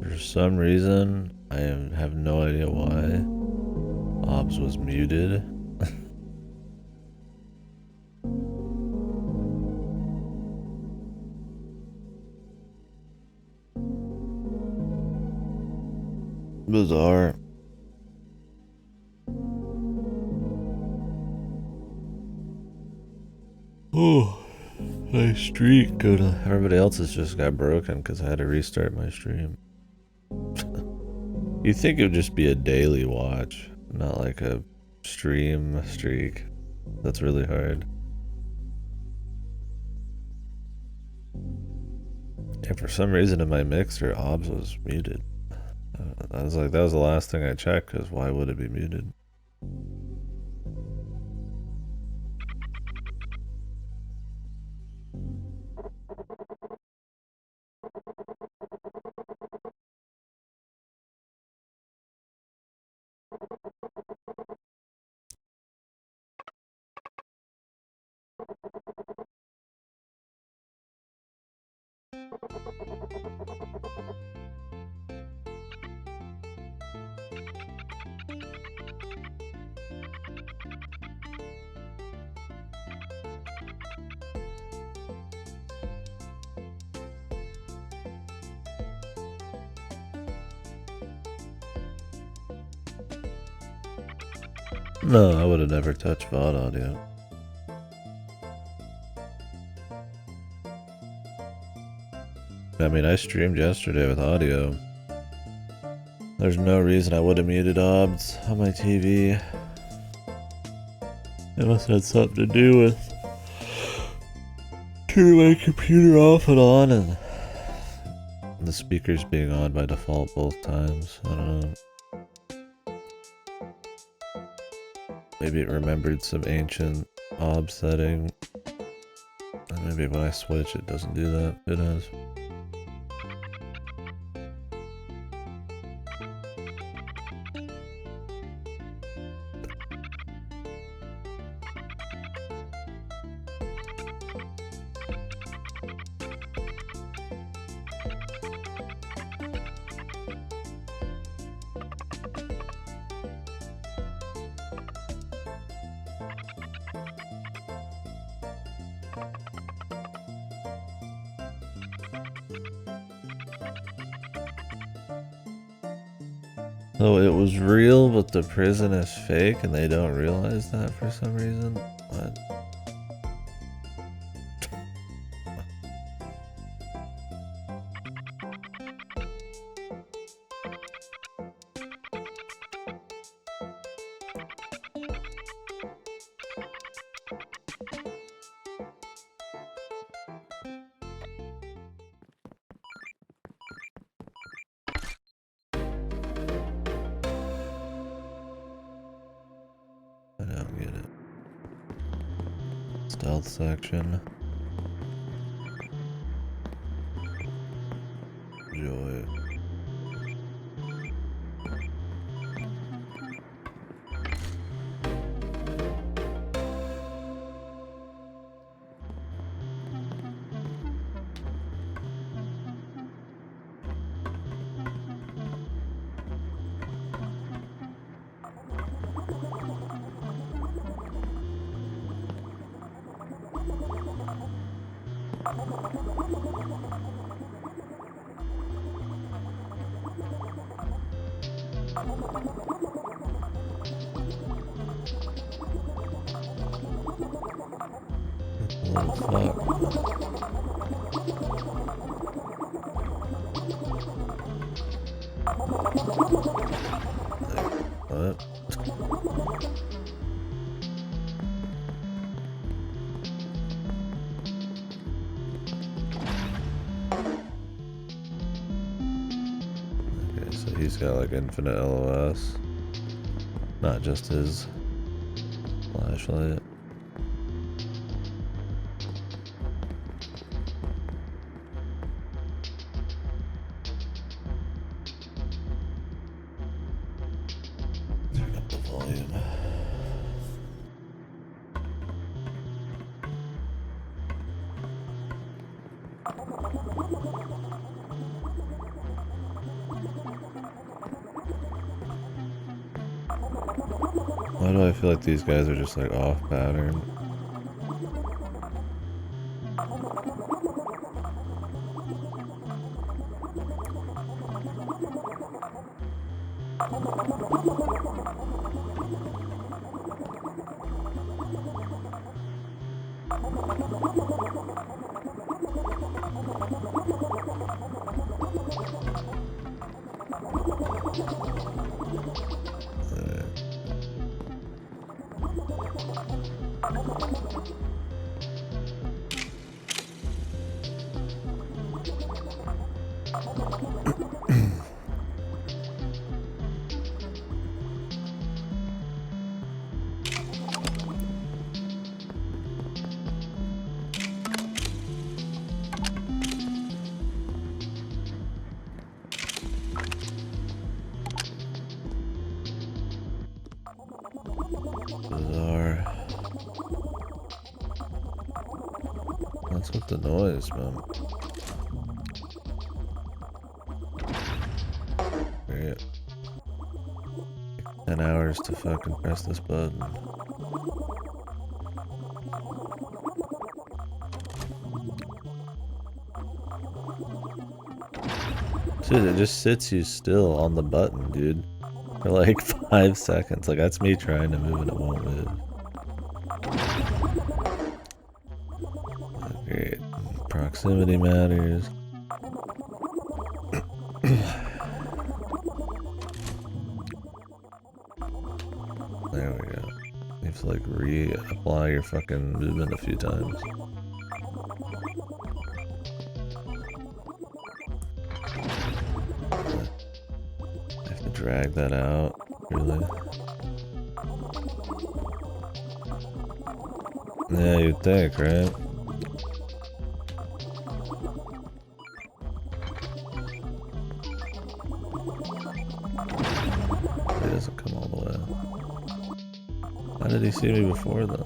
For some reason, I have no idea why, Obs was muted. Bizarre. Oh, my streak go to everybody else's just got broken because I had to restart my stream. You'd think it would just be a daily watch, not like a stream streak. That's really hard. And for some reason in my mixer, Obs was muted. I was like, that was the last thing I checked, because why would it be muted? No, I would have never touched VOD audio. I mean, I streamed yesterday with audio. There's no reason I would have muted Obs on my TV. It must have had something to do with turning my computer off and on and the speakers being on by default both times. I don't know. Maybe it remembered some ancient Obs setting. And maybe when I switch it doesn't do that. It has. So it was real, but the prison is fake, and they don't realize that for some reason? What? I don't get it. Stealth section. Joy. Oh, fuck. What? Okay, so he's got like infinite LOS. Not just his flashlight. Turn up the volume. Why do I feel like these guys are just like off pattern? Bizarre. What's with the noise, man? Great. 10 hours to fucking press this button. Dude, it just sits you still on the button, dude. For like 5 seconds. Like, that's me trying to move and it won't move. Great. Proximity matters. There we go. You have to like reapply your fucking movement a few times. I have to drag that out, really. Yeah, you'd think, right? He doesn't come all the way. How did he see me before then?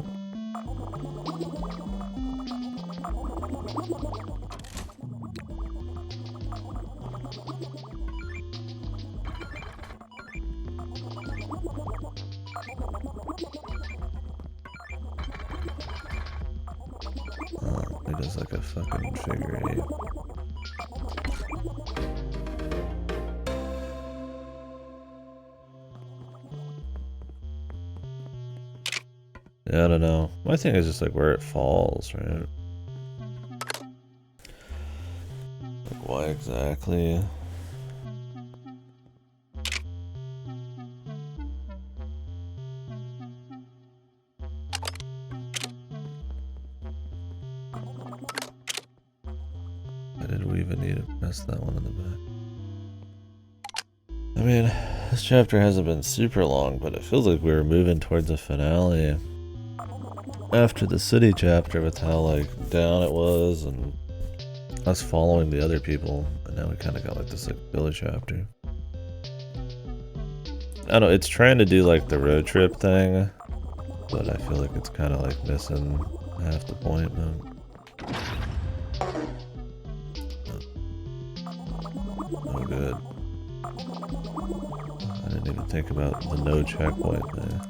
Oh, he does like a fucking figure 8. Yeah, I don't know. My thing is just like where it falls, right? Like why exactly? Why did we even need to press that one in the back? I mean, this chapter hasn't been super long, but it feels like we were moving towards a finale. After the city chapter with how like down it was and us following the other people, and now we kind of got like this like village chapter. I don't know, it's trying to do like the road trip thing, but I feel like it's kind of like missing half the point, man. Oh good. I didn't even think about the no checkpoint there.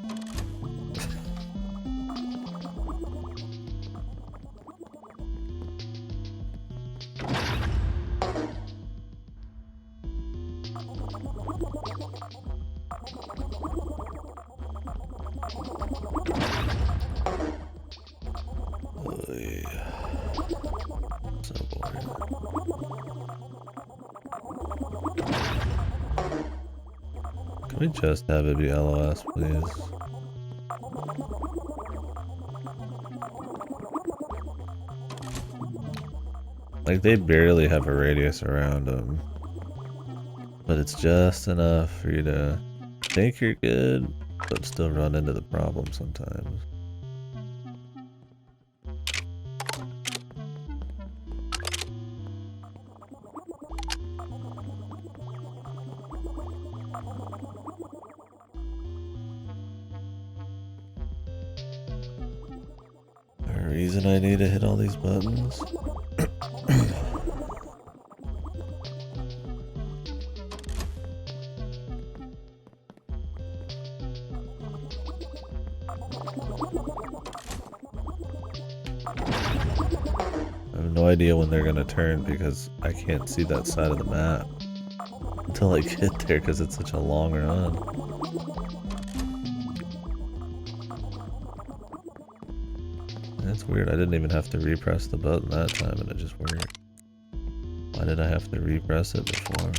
So boring. Can we just have it be LOS, please? Like, they barely have a radius around them. But it's just enough for you to think you're good, but still run into the problem sometimes. A reason I need to hit all these buttons? no idea when they're gonna turn because I can't see that side of the map until I get there because it's such a long run. That's weird. I didn't even have to repress the button that time and it just worked. Why did I have to repress it before?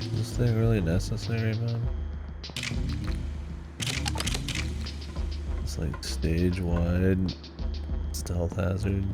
Is this thing really necessary, man? It's like stage-wide stealth hazard.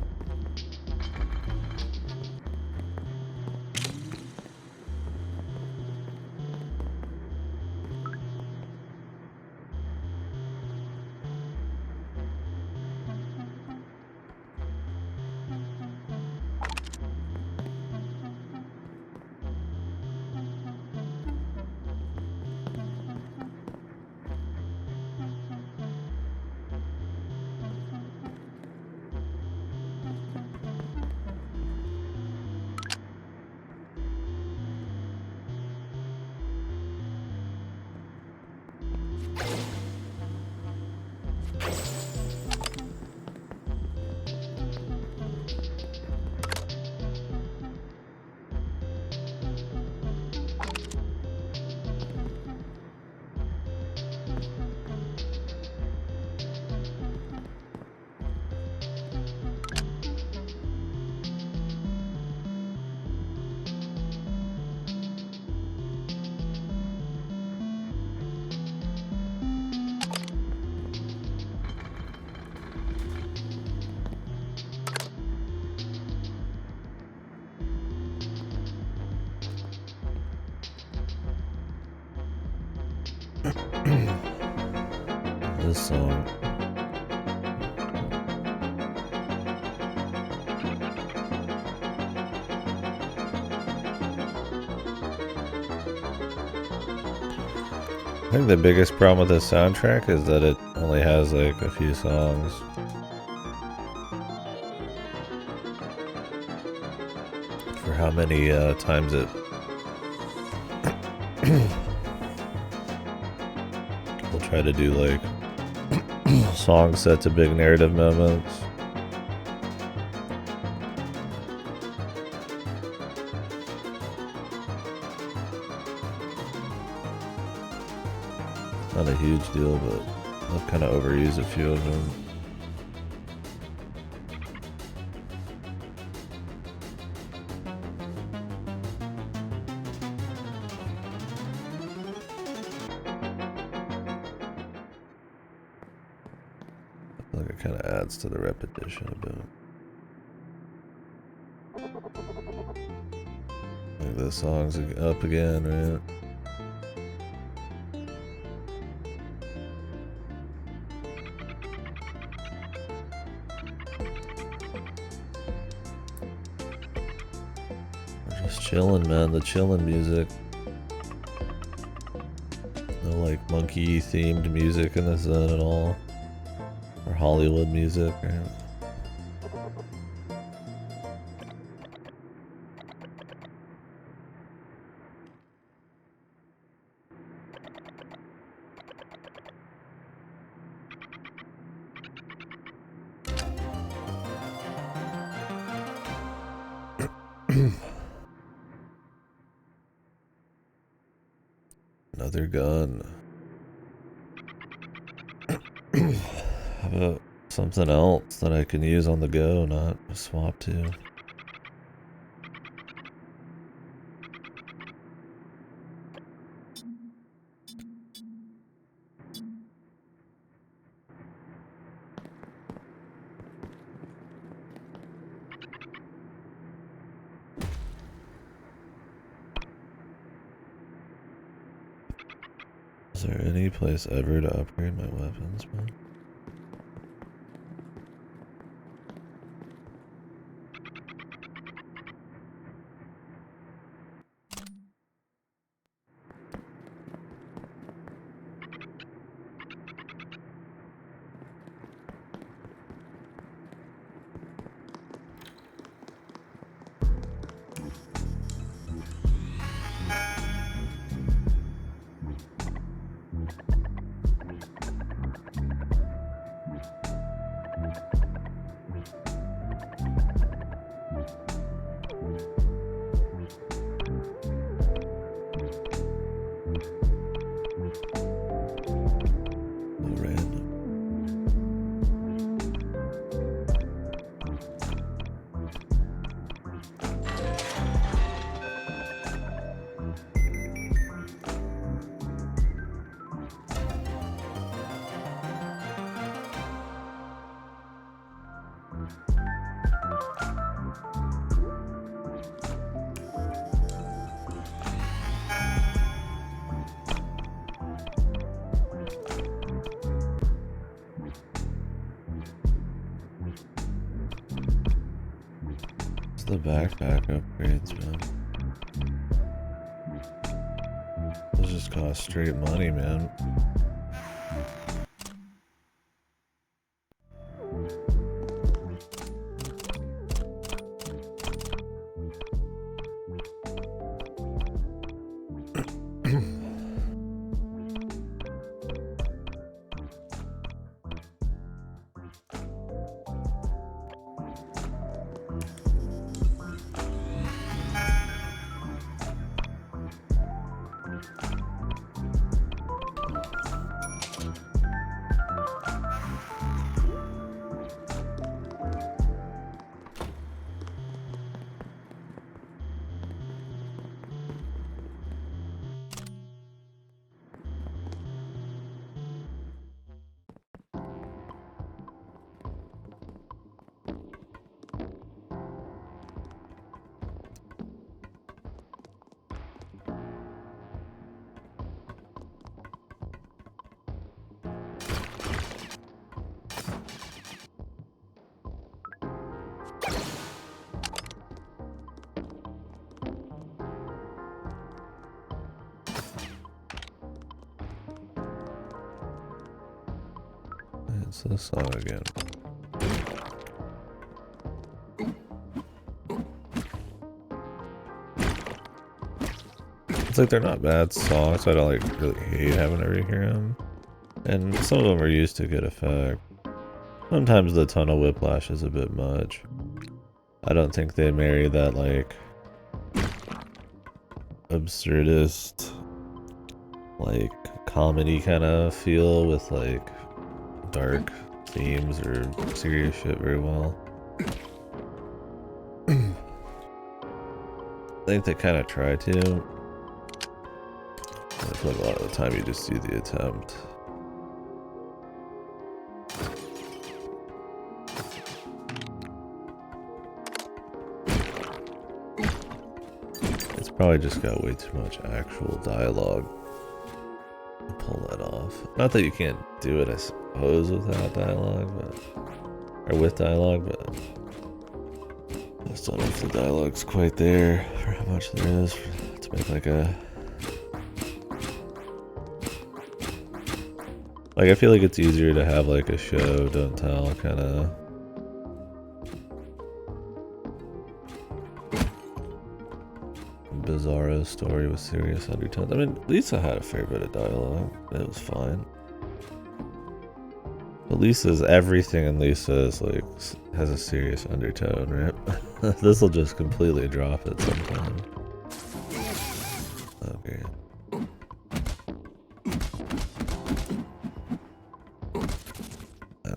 This song. I think the biggest problem with this soundtrack is that it only has like a few songs. For how many times it will try to do like songs set to big narrative moments. Not a huge deal, but I've kind of overused a few of them. I feel like it kind of adds to the repetition a bit. Like this song's up again, right? Chillin', man, the chillin' music. No like monkey themed music in this at all. Or Hollywood music, right? Another gun. How about something else that I can use on the go, not swap to? Is there any place ever to upgrade my weapons, man? The backpack upgrades, man. Those just cost straight money, man. It's this song again. It's like they're not bad songs, so I don't like really hate having to rehear them. And some of them are used to good effect. Sometimes the tunnel whiplash is a bit much. I don't think they marry that like absurdist like comedy kind of feel with like dark themes or serious shit very well. I think they kind of try to. I feel like a lot of the time you just see the attempt. It's probably just got way too much actual dialogue to pull that off. Not that you can't do it, I suppose, without dialogue, but or with dialogue, but I just don't know if the dialogue's quite there for how much there is to make like a. Like, I feel like it's easier to have like a show, don't tell kind of. Bizarro story with serious undertones. I mean, Lisa had a fair bit of dialogue. It was fine. But Lisa's everything in Lisa is like has a serious undertone, right? This will just completely drop it sometime. Oh, great. I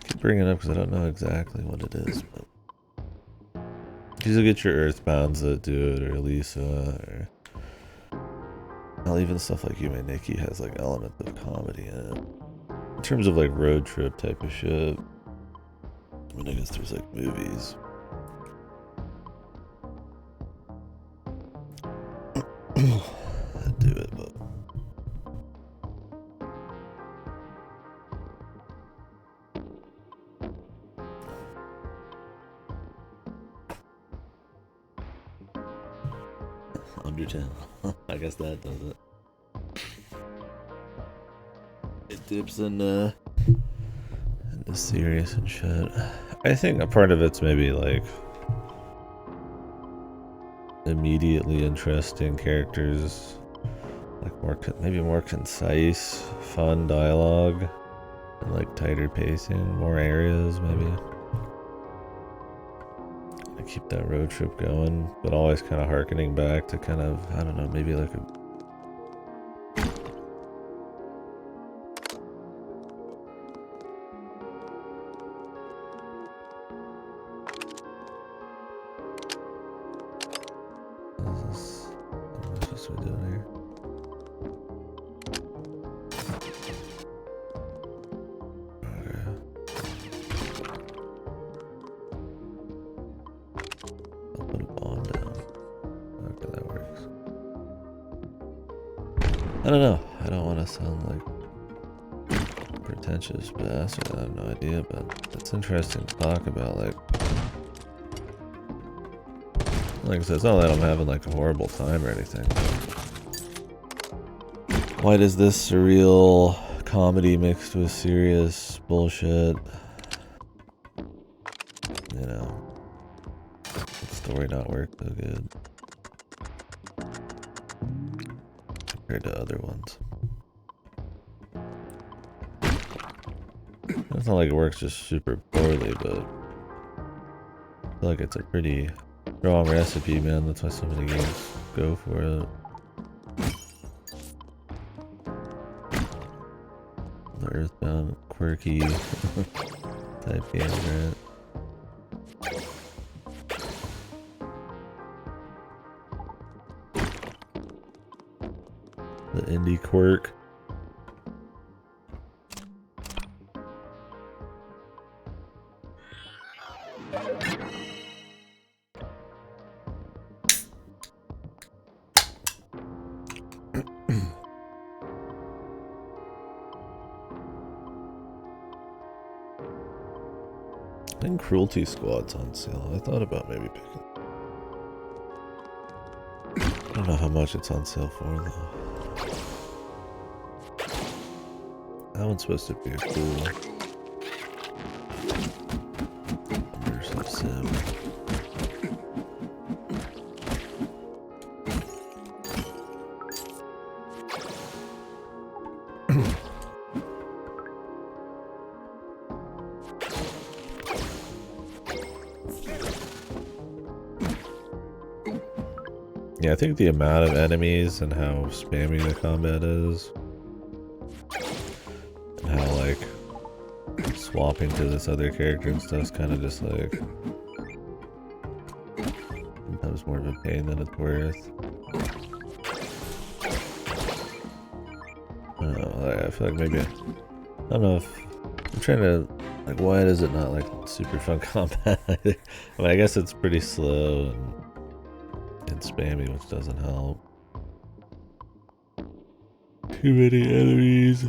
keep bringing it up because I don't know exactly what it is, but usually get your Earthbounds that do it, or Lisa, or well, even stuff like Yume Nikki has like elements of comedy in it. In terms of like road trip type of shit, I mean, I guess there's like movies. I'd do it, but under 10. I guess that does it. It dips into serious and shit. I think a part of it's maybe like immediately interesting characters, like maybe more concise, fun dialogue, and like tighter pacing, more areas maybe. I keep that road trip going, but always kind of harkening back to kind of, I don't know, maybe like a I don't know. I don't want to sound like pretentious bastard. I have no idea, but it's interesting to talk about. Like I said, it's not that I'm having like a horrible time or anything. Why does this surreal comedy mixed with serious bullshit, you know, the story not work so good compared to other ones? It's not like it works just super poorly, but I feel like it's a pretty strong recipe, man. That's why so many games go for it. The Earthbound, quirky type games, right? The indie quirk. I think Cruelty Squad's on sale. I thought about maybe picking. I don't know how much it's on sale for though. That one's supposed to be a cool immersive sim. Yeah, I think the amount of enemies and how spammy the combat is, and how like swapping to this other character and stuff is kind of just like sometimes more of a pain than it's worth. I don't know, I feel like maybe, I don't know if I'm trying to, like, why is it not like super fun combat? I mean, I guess it's pretty slow and spammy, which doesn't help. Too many enemies.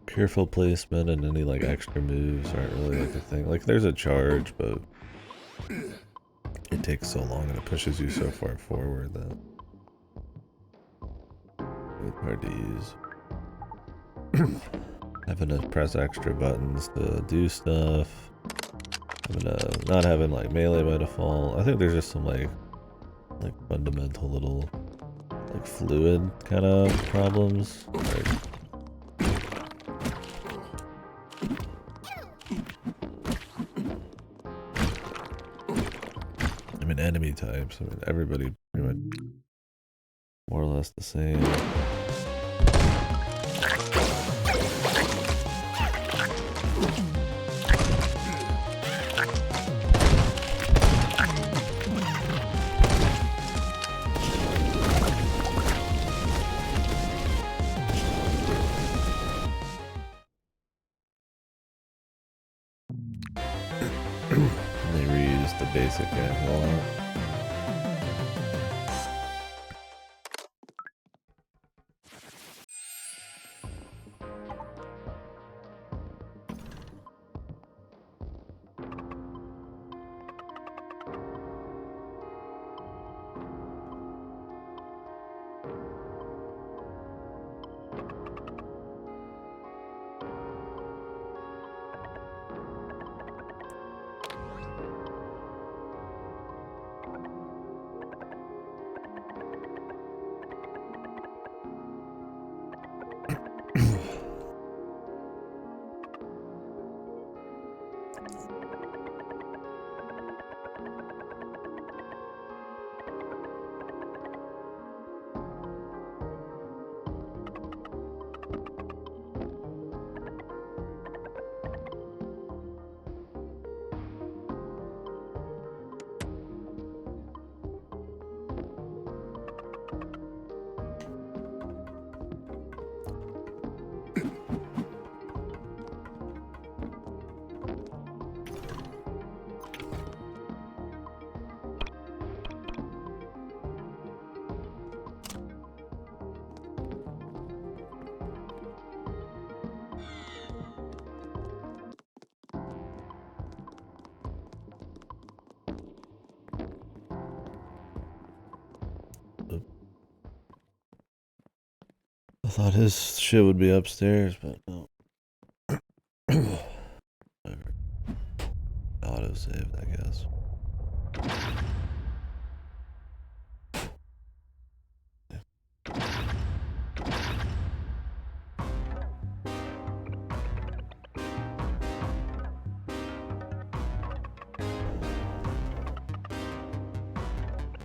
Careful placement and any like extra moves aren't really like a thing. Like there's a charge, but it takes so long and it pushes you so far forward that it's hard to use. Having to press extra buttons to do stuff. Not having like melee by default. I think there's just some like fundamental little like fluid kind of problems. types. I mean, everybody pretty much more or less the same. They reused the basic guys a lot. I thought his shit would be upstairs, but no. Whatever. Auto-saved, I guess.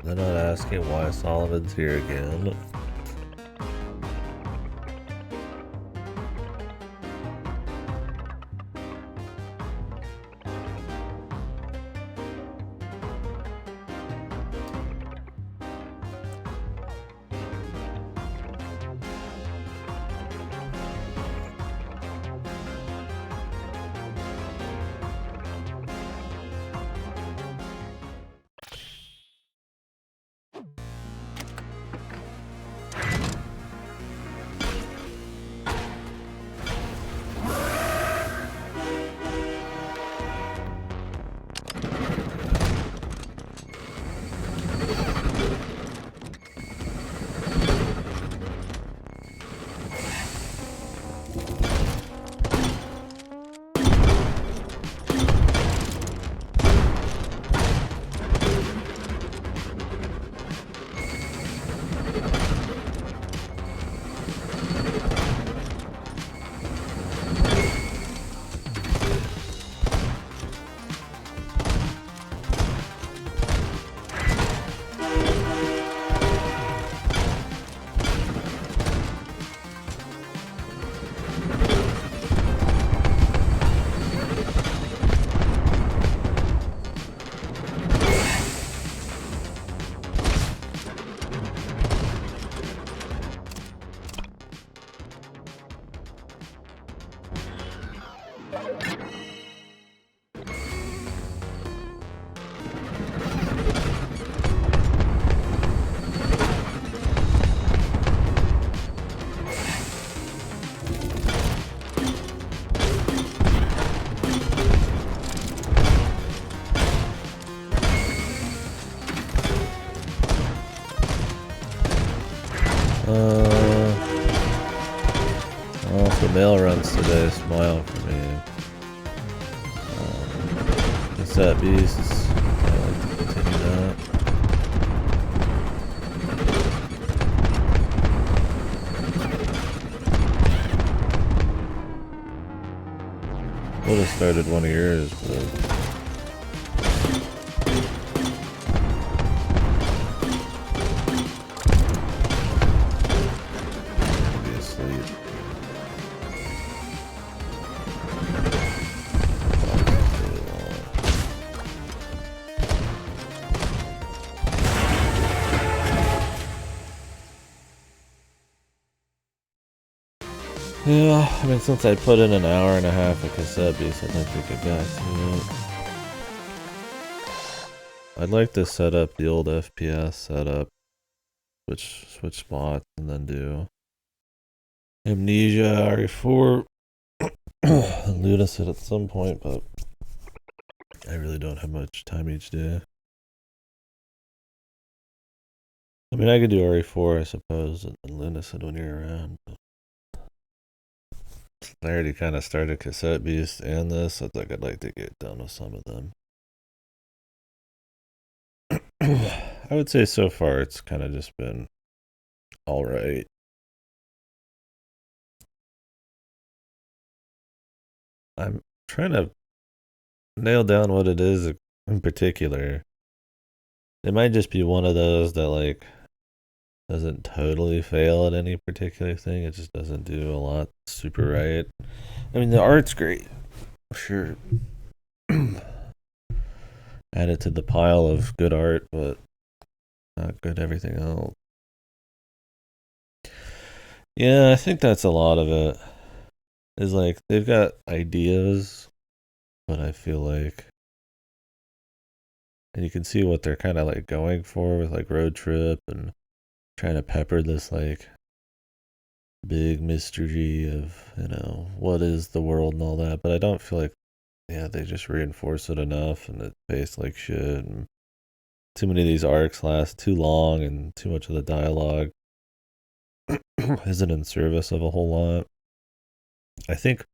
They're not asking why Solomon's here again. Well, if the mail runs today, smile for me. It's that beast. I like to continue that. Would have started one of yours, but sleep. Yeah, I mean, since I put in an hour and a half of cassette beast, I'd like to get back to it. I'd like to set up the old FPS setup, switch spots, and then do Amnesia, RE4, Ludicid at some point, but I really don't have much time each day. I mean, I could do RE4, I suppose, and Ludicid when you're around, but I already kind of started Cassette Beast and this. I'd like to get done with some of them. I would say so far it's kind of just been alright. I'm trying to nail down what it is in particular. It might just be one of those that like doesn't totally fail at any particular thing. It just doesn't do a lot super right. I mean, the art's great, sure. Add it to the pile of good art, but not good everything else. Yeah, I think that's a lot of it. Is like they've got ideas, but I feel like, and you can see what they're kind of like going for with like Road Trip and trying to pepper this like big mystery of, you know, what is the world and all that. But I don't feel like, yeah, they just reinforce it enough and it tastes like shit. And too many of these arcs last too long and too much of the dialogue isn't in service of a whole lot. I think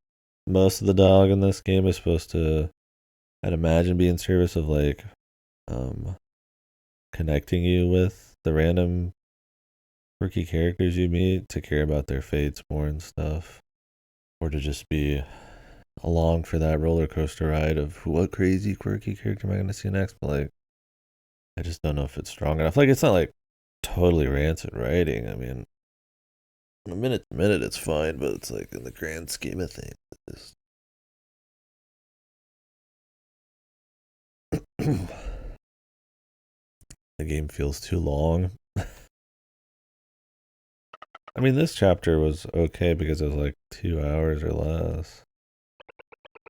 most of the dialogue in this game is supposed to, I'd imagine, be in service of like connecting you with the random quirky characters you meet, to care about their fates more and stuff, or to just be along for that roller coaster ride of what crazy quirky character am I going to see next. But like, I just don't know if it's strong enough. Like, it's not like totally rancid writing. I mean, minute to minute it's fine, but it's like in the grand scheme of things, it's the game feels too long. I mean, this chapter was okay because it was like 2 hours or less.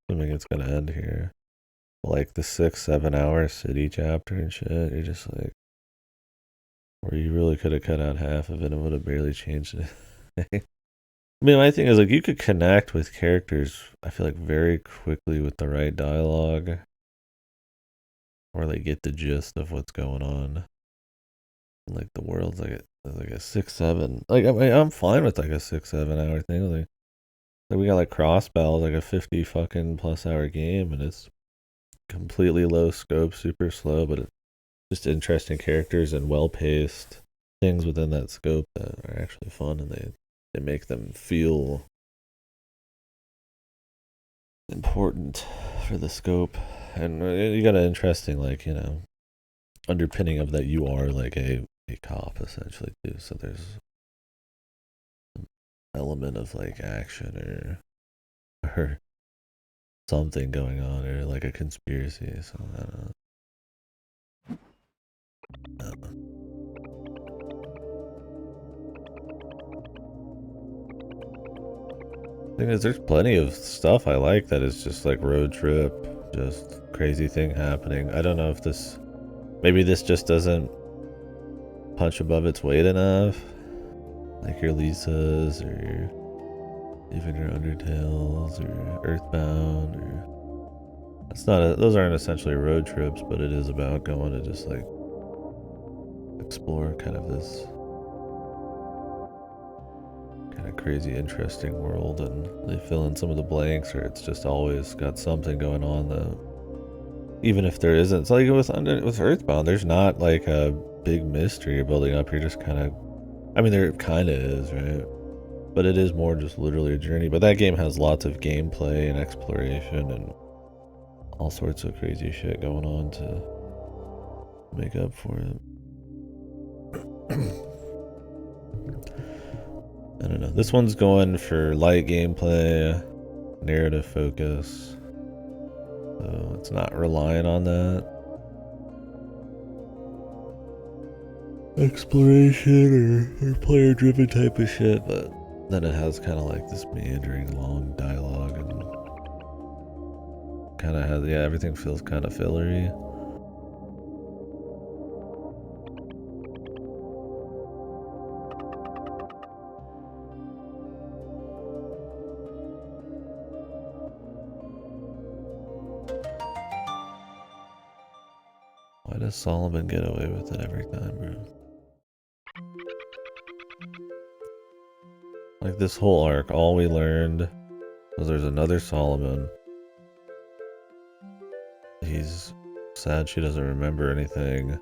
Assuming it's gonna end here. Like the 6-7 hour city chapter and shit, you're just like, or you really could have cut out half of it and would have barely changed it. I mean, my thing is like you could connect with characters, I feel like, very quickly with the right dialogue, or like get the gist of what's going on. And, like the world's like a 6-7. Like, I mean, I'm fine with like a 6-7 hour thing. Like we got like Crossbell, like a 50 fucking plus hour game, and it's completely low scope, super slow, but it's just interesting characters and well paced things within that scope that are actually fun, and they make them feel important for the scope. And you got an interesting, like, you know, underpinning of that you are like a cop essentially too. So there's an element of like action or something going on, or like a conspiracy. So I don't know. Thing is, there's plenty of stuff I like that is just like Road Trip, just crazy thing happening. I don't know if this, maybe this just doesn't punch above its weight enough, like your Lisas or even your Undertales or Earthbound, or it's not those aren't essentially road trips, but it is about going to just like explore kind of this kind of crazy interesting world, and they fill in some of the blanks, or it's just always got something going on that even if there isn't. It's like with Earthbound, there's not like a big mystery you're building up. You're just kind of, I mean, there kind of is, right? But it is more just literally a journey. But that game has lots of gameplay and exploration and all sorts of crazy shit going on to make up for it. I don't know. This one's going for light gameplay, narrative focus. So it's not relying on that. Exploration or player driven type of shit, but then it has kind of like this meandering long dialogue and kind of has, yeah, everything feels kind of fillery. Why does Solomon get away with it every time, bro? Like this whole arc, all we learned was there's another Solomon. He's sad she doesn't remember anything.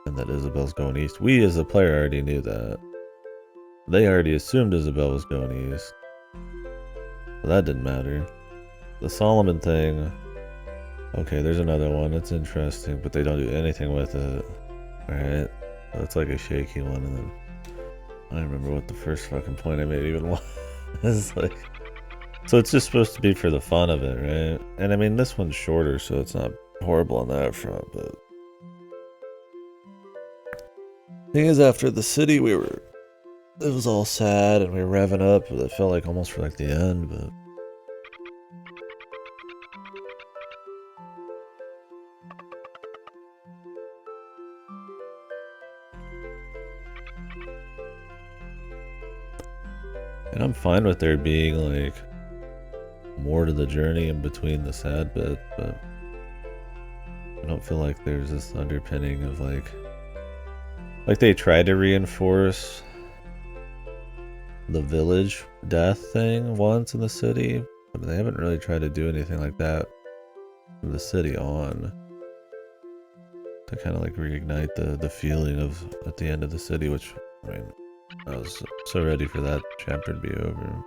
And that Isabel's going east. We as a player already knew that. They already assumed Isabel was going east. But that didn't matter. The Solomon thing. Okay, there's another one. It's interesting, but they don't do anything with it. Alright. So it's like a shaky one, and then I don't remember what the first fucking point I made even was. It's like, so it's just supposed to be for the fun of it, right? And I mean, this one's shorter, so it's not horrible on that front, but thing is, after the city, it was all sad, and we were revving up, but it felt like almost for like the end, but and I'm fine with there being like more to the journey in between the sad bit, but I don't feel like there's this underpinning of like they tried to reinforce the village death thing once in the city, but they haven't really tried to do anything like that from the city on to kind of like reignite the feeling of at the end of the city, which, I mean, I was so ready for that chapter to be over.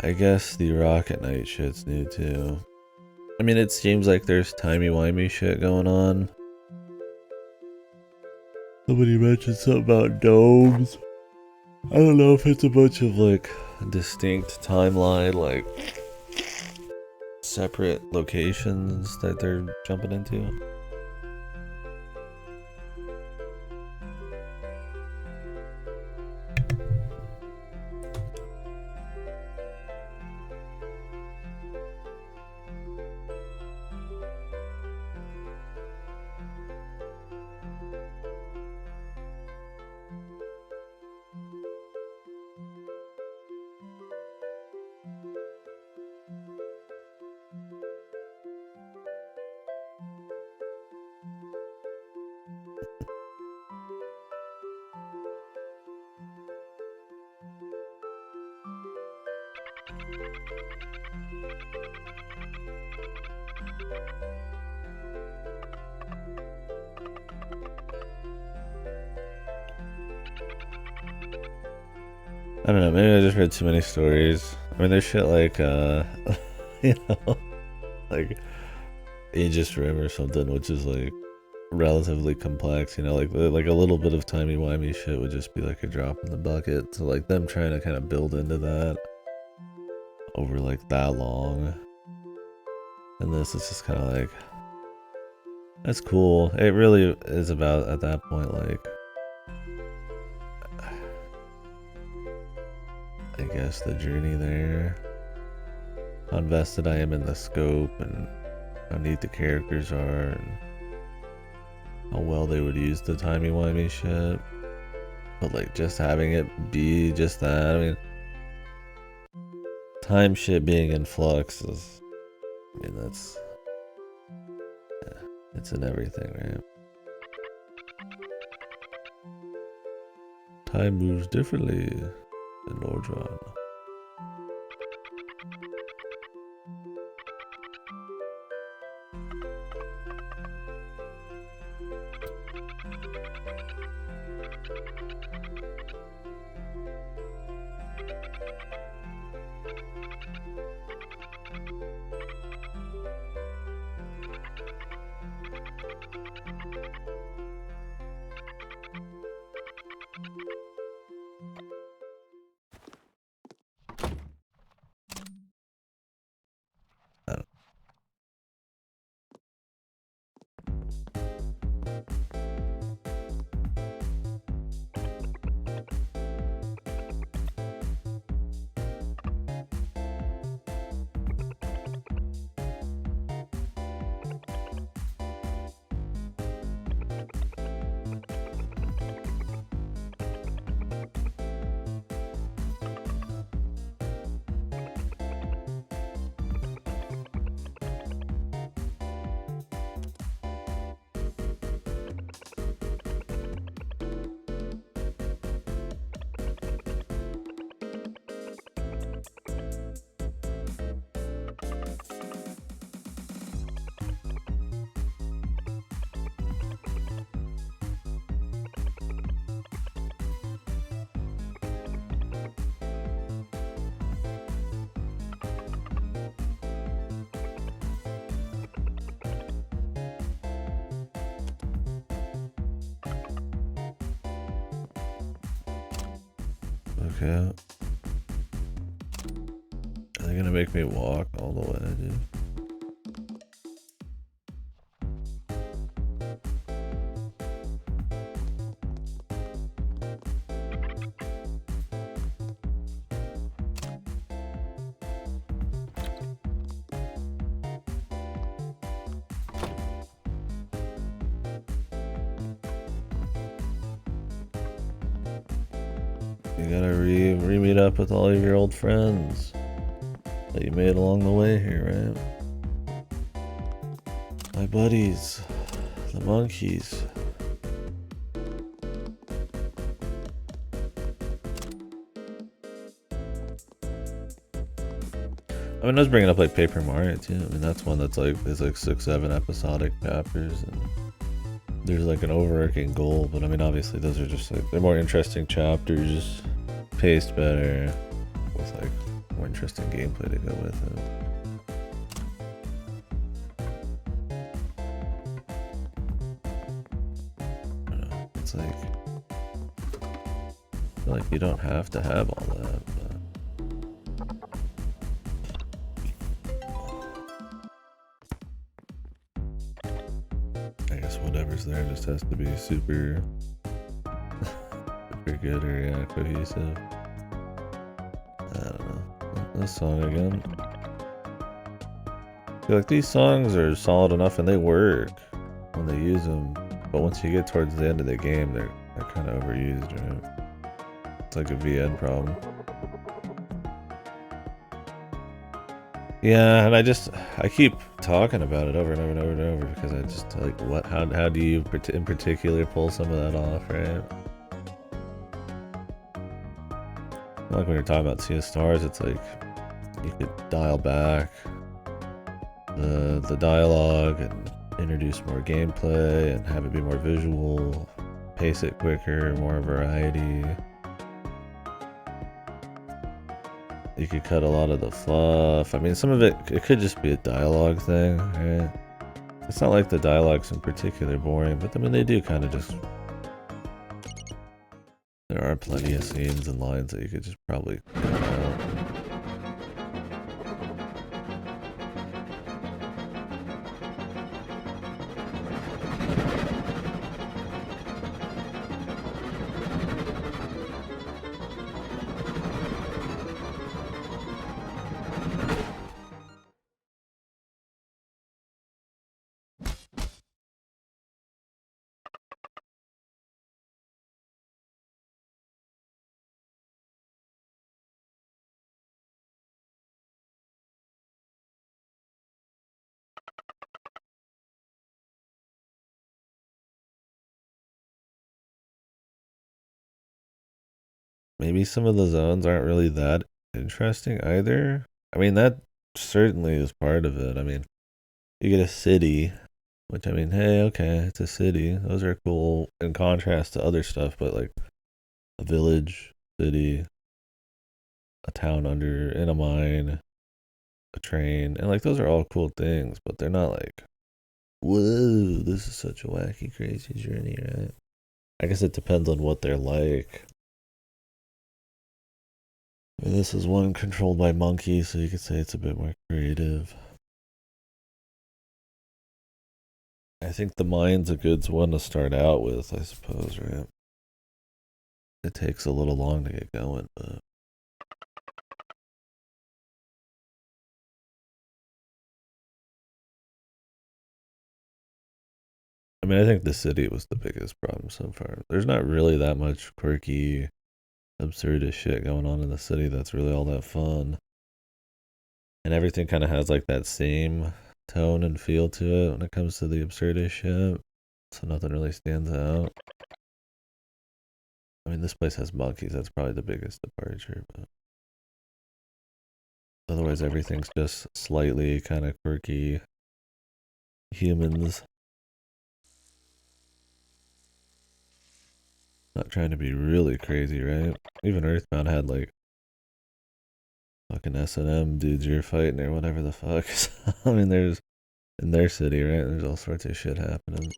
I guess the Rocket Knight shit's new too. I mean, it seems like there's timey-wimey shit going on. Somebody mentioned something about domes. I don't know if it's a bunch of like distinct timeline, like separate locations that they're jumping into. I don't know, maybe I just read too many stories. I mean, there's shit like, you know, like Aegis Rim or something, which is like relatively complex, you know, like a little bit of timey-wimey shit would just be like a drop in the bucket. So like them trying to kind of build into that over like that long. And this is just kind of like, that's cool. It really is about, at that point, like, I guess the journey there, how invested I am in the scope and how neat the characters are and how well they would use the timey-wimey shit. But like just having it be just that, I mean, time shit being in flux is, I mean, that's, yeah, it's in everything, right? Time moves differently in Lordran. Okay. Are they gonna make me walk all the way, dude? You gotta re-meet up with all of your old friends that you made along the way here, right? My buddies, the monkeys. I mean, I was bringing up like Paper Mario too. I mean, that's one that's like, there's like 6-7 episodic chapters and there's like an overarching goal, but I mean, obviously those are just like, they're more interesting chapters, paced better, with like more interesting gameplay to go with it. I don't know, it's like, I feel like you don't have to have all that, but I guess whatever's there just has to be super super good or cohesive. I don't know. This song again. I feel like these songs are solid enough and they work when they use them, but once you get towards the end of the game, they're kind of overused, right? It's like a VN problem. Yeah, and I keep talking about it over and over and over and over because I just like, what? How do you in particular pull some of that off, right? Like when you're talking about Sea of Stars, it's like you could dial back the dialogue and introduce more gameplay and have it be more visual, pace it quicker, more variety. You could cut a lot of the fluff. I mean, some of it could just be a dialogue thing, right? It's not like the dialogue's in particular boring, but I mean, they do kind of just... There are plenty of scenes and lines that you could just probably cut out. Maybe some of the zones aren't really that interesting either. I mean, that certainly is part of it. I mean, you get a city Which I mean, hey, okay, it's a city. Those are cool in contrast to other stuff, but like a village, city, a town under in a mine, a train, and like those are all cool things, but they're not like, whoa, this is such a wacky, crazy journey, right? I guess it depends on what they're like. I mean, this is one controlled by monkeys, so you could say it's a bit more creative. I think the mine's a good one to start out with, I suppose, right? It takes a little long to get going, but I mean, I think the city was the biggest problem so far. There's not really that much quirky, absurdist shit going on in the city that's really all that fun. And everything kind of has like that same tone and feel to it when it comes to the absurdist shit. So nothing really stands out. I mean, this place has monkeys. That's probably the biggest departure, but otherwise everything's just slightly kind of quirky humans. Not trying to be really crazy, right? Even Earthbound had like fucking S&M dudes you're fighting or whatever the fuck. I mean, there's in their city, right? There's all sorts of shit happening.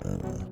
I don't know.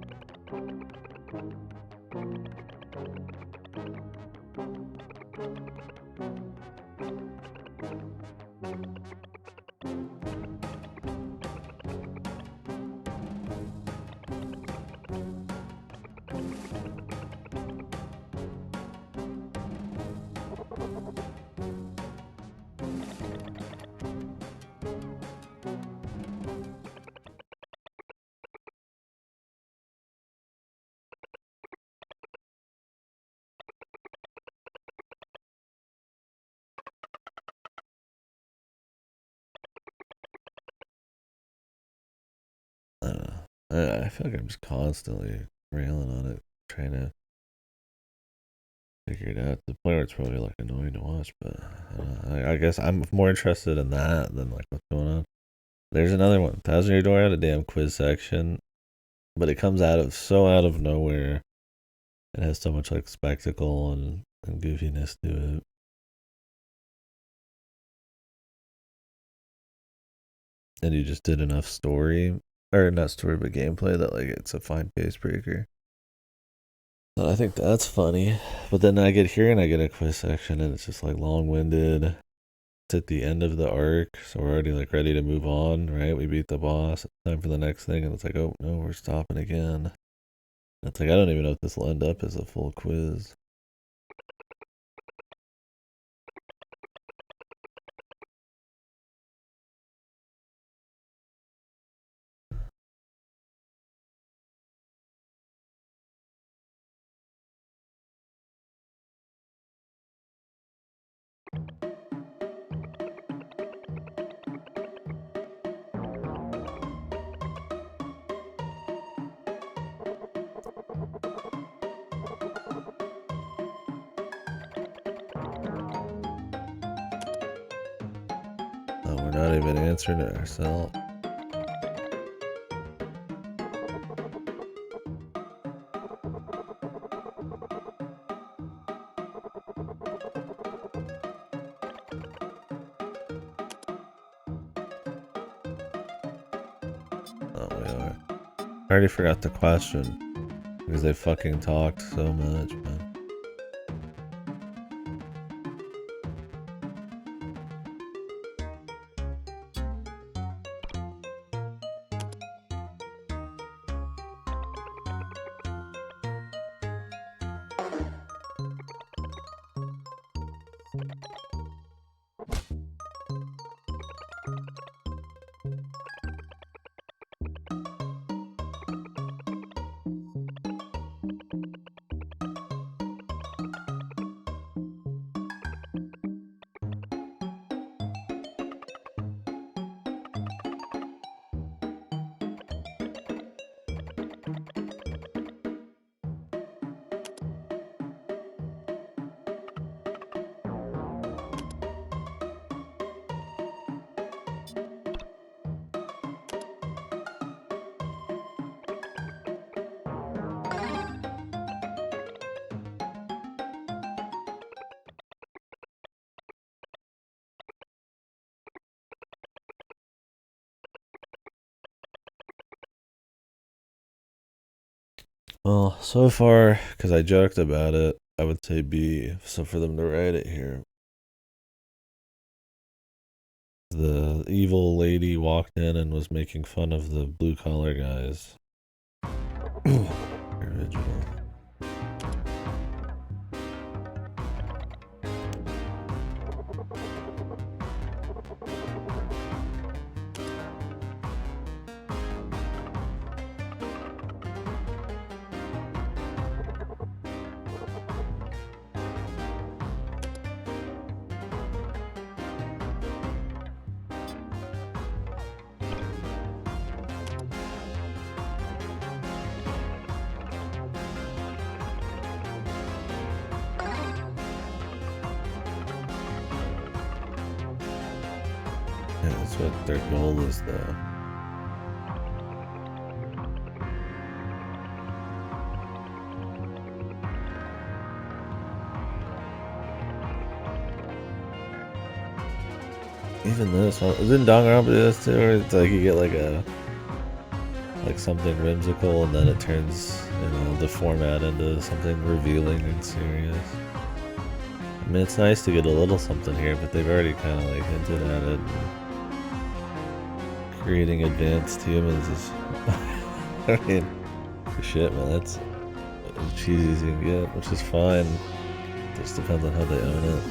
I don't know. I feel like I'm just constantly railing on it, trying to figure it out to the point where it's probably like annoying to watch. But I guess I'm more interested in that than like what's going on. There's another one. Thousand Year Door had a damn quiz section, but it comes out of nowhere. It has so much like spectacle and goofiness to it. And you just did enough story, or not story, but gameplay that like it's a fine pace breaker. So I think that's funny. But then I get here and I get a quiz section and it's just like long winded. It's at the end of the arc, so we're already like ready to move on, right? We beat the boss. It's time for the next thing, and it's like, oh no, we're stopping again. It's like I don't even know if this will end up as a full quiz. Oh, we're not even answering it ourselves. Oh, we are. I already forgot the question because they fucking talked so much, man. Well, so far, because I joked about it, I would say B. So for them to write it here, the evil lady walked in and was making fun of the blue collar guys. Original. Yeah, that's what their goal is, though. Even this one, didn't Danganronpa do this too? Where it's like you get like something whimsical, and then it turns, the format into something revealing and serious. I mean, it's nice to get a little something here, but they've already kind of like hinted at it. Creating advanced humans is, I mean, shit, man, that's as cheesy as you can get, which is fine. Just depends on how they own it.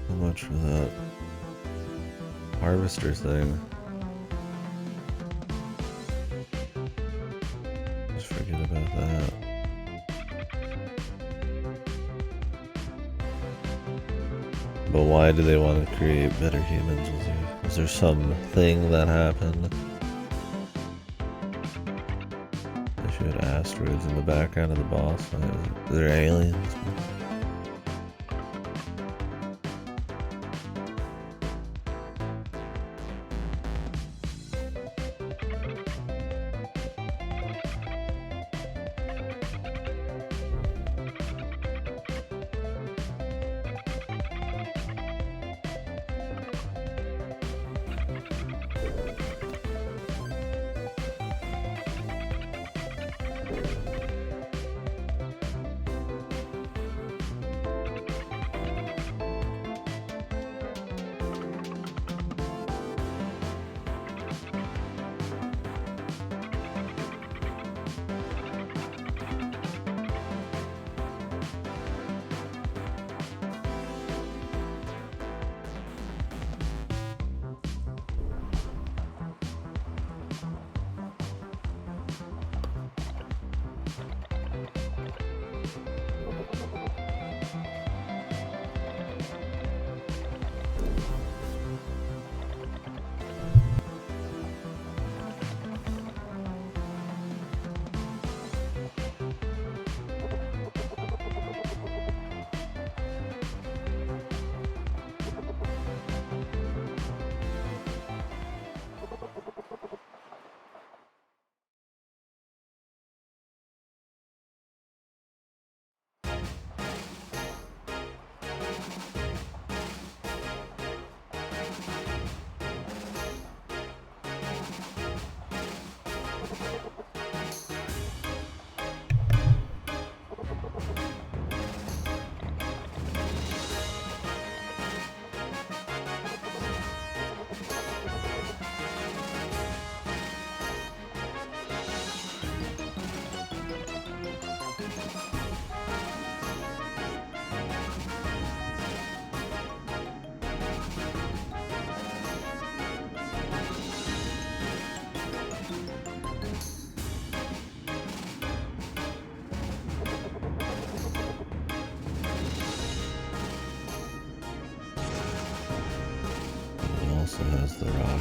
So much for that harvester thing. Just forget about that. But why do they want to create better humans? Was there something that happened? They showed asteroids in the background of the boss. Is there aliens?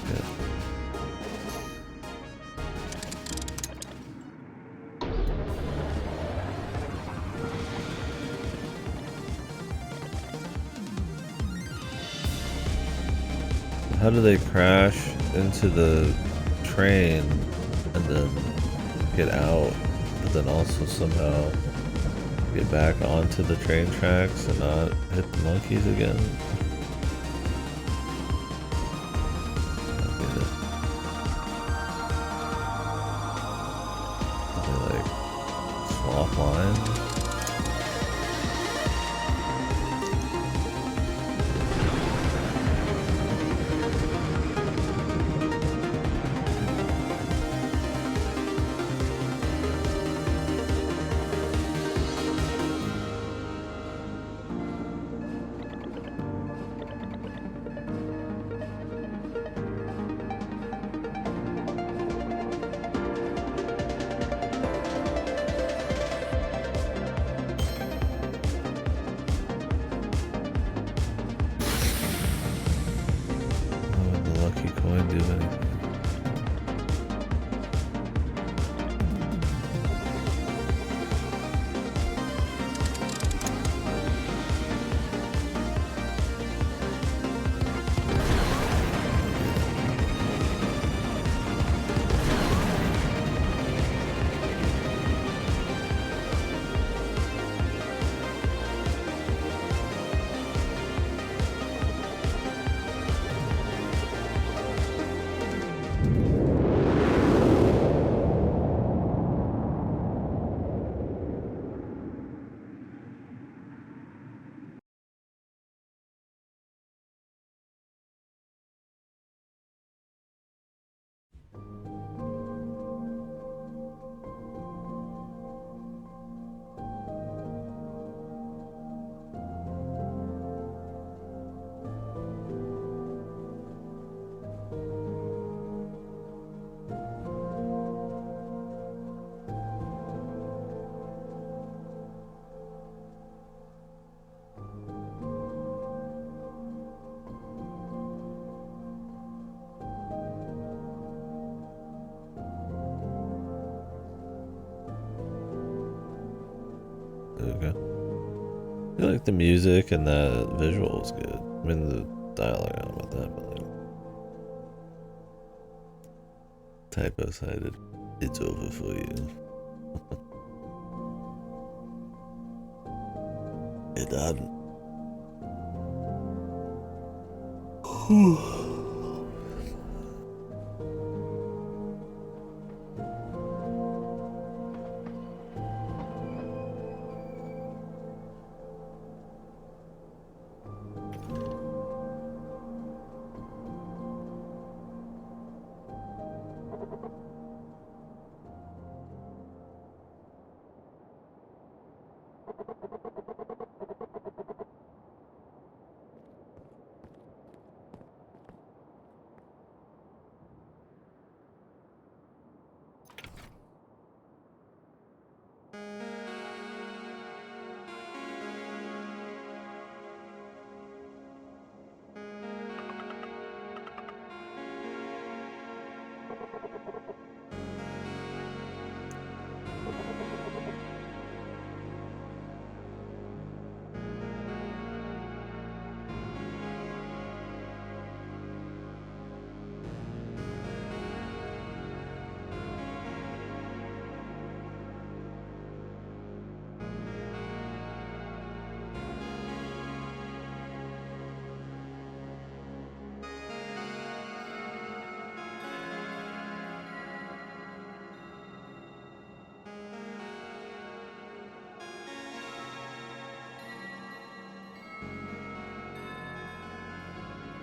it. How do they crash into the train and then get out, but then also somehow get back onto the train tracks and not hit the monkeys again? I don't get it. Do they like swap lines? Coin do anything. Okay. I feel like the music and the visual is good. I mean, the dialogue, I don't know about that, but like, typo cited. It's over for you. It done.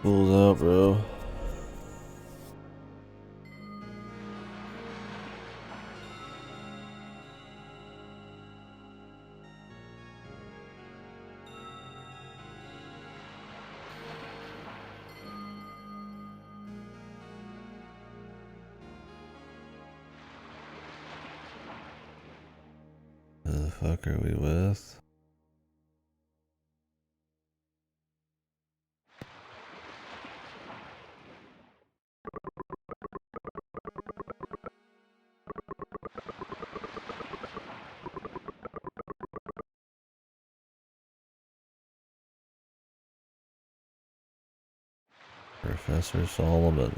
Pulls out, bro. Who the fuck are we with? Professor Solomon.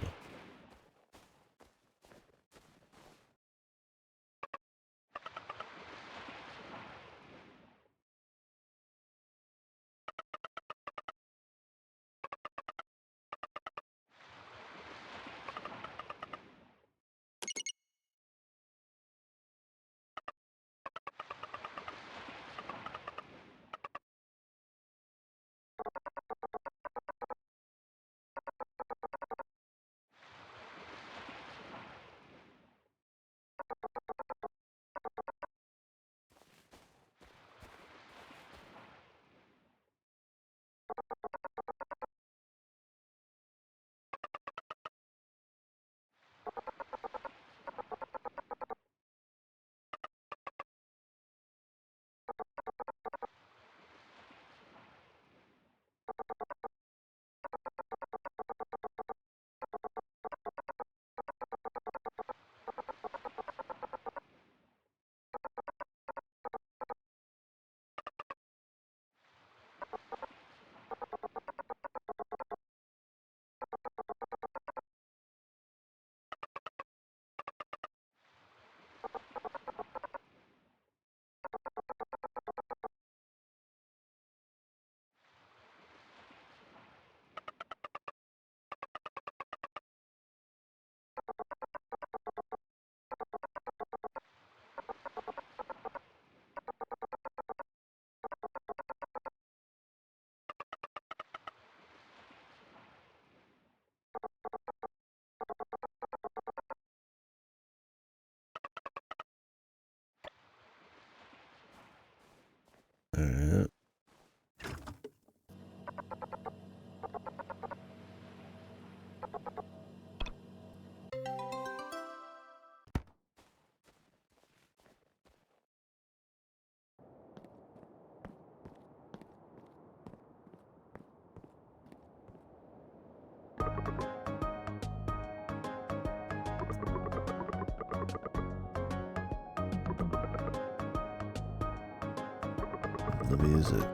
Alright. The music.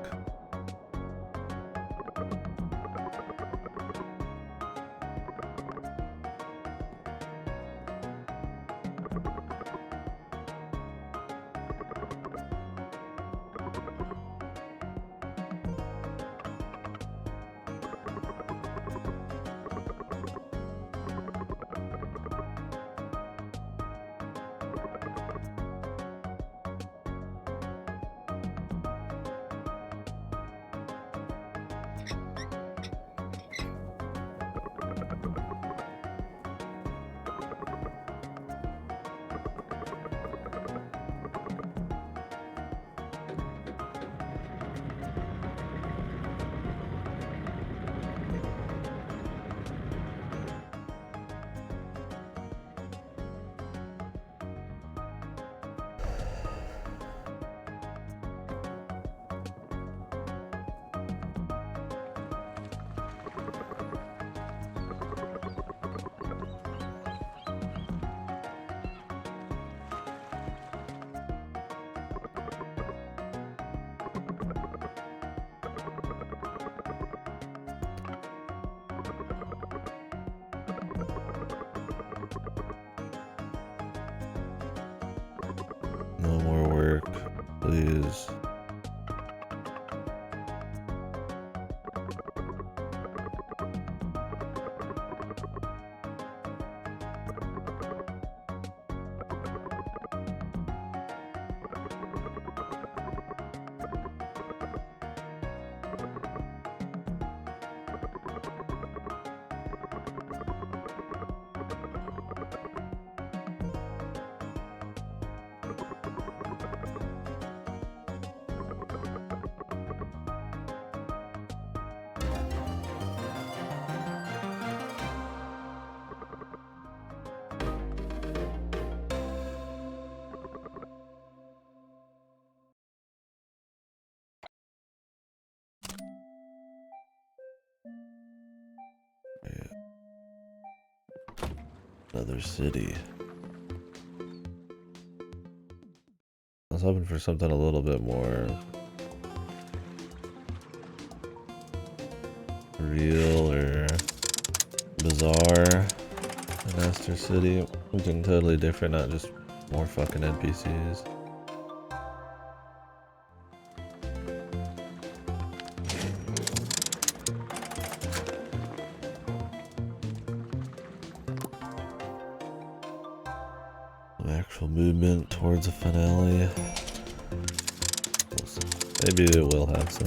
No more work, please. Another city. I was hoping for something a little bit more real or bizarre in Aster City. Something totally different, not just more fucking NPCs. Actual movement towards a finale. Maybe it will have some.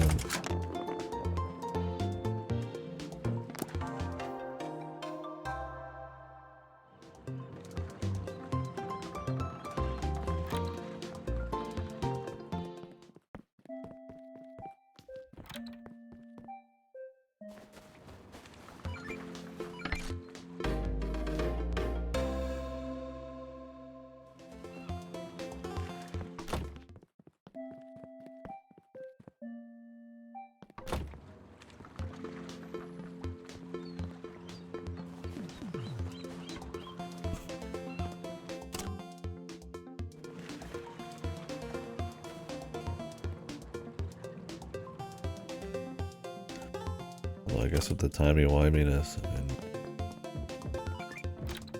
Well, I guess with the timey-wiminess, I mean,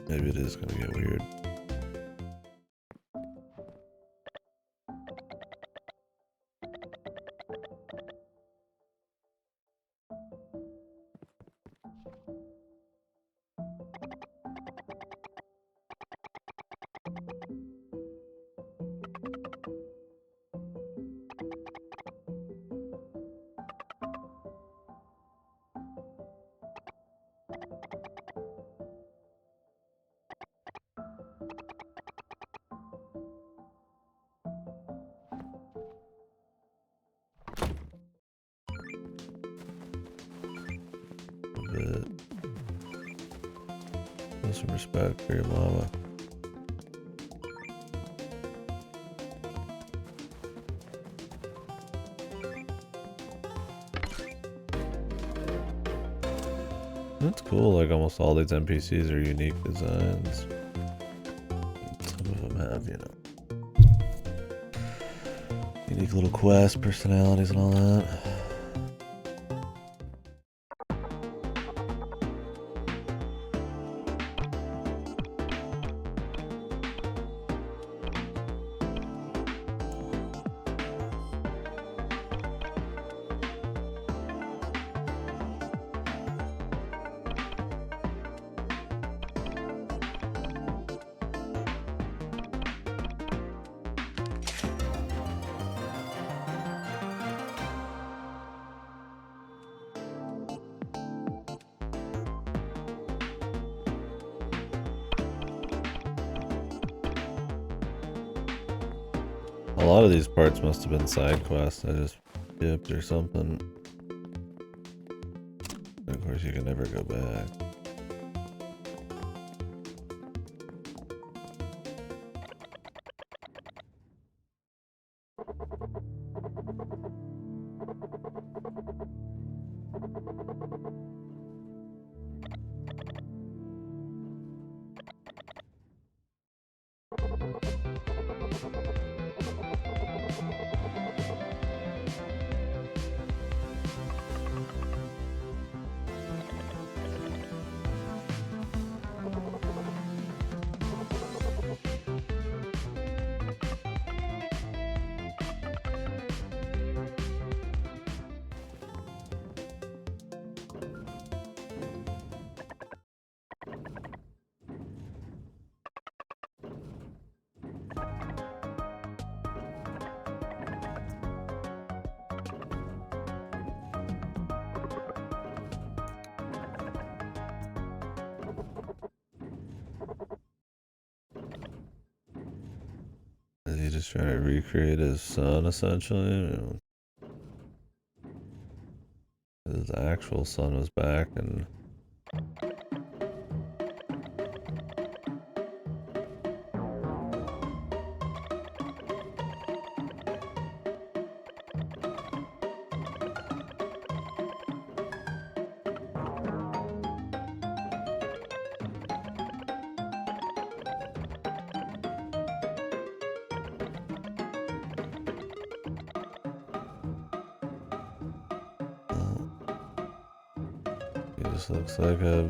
maybe it is gonna get weird. Some respect for your mama. That's cool, like almost all these NPCs are unique designs. Some of them have, you know, unique little quests, personalities and all that. A lot of these parts must have been side quests. I just skipped or something. And of course, you can never go back. Is he just trying to recreate his son, essentially? His actual son was back and... This looks like a...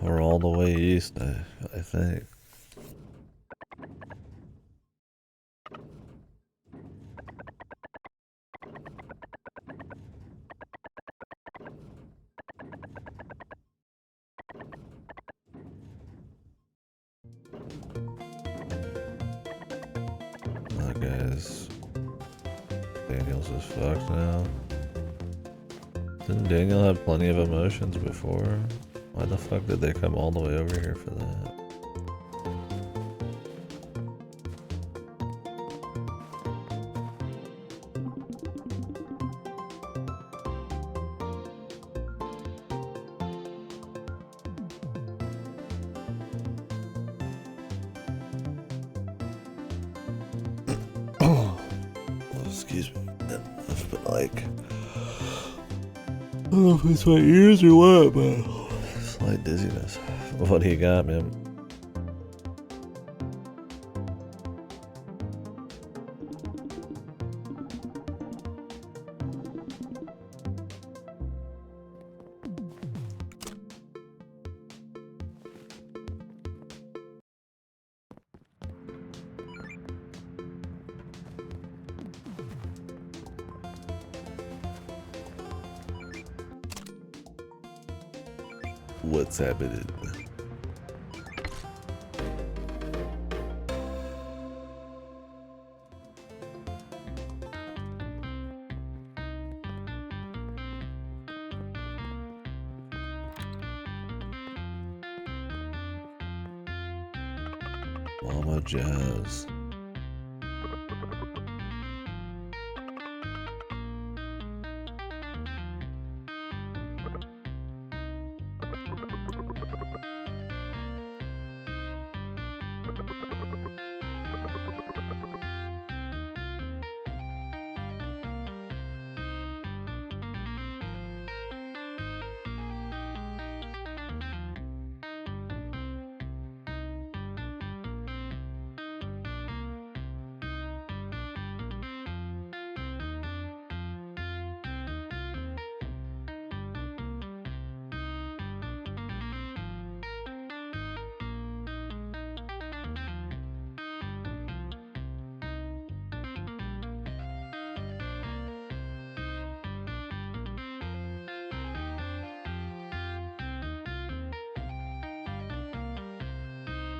We're all the way east, I think. That guy's... Daniel's just fucked now. Didn't Daniel have plenty of emotions before? Why the fuck did they come all the way over here for that? Excuse me. I've been like... I don't know if it's my ears or what, but... Slight dizziness. What do you got, man? What's happening? Mama Jazz.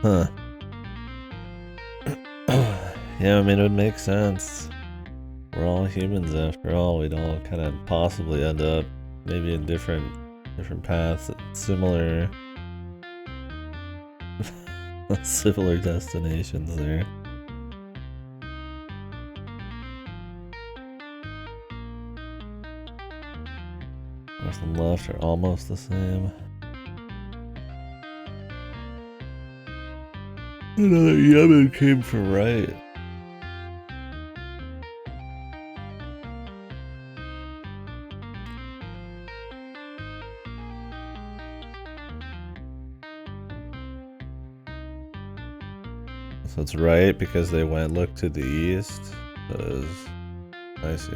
Huh. Yeah, I mean, it would make sense. We're all humans after all. We'd all kind of possibly end up maybe in different paths, similar similar destinations there. North and left are almost the same. I know that Yemen came from right. So it's right because they went look to the east. I see.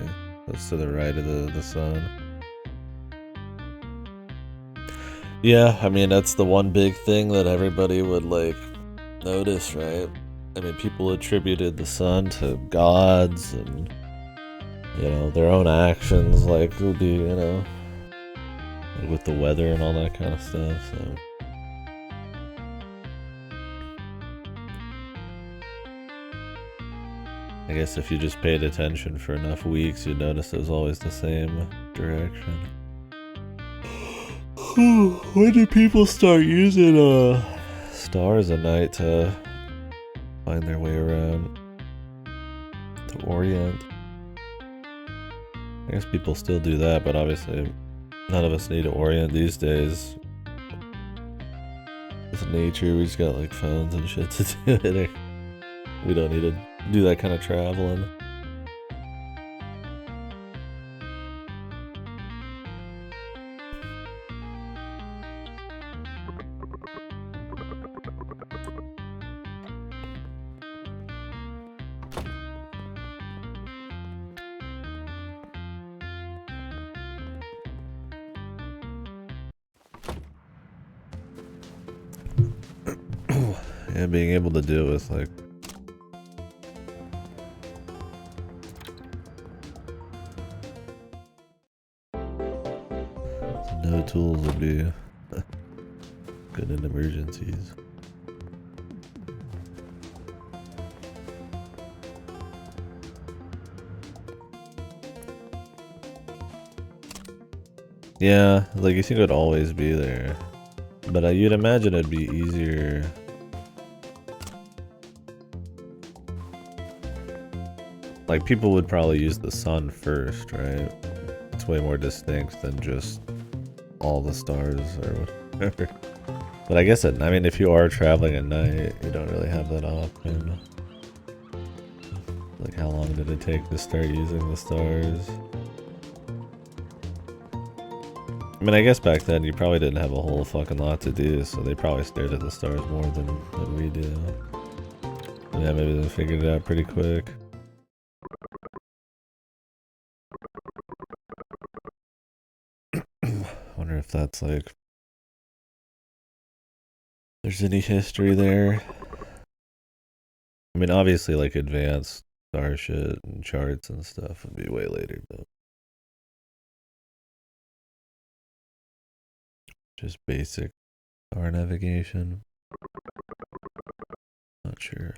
That's to the right of the sun. Yeah, I mean, that's the one big thing that everybody would like notice, right? I mean, people attributed the sun to gods and, you know, their own actions, like would be, you know, like with the weather and all that kind of stuff, so. I guess if you just paid attention for enough weeks, you'd notice it was always the same direction. When did people start using stars at night to find their way around, to orient? I guess people still do that, but obviously none of us need to orient these days. With nature, we just got like phones and shit to do it. We don't need to do that kind of traveling. Yeah, being able to do it with like no tools would be good in emergencies. Yeah, like you think it would always be there. But you'd imagine it'd be easier. Like people would probably use the sun first, right? It's way more distinct than just all the stars or whatever. But I guess I mean, if you are traveling at night, you don't really have that option. Like how long did it take to start using the stars? I mean, I guess back then you probably didn't have a whole fucking lot to do, so they probably stared at the stars more than we do. Yeah, maybe they figured it out pretty quick. Wonder if that's like... there's any history there. I mean, obviously, like, advanced star shit and charts and stuff would be way later, but... just basic star navigation. Not sure.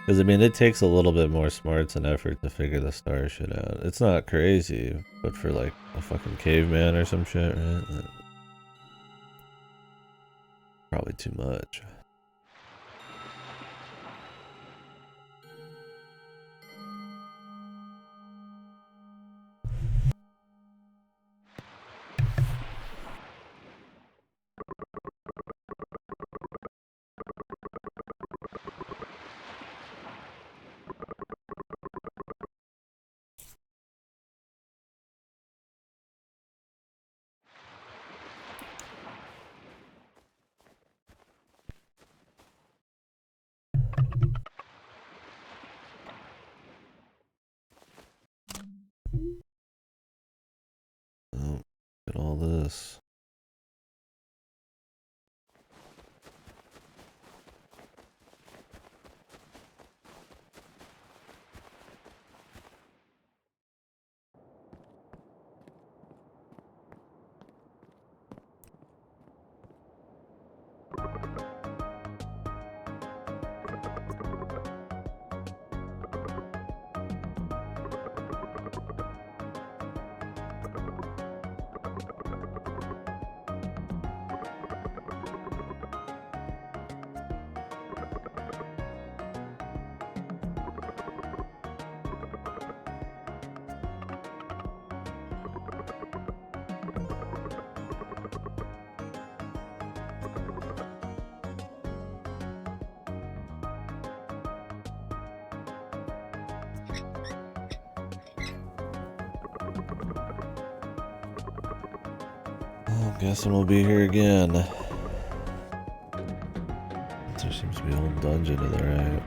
Because, I mean, it takes a little bit more smarts and effort to figure the star shit out. It's not crazy, but for, like, a fucking caveman or some shit, right? Probably too much. Oh, look at all this. Well, I'm guessing we'll be here again. There seems to be a whole dungeon to the right.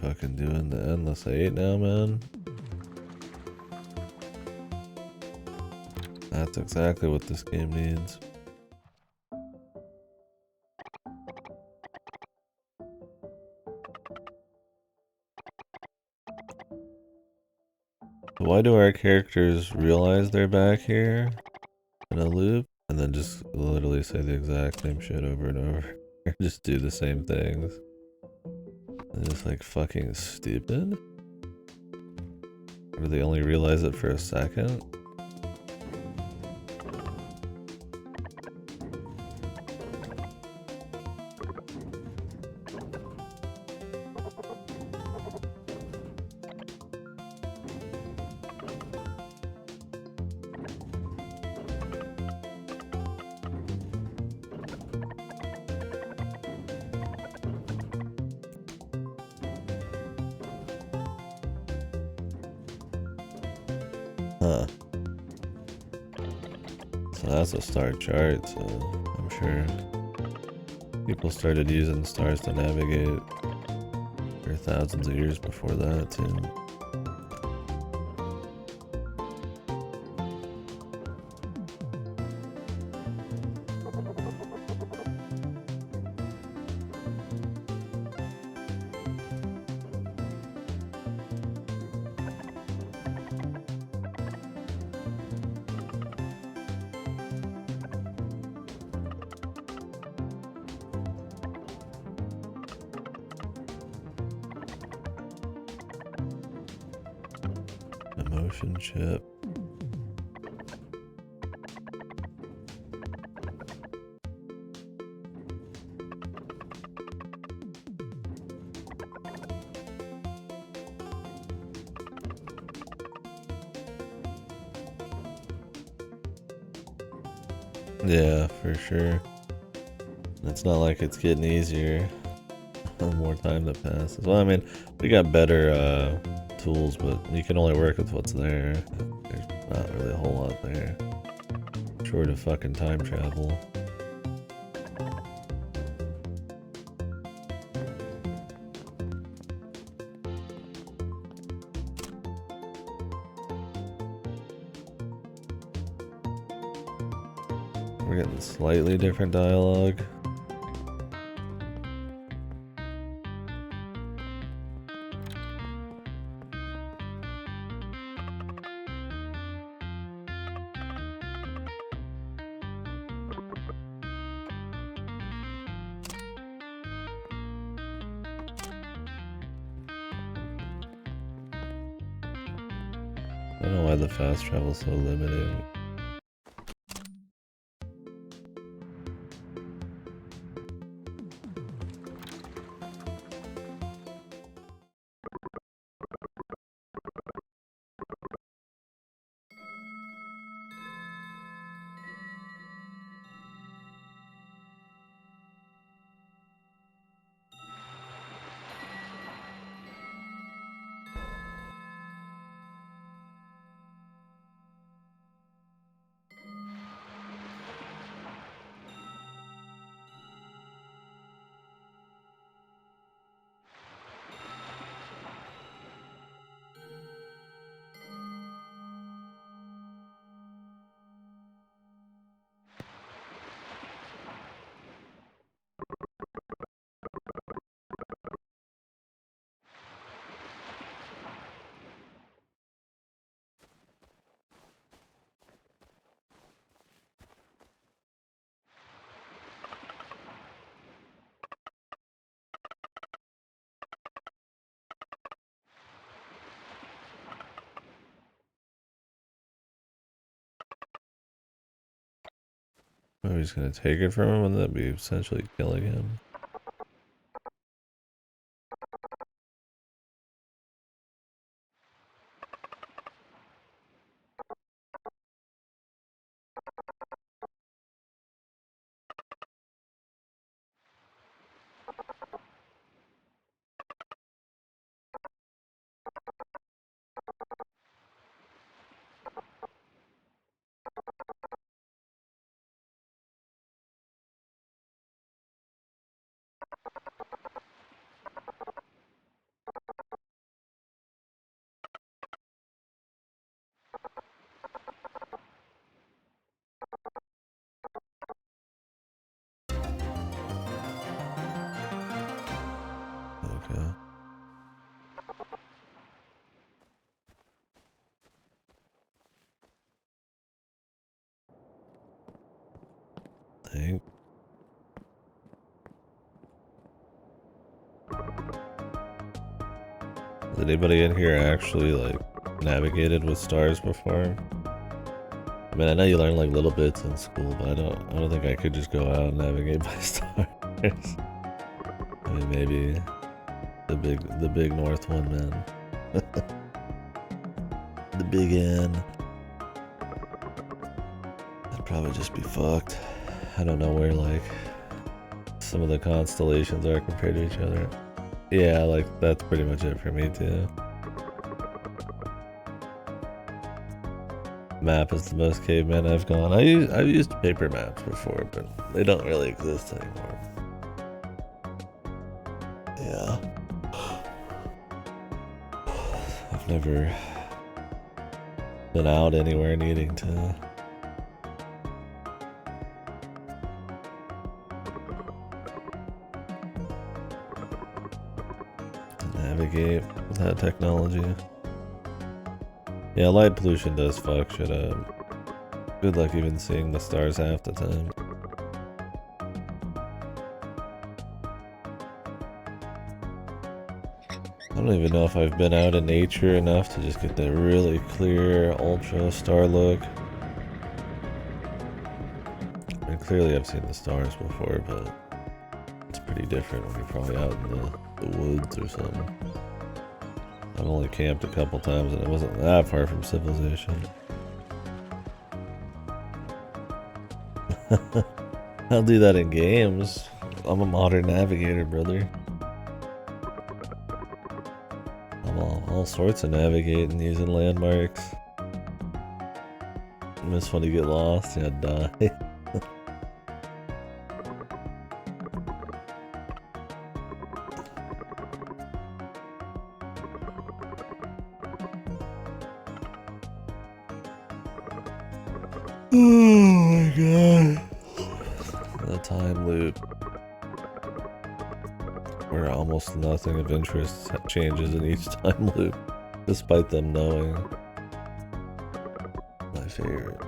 Fucking doing the endless 8 now, man. That's exactly what this game needs. Why do our characters realize they're back here in a loop and then just literally say the exact same shit over and over. Just do the same things. They're just like fucking stupid? Or do they only realize it for a second? Huh. So that's a star chart, so I'm sure people started using stars to navigate for thousands of years before that, too. Emotion chip. Yeah, for sure. It's not like it's getting easier. More time that passes. Well, I mean, we got better tools, but you can only work with what's there. There's not really a whole lot there. Short of fucking time travel. We're getting slightly different dialogue. I don't know why the fast travel's so limited. Oh, he's gonna take it from him, and that'd be essentially killing him. think. Has anybody in here actually like navigated with stars before? I mean, I know you learn like little bits in school, but I don't think I could just go out and navigate by stars. I mean, maybe the big north one, man. The big N. I'd probably just be fucked. I don't know where like some of the constellations are compared to each other. Yeah, like that's pretty much it for me too. Map is the most caveman I've gone. I've used paper maps before, but they don't really exist anymore. Yeah. I've never been out anywhere needing to navigate with that technology. Yeah, light pollution does fuck shit up. Good luck even seeing the stars half the time. I don't even know if I've been out in nature enough to just get that really clear ultra star look. I mean, clearly I've seen the stars before, but it's pretty different when you're probably out in the woods or something. I've only camped a couple times and it wasn't that far from civilization. I'll do that in games. I'm a modern navigator, brother. I'm all sorts of navigating using landmarks. I miss when you get lost and you die. Oh my god. The time loop. Where almost nothing of interest changes in each time loop, despite them knowing. My favorite.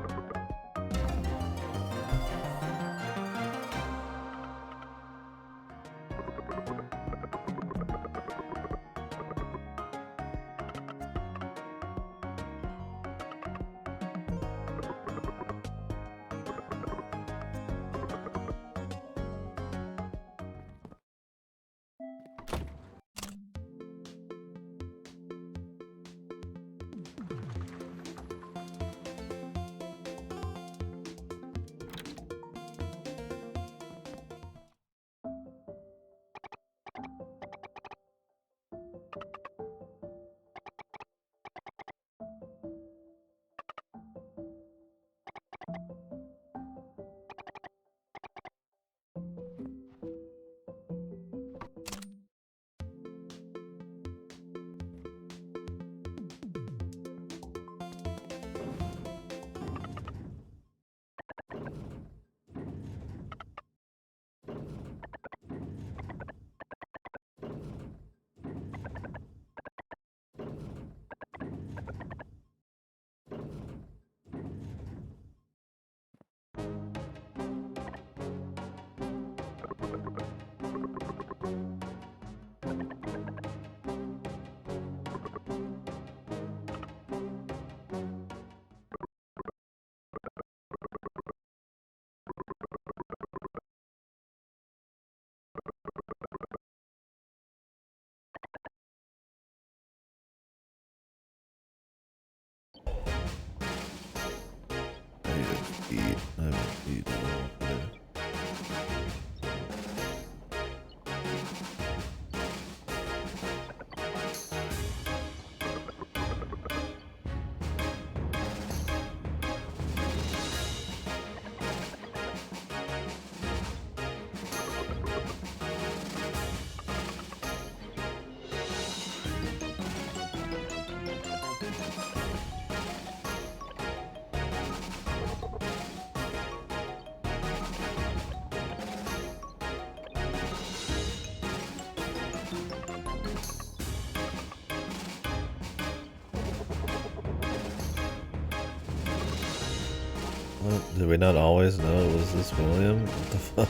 What? Did we not always know it was this William? What the fuck?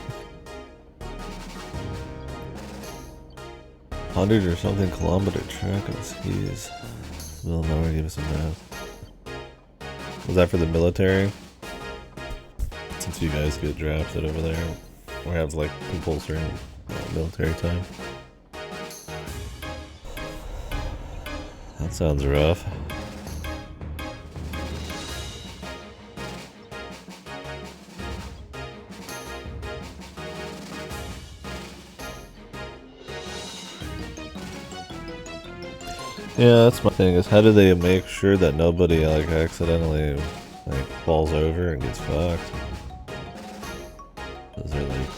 100 or something kilometer track on skis. Middle of nowhere, give us a map. Was that for the military? Since you guys get drafted over there, or have like compulsory military time. That sounds rough. Yeah, that's my thing, is how do they make sure that nobody like accidentally like falls over and gets fucked? Is there like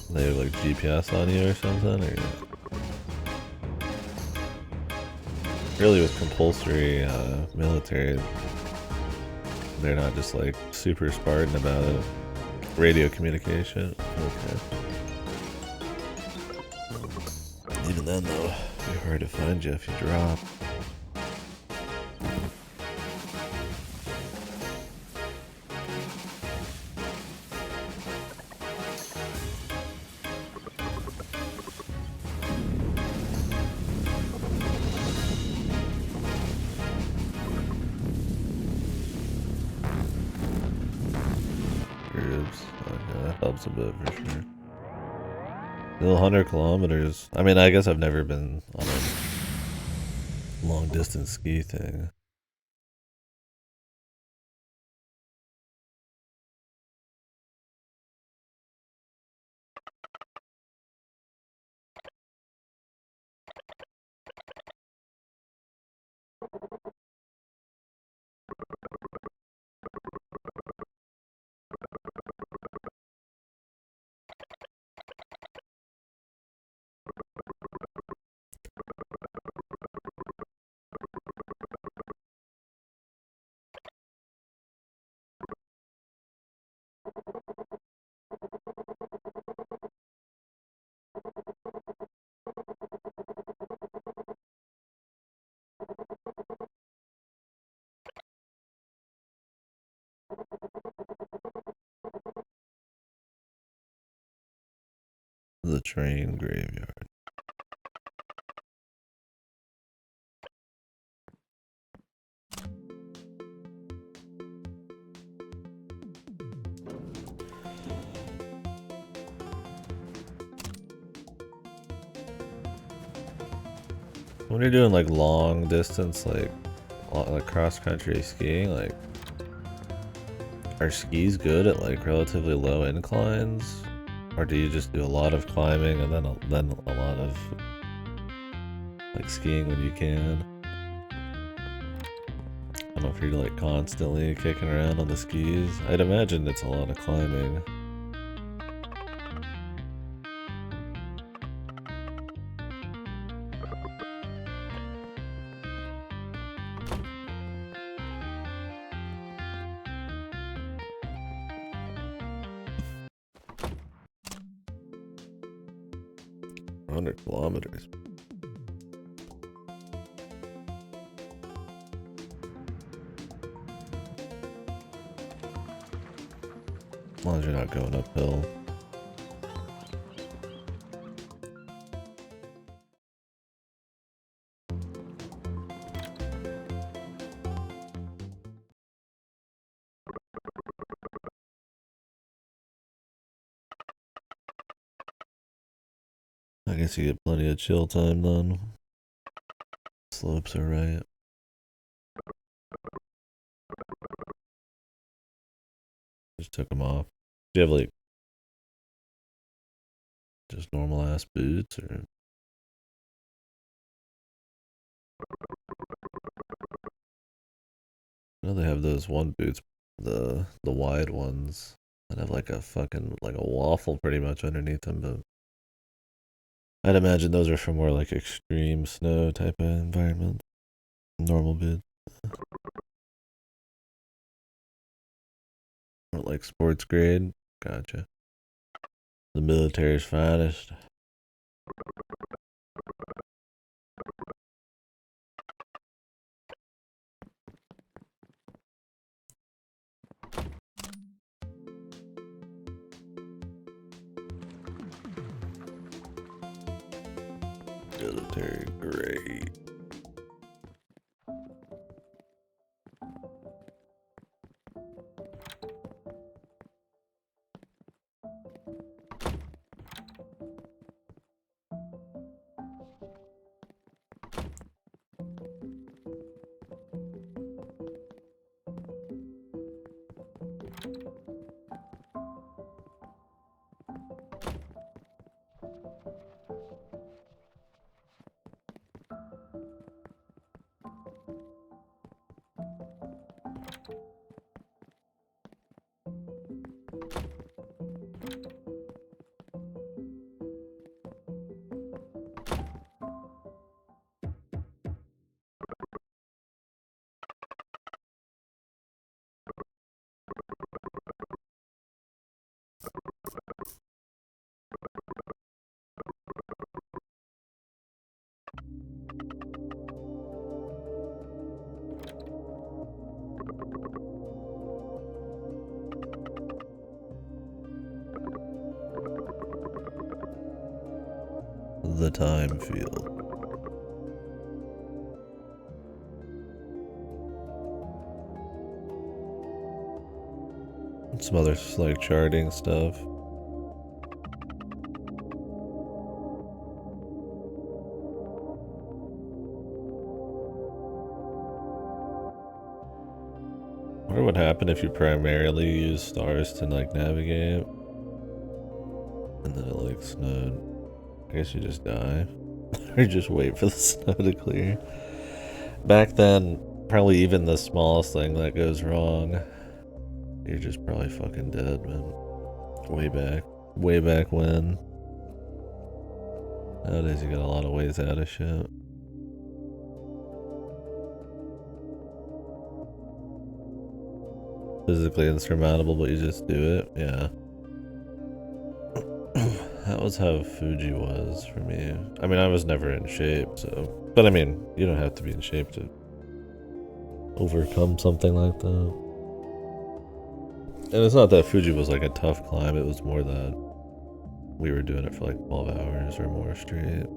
they have like GPS on you or something? Or really with compulsory military, they're not just like super Spartan about it. Radio communication. Okay. Even then though, it'd be hard to find you if you drop. Groups. Okay, that helps a bit for sure. Still 100 kilometers. I mean, I guess I've never been on a long distance ski thing. The train graveyard. When you're doing like long distance, like cross country skiing, like are skis good at like relatively low inclines, or do you just do a lot of climbing and then a lot of like skiing when you can? I don't know if you're like constantly kicking around on the skis. I'd imagine it's a lot of climbing. Kilometers. As long as you're not going uphill. I guess you get plenty of chill time then. Slopes are right. Just took them off. Do you have like just normal ass boots or? I know they have those one boots, the wide ones that have like a fucking like a waffle pretty much underneath them, but I'd imagine those are for more like extreme snow type of environment. Normal boots. Or like sports grade. Gotcha. The military's finest. Military, great. The time field. Some other like charting stuff. I wonder what happened if you primarily use stars to like navigate, and then it like snowed. I guess you just die, or just wait for the snow to clear. Back then, probably even the smallest thing that goes wrong, you're just probably fucking dead, man. Way back when. Nowadays you got a lot of ways out of shit. Physically insurmountable, but you just do it, yeah. That was how Fuji was for me. I mean, I was never in shape, so... But I mean, you don't have to be in shape to overcome something like that. And it's not that Fuji was like a tough climb, it was more that we were doing it for like 12 hours or more straight.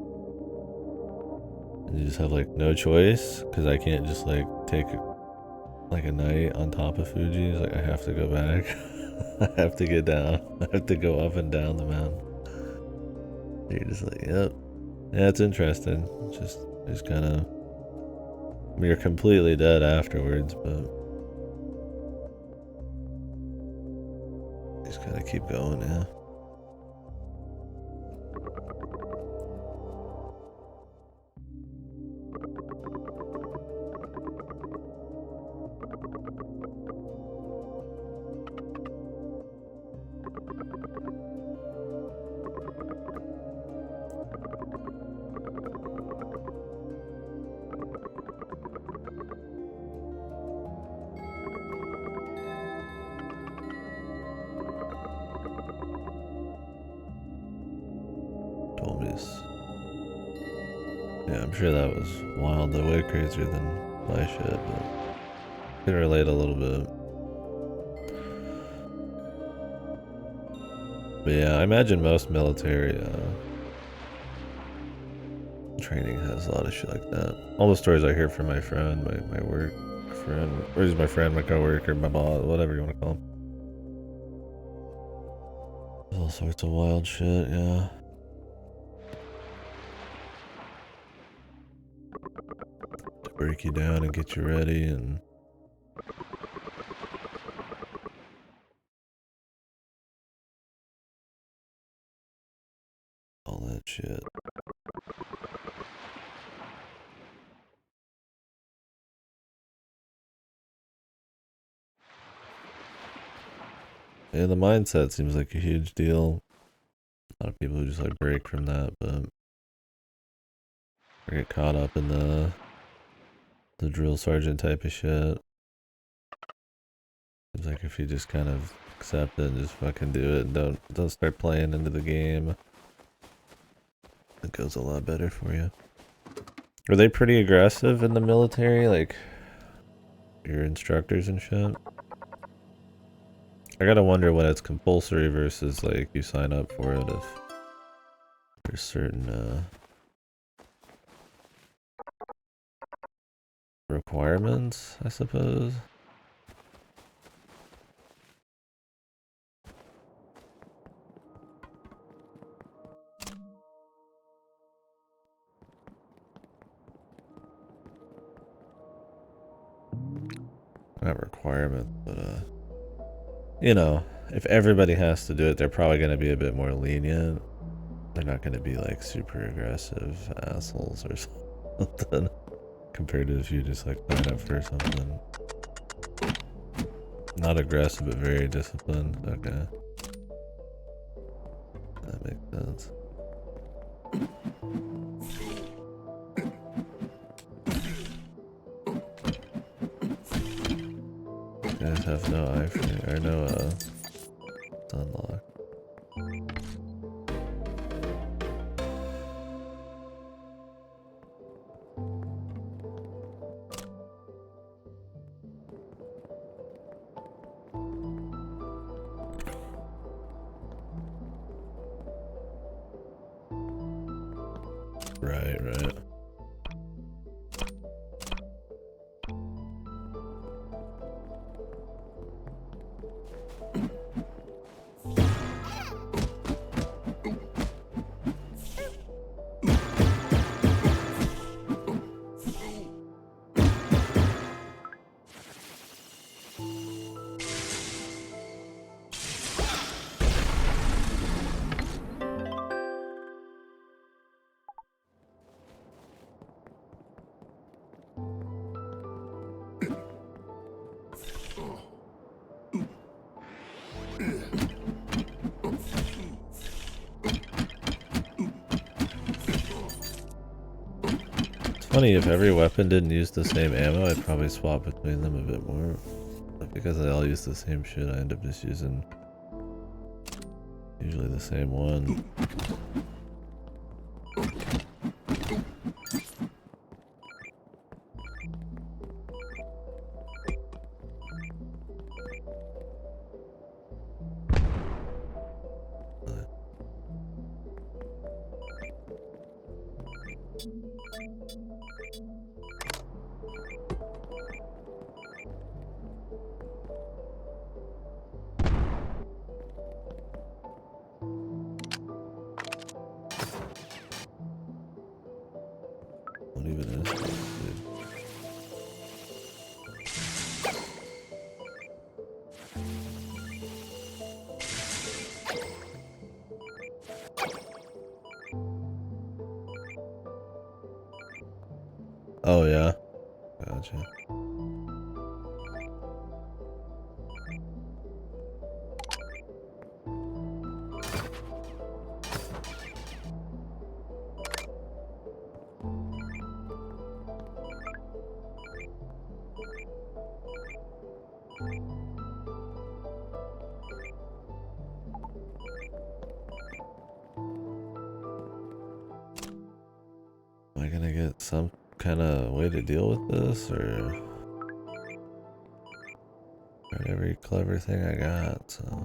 And you just have like no choice, because I can't just like take like a night on top of Fuji. It's like I have to go back. I have to get down. I have to go up and down the mountain. You're just like, yep. Yeah, it's interesting. Just kind of... I mean, you're completely dead afterwards, but... Just kind of keep going, yeah. Yeah, I'm sure that was wildly way crazier than my shit, but I can relate a little bit. But yeah, I imagine most military training has a lot of shit like that. All the stories I hear from my friend, my work friend, or he's my friend, my coworker, my boss, whatever you want to call him. All sorts of wild shit, yeah. To break you down and get you ready and... all that shit. Yeah, the mindset seems like a huge deal. A lot of people who just like break from that, but or get caught up in the drill sergeant type of shit. Seems like if you just kind of accept it and just fucking do it and don't start playing into the game, it goes a lot better for you. Are they pretty aggressive in the military, like your instructors and shit? I gotta wonder when it's compulsory versus like you sign up for it, if there's certain requirements, I suppose. Not requirement, but you know, if everybody has to do it, they're probably going to be a bit more lenient. They're not going to be like super aggressive assholes or something compared to if you just like sign up for something. Not aggressive, but very disciplined. Okay. That makes sense. You guys have no eye for or no sunlock. Right, right. Funny, if every weapon didn't use the same ammo, I'd probably swap between them a bit more. But because they all use the same shit, I end up just using usually the same one. What even is this, dude? Oh yeah, gotcha. Am I gonna get some kind of way to deal with this, or every clever thing I got? So.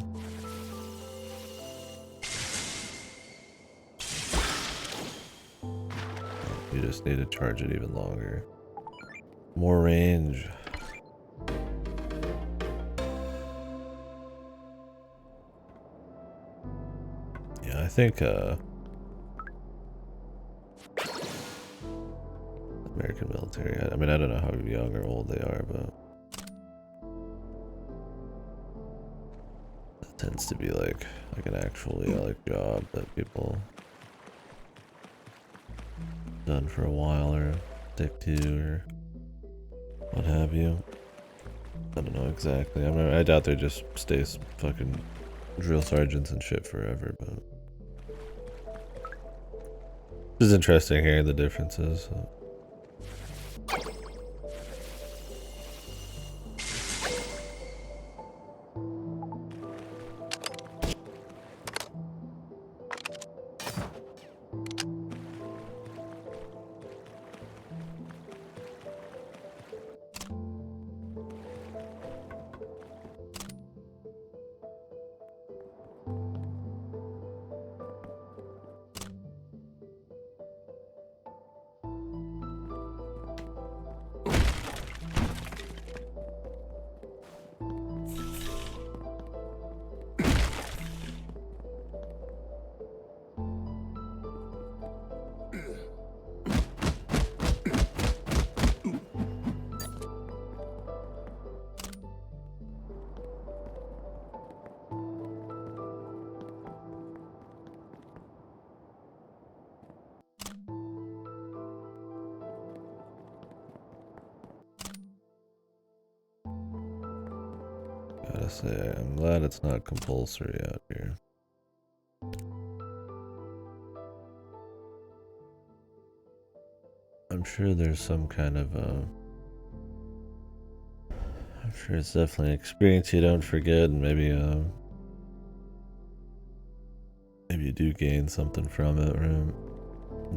You just need to charge it even longer. More range. Yeah, I think American military, I mean, I don't know how young or old they are, but it tends to be like an actually like job that people done for a while or stick to or what have you. I don't know exactly. I doubt they just stay fucking drill sergeants and shit forever, but it's interesting hearing the differences. So. Gotta say, I'm glad it's not compulsory out here. I'm sure there's some kind of, I'm sure it's definitely an experience you don't forget, and maybe you do gain something from it, right?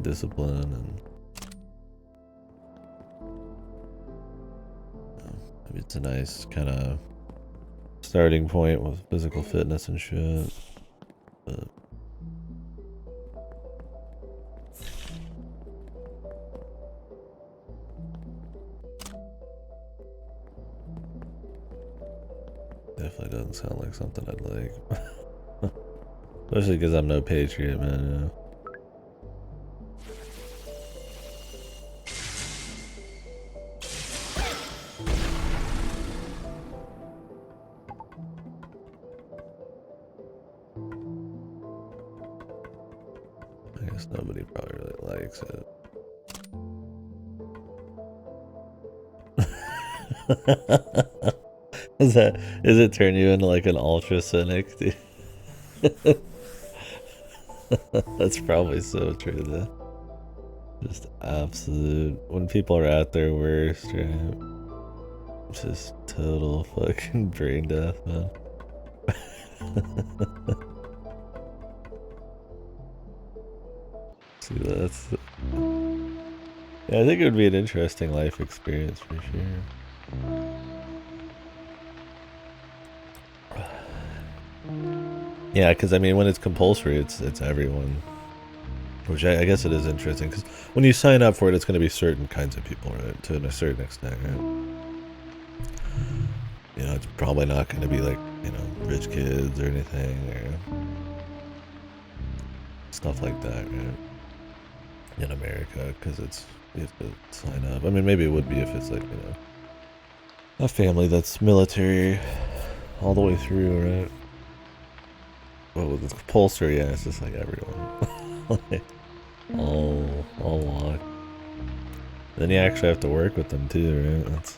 Discipline and maybe it's a nice kind of starting point with physical fitness and shit. But definitely doesn't sound like something I'd like. Especially because I'm no patriot, man. You know? I guess nobody probably really likes it. Is it turn you into like an ultra cynic, dude? That's probably so true though. Just absolute when people are at their worst, right? Just total fucking brain death, man. See, that's yeah, I think it would be an interesting life experience for sure. Yeah, because I mean, when it's compulsory, it's everyone. Which I guess it is interesting because when you sign up for it, it's going to be certain kinds of people, right? To a certain extent, right? You know, it's probably not going to be like, you know, rich kids or anything or stuff like that, right? In America, because you have to sign up. I mean, maybe it would be if it's like, you know, a family that's military all the way through, right? But with the compulsory, yeah, it's just like everyone. Like, all walk. Then you actually have to work with them too, right?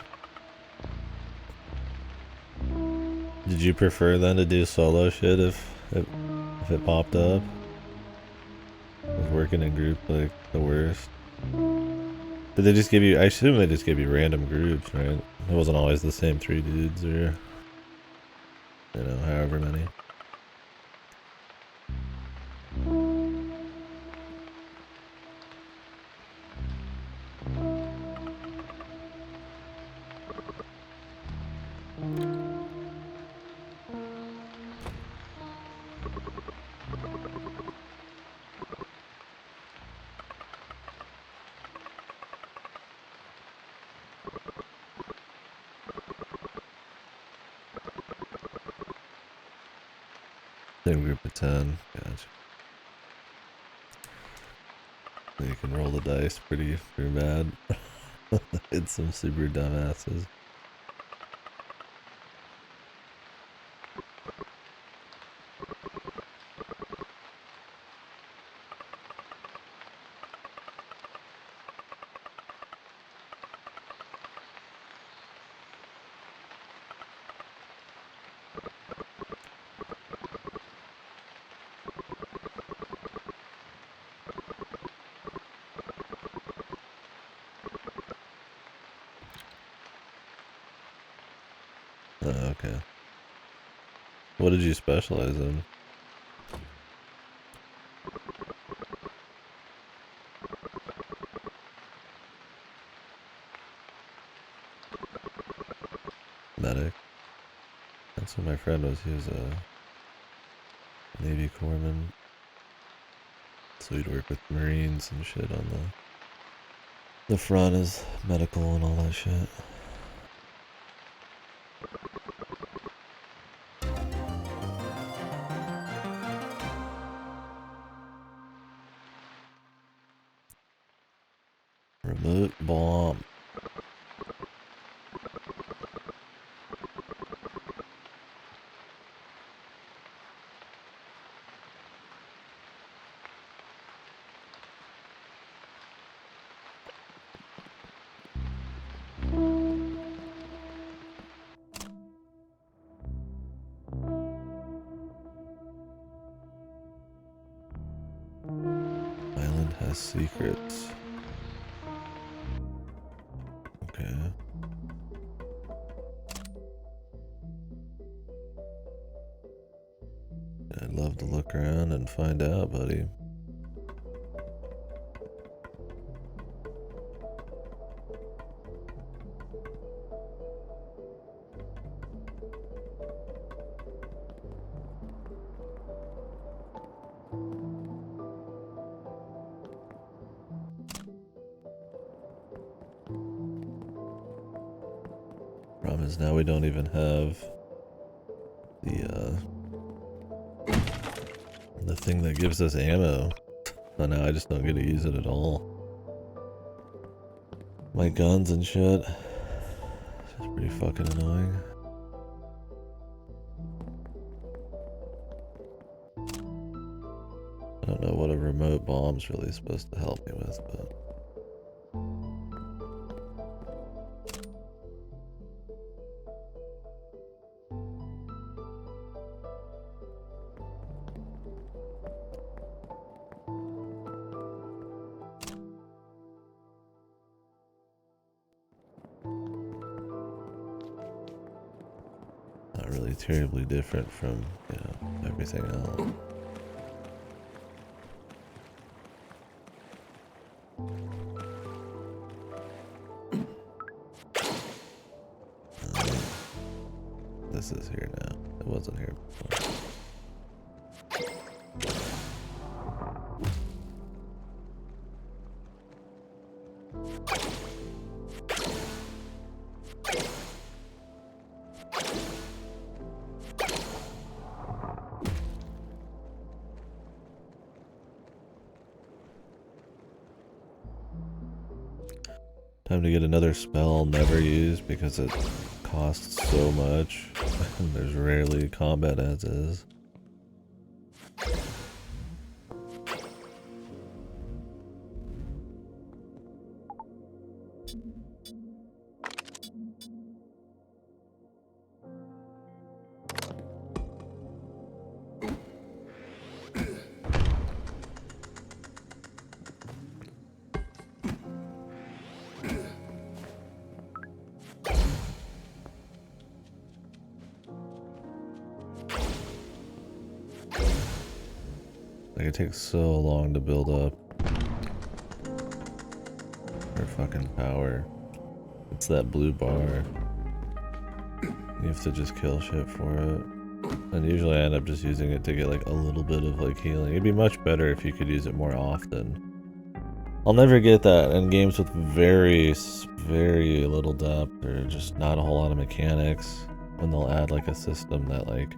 Did you prefer then to do solo shit if it popped up? Was working in group like the worst? Did they just give you? I assume they just give you random groups, right? It wasn't always the same 3 dudes or you know however many. Same group of 10. Gotcha. So you can roll the dice pretty bad. It's some super dumbasses. Okay. What did you specialize in? Medic. That's what my friend was. He was a Navy corpsman. So he'd work with Marines and shit on the front as medical and all that shit. Remote bomb. has secrets. Okay. I'd love to look around and find out, buddy. Problem is now we don't even have the thing that gives us ammo. So now I just don't get to use it at all. My guns and shit. It's just pretty fucking annoying. I don't know what a remote bomb's really supposed to help me with, but... not really terribly different from, you know, everything else. This is here now. It wasn't here before. Time to get another spell never used because it costs so much and there's rarely combat as is. Like, it takes so long to build up her fucking power. It's that blue bar. You have to just kill shit for it. And usually I end up just using it to get like a little bit of like healing. It'd be much better if you could use it more often. I'll never get that in games with very little depth or just not a whole lot of mechanics, when they'll add like a system that like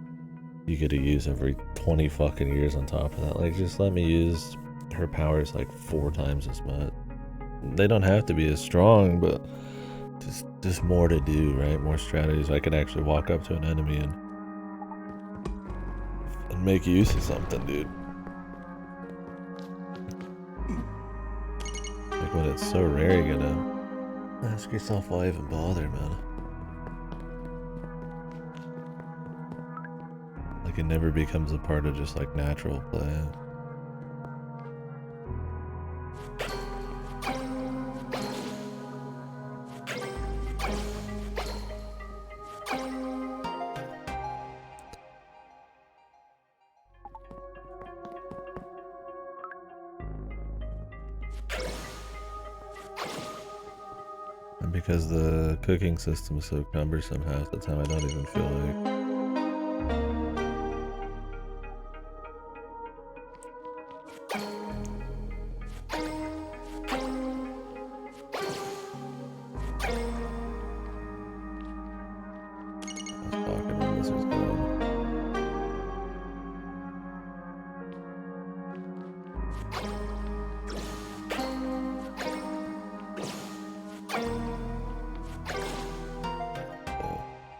you get to use every 20 fucking years on top of that. Like, just let me use her powers like 4 times as much. They don't have to be as strong, but just more to do, right? More strategies. I can actually walk up to an enemy and make use of something, dude. Like, when it's so rare, you gotta ask yourself why even bother, man. Like, it never becomes a part of just like natural play. And because the cooking system is so cumbersome half the time, I don't even feel like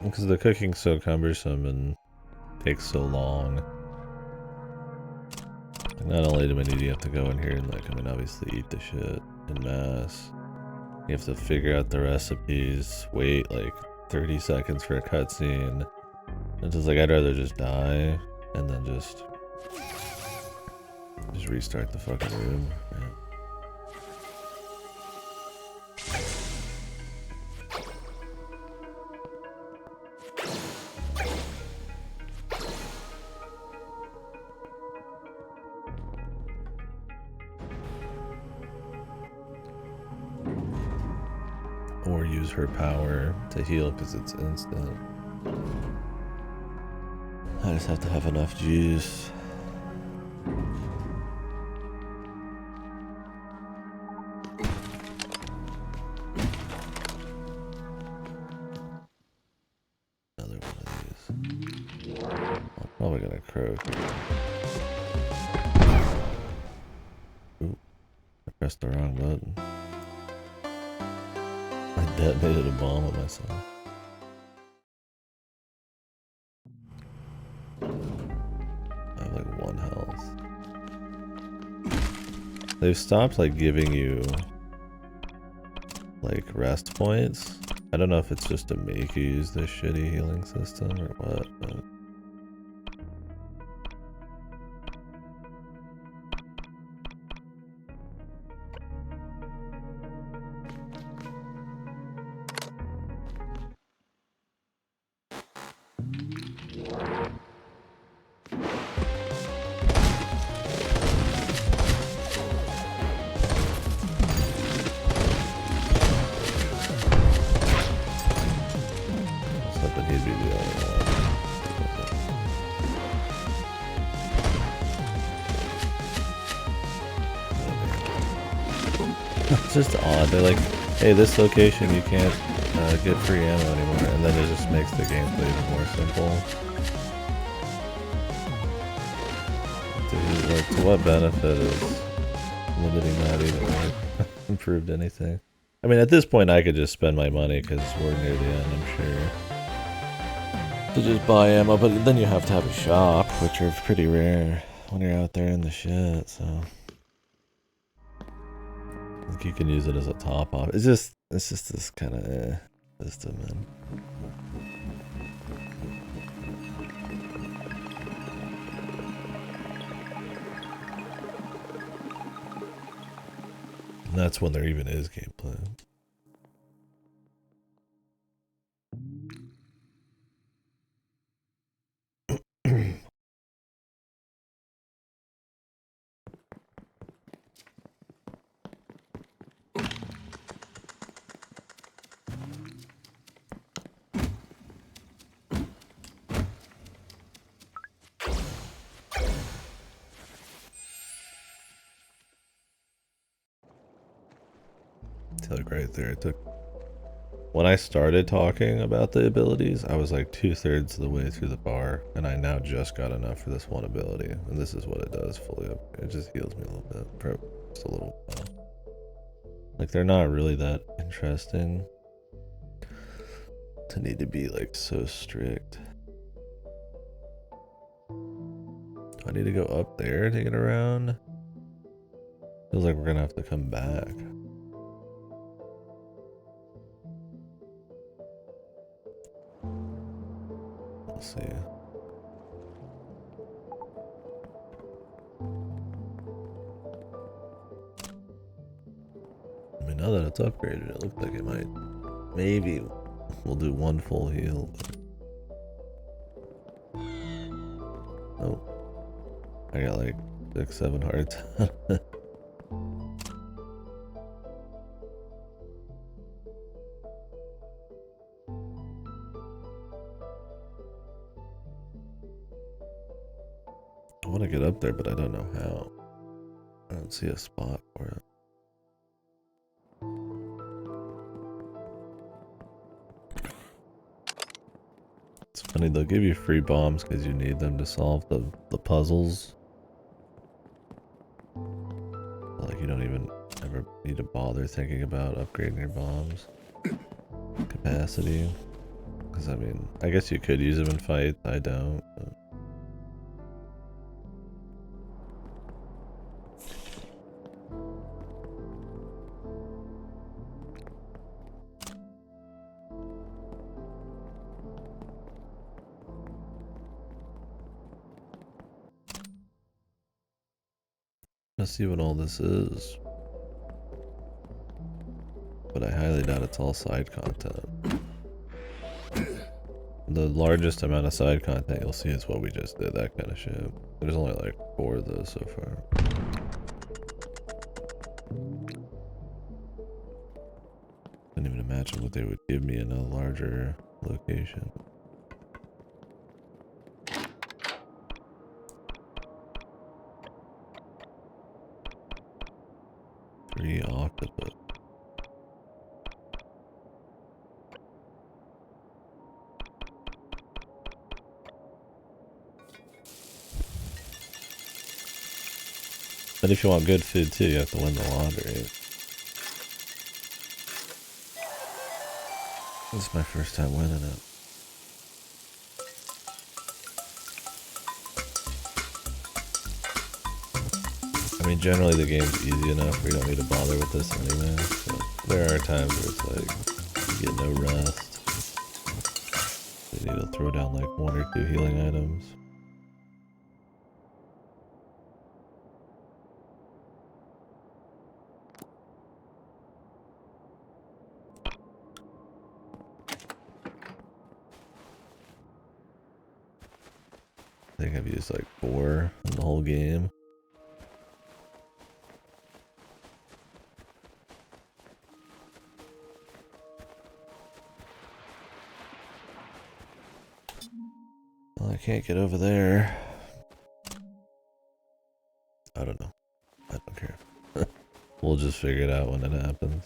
because the cooking's so cumbersome and takes so long. Like, not only do you have to go in here and like, I mean, obviously eat the shit in mass. You have to figure out the recipes, wait like 30 seconds for a cutscene. It's just like, I'd rather just die and then just restart the fucking room. Yeah. use her power to heal because it's instant. I just have to have enough juice. Another one of these. I'm probably gonna croak. Ooh, I pressed the wrong button. I detonated a bomb at myself. I have like 1 health. They've stopped like giving you like rest points. I don't know if it's just to make you use this shitty healing system or what, but he'd be the only one. It's just odd. They're like, hey, this location you can't get free ammo anymore, and then it just makes the gameplay even more simple. Dude, like, to what benefit is limiting that even like improved anything? I mean, at this point I could just spend my money because we're near the end, I'm sure. To just buy ammo, but then you have to have a shop, which are pretty rare when you're out there in the shit, so I think you can use it as a top off. It's just this kind of system, man. And that's when there even is gameplay. Like right there, it took. When I started talking about the abilities, I was like 2/3 of the way through the bar, and I now just got enough for this one ability, and this is what it does fully up. It just heals me a little bit for just a little while. Like they're not really that interesting to need to be like so strict. Do I need to go up there to get around? Feels like we're gonna have to come back. We'll see. I mean, now that it's upgraded, it looks like it might. Maybe we'll do 1 full heal. Oh, I got like 6-7 hearts. I want to get up there, but I don't know how. I don't see a spot for it. It's funny, they'll give you free bombs because you need them to solve the puzzles. Like you don't even ever need to bother thinking about upgrading your bombs capacity. Because I mean, I guess you could use them in fights, I don't. But let's see what all this is. But I highly doubt it's all side content. The largest amount of side content you'll see is what we just did, that kind of shit. There's only like 4 of those so far. And can't even imagine what they would give me in a larger location. Three octopus. But if you want good food too, you have to win the lottery. This is my first time winning it. I mean, generally the game's easy enough where you don't need to bother with this anyway, but there are times where it's like, you get no rest. You need to throw down like 1 or 2 healing items. I think I've used like 4 in the whole game. Well, I can't get over there. I don't know. I don't care. We'll just figure it out when it happens.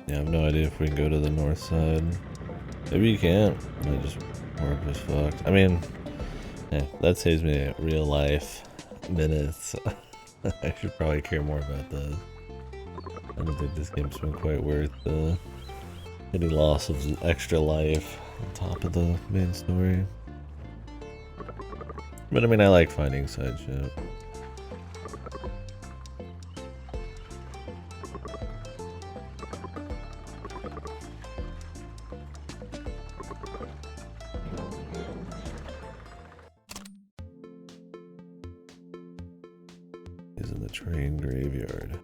Yeah, I have no idea if we can go to the north side. Maybe you can't. I just work was fucked. I mean, yeah, that saves me real life minutes. I should probably care more about those. I don't think this game's been quite worth any loss of extra life on top of the main story. But I mean, I like finding side shit. He's in the train graveyard.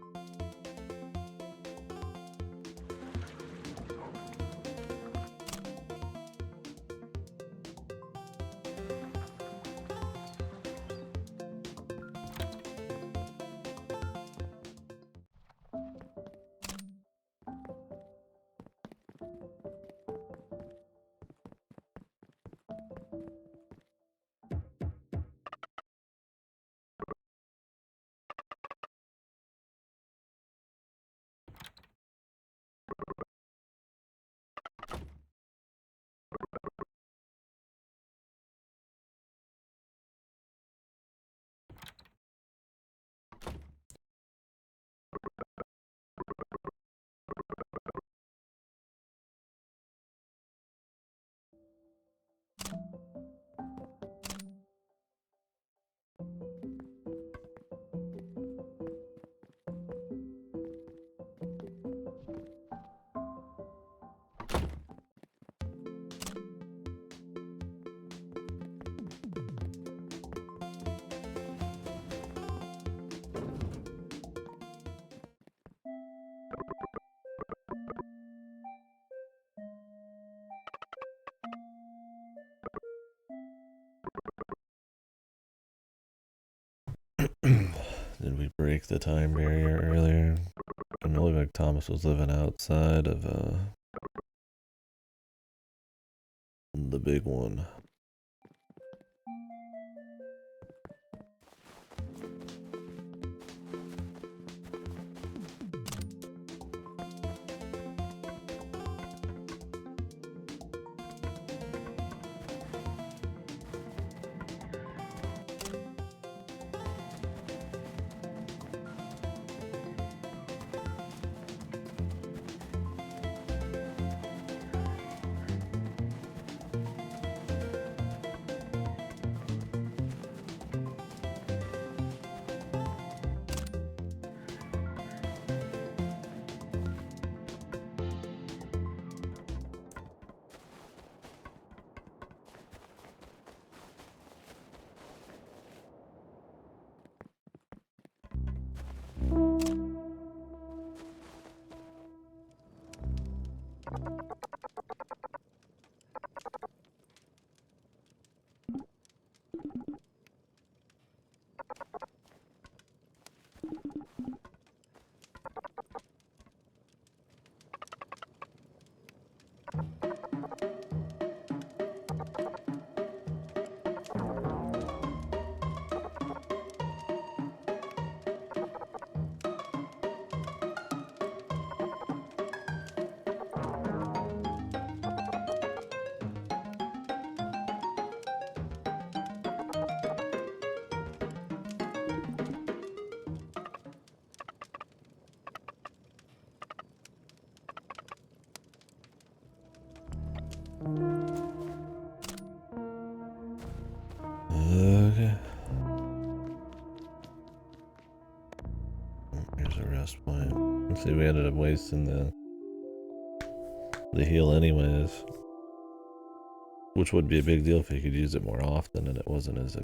Did we break the time barrier earlier? It looked like Thomas was living outside of the big one. Okay. Here's a rest point. Let's see, we ended up wasting the heal anyways. Which would be a big deal if you could use it more often and it wasn't as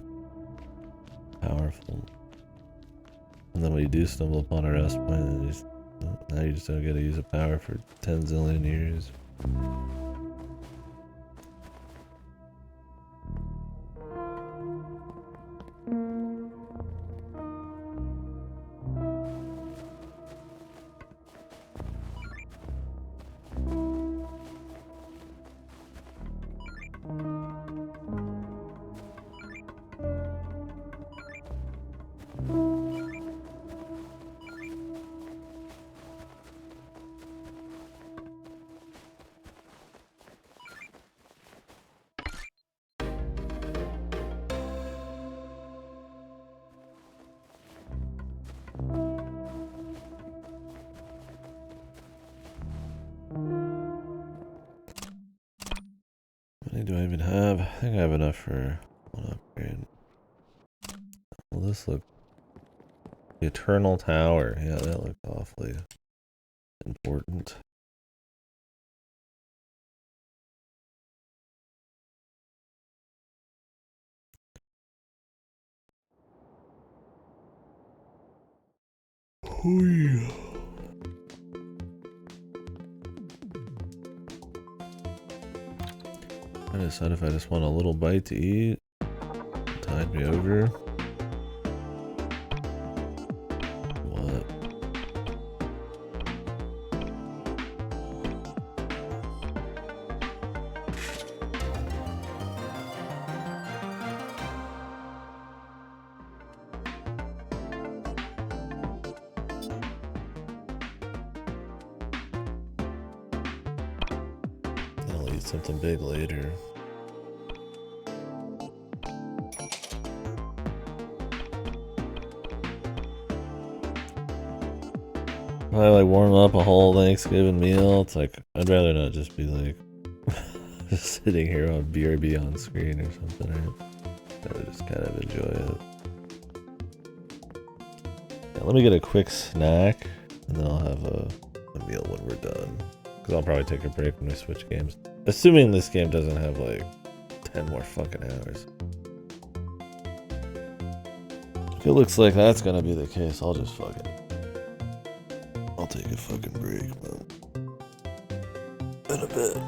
powerful. And then when you do stumble upon a rest point, now you just don't get to use a power for 10 zillion years. How many do I even have? I think I have enough for one upgrade. Well, this look. The Eternal Tower. Yeah, that looked awfully important. Oh yeah. I decided if I just want a little bite to eat. Tide me over. What? I'll eat something big later. I like warm up a whole Thanksgiving meal. It's like I'd rather not just be like just sitting here on BRB on screen or something. Right? I'd rather just kind of enjoy it. Yeah, let me get a quick snack, and then I'll have a meal when we're done. Because I'll probably take a break when we switch games. Assuming this game doesn't have like 10 more fucking hours. If it looks like that's gonna be the case, I'll just fucking... I'll take a fucking break, man. In a bit.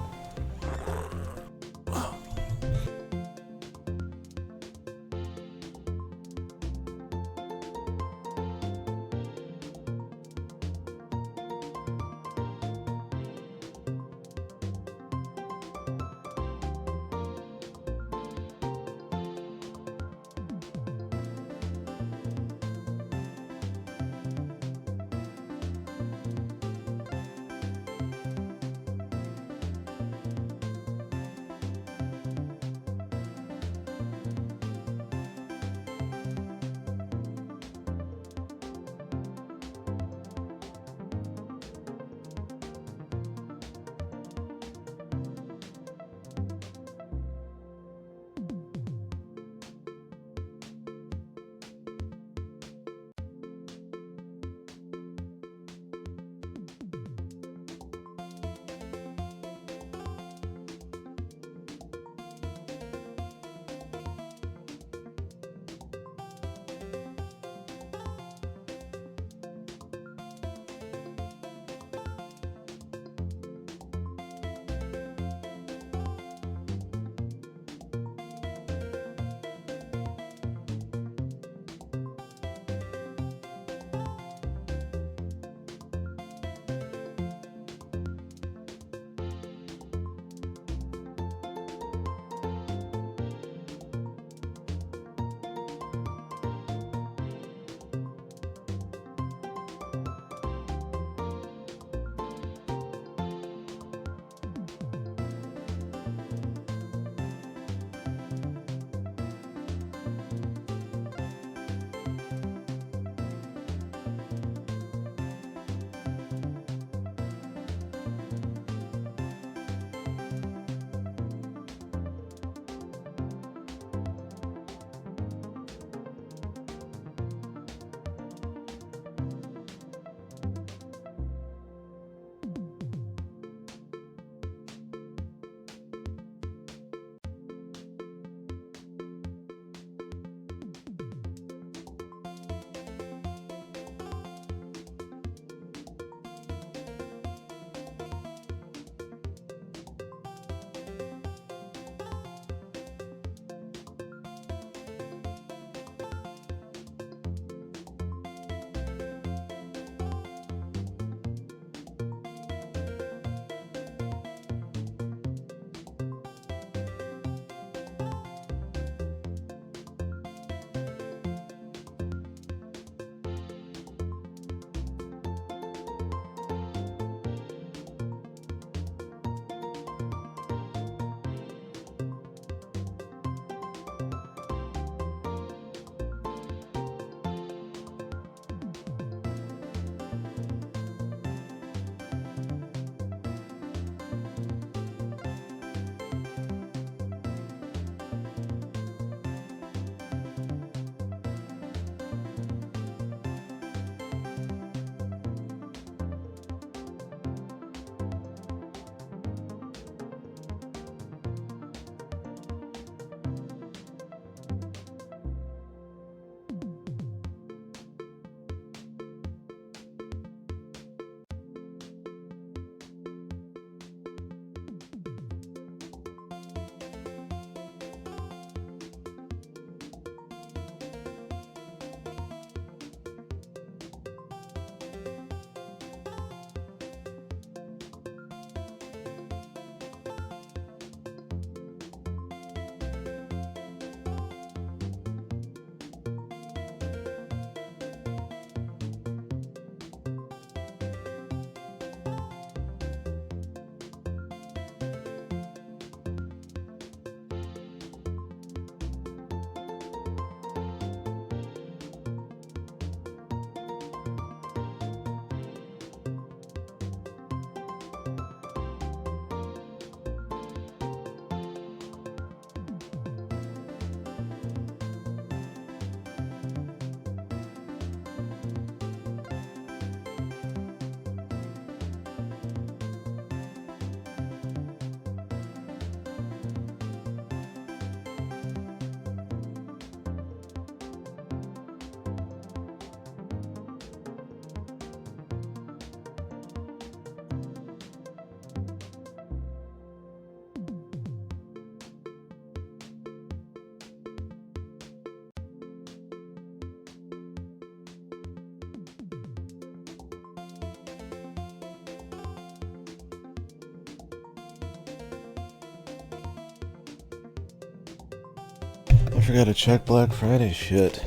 forgot to check Black Friday shit.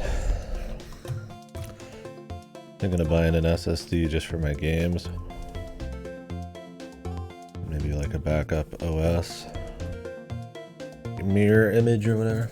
I'm gonna buy in an SSD just for my games. Maybe like a backup OS. Mirror image or whatever.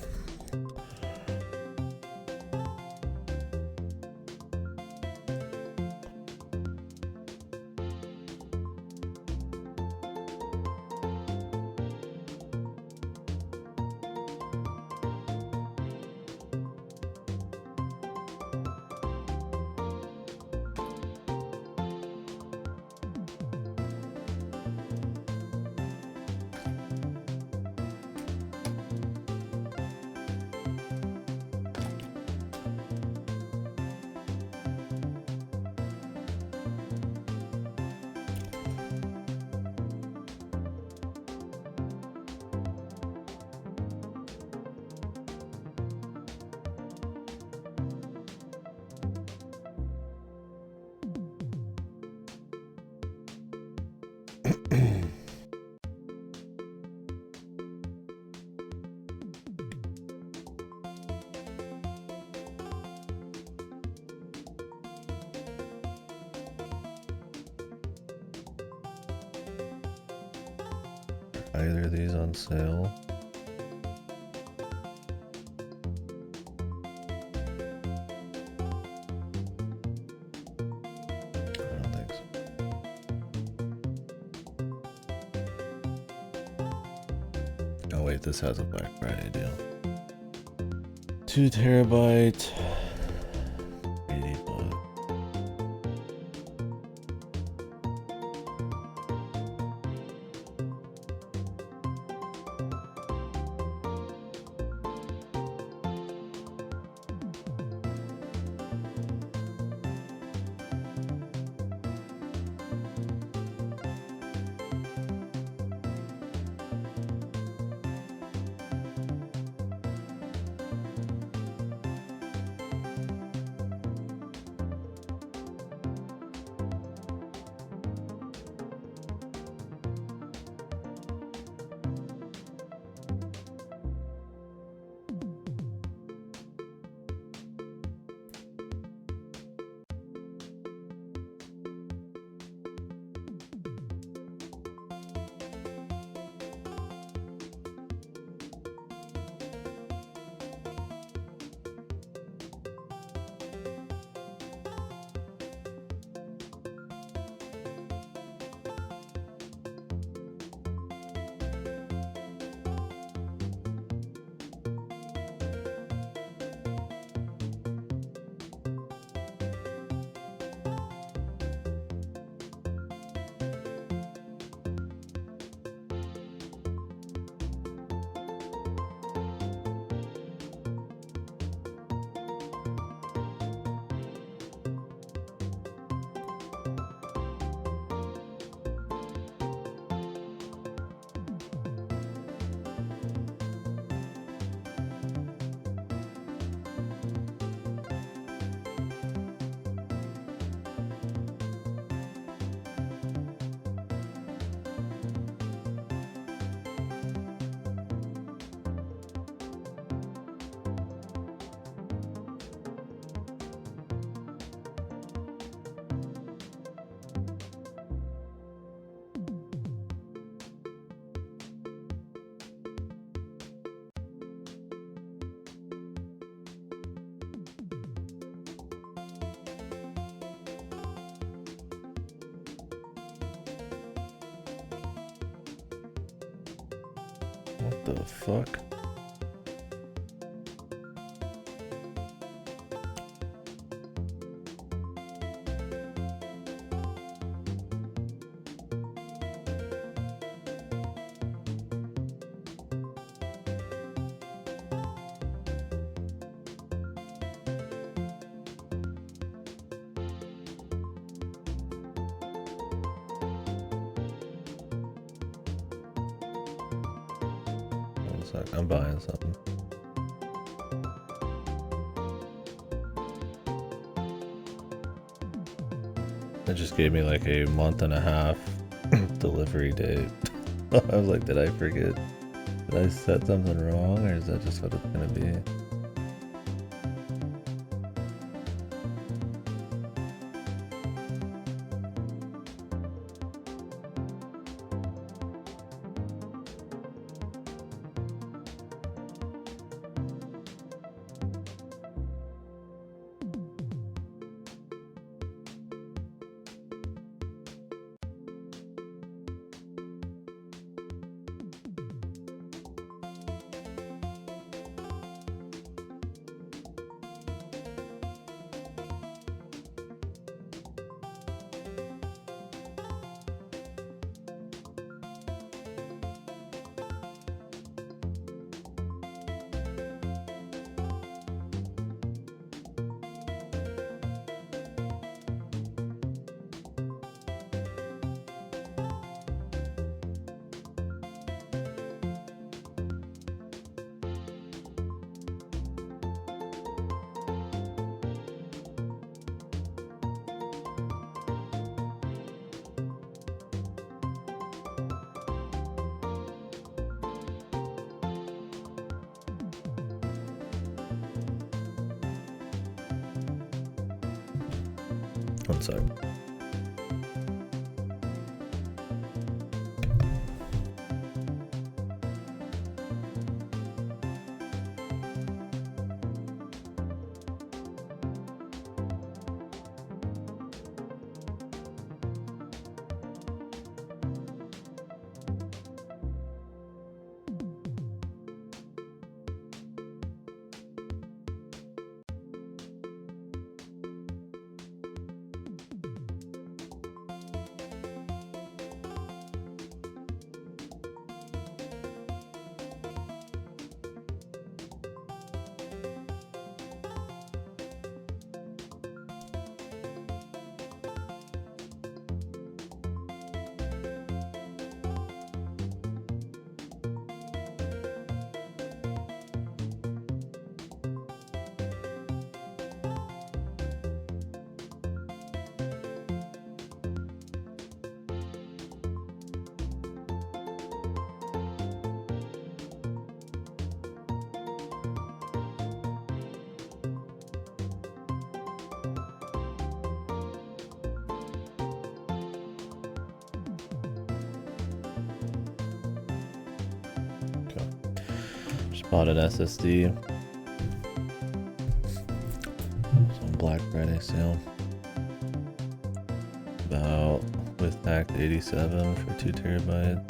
Either of these on sale? I don't think so. Oh wait, this has a Black Friday deal. 2 terabyte. 80 bucks. What the fuck? One sec, I'm buying something. It just gave me like a month and a half delivery date. I was like, did I forget? Did I set something wrong, or is that just what it's gonna be? One sec. Bought an SSD. Some Black Friday sale. About with packed 87 for 2 terabytes.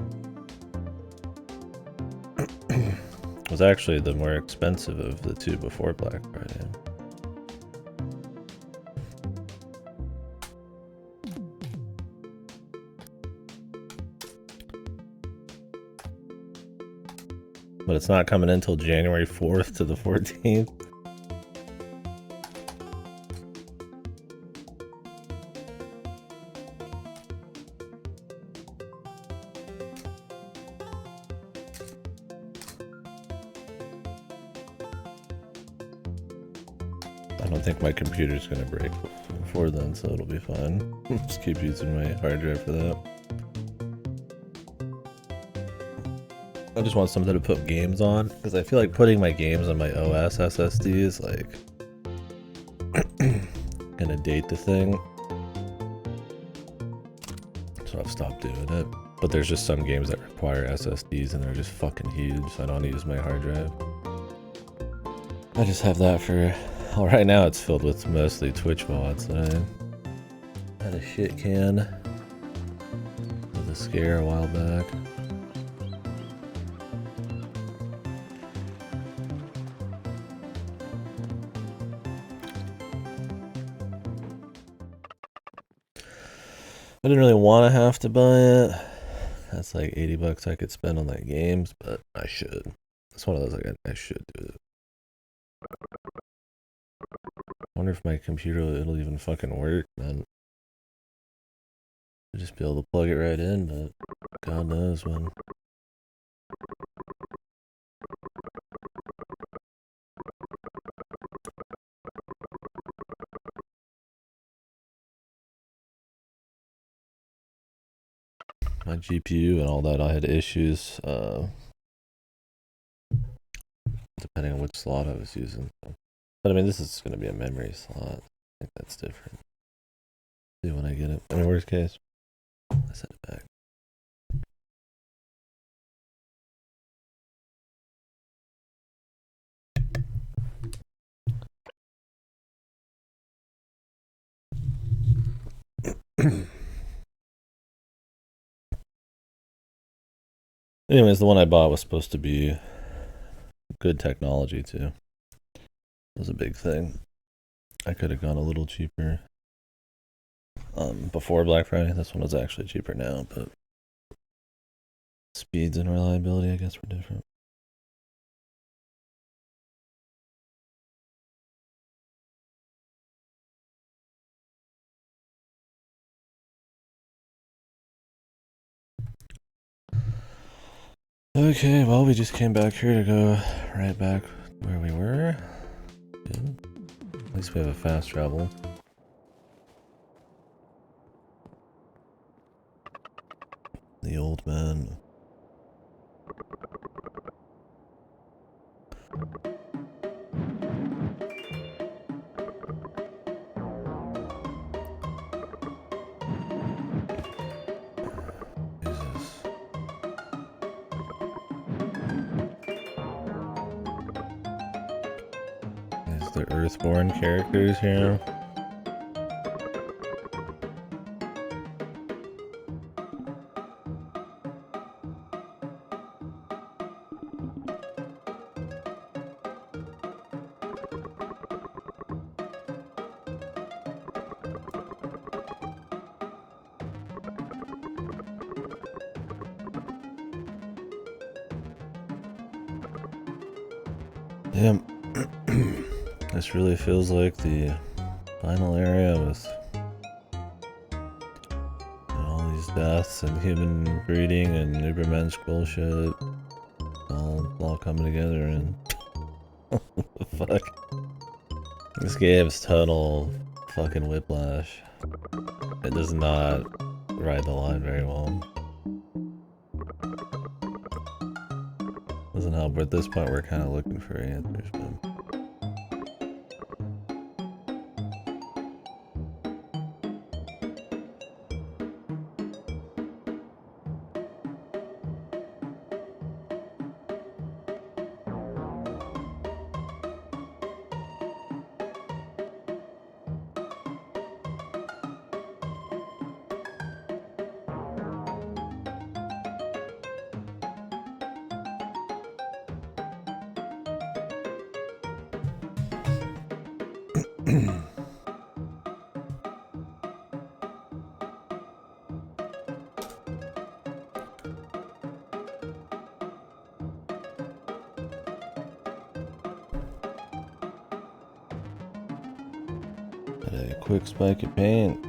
It was actually the more expensive of the two before Black Friday. But it's not coming in until January 4th to the 14th. I don't think my computer's gonna break before then, so it'll be fine. Just keep using my hard drive for that. I just want something to put games on, because I feel like putting my games on my OS SSD is like gonna date the thing. So I've stopped doing it. But there's just some games that require SSDs and they're just fucking huge, so I don't use my hard drive. I just have that for... Well, right now it's filled with mostly Twitch VODs that I had a shit can with a scare a while back. I didn't really want to have to buy it. That's like 80 bucks I could spend on like games, but I should. It's one of those like I should do it. I wonder if my computer it'll even fucking work, man. I'll just be able to plug it right in, but God knows when. My GPU and all that, I had issues depending on which slot I was using. But I mean, this is going to be a memory slot. I think that's different. See when I get it. I mean, worst case, I set it back. Anyways, the one I bought was supposed to be good technology too. It was a big thing. I could have gone a little cheaper before Black Friday. This one was actually cheaper now, but speeds and reliability, I guess, were different. Okay, well, we just came back here to go right back where we were. Good. At least we have a fast travel. The old man. Jesus. These the Earthborn characters here. Damn. This really feels like the final area with all these deaths and human breeding and Ubermensch bullshit all coming together, and what the fuck? This game's total fucking whiplash. It does not ride the line very well. Doesn't help, but at this point we're kind of looking for answers, man. A quick spike of paint.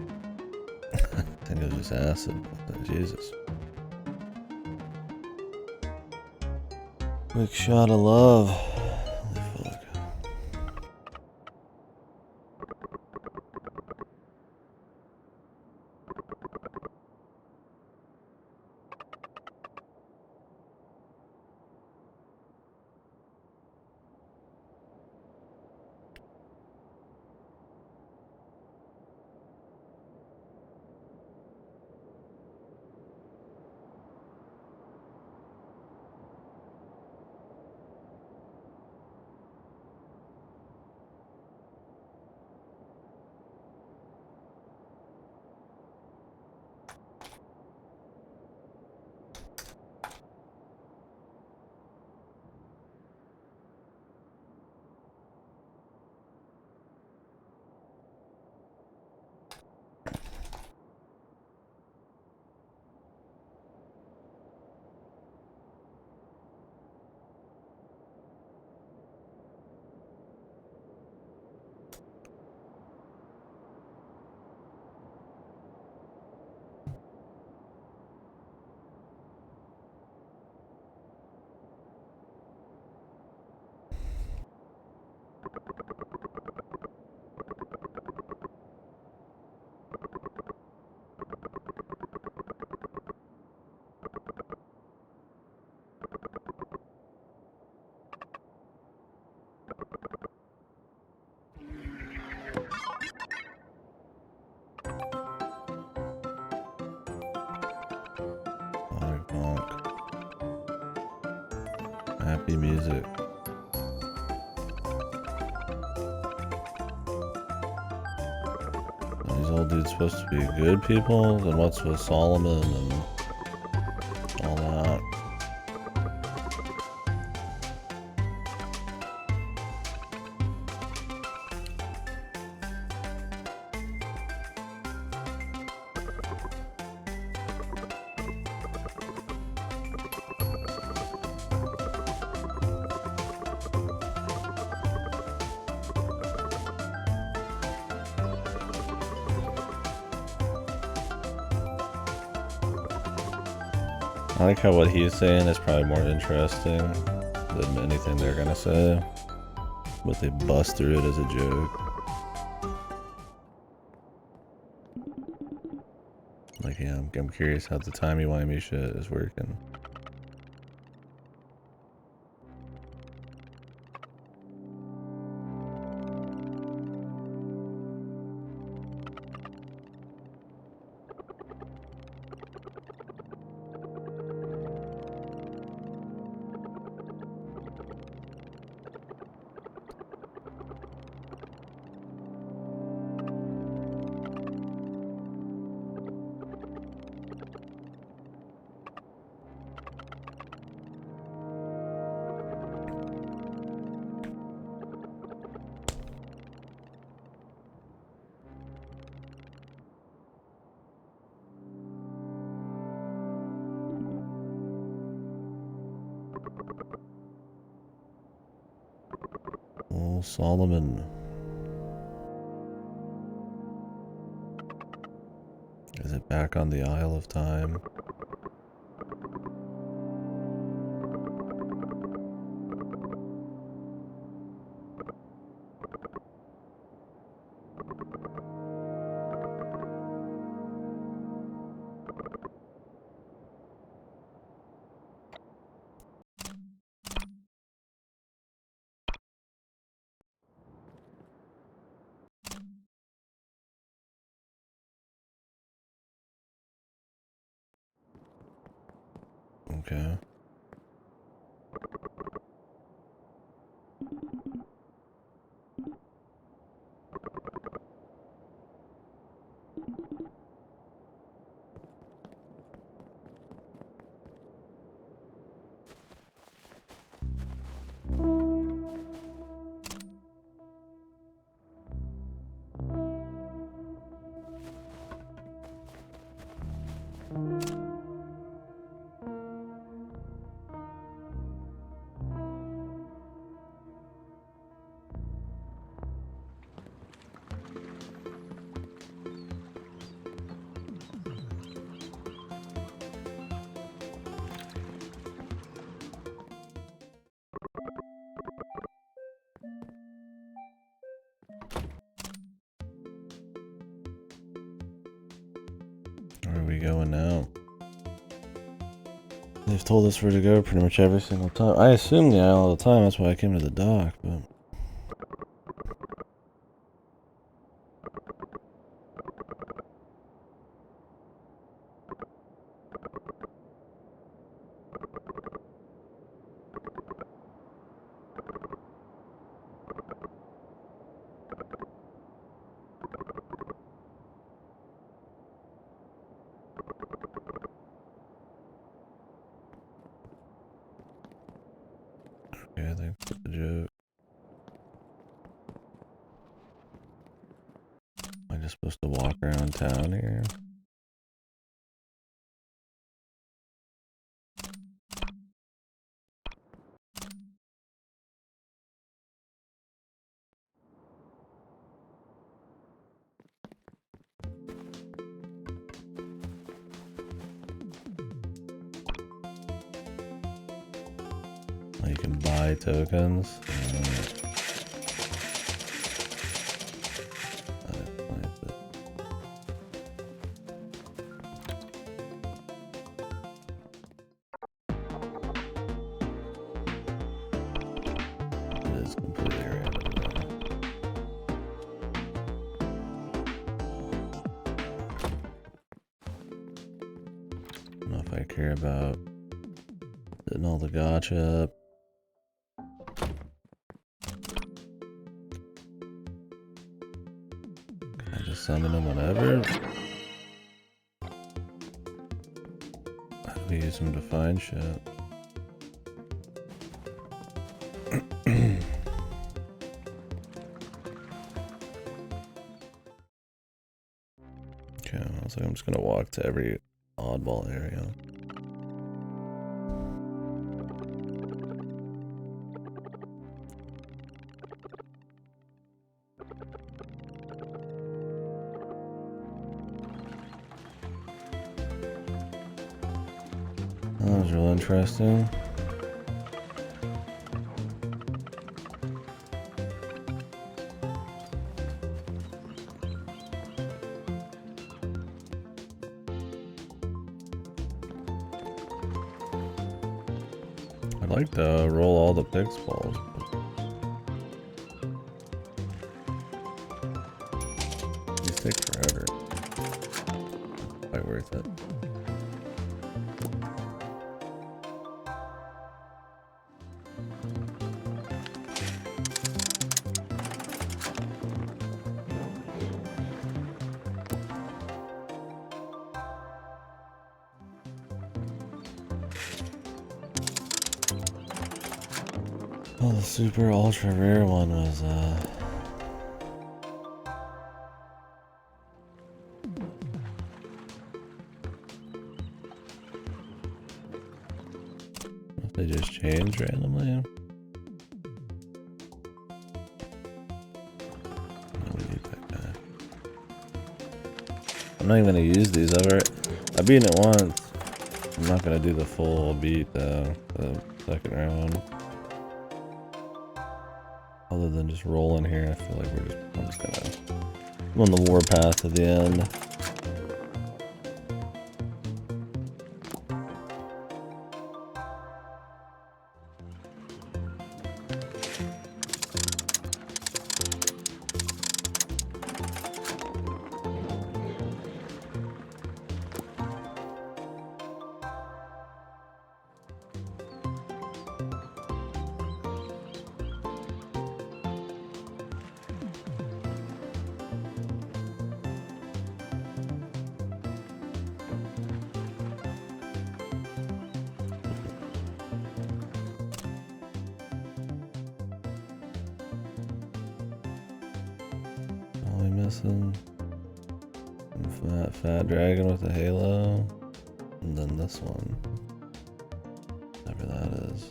I think it was just acid. Jesus. Quick shot of love. Holy fuck. happy music. Are these old dudes supposed to be good people? Then what's with Solomon and all that? I like how what he's saying is probably more interesting than anything they're gonna say, but they bust through it as a joke. Like, yeah, I'm curious how the timey-wimey shit is working. Oh, Solomon. Is it back on the Isle of Time? Okay. Where are we going now? They've told us where to go pretty much every single time. I assume the Isle of Time, that's why I came to the dock, but... Yeah, thanks for the joke. Am I just supposed to walk around town here? Oh, you can buy tokens? It is completely random. I don't know if I care about hitting all the gacha up. I just summon him whenever. How do we use him to find shit? Okay, I was like, I'm just gonna walk to every oddball area. That was real interesting. I'd like to roll all the pix balls. These take forever. Quite worth it. Oh, the super ultra rare one was they just changed randomly. No, we need that guy. I'm not even gonna use these ever. I've beaten it once. I'm not gonna do the full beat though, the second round. Other than just rolling here, I feel like I'm just gonna go on the warpath to the end. Only missing fat dragon with a halo, and then this one, whatever that is.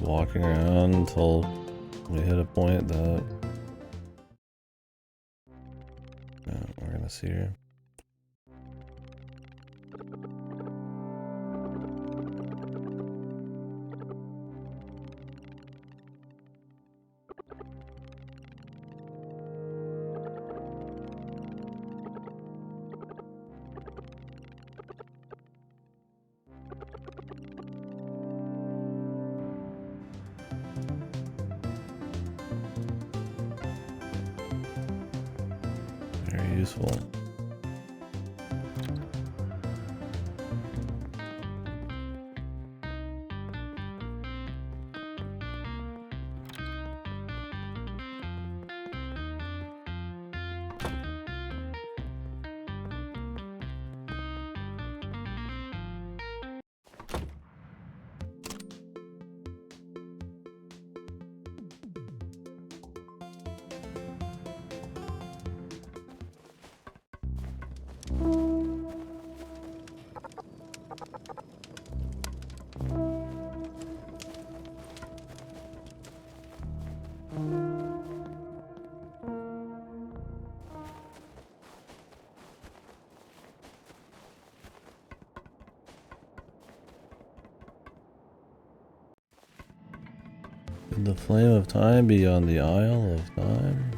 Walking around until we hit a point that we're gonna see her. Very useful. Could the flame of time be on the Isle of Time?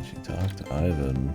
She talked to Ivan.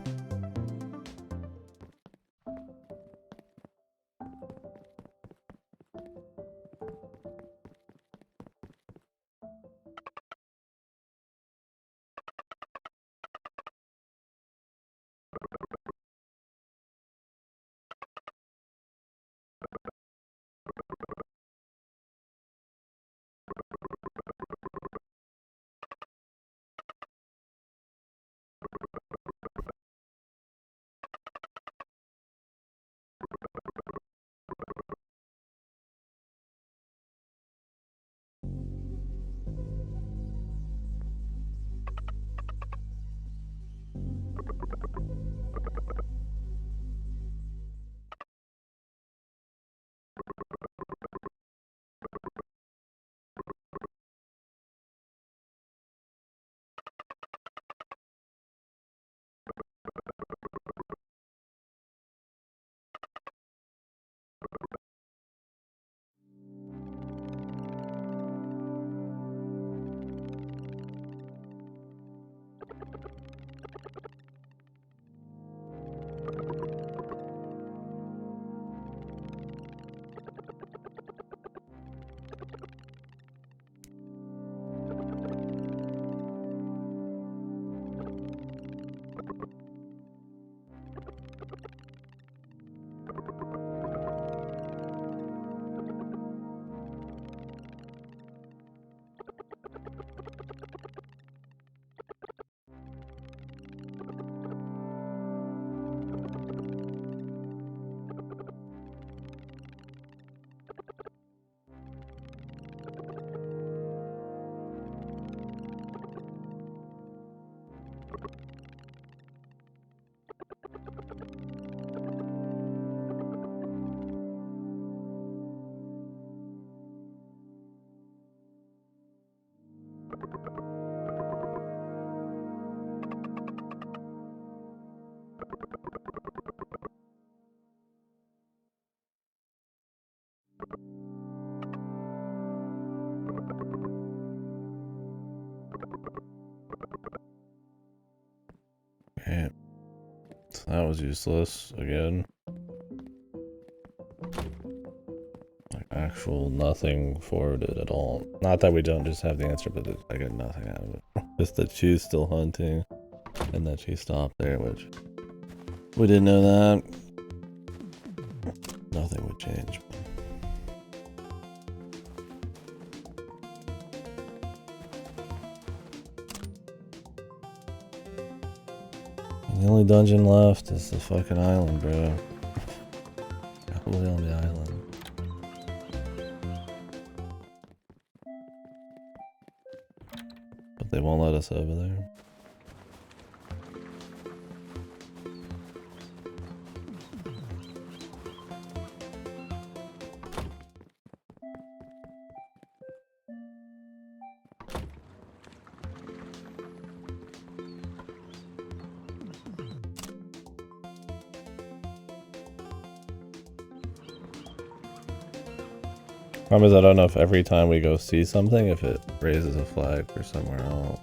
Okay. So that was useless again. Like actual nothing forwarded at all. Not that we don't just have the answer, but I got nothing out of it. Just that she's still hunting and that she stopped there, which we didn't know that. Nothing would change. The only dungeon left is the fucking island, bro. Probably on the island. But they won't let us over there. Problem is, I don't know if every time we go see something, if it raises a flag for somewhere else.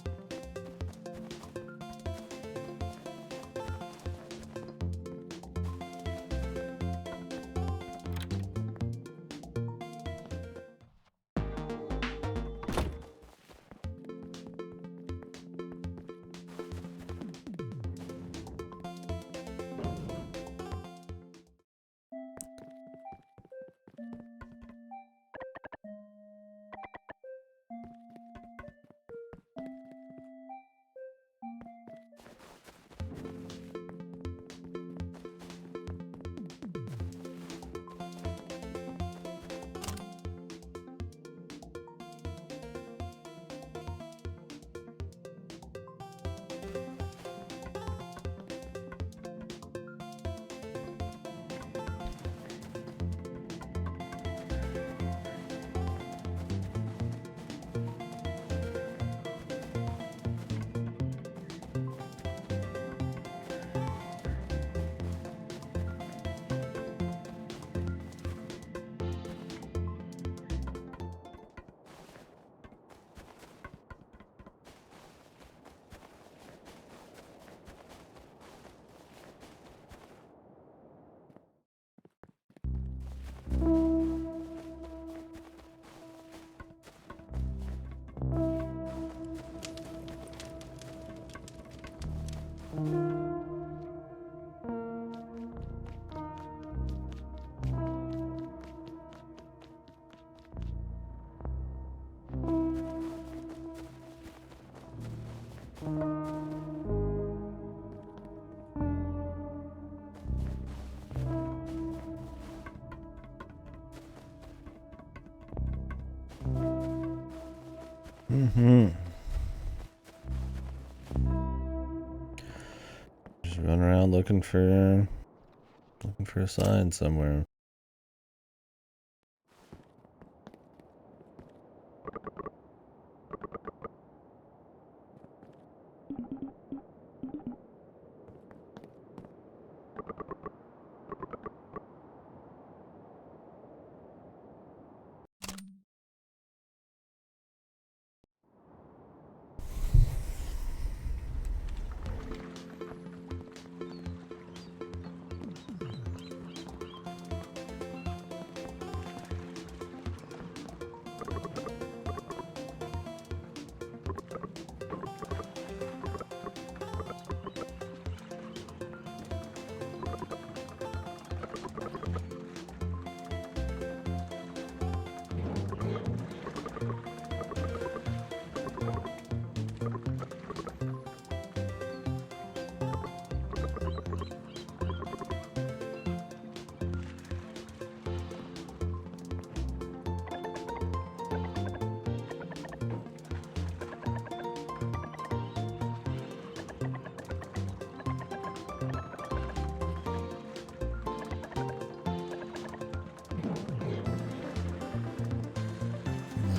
Just run around looking for a sign somewhere.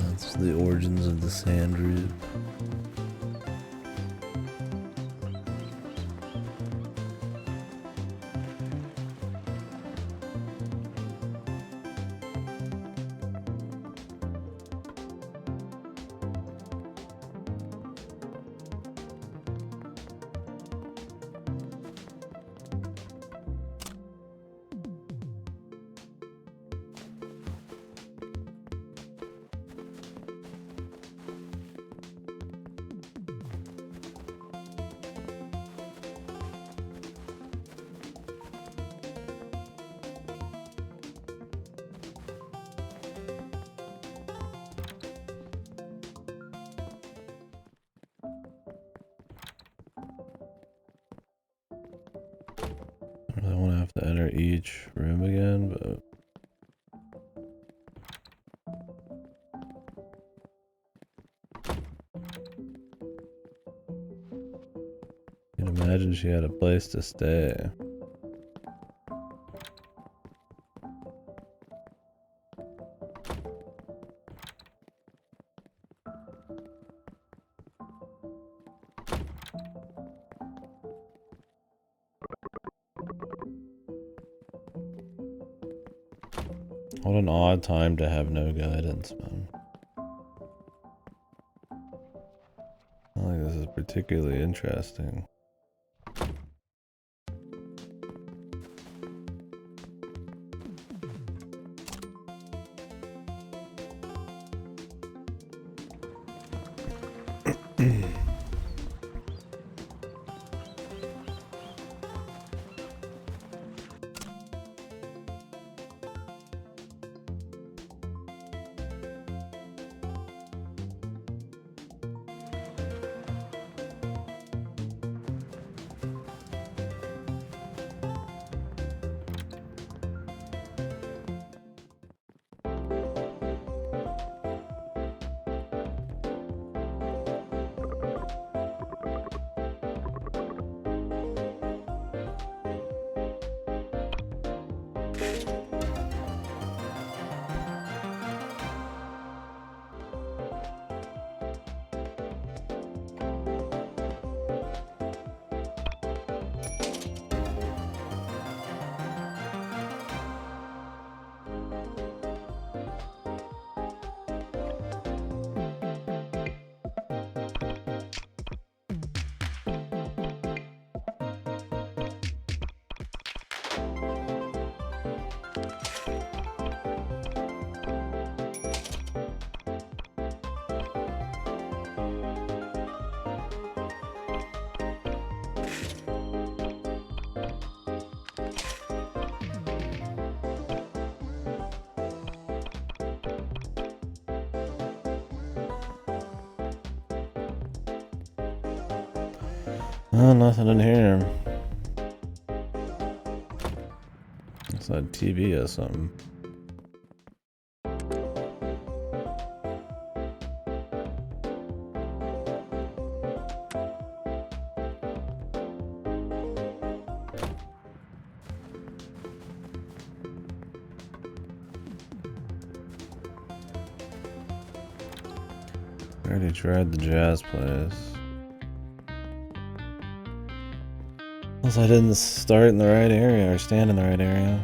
That's the origins of the sand route. I don't want to have to enter each room again, but you can imagine she had a place to stay. What an odd time to have no guidance, man. I think this is particularly interesting. Oh, nothing in here. It's a TV or something. already tried the jazz place. Unless I didn't start in the right area or stand in the right area.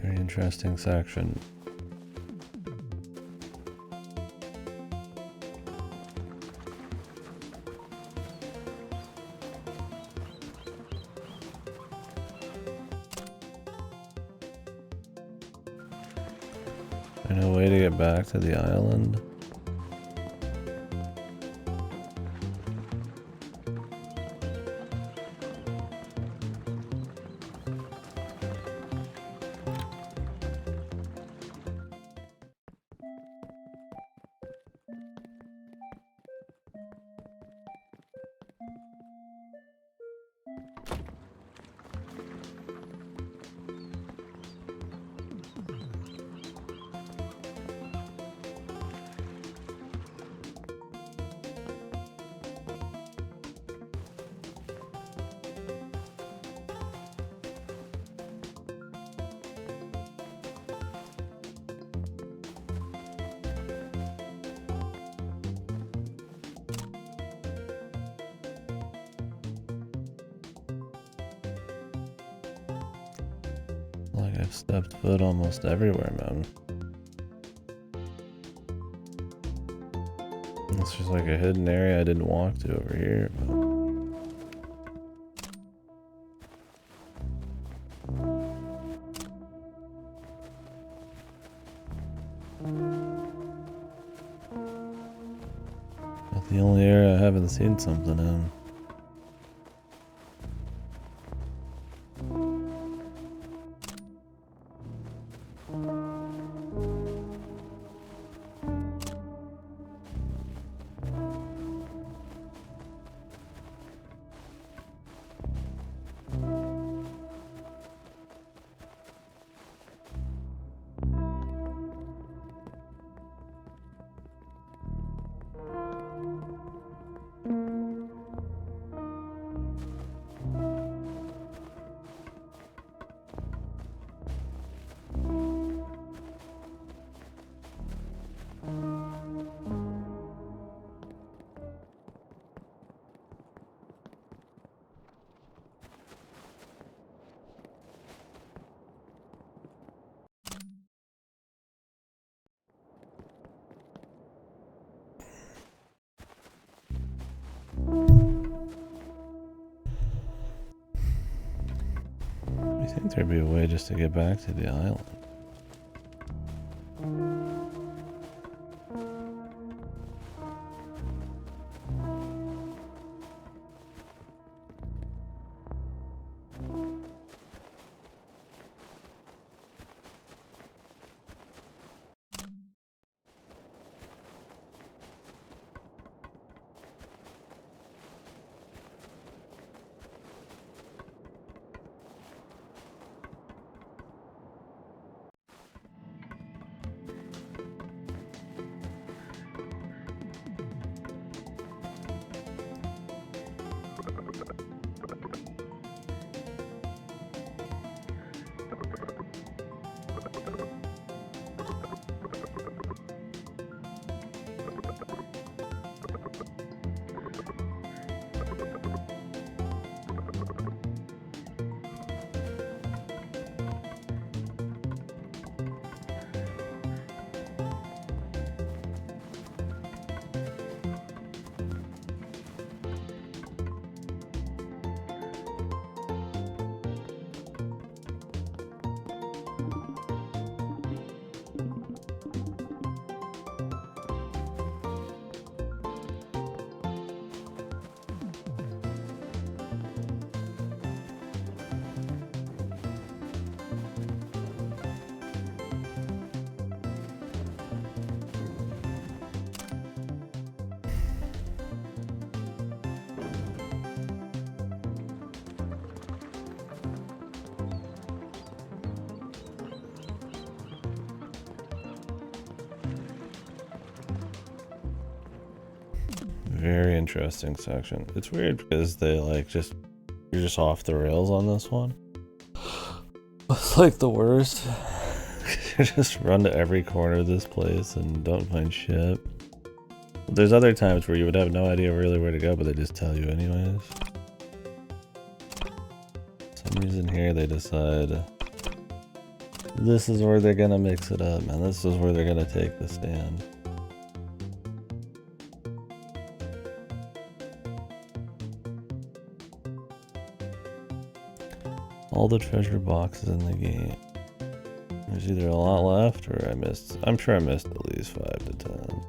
Very interesting section. No way to get back to the island. Like I've stepped foot almost everywhere, man. It's just like a hidden area I didn't walk to over here. But the only area I haven't seen something in. I think there'd be a way just to get back to the island. very interesting section. It's weird because they like you're just off the rails on this one. It's like the worst. You just run to every corner of this place and don't find shit. There's other times where you would have no idea really where to go, but they just tell you anyways. For some reason here they decide this is where they're gonna mix it up, man. This is where they're gonna take the stand. All the treasure boxes in the game. There's either a lot left or I'm sure I missed at least 5 to 10.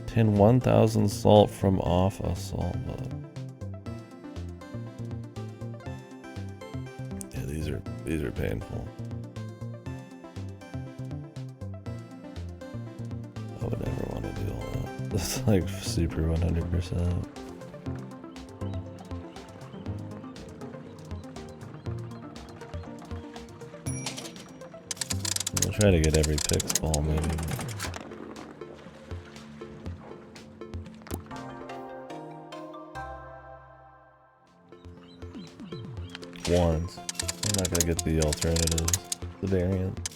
Obtain 1,000 salt from off a salt bud. Yeah, these are painful. I would never want to do all that. That's like super 100%. We'll try to get every pix ball maybe. Ones. I'm not gonna get the alternatives, the variant.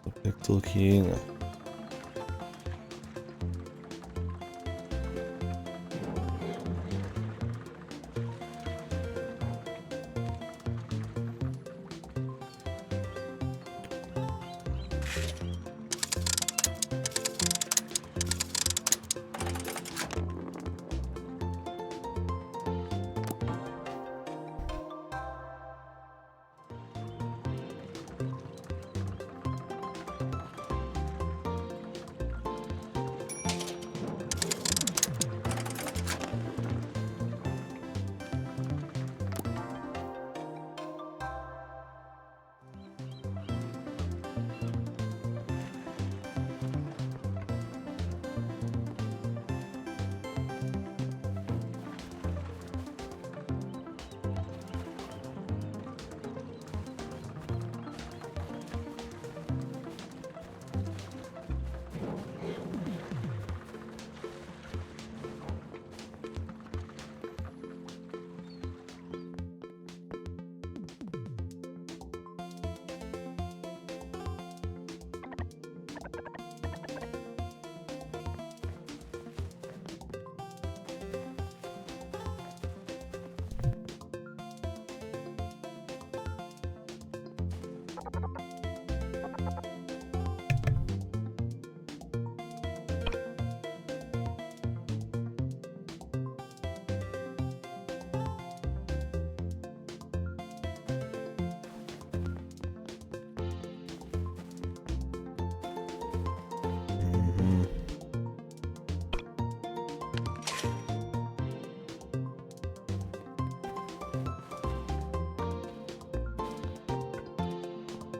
The Pixel King.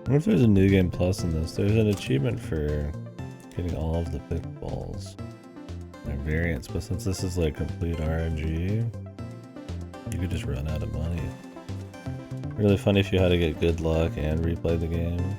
I wonder if there's a new game plus in this. There's an achievement for getting all of the big balls. They're variants, but since this is like complete RNG, you could just run out of money. Really funny if you had to get good luck and replay the game.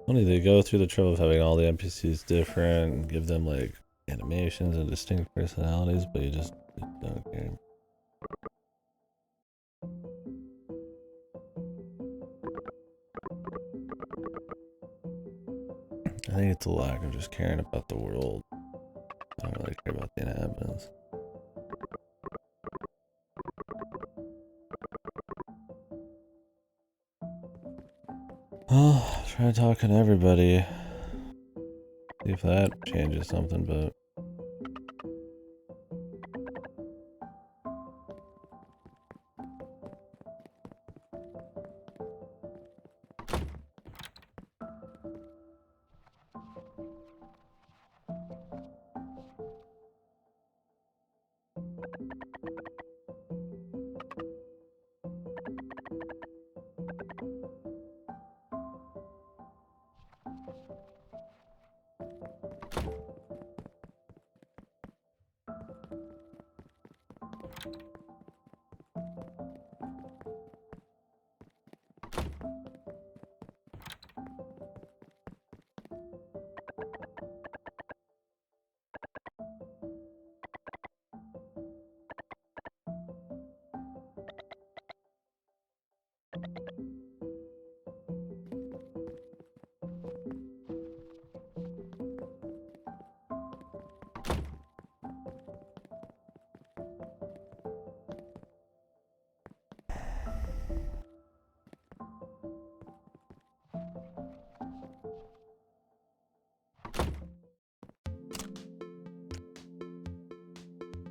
Funny, they go through the trouble of having all the NPCs different and give them like animations and distinct personalities, but you just don't care. I think it's a lack of just caring about the world. I don't really care about the inhabitants. Oh, try talking to everybody. See if that changes something, but...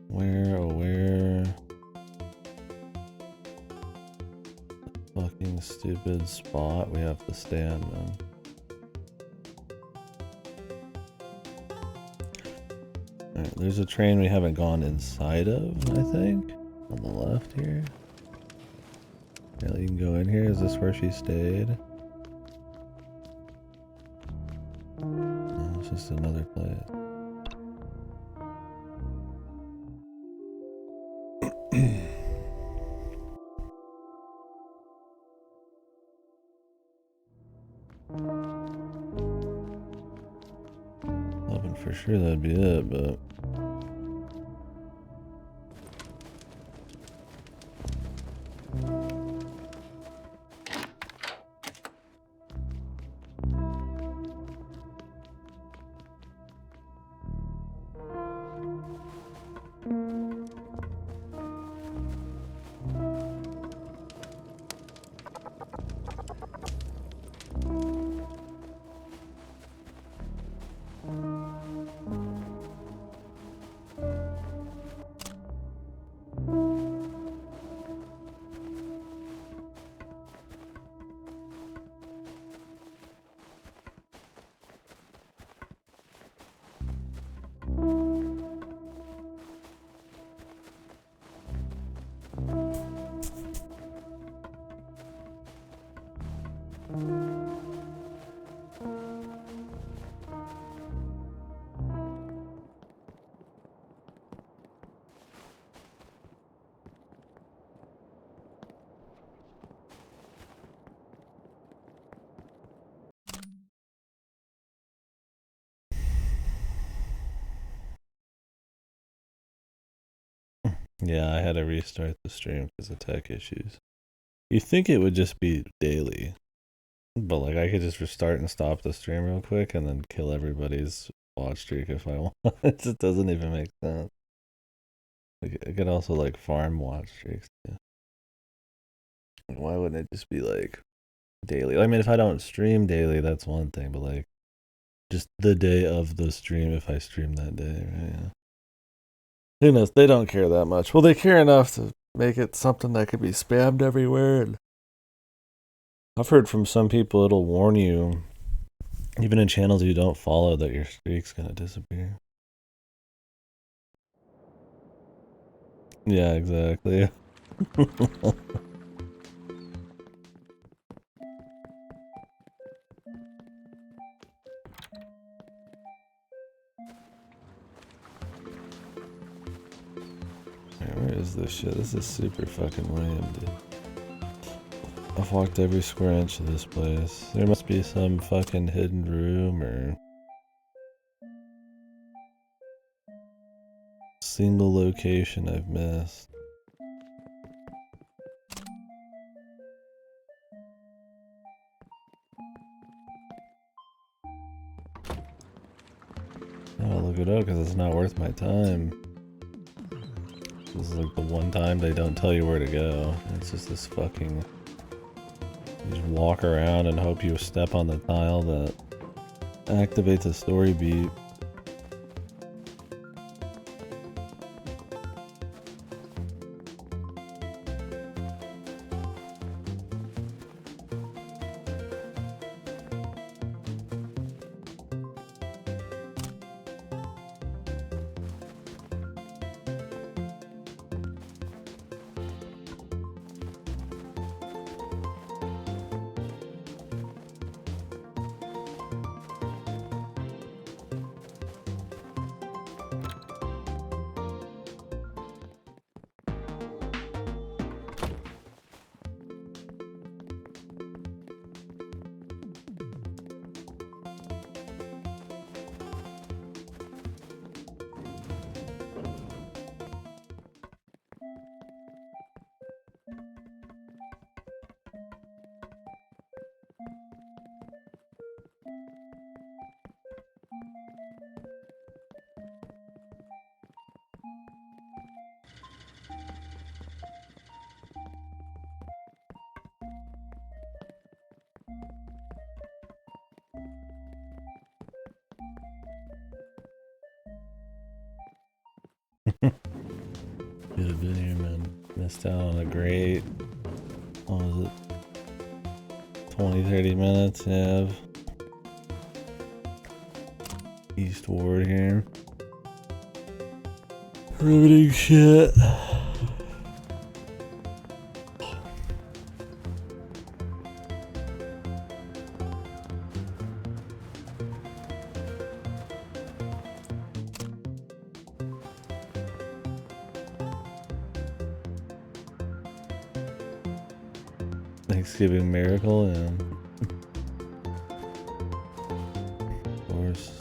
Where? Fucking stupid spot we have to stand, man. Alright, there's a train we haven't gone inside of, I think. On the left here. Yeah, you can go in here. Is this where she stayed? No, it's just another place. Hoping for sure that'd be it, but... Yeah, I had to restart the stream because of tech issues. You think it would just be daily, but like I could just restart and stop the stream real quick and then kill everybody's watch streak if I want. It just doesn't even make sense. I could also like farm watch streaks too. Why wouldn't it just be like daily? I mean, if I don't stream daily, that's one thing, but like just the day of the stream if I stream that day, right? Yeah. Who knows? They don't care that much. Well, they care enough to make it something that could be spammed everywhere. And I've heard from some people it'll warn you, even in channels you don't follow, that your streak's gonna disappear. Yeah, exactly. Where is this shit? This is super fucking lame, dude. I've walked every square inch of this place. There must be some fucking hidden room or single location I've missed. I'll look it up because it's not worth my time. This is like the one time they don't tell you where to go. It's just this fucking... You just walk around and hope you step on the tile that activates a story beat. Could have been here, man. Missed out on a great, what was it, 20-30 minutes, yeah, of Eastward here. Riveting shit. Thanksgiving miracle, and of course.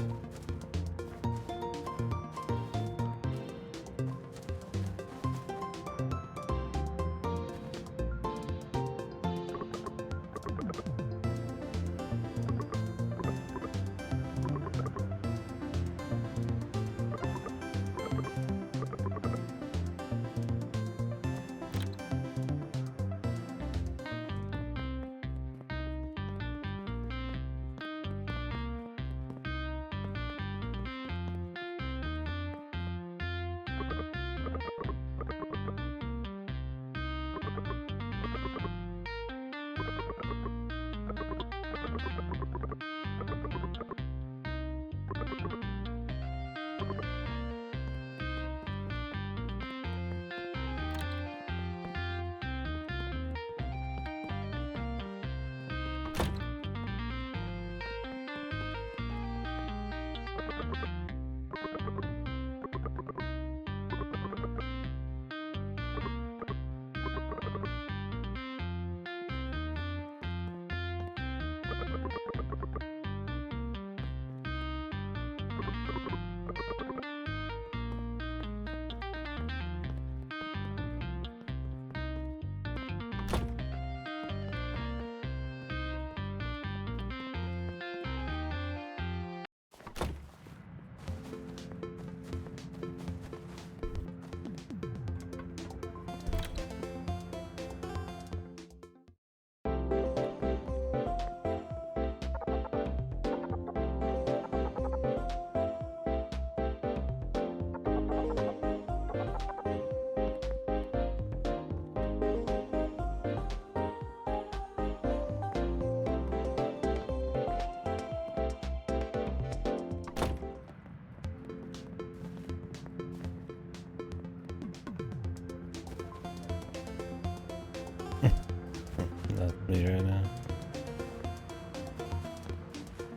That's me right now.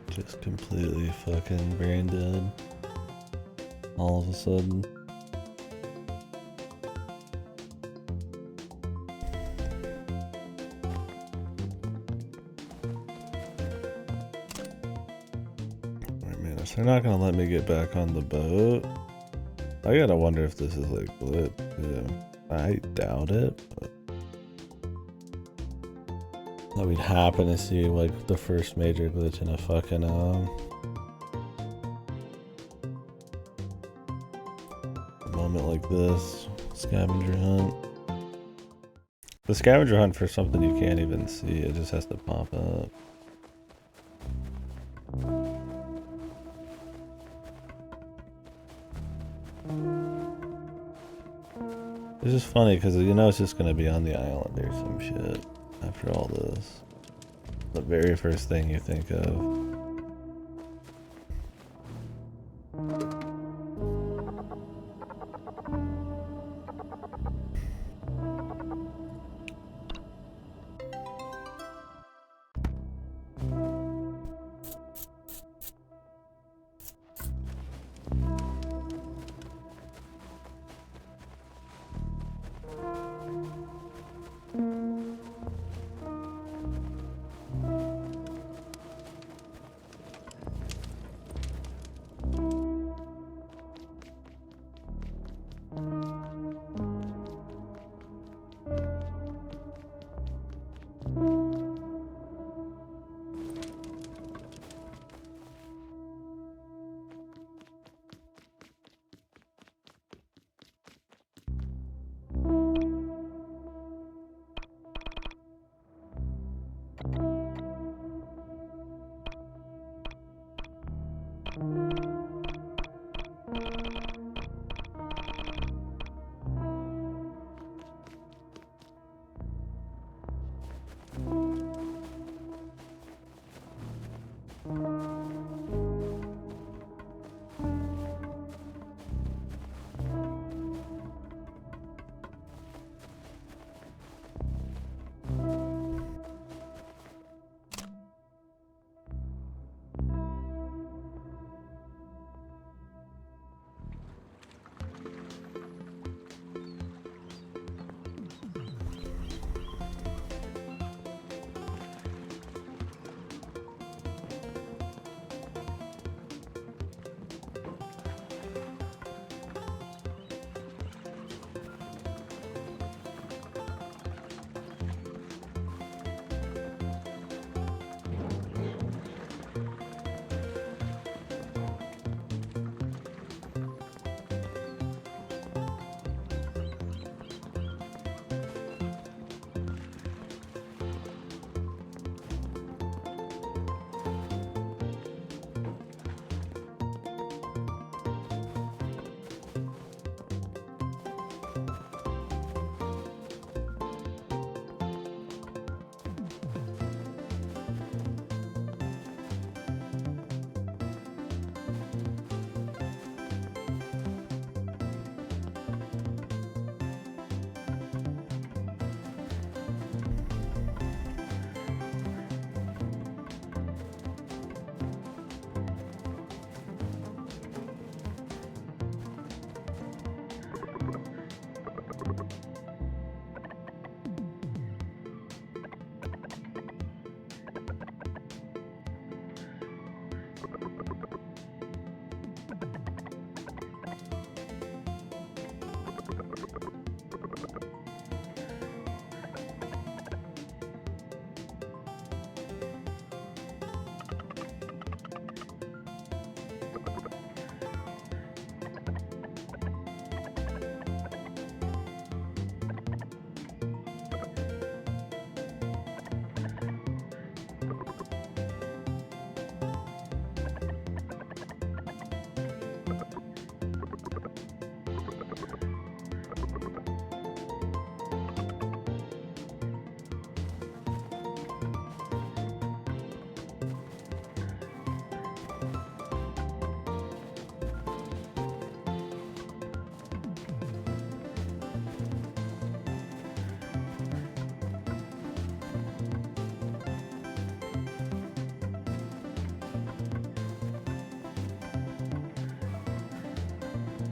Just completely fucking brain dead. All of a sudden. Yes, they're not gonna let me get back on the boat. I gotta wonder if this is like glitch too. I doubt it, but that we'd happen to see like the first major glitch in a fucking moment like this. Scavenger hunt. The scavenger hunt for something you can't even see, it just has to pop up. It's just funny because you know it's just gonna be on the island or some shit after all this. The very first thing you think of.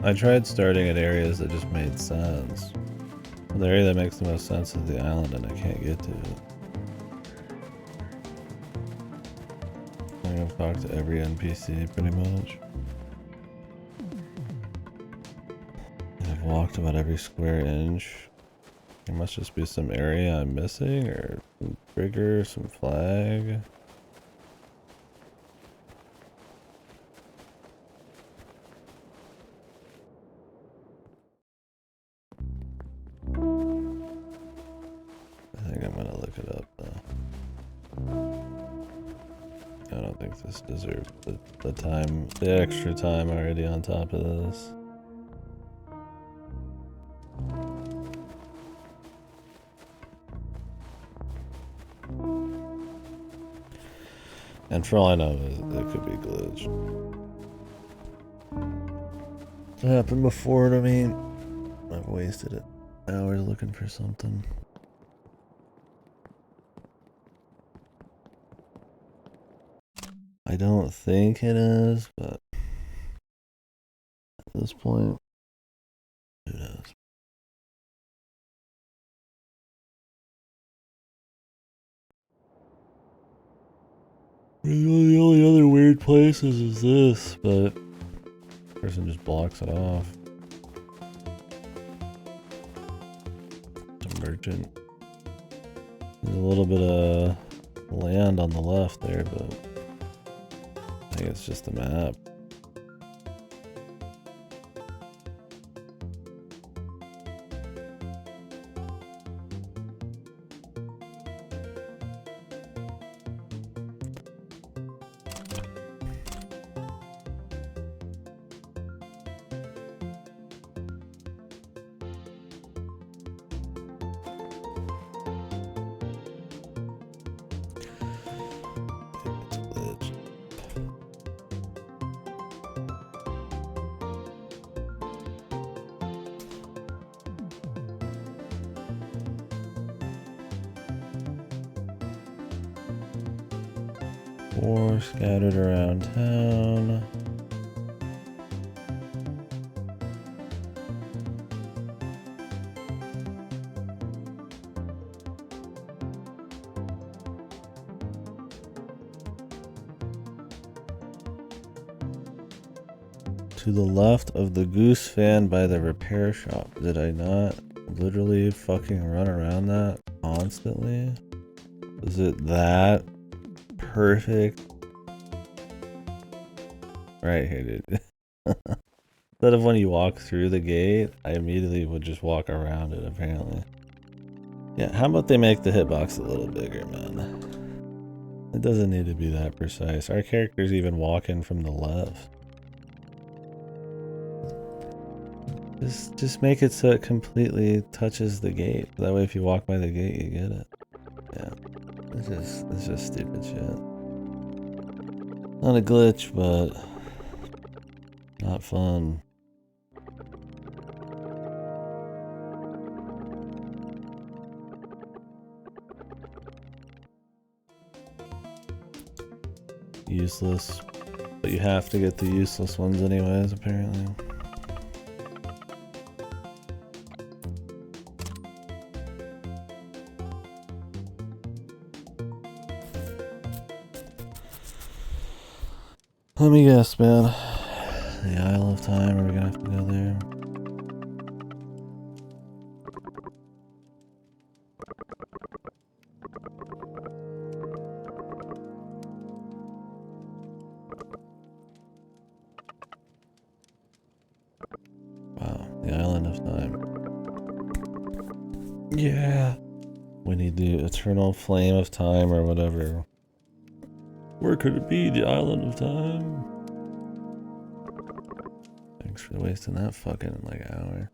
I tried starting at areas that just made sense. The area that makes the most sense is the island and I can't get to it. think I've talked to every NPC pretty much. And I've walked about every square inch. There must just be some area I'm missing, or some trigger, some flag. I think I'm gonna look it up though. I don't think this deserves the time, the extra time already on top of this. And for all I know, it could be glitched. It happened before to me. I've wasted hours looking for something. I don't think it is, but at this point, who knows? The only other weird places is this, but the person just blocks it off. It's a merchant. There's a little bit of land on the left there, but I think it's just a map. Four scattered around town. To the left of the goose fan by the repair shop. Did I not literally fucking run around that constantly? Is it that perfect? Right here, dude. Instead of when you walk through the gate, I immediately would just walk around it, apparently. Yeah, how about they make the hitbox a little bigger, man? It doesn't need to be that precise. Our character's even walking from the left. Just make it so it completely touches the gate. That way if you walk by the gate, you get it. Yeah. It's just stupid shit. Not a glitch, but not fun. Useless. But you have to get the useless ones anyways, apparently. Let me guess, man. The Isle of Time, are we gonna have to go there? Wow, the Island of Time. Yeah! We need the Eternal Flame of Time or whatever. Where could it be? The Island of Time? Thanks for wasting that fucking like hour.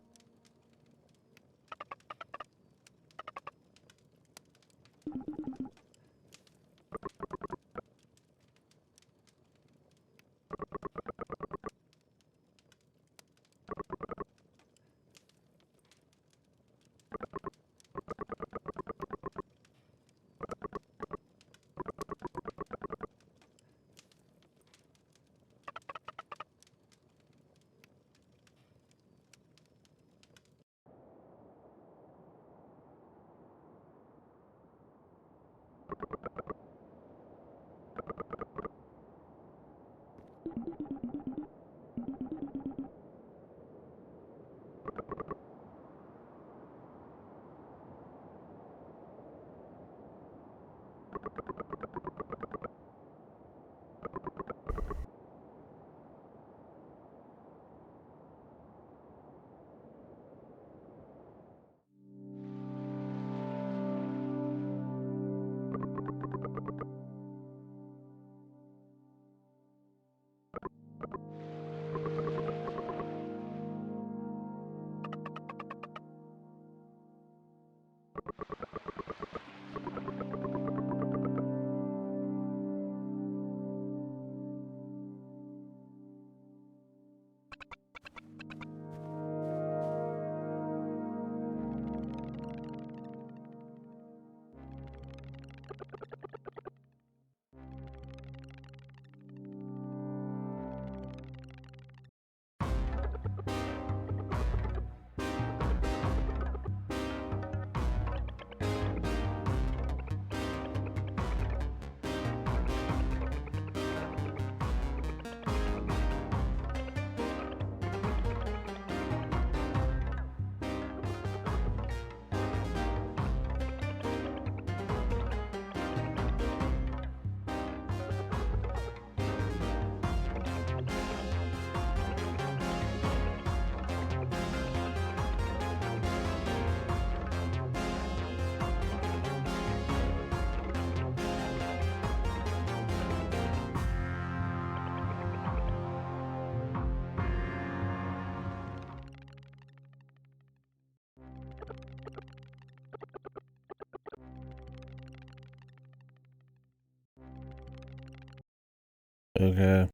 Okay.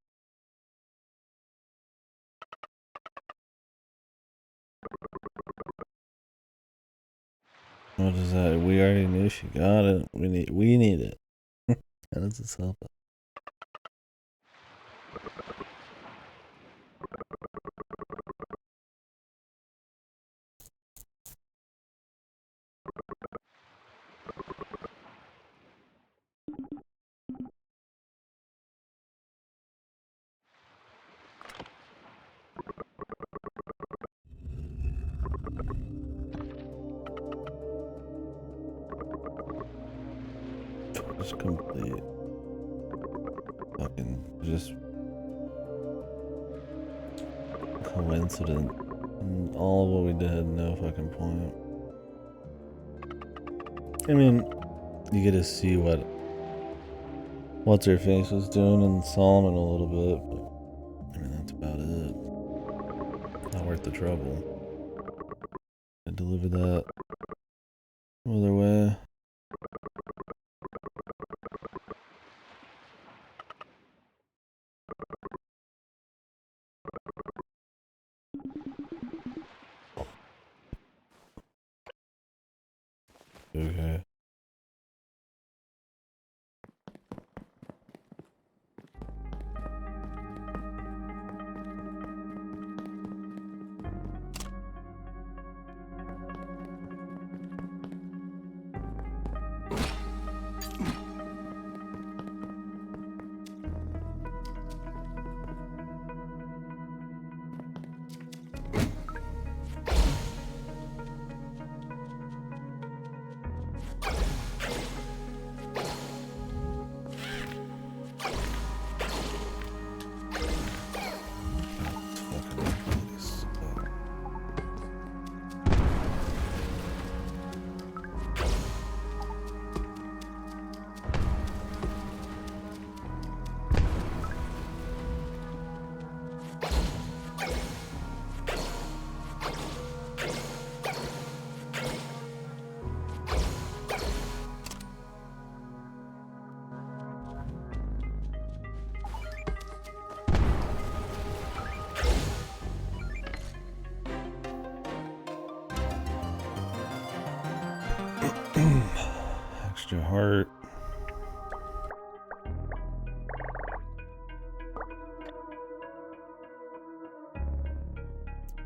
What is that? We already knew she got it. We need it. How does this help us? Just complete. Fucking just coincident. All of what we did had no fucking point. I mean, you get to see what's her face was doing in Solomon a little bit, but I mean that's about it. Not worth the trouble. I delivered that other way. Okay. Extra heart.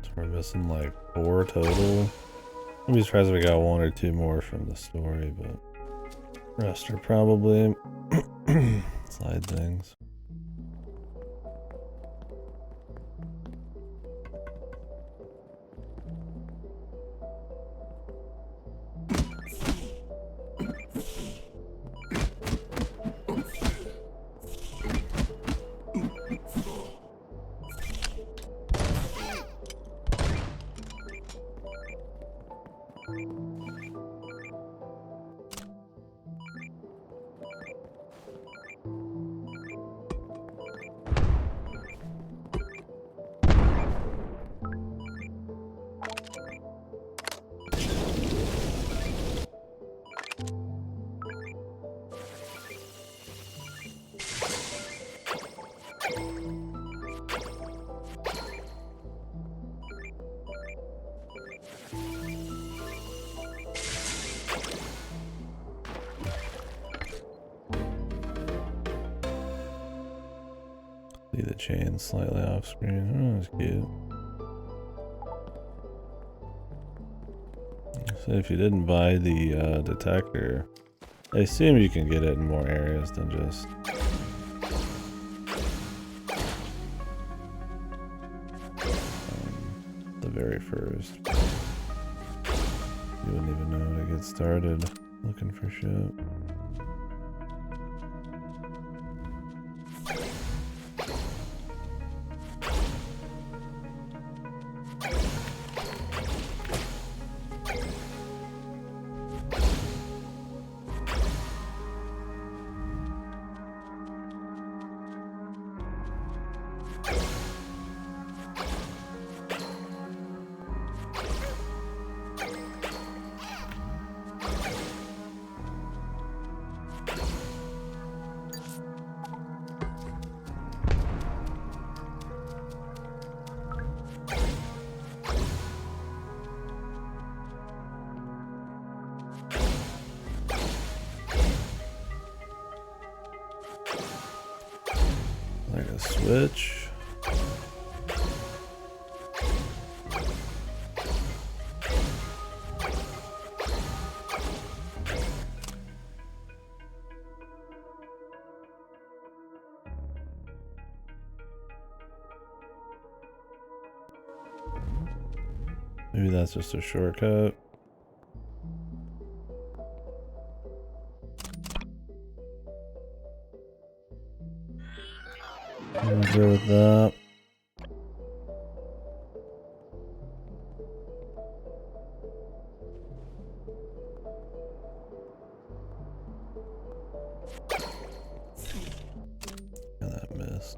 So we're missing like 4 total. I'd be surprised if we got 1 or 2 more from the story, but the rest are probably side things. See the chain slightly off screen. Oh, that's cute. So if you didn't buy the detector, I assume you can get it in more areas than just the very first. You wouldn't even know how to get started looking for shit. Like a switch. Maybe that's just a shortcut. I'm gonna go with that. And that missed.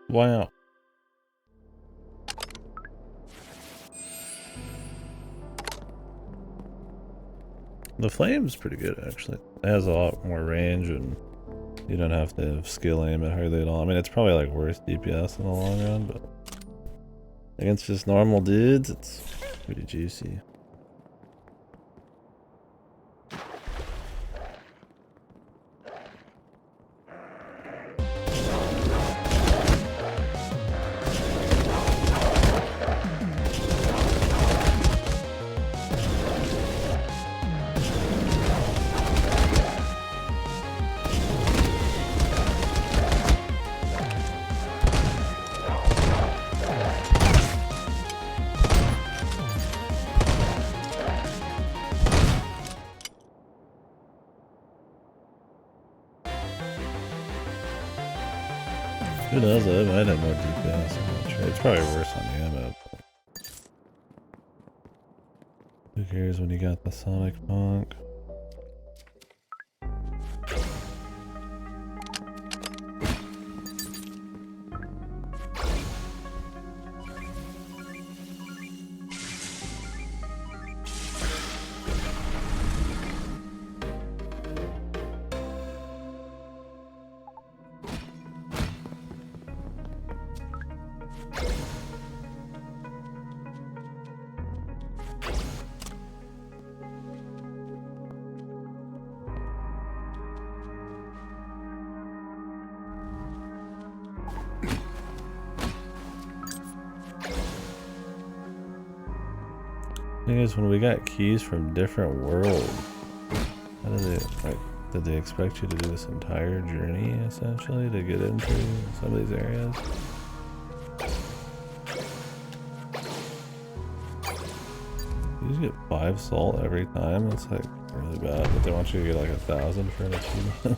Wow. The flame's pretty good, actually. It has a lot more range, and you don't have to have skill aim it hardly at all. I mean, it's probably like worse DPS in the long run, but against just normal dudes, it's pretty juicy. Who knows? It might have more DPS. I'm not sure. It's probably worse on the ammo. Who cares when you got the Sonic Punk? Thing is, when we got keys from different worlds, how did they, like, did they expect you to do this entire journey, essentially, to get into some of these areas? You just get 5 salt every time? That's, like, really bad, but they want you to get, like, 1,000 for an achievement.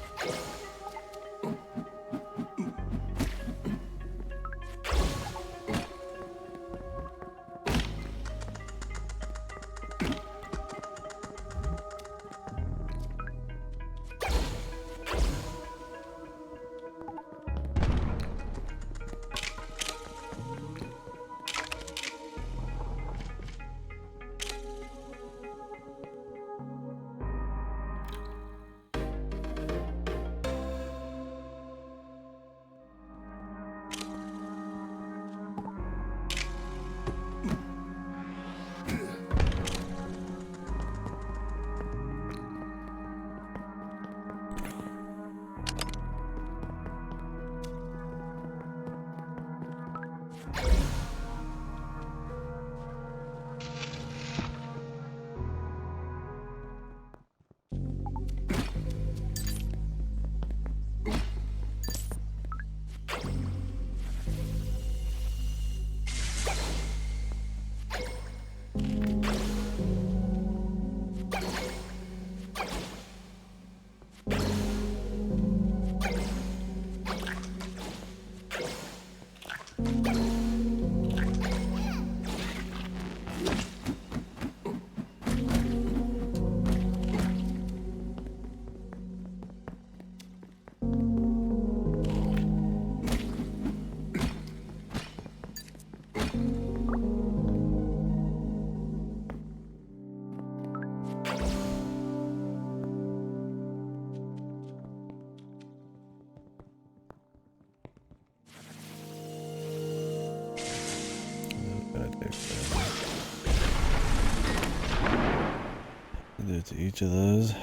Do it to each of those.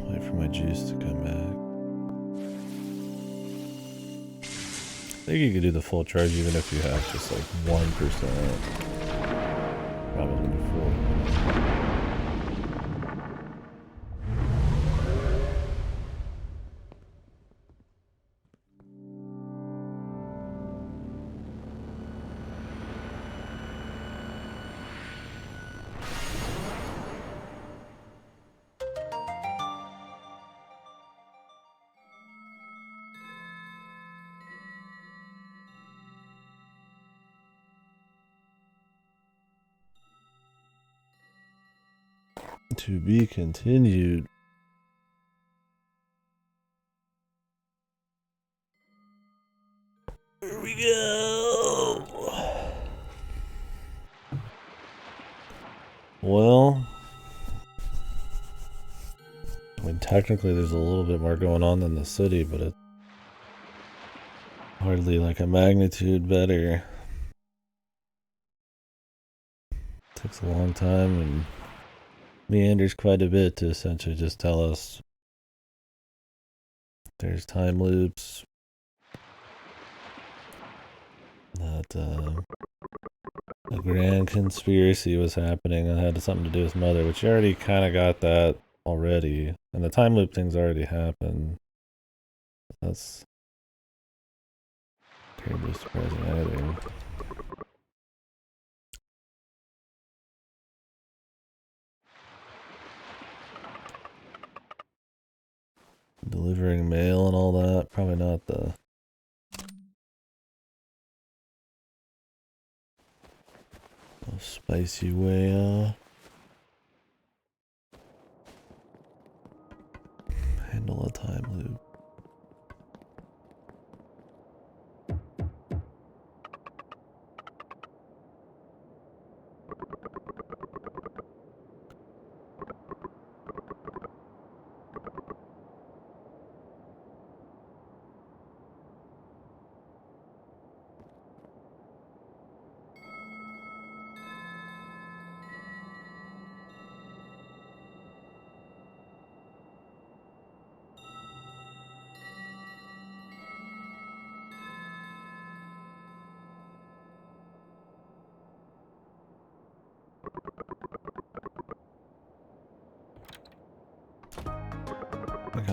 Wait for my juice to come back. I think you could do the full charge even if you have just like 1%. Probably before. To be continued. Here we go. Well, I mean, technically there's a little bit more going on than the city, but it's hardly like a magnitude better. Takes a long time and meanders quite a bit to essentially just tell us there's time loops, that a grand conspiracy was happening and had something to do with Mother, which you already kind of got that already, and the time loop thing's already happened. That's terribly surprising either. Delivering mail and all that, probably not the most spicy way handle a time loop.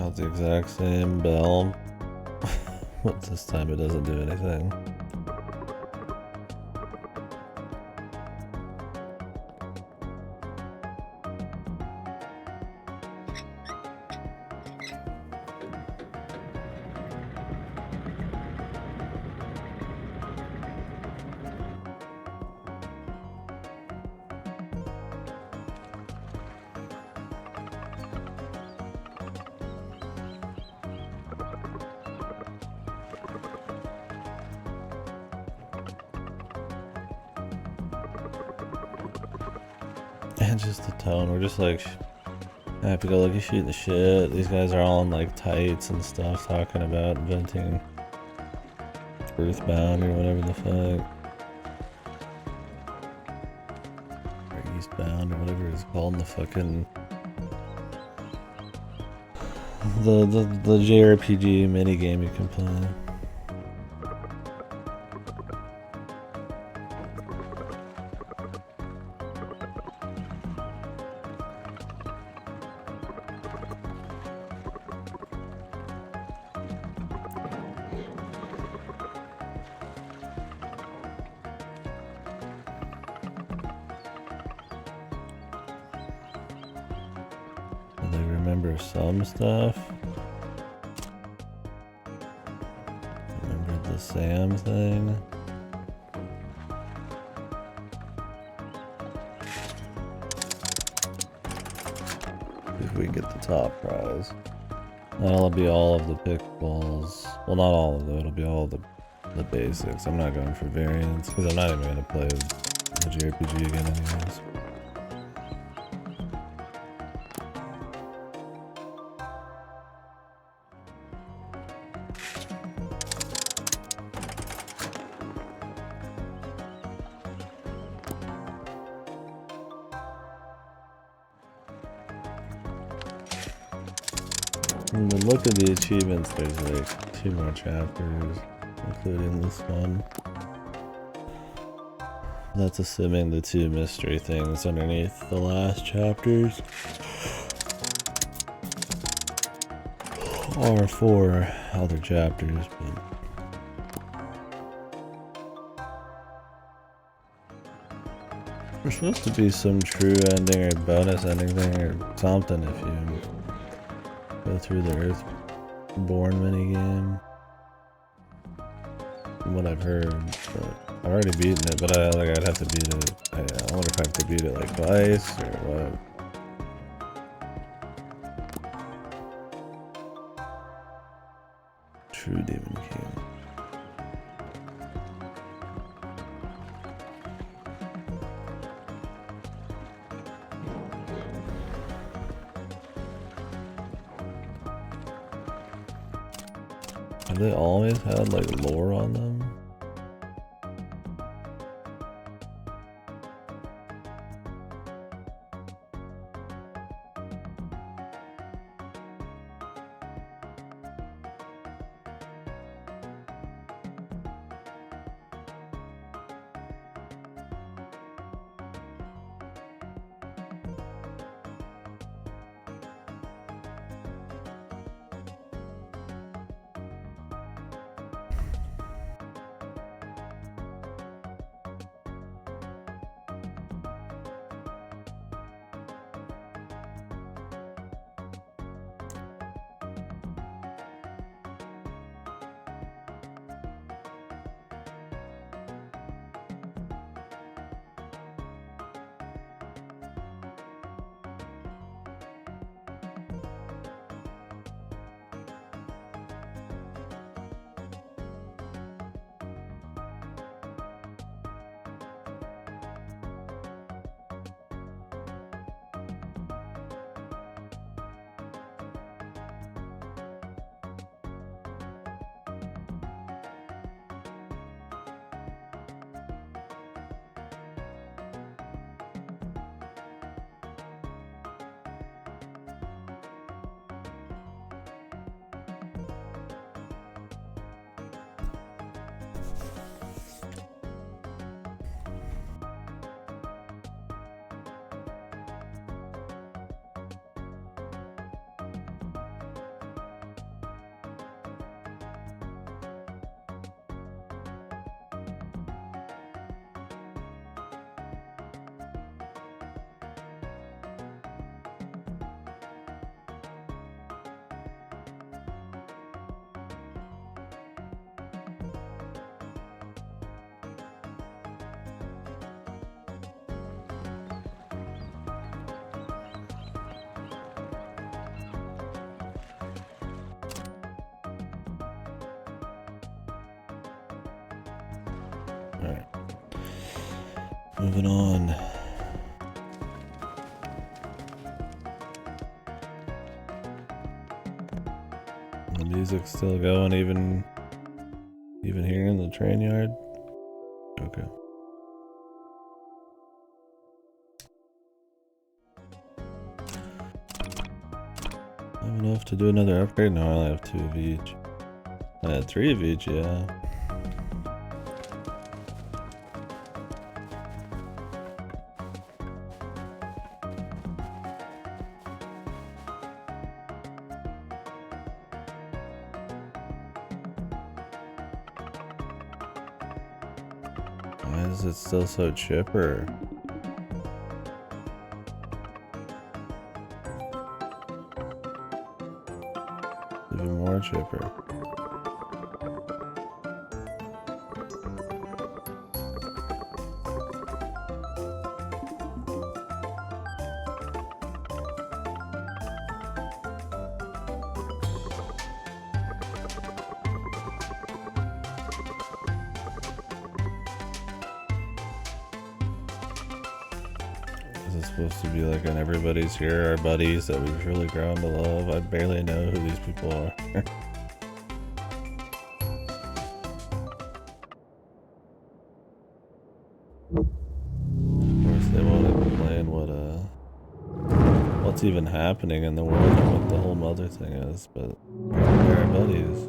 Got the exact same bell. But this time it doesn't do anything. And just the tone, we're just like happy-go-lucky shooting the shit. These guys are all in like tights and stuff talking about inventing Earthbound or whatever the fuck. Or Eastbound or whatever it's called in the fucking... The JRPG minigame you can play. They remember some stuff. Remember the Sam thing. If we get the top prize. That'll be all of the pickballs. Well, not all of them, it'll be all of the basics. I'm not going for variants, because I'm not even going to play the JRPG again anyways. And then look at the achievements, there's like 2 more chapters, including this one. That's assuming the 2 mystery things underneath the last chapters are 4 other chapters, but there's supposed to be some true ending or bonus ending thing or something if you go through the Earthborn minigame. From what I've heard, but I've already beaten it, but I'd have to beat it. I wonder if I have to beat it like twice or what. True Demon King. Have they always had like lore on them? Alright. Moving on. The music's still going even here in the train yard? Okay. I have enough to do another upgrade? No, I only have 2 of each. I had 3 of each, yeah. Why is it still so chipper? Even more chipper. Is it supposed to be like an everybody's here, our buddies that we've really grown to love? I barely know who these people are. Of course they won't explain what's even happening in the world and what the whole mother thing is, but they're our buddies.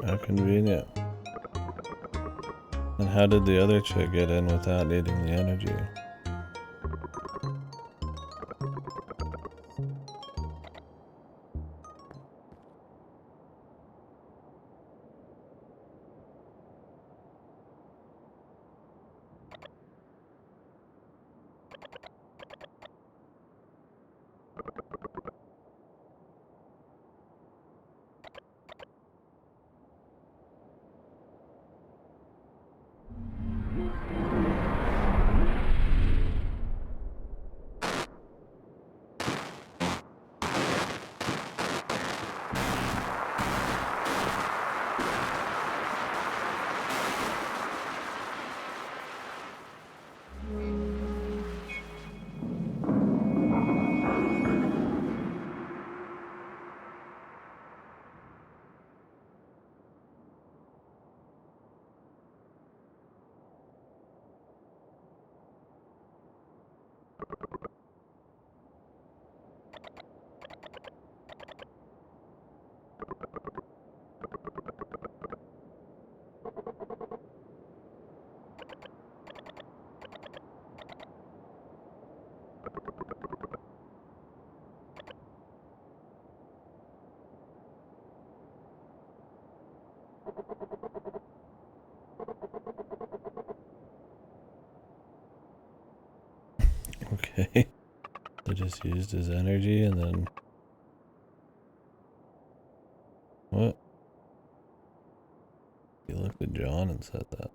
How convenient. And how did the other chick get in without needing the energy? Okay. They just used his energy and then... What? He looked at John and said that.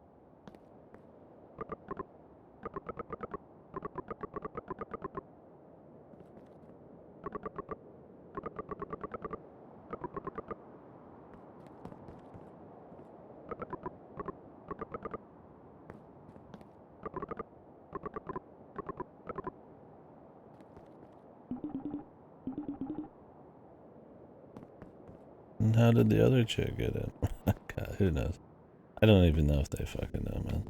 how did the other chick get in? God, who knows? I don't even know if they fucking know, man.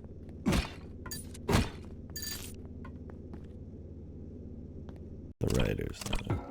The writers know.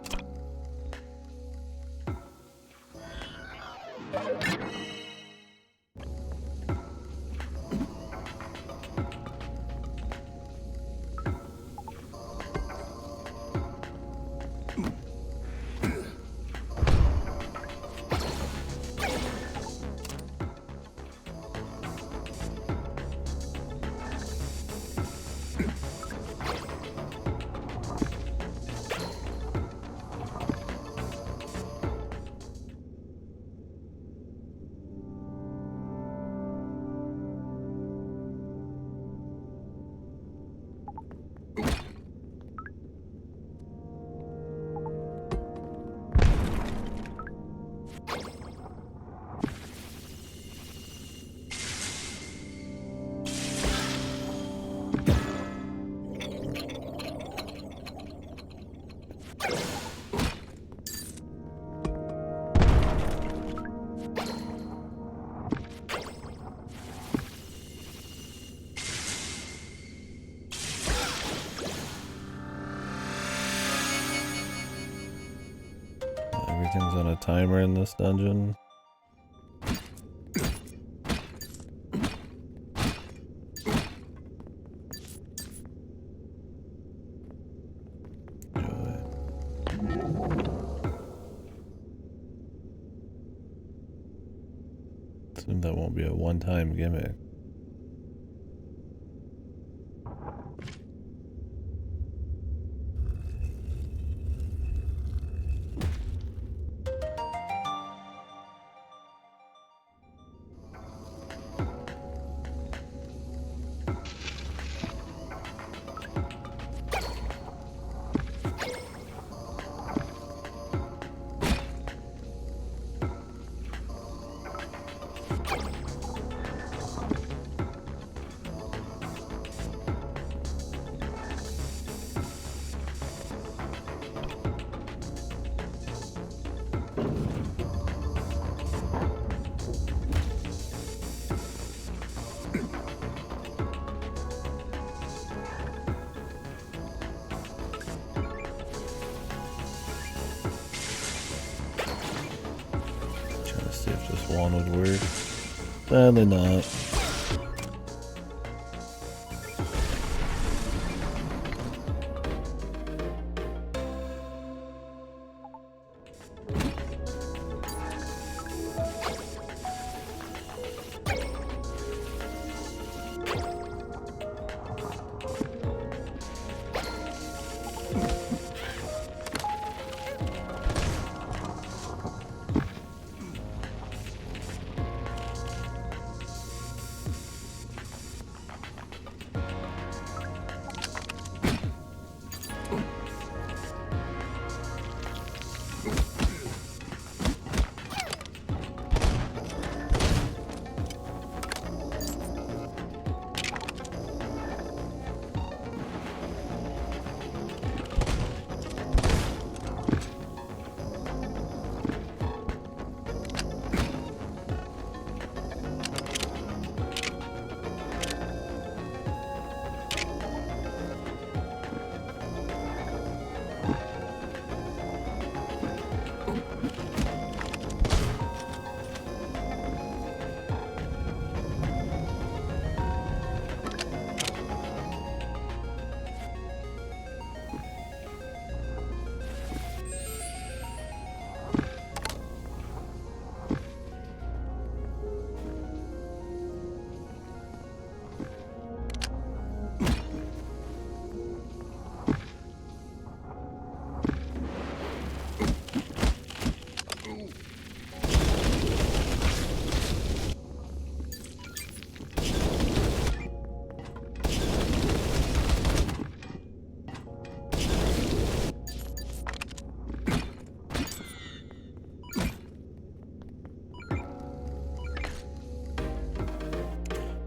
Everything's on a timer in this dungeon. Assume that won't be a one-time gimmick. See if this one would work. Sadly not.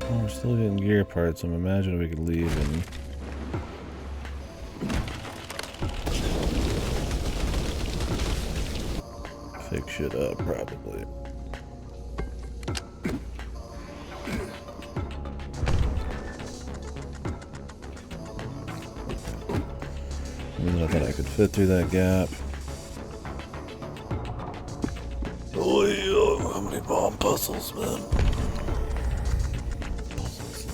Well, we're still getting gear parts. I'm imagining we could leave and fix shit up, probably. I thought I could fit through that gap. Oh yeah, how many bomb puzzles, man? Puzzles.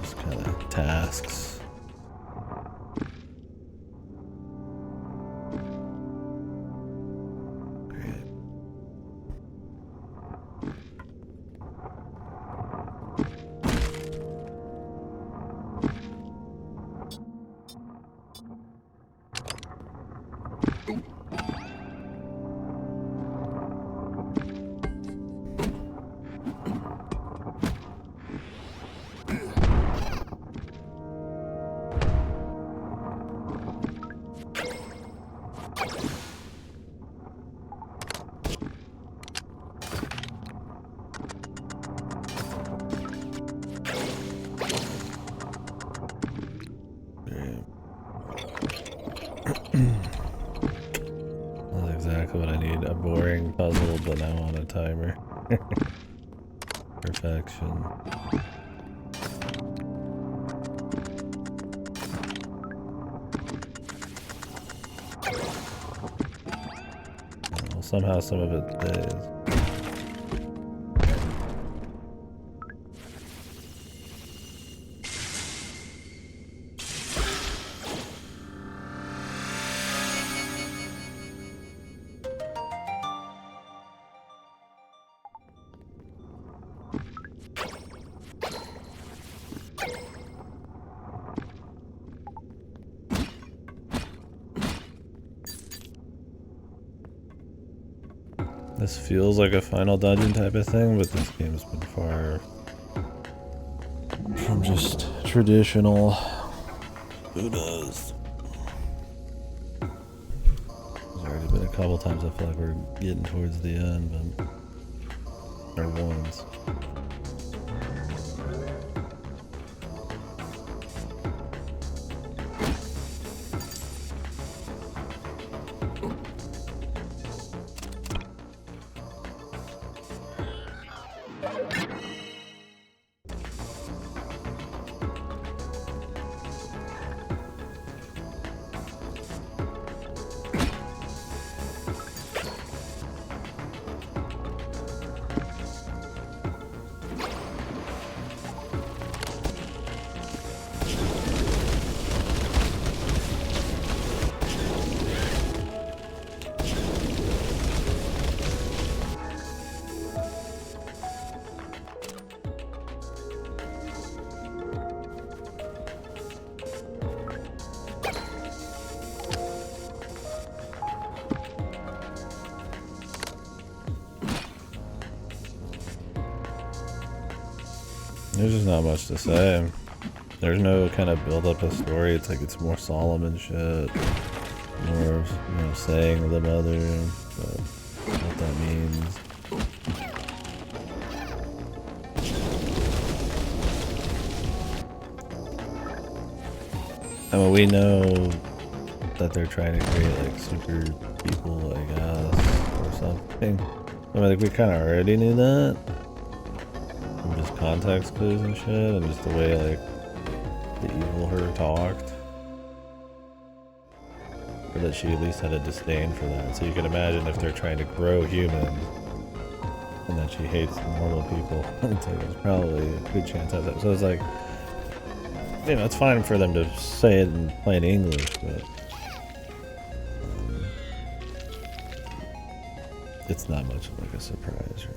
Just kind of tasks. Great. That's exactly what I need. A boring puzzle, but now on a timer. Perfection. Well, somehow some of it stays. This feels like a final dungeon type of thing, but this game's been far from just traditional. Who knows? There's already been a couple times I feel like we're getting towards the end, but or once. There's just not much to say. There's no kind of build up a story. It's like it's more solemn and shit. More of, you know, saying the mother, so what that means. I mean, we know that they're trying to create like super people, I guess, or something. I mean, like we kind of already knew that. From just context clues and shit, and just the way like the evil her talked. Or that she at least had a disdain for that. So you can imagine if they're trying to grow humans and that she hates normal people. It's like there's probably a good chance of that. So it's like, you know, it's fine for them to say it in plain English, but it's not much like a surprise, right?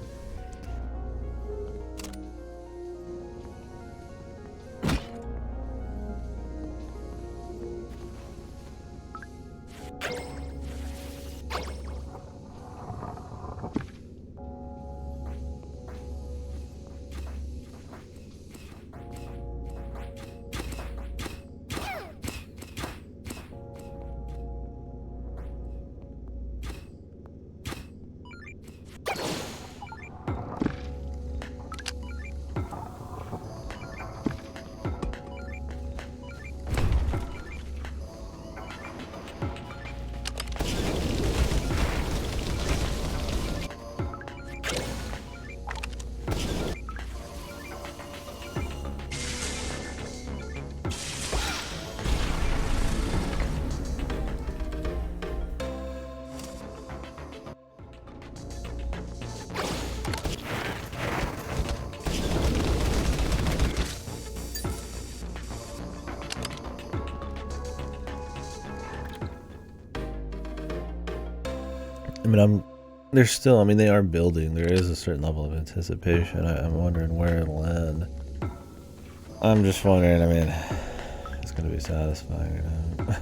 I mean, they are building. There is a certain level of anticipation. I'm wondering where it'll end. I'm just wondering, I mean, it's gonna be satisfying or not.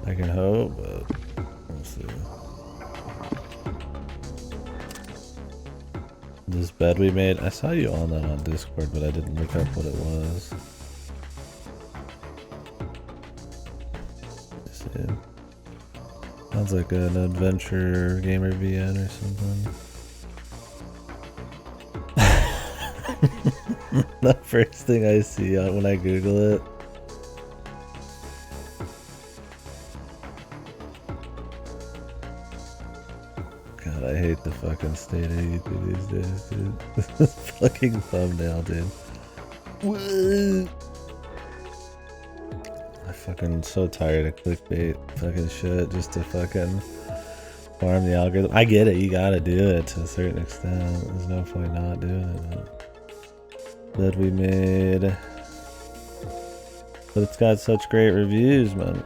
I can hope, but we'll see. This bed we made, I saw you on that on Discord, but I didn't look up what it was. Let's see. Sounds like an adventure gamer VN or something. The first thing I see when I Google it. God, I hate the fucking state of YouTube these days, dude. This fucking thumbnail, dude. I'm fucking so tired of clickbait fucking shit just to fucking farm the algorithm. I get it, you gotta do it to a certain extent. There's no point not doing it. That we made. But it's got such great reviews, man.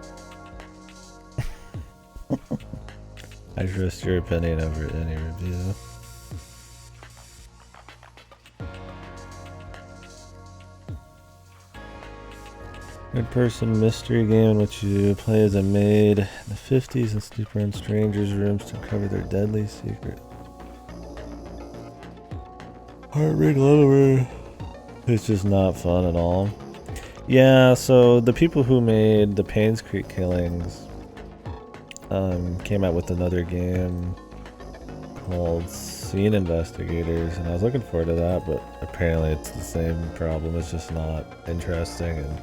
I trust your opinion over any review. Third-person mystery game in which you play as a maid in the 50s and sleep around strangers' rooms to uncover their deadly secret. Heartbreak Lover. It's just not fun at all. Yeah, so the people who made the Paynes Creek Killings came out with another game called Scene Investigators, and I was looking forward to that, but apparently it's the same problem. It's just not interesting and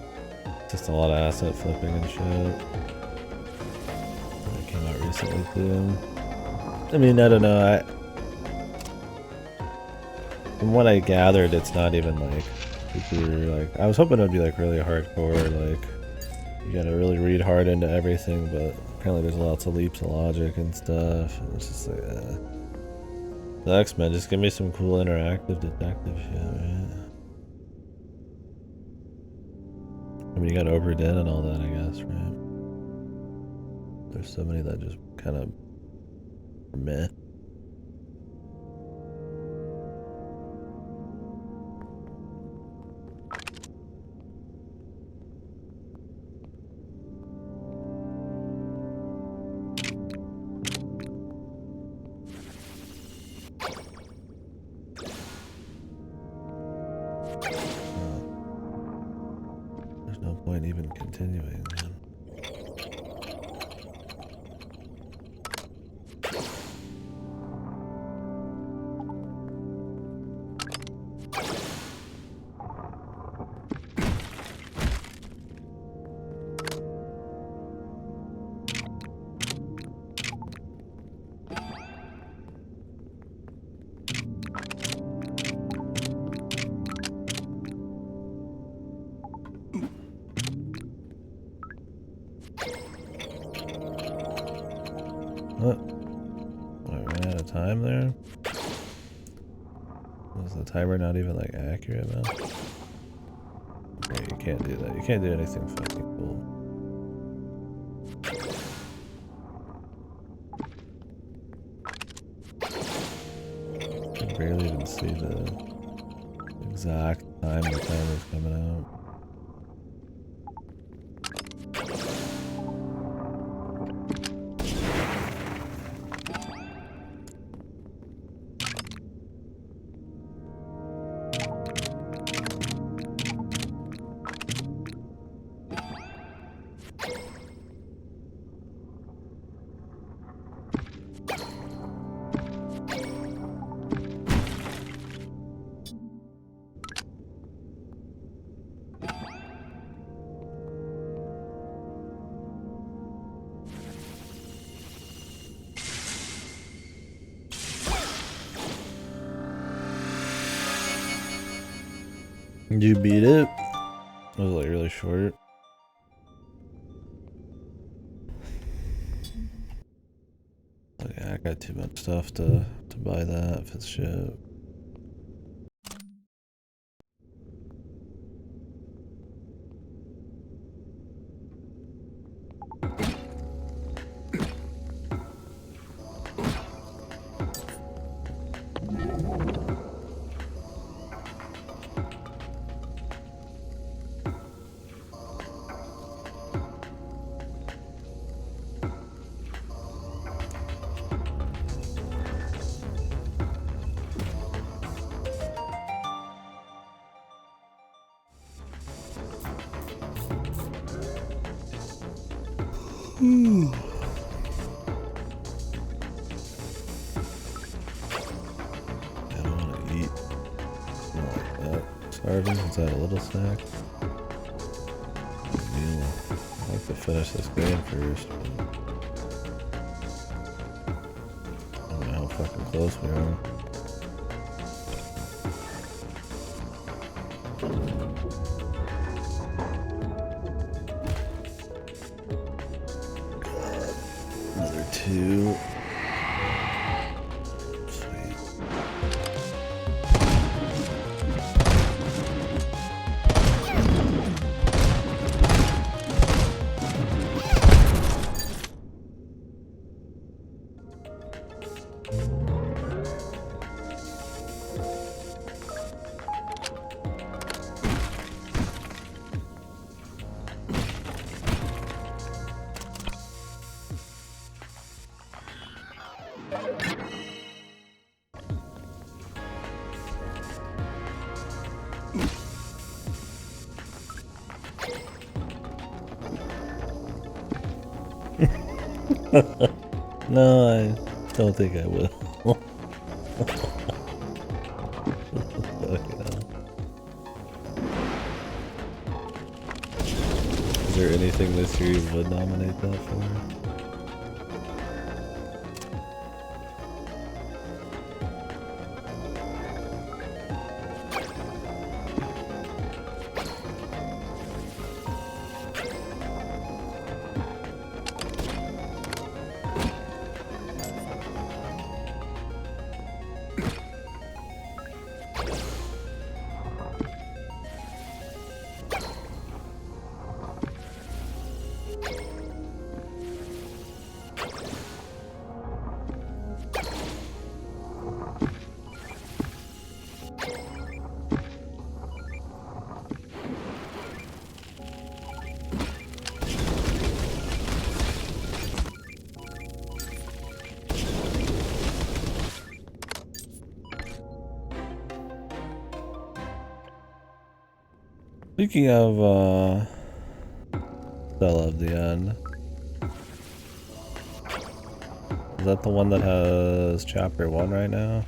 just a lot of asset flipping and shit. That came out recently too. I mean, I don't know. From what I gathered, it's not even like super like. I was hoping it would be like really hardcore, like you gotta really read hard into everything, but apparently there's lots of leaps of logic and stuff. And it's just like, the X-Men, just give me some cool interactive detective shit, right? I mean, you got Overdin and all that, I guess, right? There's so many that just kind of meh. There's no point even continuing, man. What? I ran out of time there? Was the timer not even like accurate, man? Okay, you can't do that. You can't do anything fucking cool. I can barely even see the exact time the timer's coming out. Did you beat it? It was like really short. Oh, yeah, I got too much stuff to buy that if it's shit. I don't want to eat. Not like that. Starving? Is that a little snack? Meal. I'd like to finish this game first. I don't know how fucking close we are. Another 2. No, I don't think I will. Is there anything this series would nominate that for? Speaking of, Cell of the End. Is that the one that has chapter 1 right now?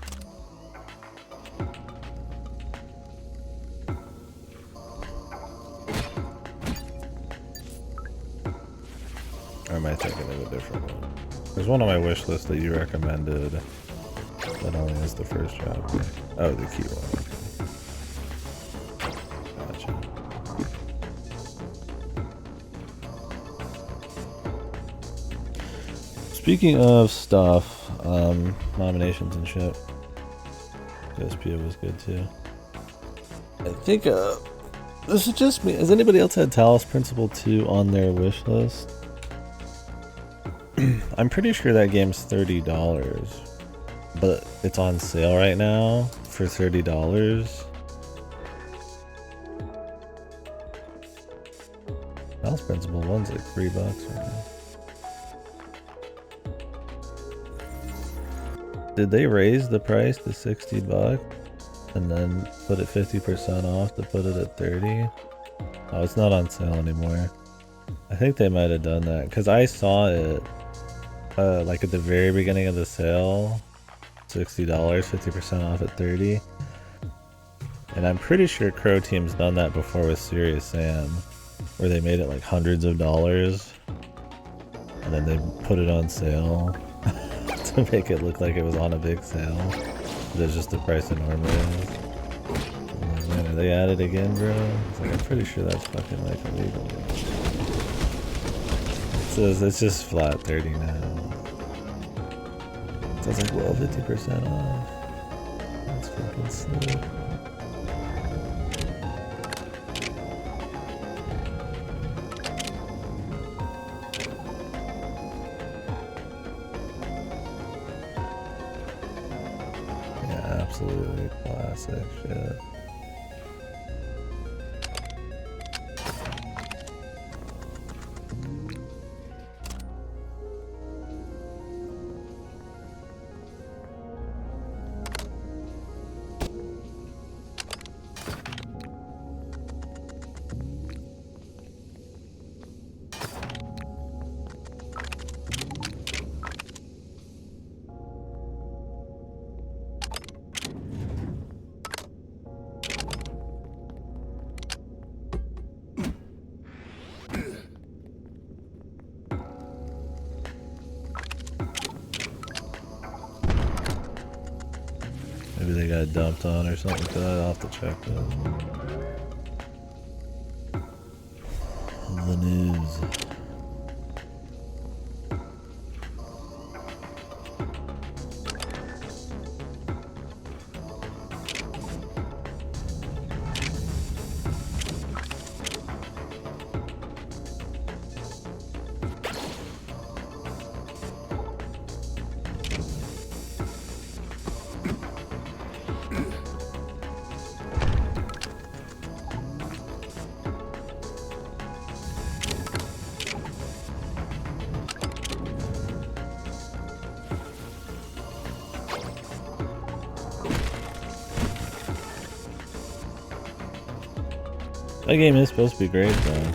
Or am I thinking of a different one? There's one on my wish list that you recommended that only has the first chapter. Oh, the key one. Speaking of stuff, nominations and shit. SPO was good too. I think this is just me. Has anybody else had Talos Principle 2 on their wish list? I'm pretty sure that game's $30, but it's on sale right now for $30. Talos Principle 1's like $3 right now. Did they raise the price to $60 and then put it 50% off to put it at 30? Oh, it's not on sale anymore. I think they might have done that because I saw it like at the very beginning of the sale, $60, 50% off at 30. And I'm pretty sure Crow Team's done that before with Serious Sam, where they made it like hundreds of dollars and then they put it on sale. To make it look like it was on a big sale. That's just the price it normally is. I'm like, man, are they at it again, bro? It's like, I'm pretty sure that's fucking like illegal. It says it's just flat 30 now. So it's like, well, 50% off. That's fucking sick. Absolutely classic shit. I dumped on or something like that. I'll have to check that. The news. That game is supposed to be great though.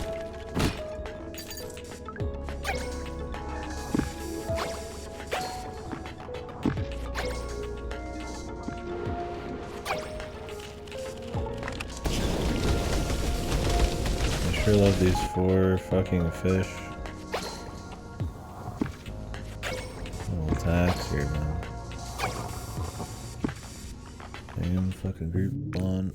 I sure love these 4 fucking fish. Little attacks here, man. Damn fucking group on.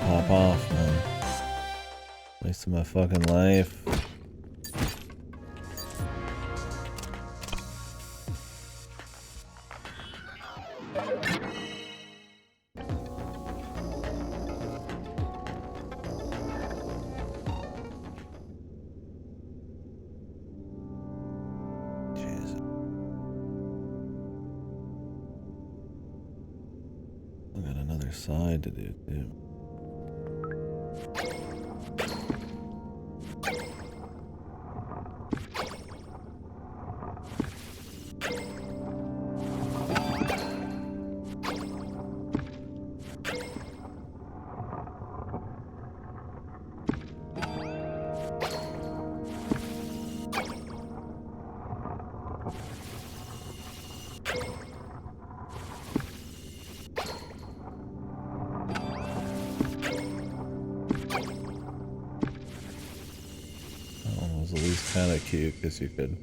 Pop off, man. Wasting my fucking life. Jesus. I got another side to do too. At least kind of cute because you could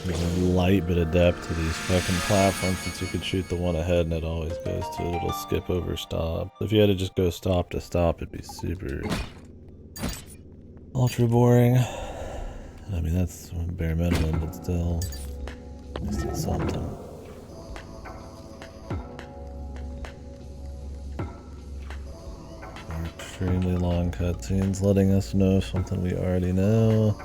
give a light bit of depth to these fucking platforms since you could shoot the one ahead and it always goes to it. It'll skip over stop. If you had to just go stop to stop, it'd be super ultra boring. I mean, that's bare minimum, but still, at least it's something. Extremely long cutscenes letting us know something we already know.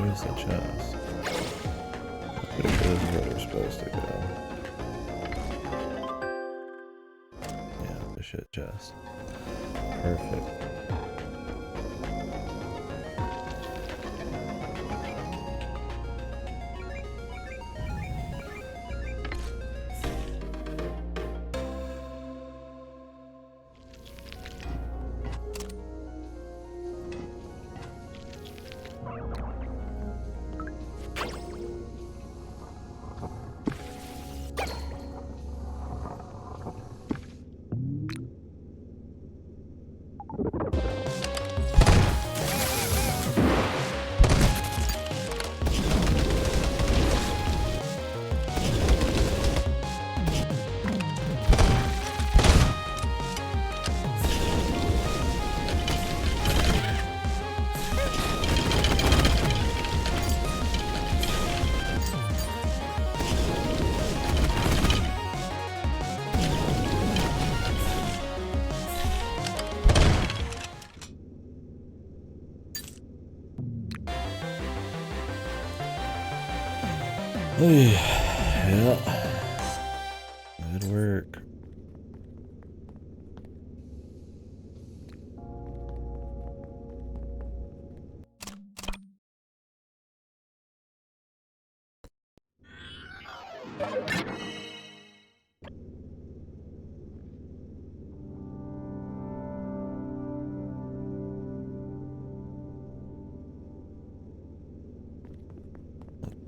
Where's the chest? I'm pretty sure this is where we're supposed to go. Yeah, the shit chest. Perfect. Yeah. Good work.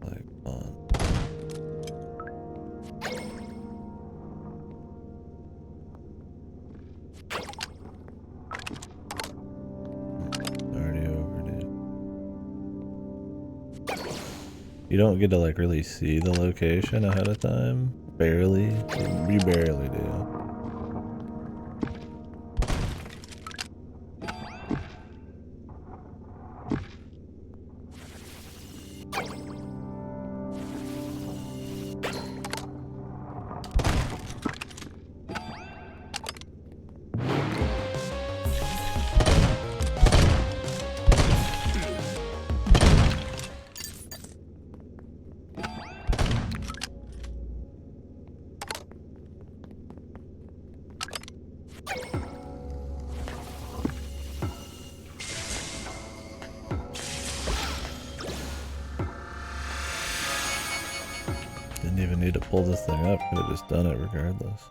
Like fun. Already over, dude. You don't get to like really see the location ahead of time. Barely. You barely do. Didn't even need to pull this thing up, could have just done it regardless.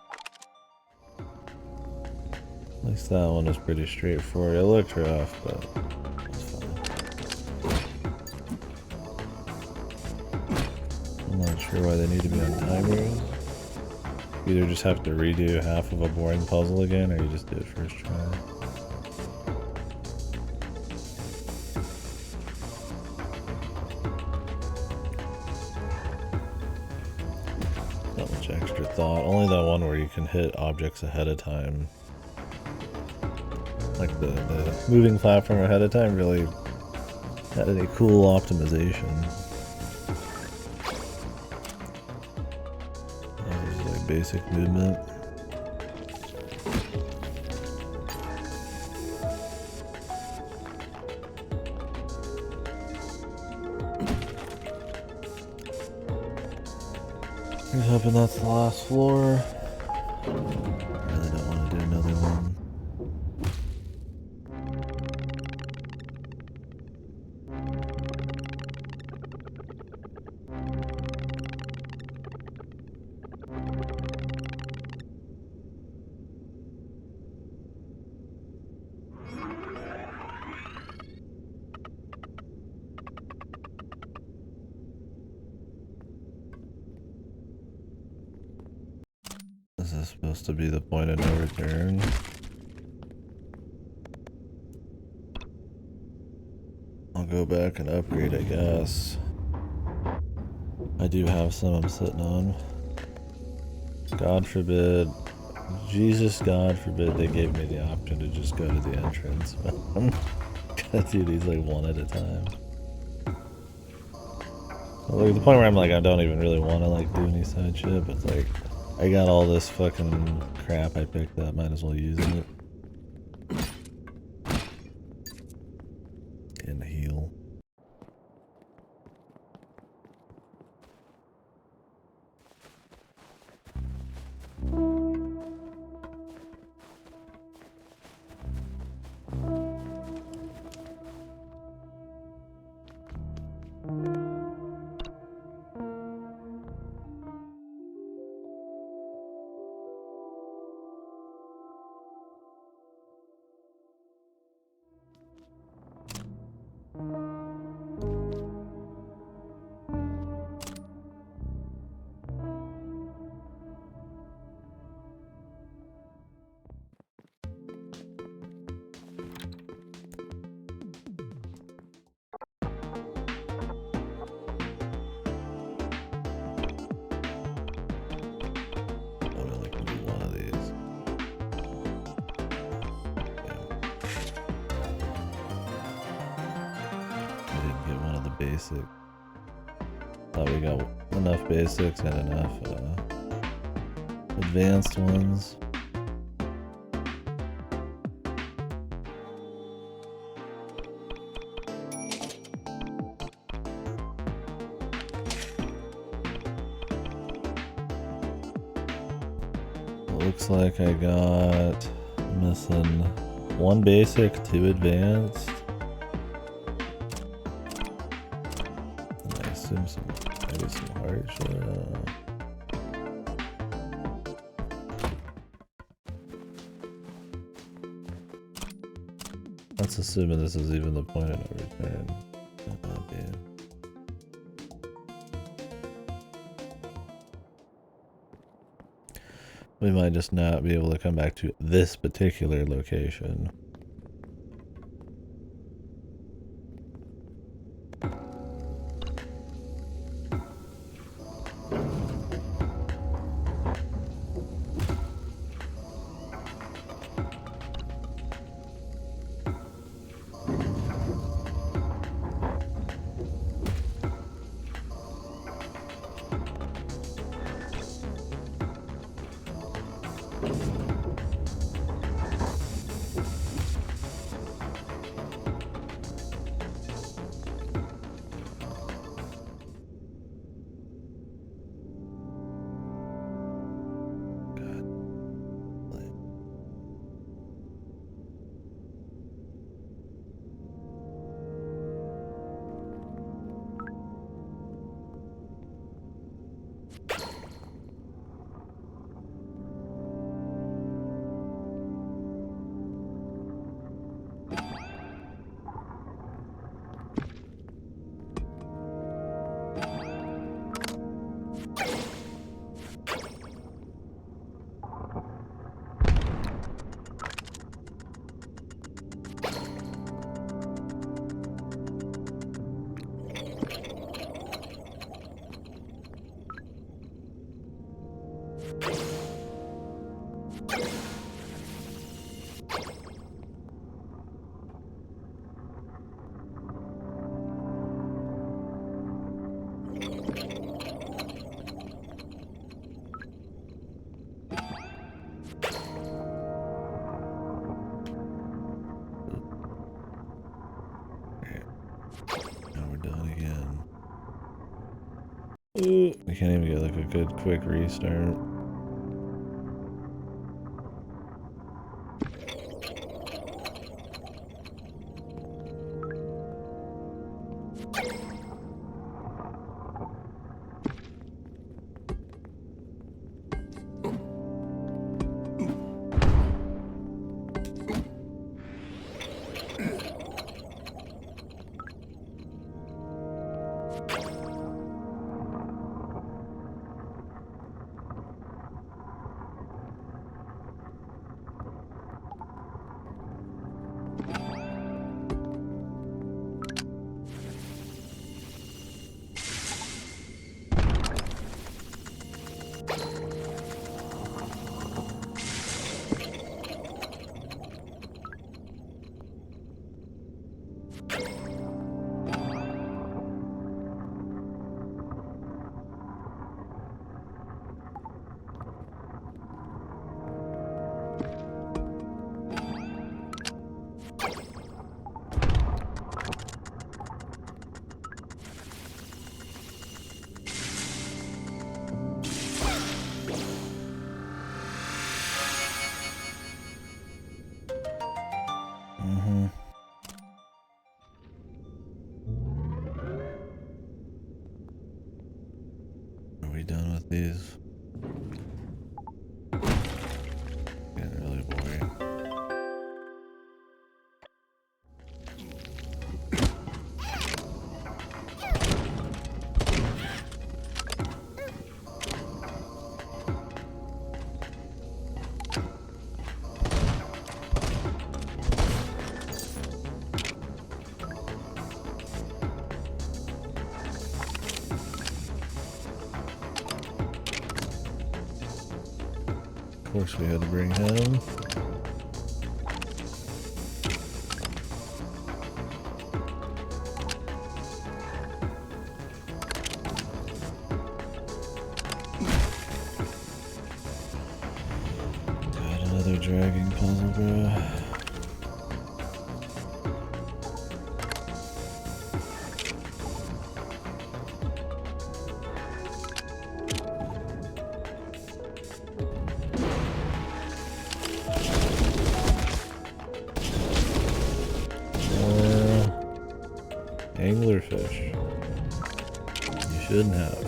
At least that one was pretty straightforward. It looked rough, but it's fine. I'm not sure why they need to be on timers. You either just have to redo half of a boring puzzle again, or you just do it first try. Not much extra thought. Only that one where you can hit objects ahead of time. Like the moving platform ahead of time really had any cool optimization. That was like basic movement. Here's hoping that's the last floor. Really don't want to do another one. This is supposed to be the point of no return. I'll go back and upgrade, I guess. I do have some I'm sitting on. God forbid, Jesus, God forbid they gave me the option to just go to the entrance. But I'm gonna do these like one at a time. Like the point where I'm like, I don't even really want to like do any side shit, but it's like, I got all this fucking crap I picked up, might as well use it. And heal. basic. Thought we got enough basics and enough advanced ones. Looks like I got missing 1 basic, 2 advanced. And I assume maybe some hardship. That's assuming this is even the point of no return. Might not be. We might just not be able to come back to this particular location. We can't even get like a good quick restart. Are we done with these? Getting really boring. Of course we had to bring him. dragging puzzle, bro. Anglerfish. You shouldn't have.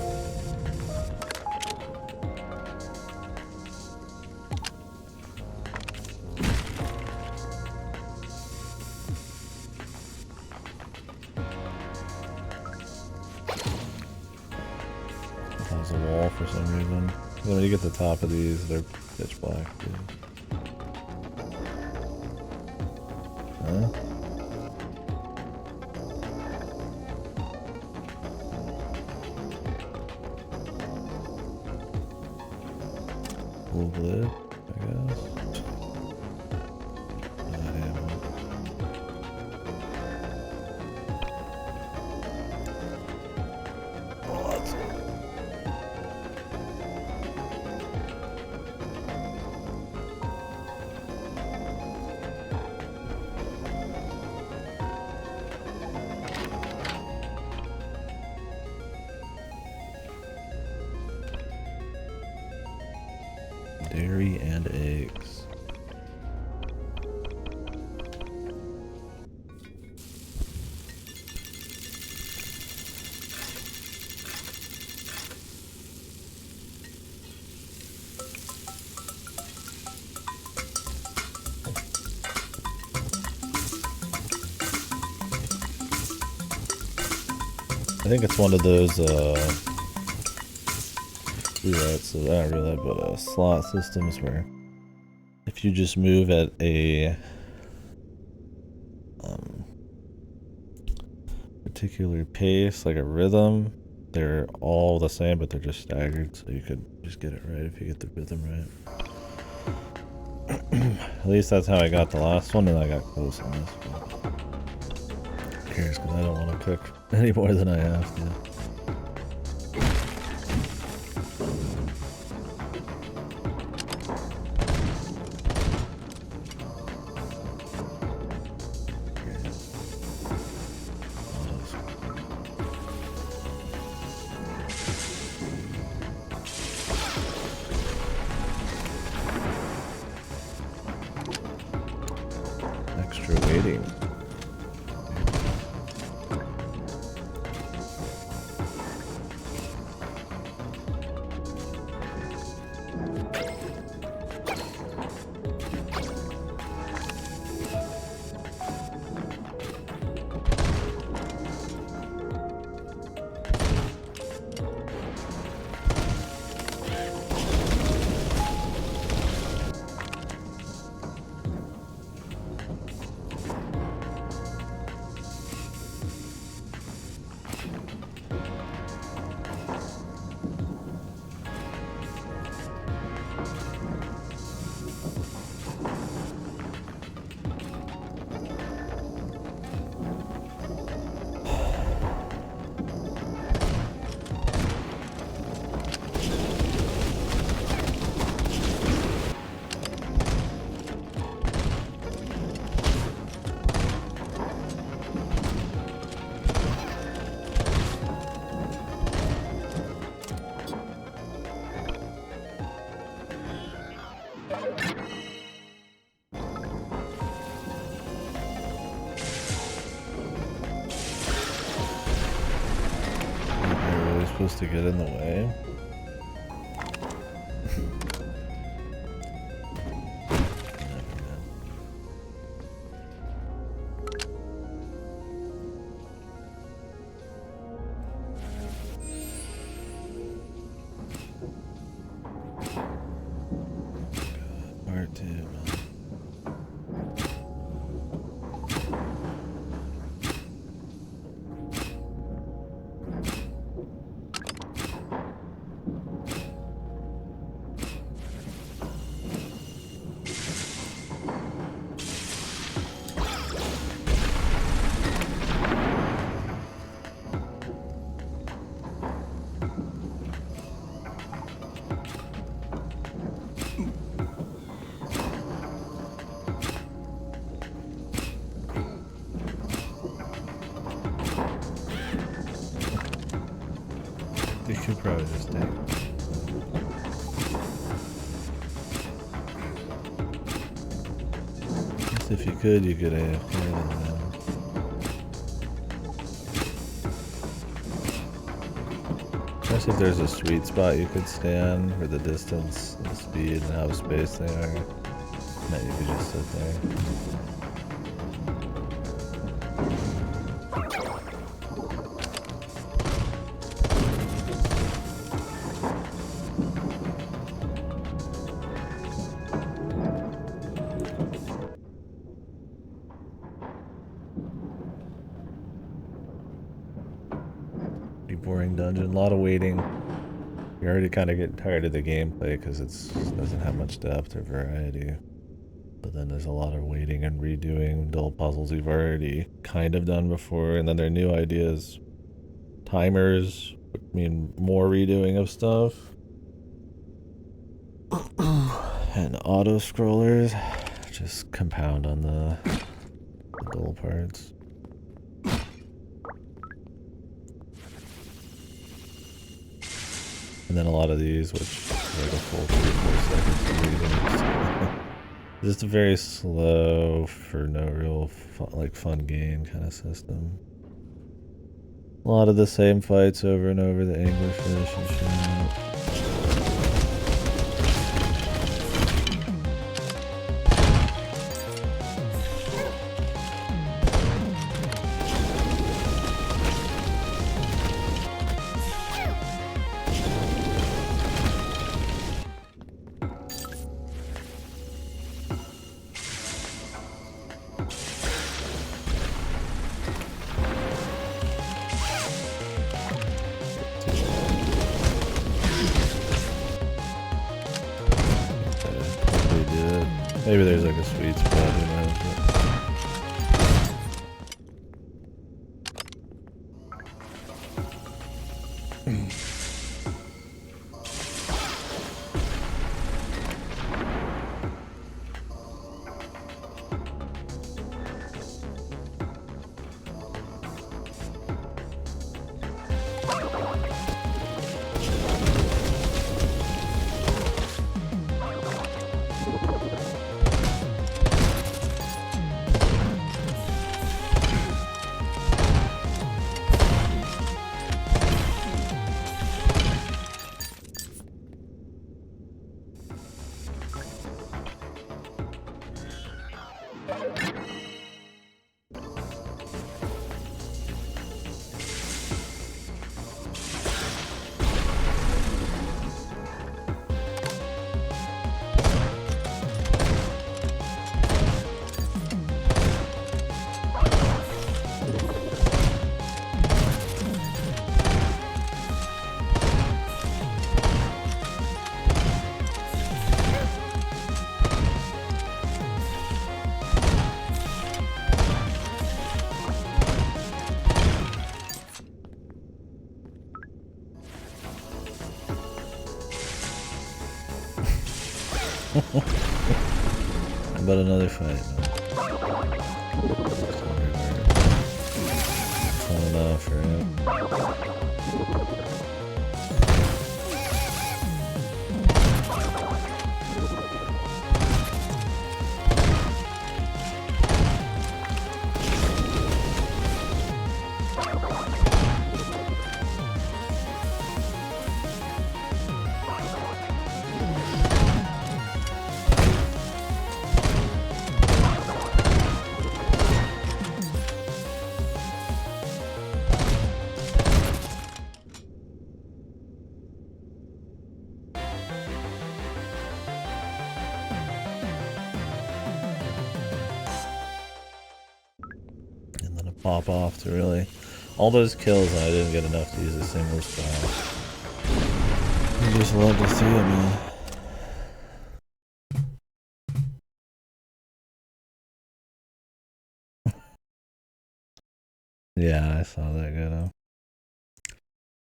There's a wall for some reason. When you get to the top of these, they're pitch black, dude. Huh? Blip, I guess. Dairy and eggs. I think it's one of those not roulette, but slot systems where if you just move at a particular pace, like a rhythm, they're all the same, but they're just staggered, so you could just get it right if you get the rhythm right. At least that's how I got the last one, and I got close on this one. Who cares, because I don't want to cook any more than I have to. Waiting. Supposed to get in the way. Part 2, man. You could probably just take. If you could AFK it now. Especially if there's a sweet spot you could stand for the distance, the speed, and how spaced they are. That you could just sit there. Boring dungeon, a lot of waiting. You're already kind of getting tired of the gameplay because it doesn't have much depth or variety. But then there's a lot of waiting and redoing dull puzzles you've already kind of done before, and then there are new ideas. Timers, which mean more redoing of stuff. And auto scrollers just compound on the dull parts. And then a lot of these, which are like a full 3-4 seconds of reading. Just a very slow, for no real fun gain kind of system. A lot of the same fights over and over, the anglerfish and shit. Maybe there's like a sweet spot, who knows, How about another fight? Fun enough, right? Pop off to really all those kills, and I didn't get enough to use a single spell. I just love to see it, man. Yeah, I saw that go.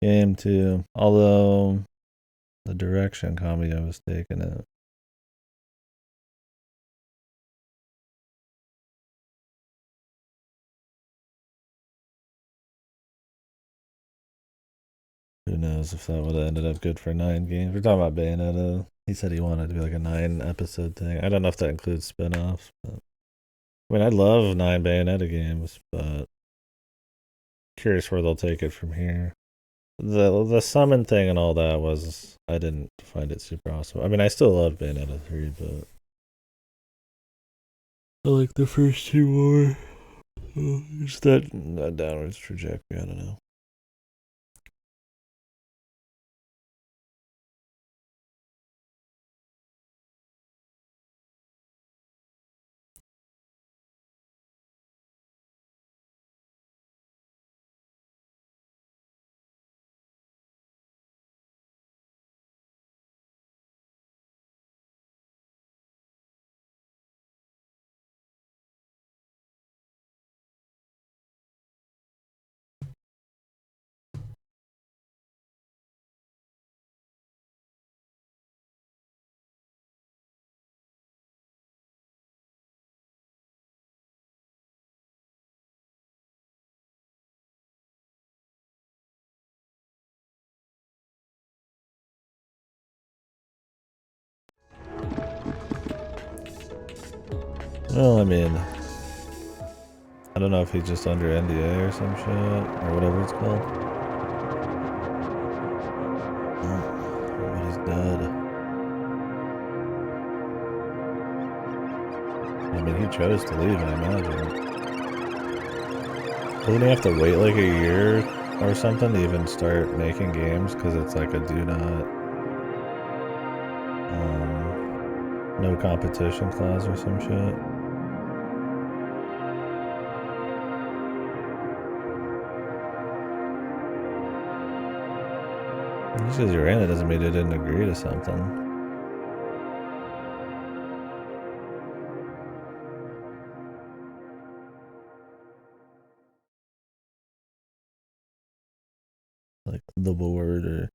Game 2, although the direction comedy I was taking it. Who knows if that would have ended up good for 9 games. We're talking about Bayonetta. He said he wanted to be like a 9-episode thing. I don't know if that includes spin-offs, but I mean, I love 9 Bayonetta games, but curious where they'll take it from here. The summon thing and all that was, I didn't find it super awesome. I mean, I still love Bayonetta 3, but I like the first 2 more. Just that downwards trajectory, I don't know. Well, I mean, I don't know if he's just under NDA or some shit, or whatever it's called. Oh, everybody's dead. I mean, he chose to leave, I imagine. Doesn't he have to wait like a year or something to even start making games? Because it's like a do not, no competition clause or some shit. Just because you're in it doesn't mean they didn't agree to something. Like the board or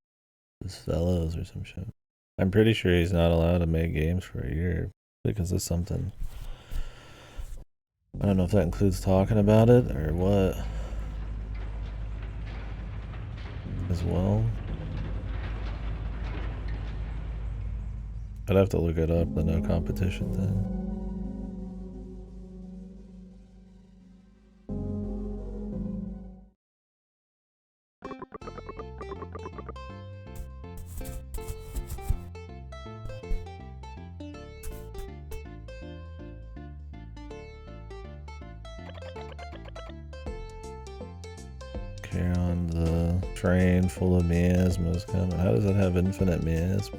the fellows or some shit. I'm pretty sure he's not allowed to make games for a year because of something. I don't know if that includes talking about it or what as well. I'd have to look it up, the no competition thing. Okay, on the train full of miasmas coming. How does it have infinite miasma?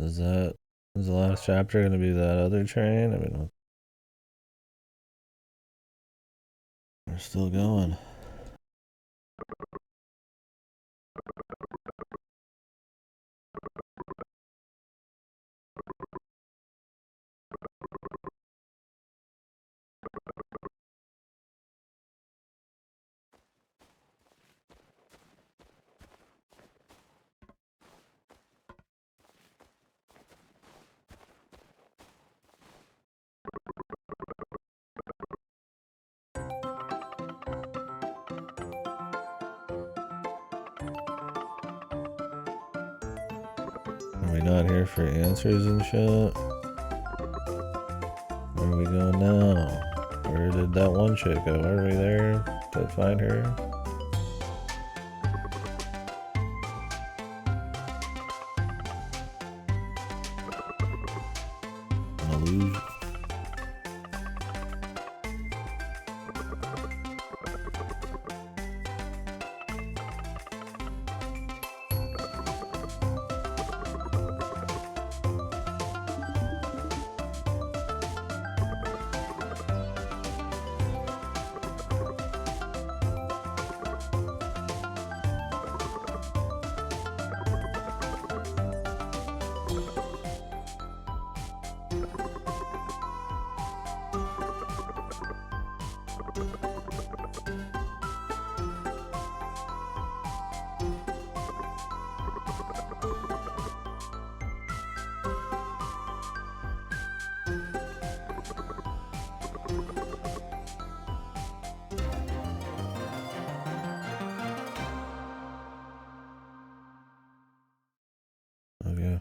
Is the last chapter gonna be that other train? I mean, we're still going. Are we not here for answers and shit? Where are we going now? Where did that one chick go? Are we there? to find her. An illusion. Okay.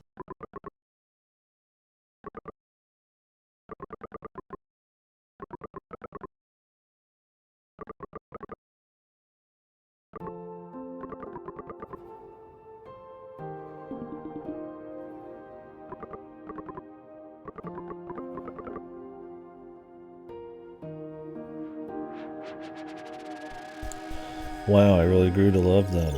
Wow, I really grew to love them.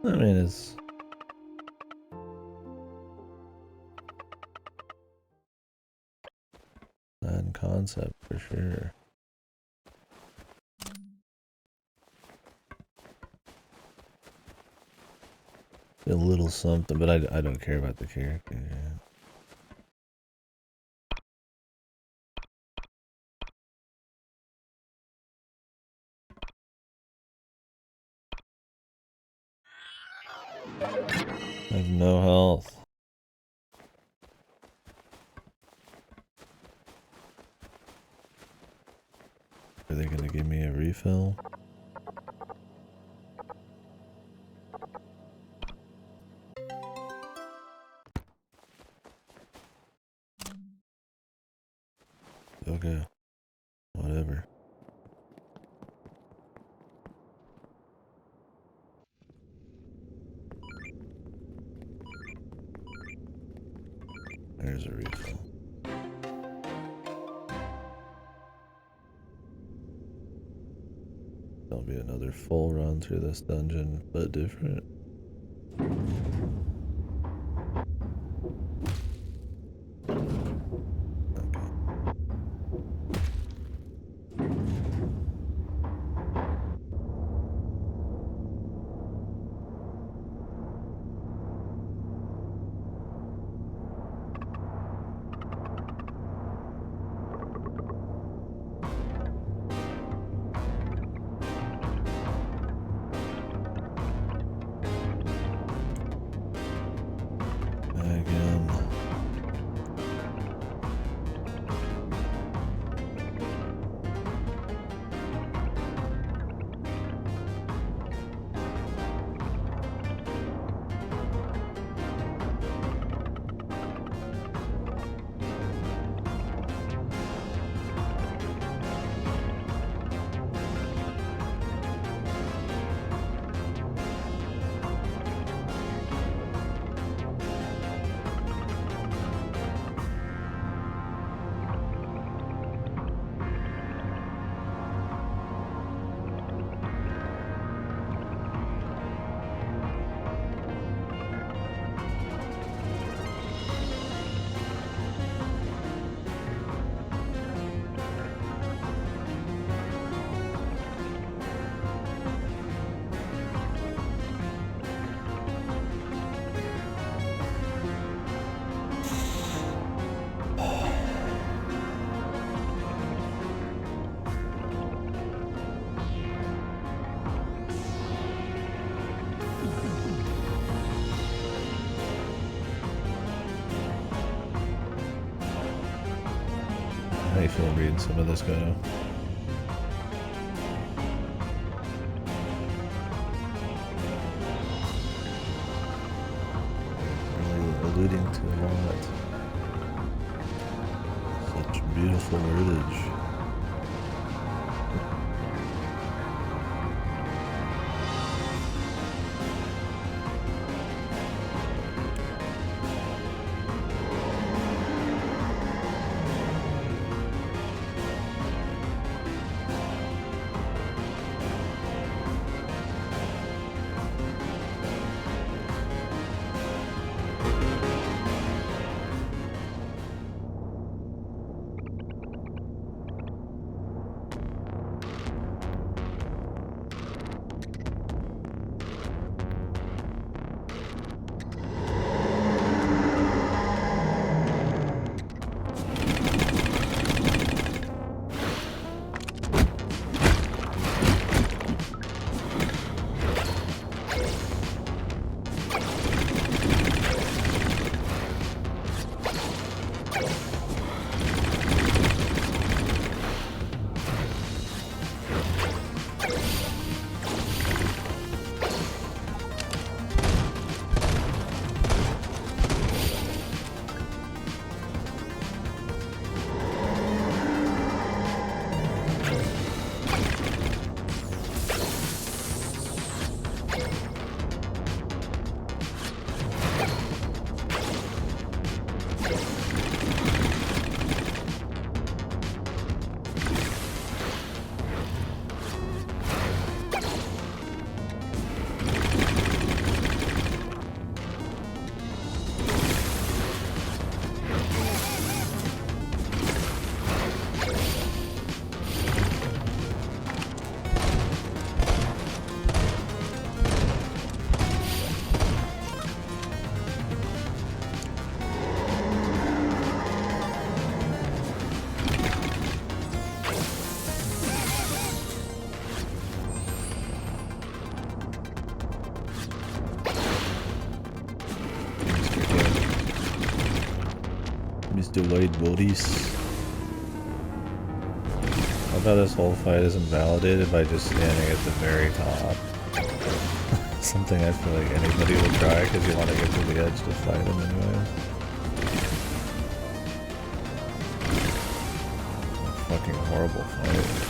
I mean, it's that concept for sure. A little something, but I don't care about the character. Yeah. I have no health. Are they gonna give me a refill? Okay. Whatever. There's a refill. There'll be another full run through this dungeon, but different. How you feel reading some of this guy? alluding to a lot. Such beautiful wordage. Mr. White Bodies. I thought this whole fight is invalidated by just standing at the very top. Something I feel like anybody will try because you want to get to the edge to fight him anyway. A fucking horrible fight.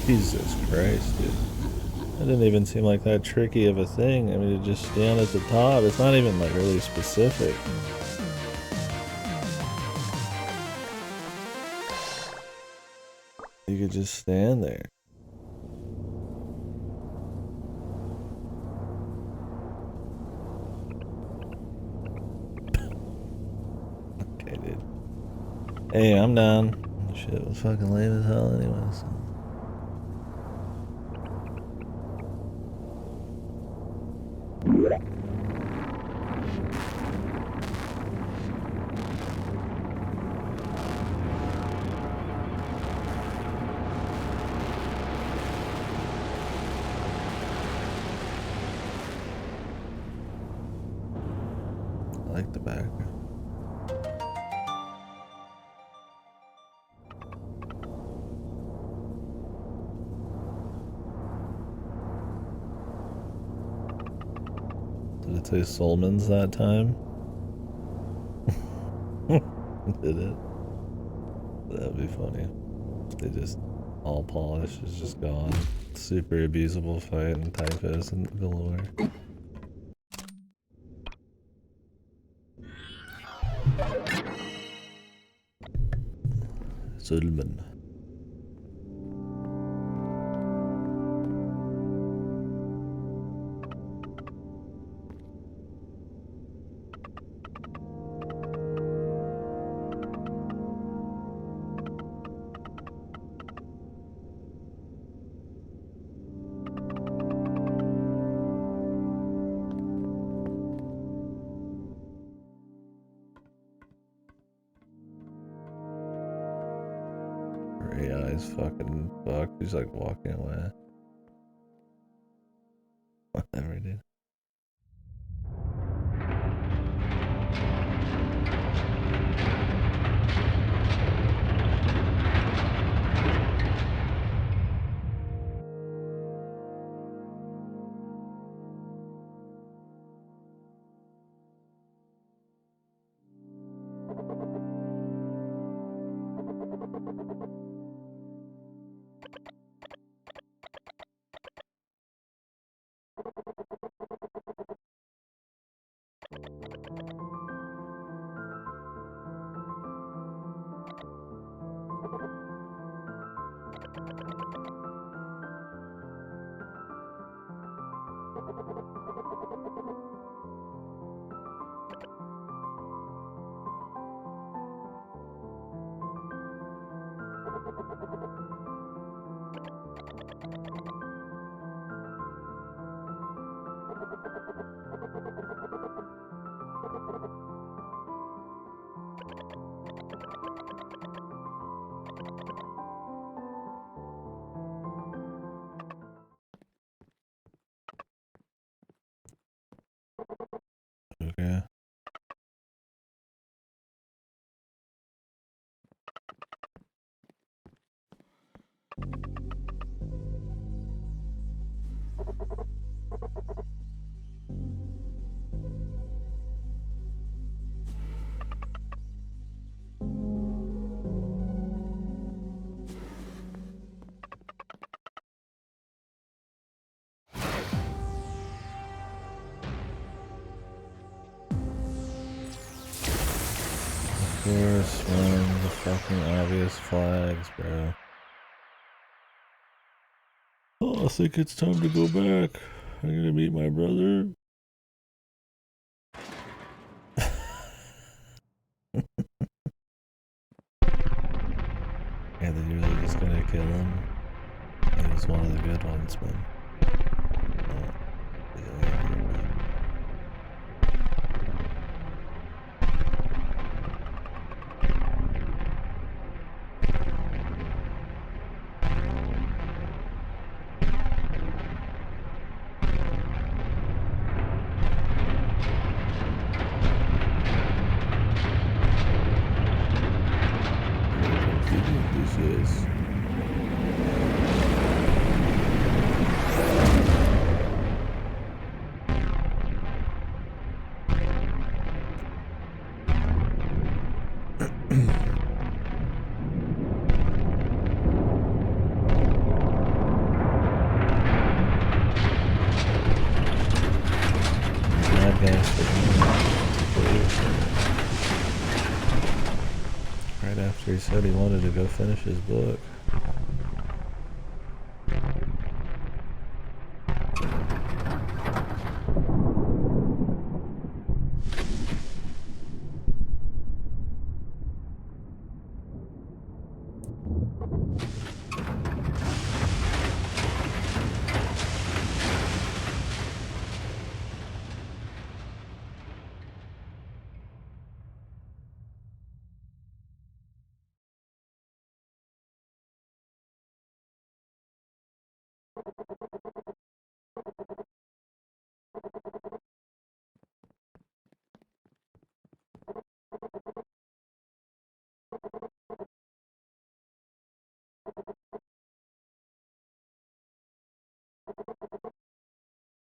Jesus Christ, dude. That didn't even seem like that tricky of a thing. I mean, to just stand at the top. It's not even like really specific. You could just stand there. Okay, dude. Hey, I'm down. Shit was fucking lame as hell anyway, so. I like the background. Did it say Solman's that time? Did it? That'd be funny. They just, all polish is just gone. Super abusable fight and typos and galore. Solman. AI is fucking fucked. He's like walking away. Whatever, dude. Okay. Of course, man, the fucking obvious flags, bro. Oh, I think it's time to go back. I'm gonna meet my brother. Yeah, they're usually just gonna kill him. He was one of the good ones, man. Right after he said he wanted to go finish his book.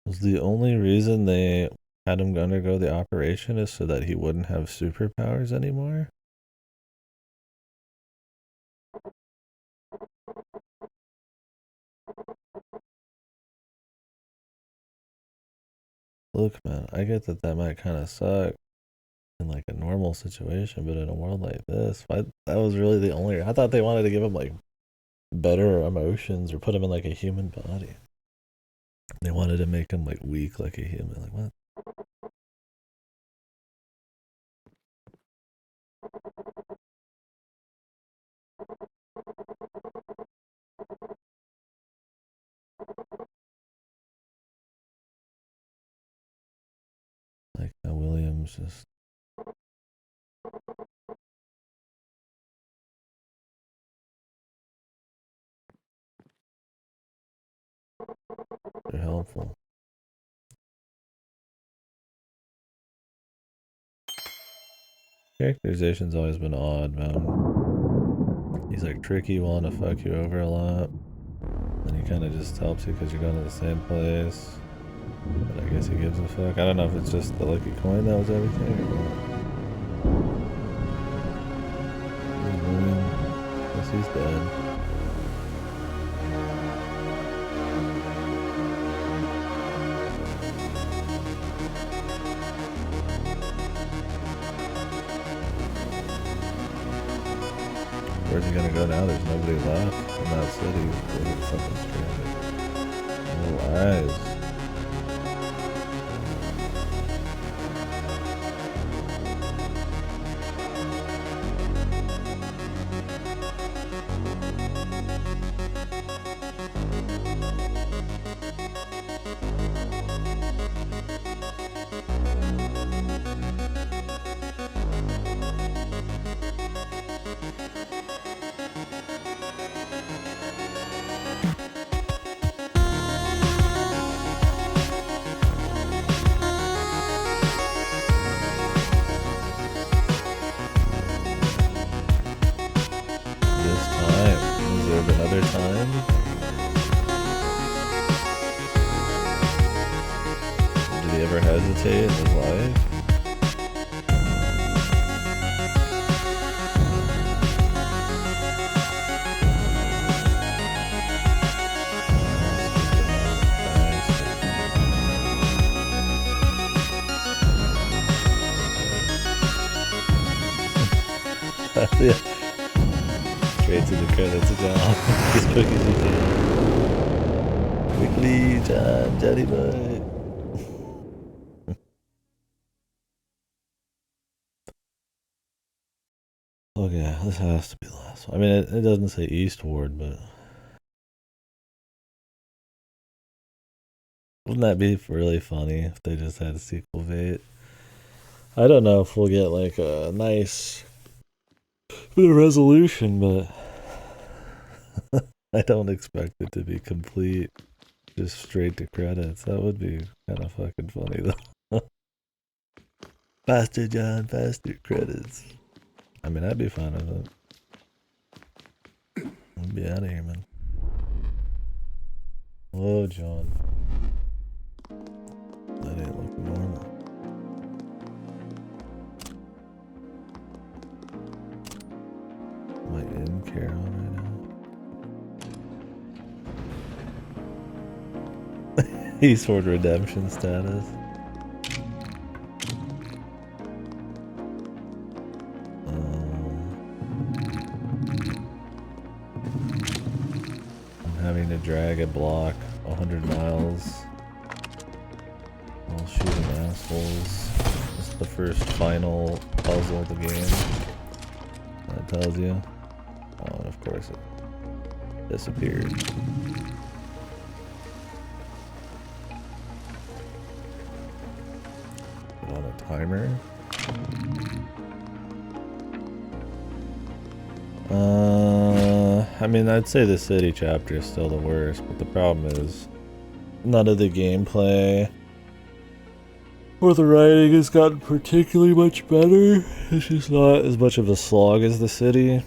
Was the only reason they had him undergo the operation is so that he wouldn't have superpowers anymore? Look, man, I get that that might kind of suck in like a normal situation, but in a world like this, that was really the only. I thought they wanted to give him like better emotions or put him in like a human body. They wanted to make him like weak like a human. Like what? Like Williams just. They're helpful. Characterization's always been odd, man. He's like tricky, willing to fuck you over a lot. And he kind of just helps you because you're going to the same place. But I guess he gives a fuck. I don't know if it's just the lucky coin that was everything or what. William. Guess he's dead. Where's he gonna go now? There's nobody left in that city. He's fucking stranded. No eyes. their time. Did he ever hesitate in his life? Yeah. Straight to the credits, John. As quick as you can. Quickly, John, Johnny boy. Okay, this has to be the last one. I mean, it doesn't say Eastward, but wouldn't that be really funny if they just had a sequel bait? I don't know if we'll get like a nice resolution, but I don't expect it to be complete, just straight to credits. That would be kind of fucking funny though. Faster, John, faster, credits. I mean, I'd be fine with it. I'd be out of here, man. Hello, John. That ain't looking normal. Am I in Carol right now? Eastward redemption status. I'm having to drag a block 100 miles while shooting assholes. This is the first final puzzle of the game. That tells you. Oh, and of course it disappeared. Put on a timer. I mean, I'd say the city chapter is still the worst, but the problem is none of the gameplay or the writing has gotten particularly much better. It's just not as much of a slog as the city.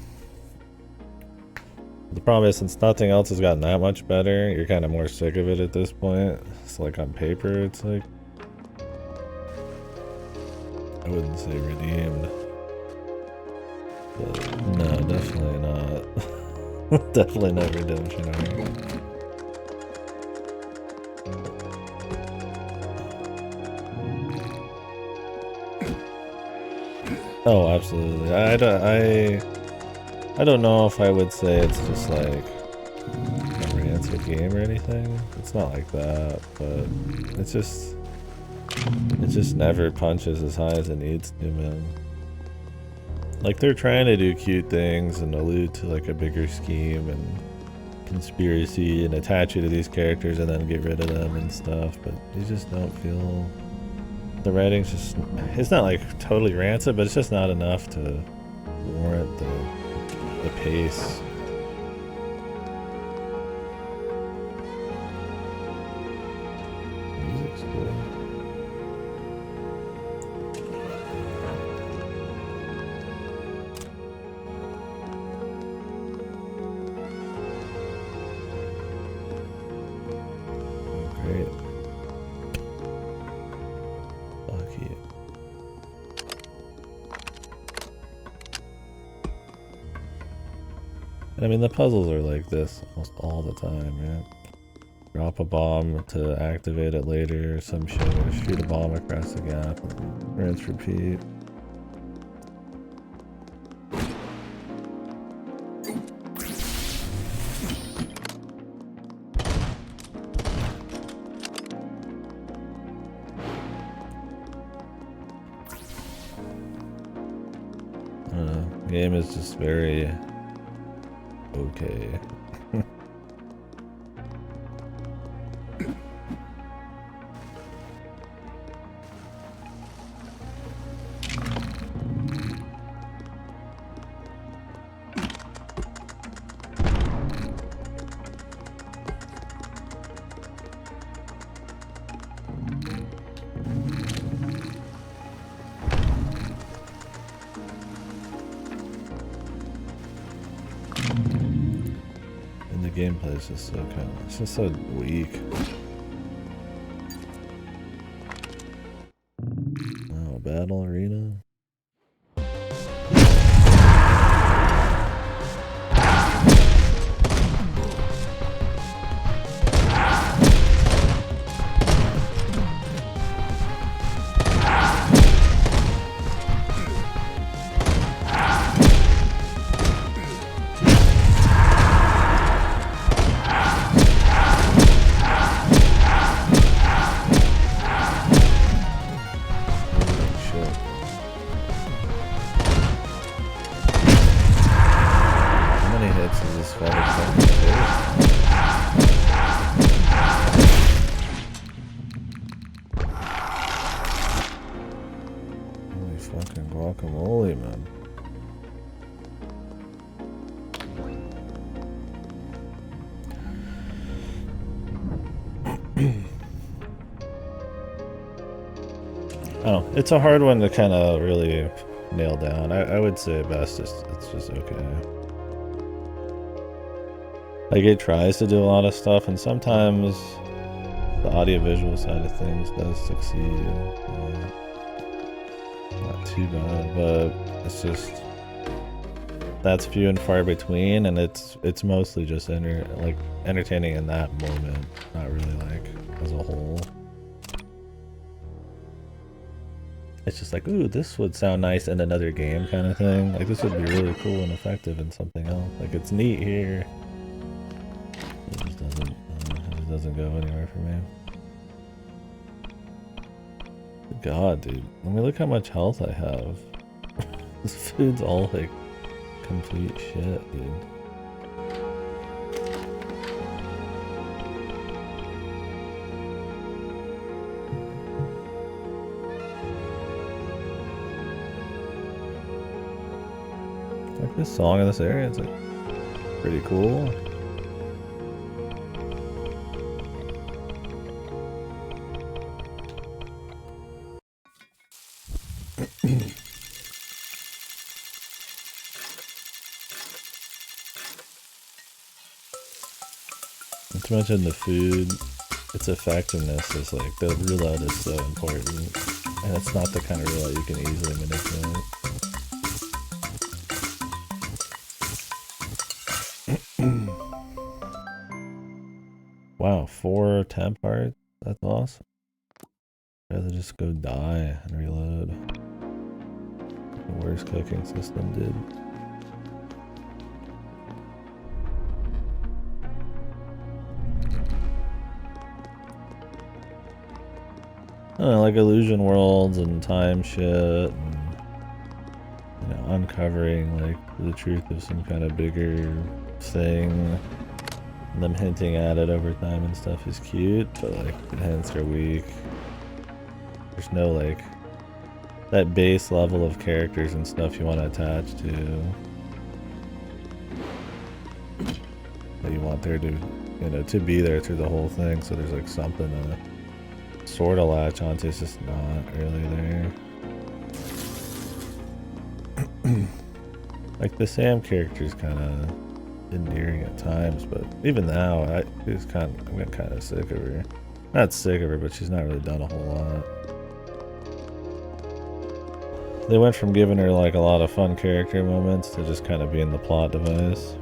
The problem is, since nothing else has gotten that much better, you're kind of more sick of it at this point. It's like on paper, it's like, I wouldn't say redeemed, but no, definitely not. Definitely not redemption. Oh, absolutely. I don't know if I would say it's just like a rancid game or anything. It's not like that, but it just never punches as high as it needs to, man. Like, they're trying to do cute things and allude to like a bigger scheme and conspiracy and attach you to these characters and then get rid of them and stuff, but you just don't feel the writing's just, it's not like totally rancid, but it's just not enough to warrant the pace. Music's good. Great. Fuck you. And I mean, the puzzles are like this almost all the time, right? Drop a bomb to activate it later, some shit, or shoot a bomb across the gap, and rinse, repeat. I don't know, the game is just very okay. gameplay is just so it's just so weak. Oh, battle arena. Fucking guacamole, man. Oh, it's a hard one to kind of really nail down. I would say best it's just okay. Like, it tries to do a lot of stuff, and sometimes the audiovisual side of things does succeed. Not too bad, but it's just that's few and far between, and it's mostly just entertaining in that moment, not really like as a whole. It's just like, ooh, this would sound nice in another game kind of thing. Like, this would be really cool and effective in something else. Like, it's neat here. It just doesn't go anywhere for me. God, dude. I mean, look how much health I have. This food's all like complete shit, dude. Like, this song in this area, it's like pretty cool. Not to mention the food, its effectiveness is like, the roulette is so important, and it's not the kind of roulette you can easily manipulate. Wow, 4 temp hearts? That's awesome. I'd rather just go die and reload. The worst cooking system, dude. I don't know, like illusion worlds and time shit, and, you know, uncovering like the truth of some kind of bigger thing. And them hinting at it over time and stuff is cute, but like the hints are weak. There's no like that base level of characters and stuff you want to attach to. That you want there to, you know, to be there through the whole thing, so there's like something to sort of latch onto. It's just not really there. Like the Sam character's kind of endearing at times, but even now, I'm getting kind of sick of her. Not sick of her, but she's not really done a whole lot. They went from giving her like a lot of fun character moments to just kind of being the plot device.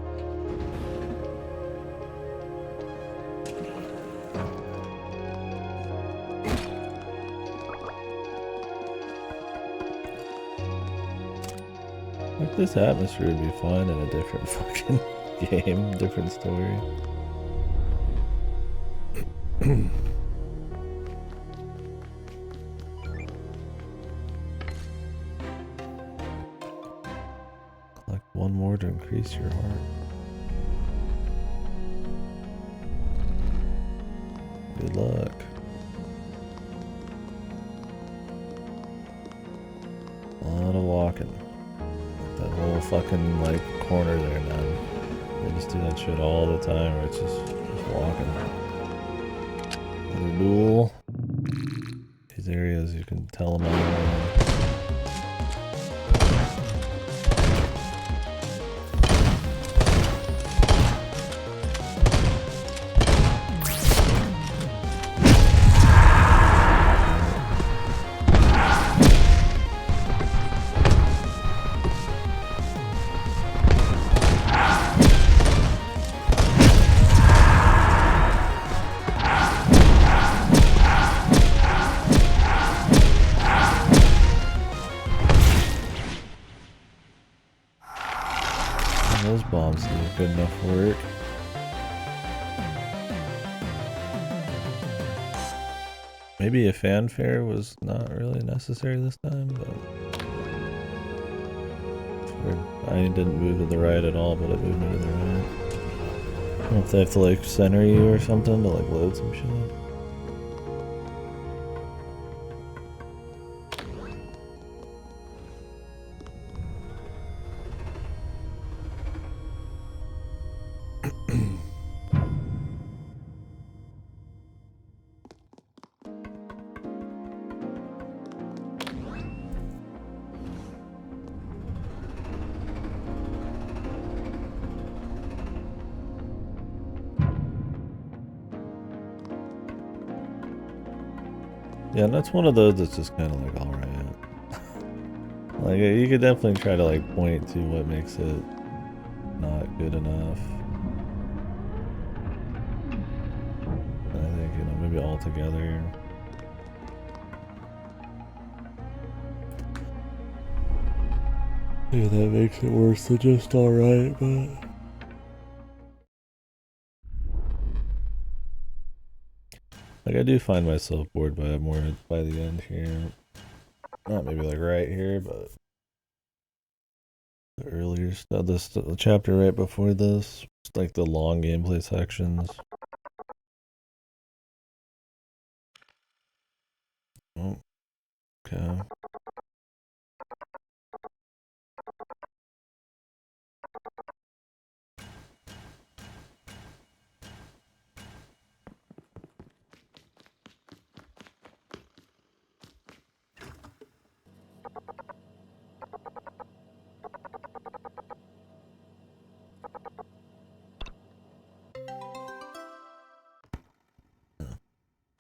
Like, this atmosphere would be fun in a different fucking game, different story. Collect 1 more to increase your heart. Good luck. A lot of walking. That whole fucking like corner there now. They just do that shit all the time where it's just walking. Another duel. These areas you can tell them all. Those bombs do good enough work. Maybe a fanfare was not really necessary this time, but I didn't move to the right at all, but it moved me to the right. I don't know if they have to like center you or something to like load some shit. Yeah, and that's one of those that's just kind of like alright. Like, you could definitely try to like point to what makes it not good enough. I think, you know, maybe all together. Yeah, that makes it worse than just alright, but... Like, I do find myself bored by it more by the end here. Not maybe like right here, but the earlier stuff, the chapter right before this, like the long gameplay sections. Oh, okay.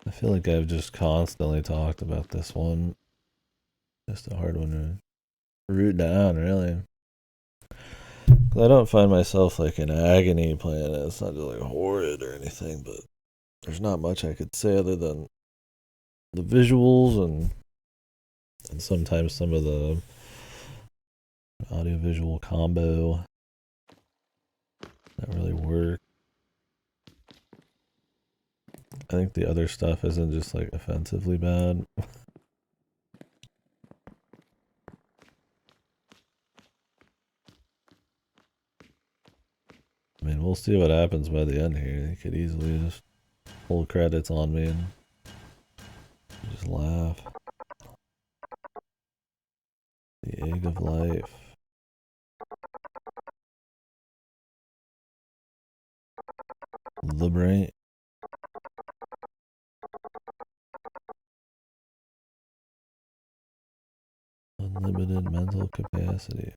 I feel like I've just constantly talked about this one. Just a hard one to root down, really. I don't find myself like in agony playing it. It's not just like horrid or anything, but there's not much I could say other than the visuals and sometimes some of the audio-visual combo that really work. I think the other stuff isn't just like offensively bad. I mean, we'll see what happens by the end here. They could easily just pull credits on me and just laugh. The egg of life. The brain. Unlimited mental capacity.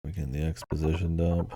Again, the exposition dump.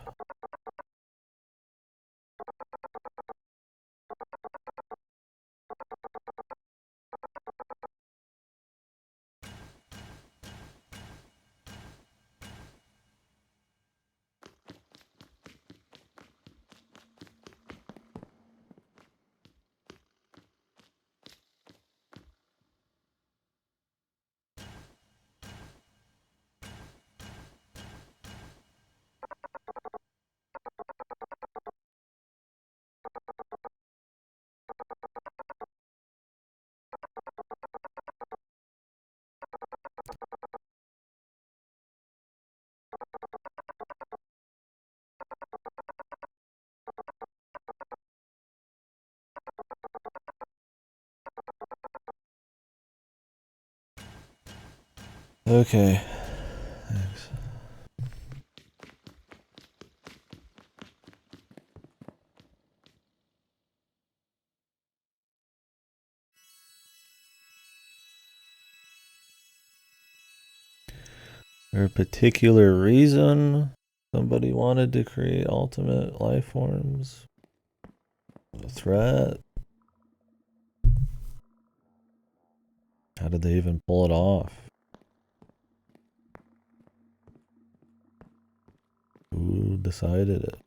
Okay. Thanks. For a particular reason, somebody wanted to create ultimate life forms. A threat. How did they even pull it off? Who decided it?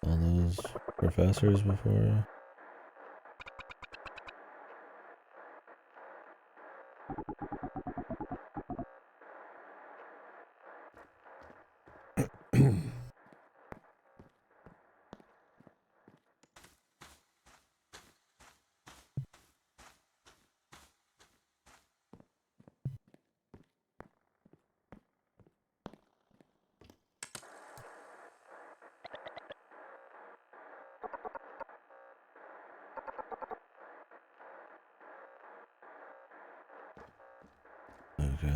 All those professors before? Okay.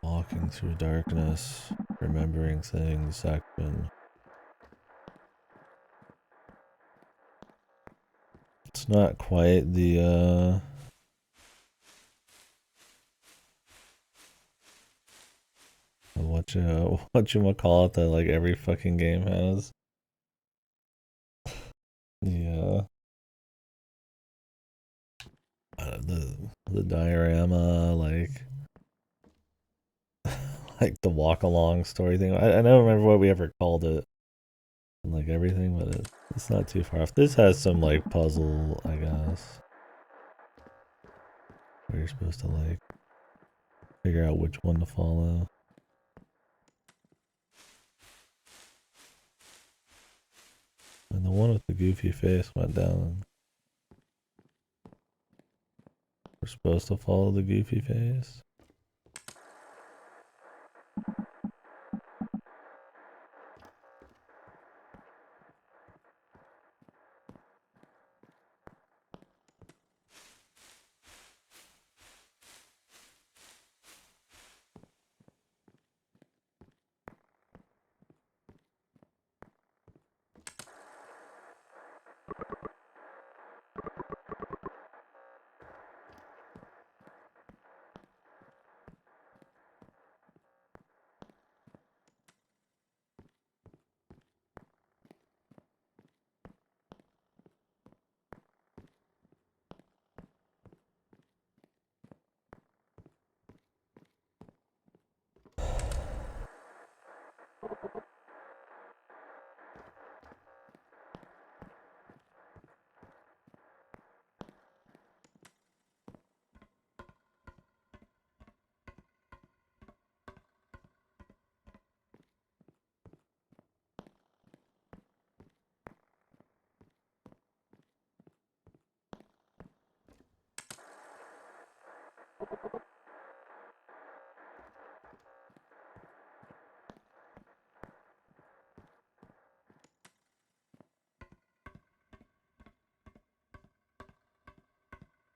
Walking through darkness, remembering things, section. It's not quite the what you call it that like every fucking game has. Yeah. The diorama, like like the walk along story thing. I don't remember what we ever called it. Like everything, but it's not too far off. This has some like puzzle, I guess. Where you're supposed to like figure out which one to follow. And the one with the goofy face went down. We're supposed to follow the goofy face.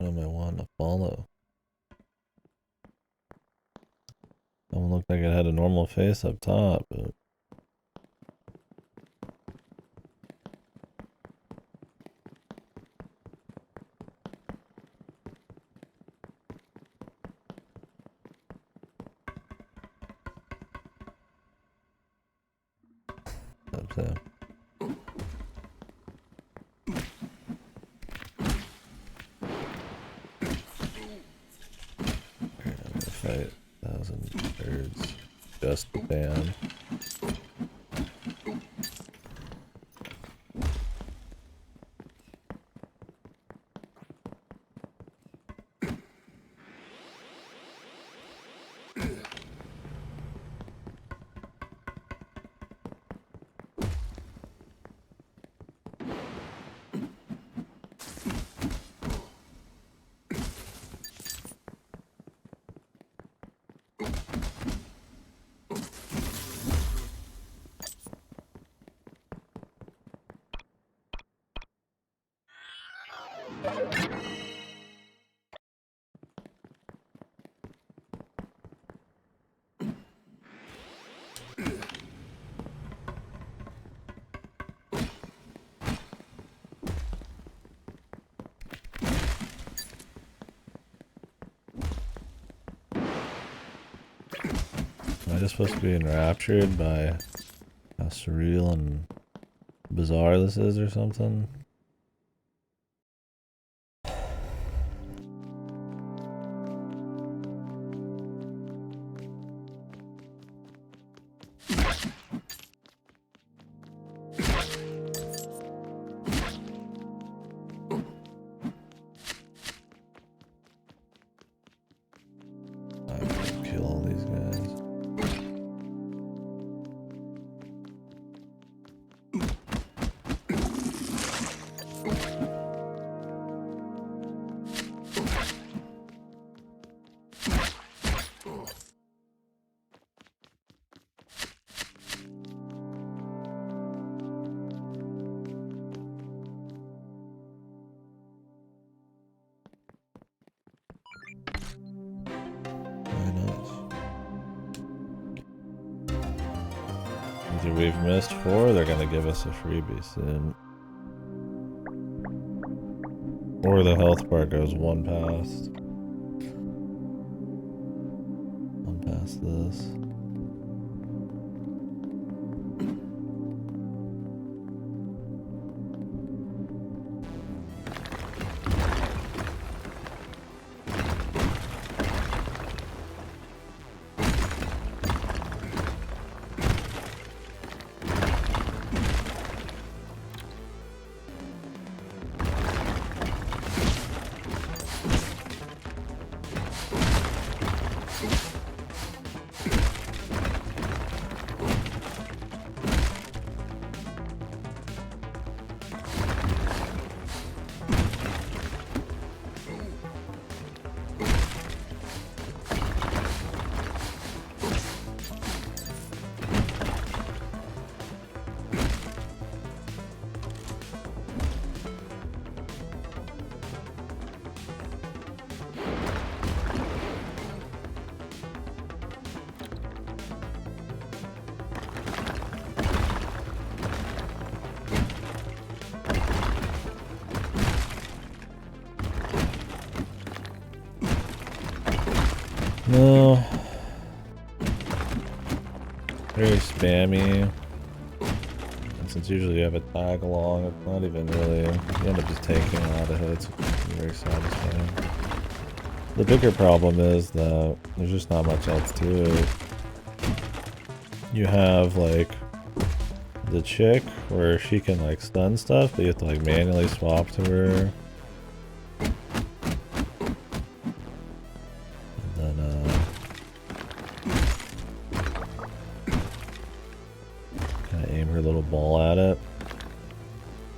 What am I wanting to follow? That one looked like it had a normal face up top, but that's it. I'm gonna fight 1,000 birds. Just the band. Am I just supposed to be enraptured by how surreal and bizarre this is or something? Either we've missed 4, they're gonna give us a freebie soon. Or the health bar goes one past this. No. Very spammy. And since usually you have a tag along, it's not even really... You end up just taking a lot of hits. It's very satisfying. The bigger problem is that there's just not much else to it. You have, like, the chick where she can, like, stun stuff, but you have to, like, manually swap to her.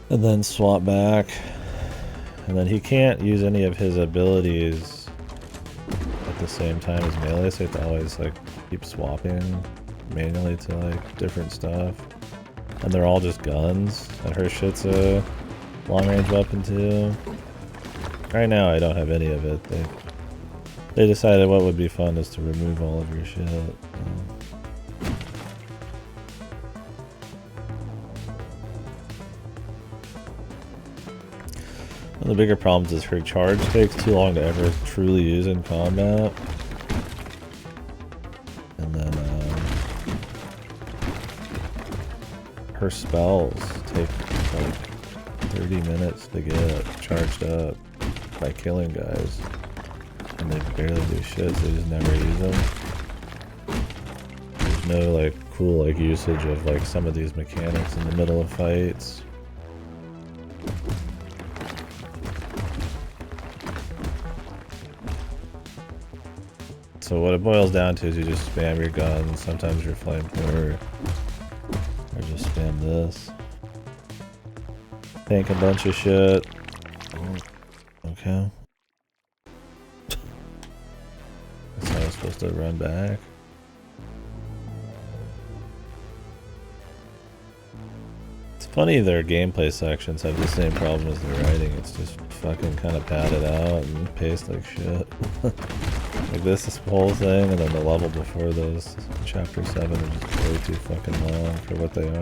And then swap back, and then he can't use any of his abilities at the same time as melee, so you have to always like keep swapping manually to like different stuff. And they're all just guns, and her shit's a long range weapon too. Right now I don't have any of it. They decided what would be fun is to remove all of your shit. One of the bigger problems is her charge takes too long to ever truly use in combat. And then her spells take like 30 minutes to get charged up by killing guys. And they barely do shit, so they just never use them. There's no like cool like usage of like some of these mechanics in the middle of fights. So what it boils down to is you just spam your guns, sometimes your flamethrower, or just spam this. Tank a bunch of shit. Okay. That's how I was supposed to run back. It's funny their gameplay sections have the same problem as their writing, it's just fucking kind of pad it out and paste like shit. Like this whole thing, and then the level before this, chapter 7, are just way too fucking long for what they are.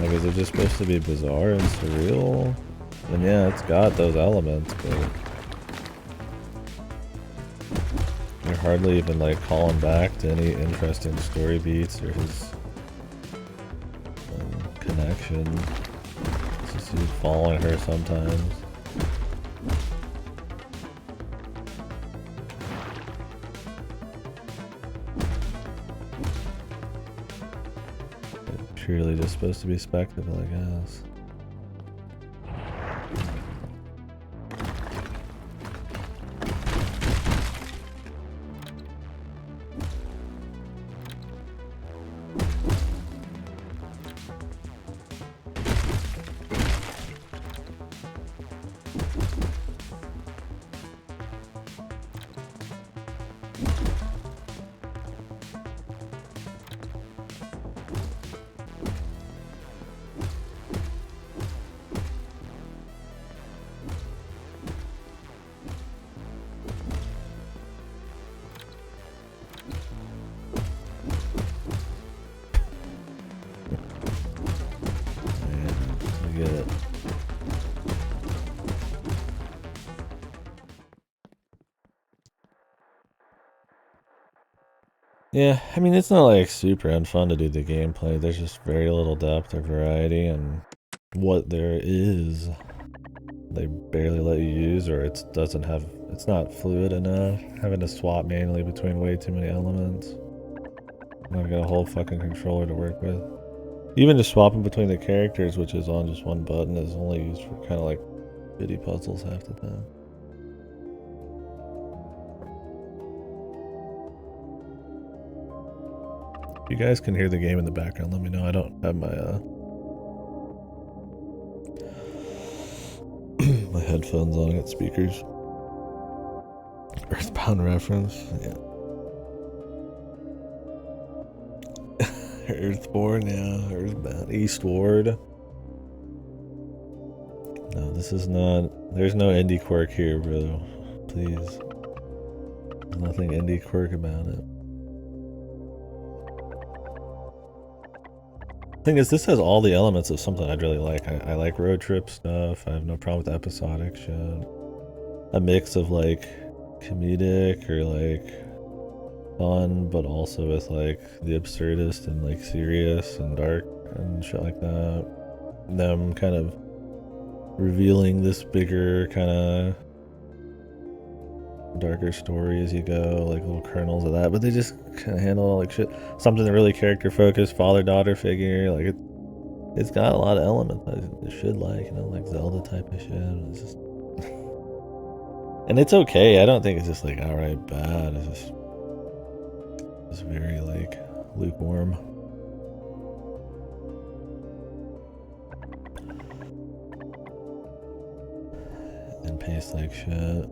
Like, is it just supposed to be bizarre and surreal? And yeah, it's got those elements, but you're hardly even like calling back to any interesting story beats or his connection. It's just you following her sometimes. It's purely just supposed to be spectacle, I guess. Yeah, I mean, it's not like super unfun to do the gameplay. There's just very little depth or variety, and what there is, they barely let you use, or it's not fluid enough. Having to swap manually between way too many elements. I've got a whole fucking controller to work with. Even just swapping between the characters, which is on just one button, is only used for kind of like bitty puzzles half the time. If you guys can hear the game in the background, let me know. I don't have my my headphones on. I got speakers. Earthbound reference. Yeah. Earthborn, yeah. Earthbound. Eastward. No, this is not. There's no indie quirk here, bro. Please. There's nothing indie quirk about it. Thing is, this has all the elements of something I'd really like. I like road trip stuff. I have no problem with episodic shit. A mix of like comedic or like fun, but also with like the absurdist and like serious and dark and shit like that. Them kind of revealing this bigger kind of darker story as you go, like little kernels of that, but they just kind of handle like shit. Something really character focused, father-daughter figure, like it's got a lot of elements I should like, you know, like Zelda type of shit. It's just and it's okay. I don't think it's just like outright bad. It's just very like lukewarm. And paste like shit.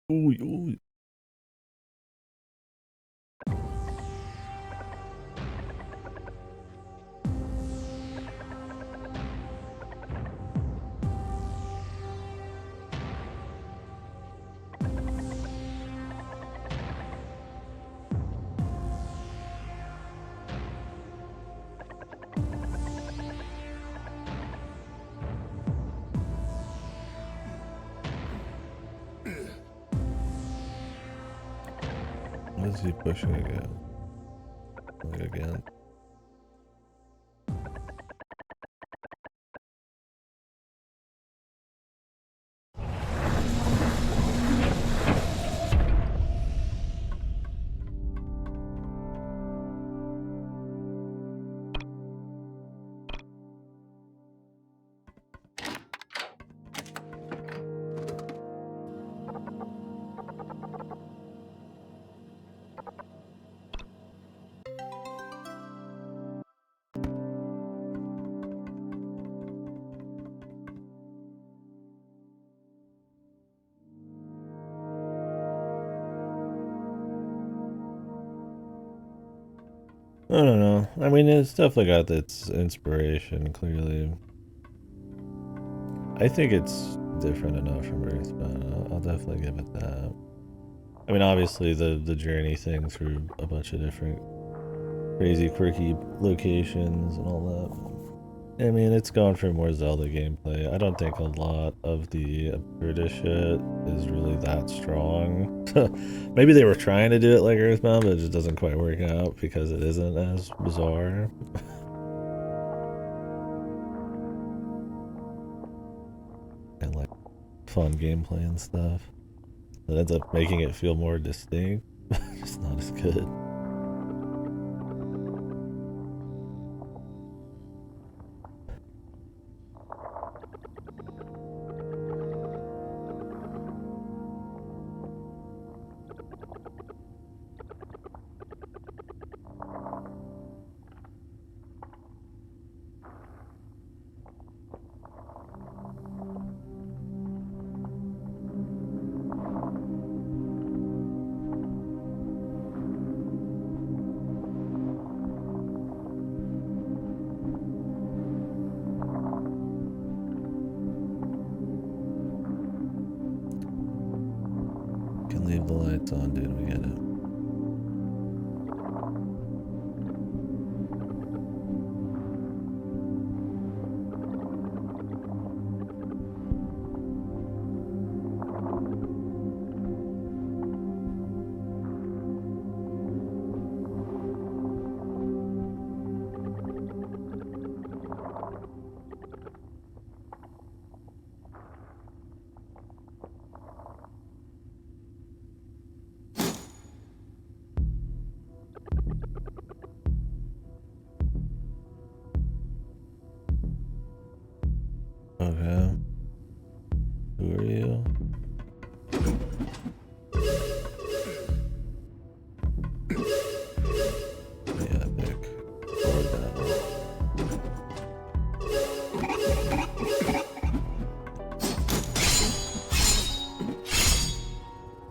Ooh, ooh. Let's see, pushing again. Like again. I don't know. I mean, it's definitely got its inspiration, clearly. I think it's different enough from Earthbound. I'll definitely give it that. I mean, obviously, the journey thing through a bunch of different crazy, quirky locations and all that. I mean, it's going for more Zelda gameplay. I don't think a lot of the British shit is really that strong. Maybe they were trying to do it like Earthbound, but it just doesn't quite work out because it isn't as bizarre. And like fun gameplay and stuff. That ends up making it feel more distinct. Just not as good. Leave the lights on, dude. We get it. Okay. Who are you? Yeah, Nick. Or devil.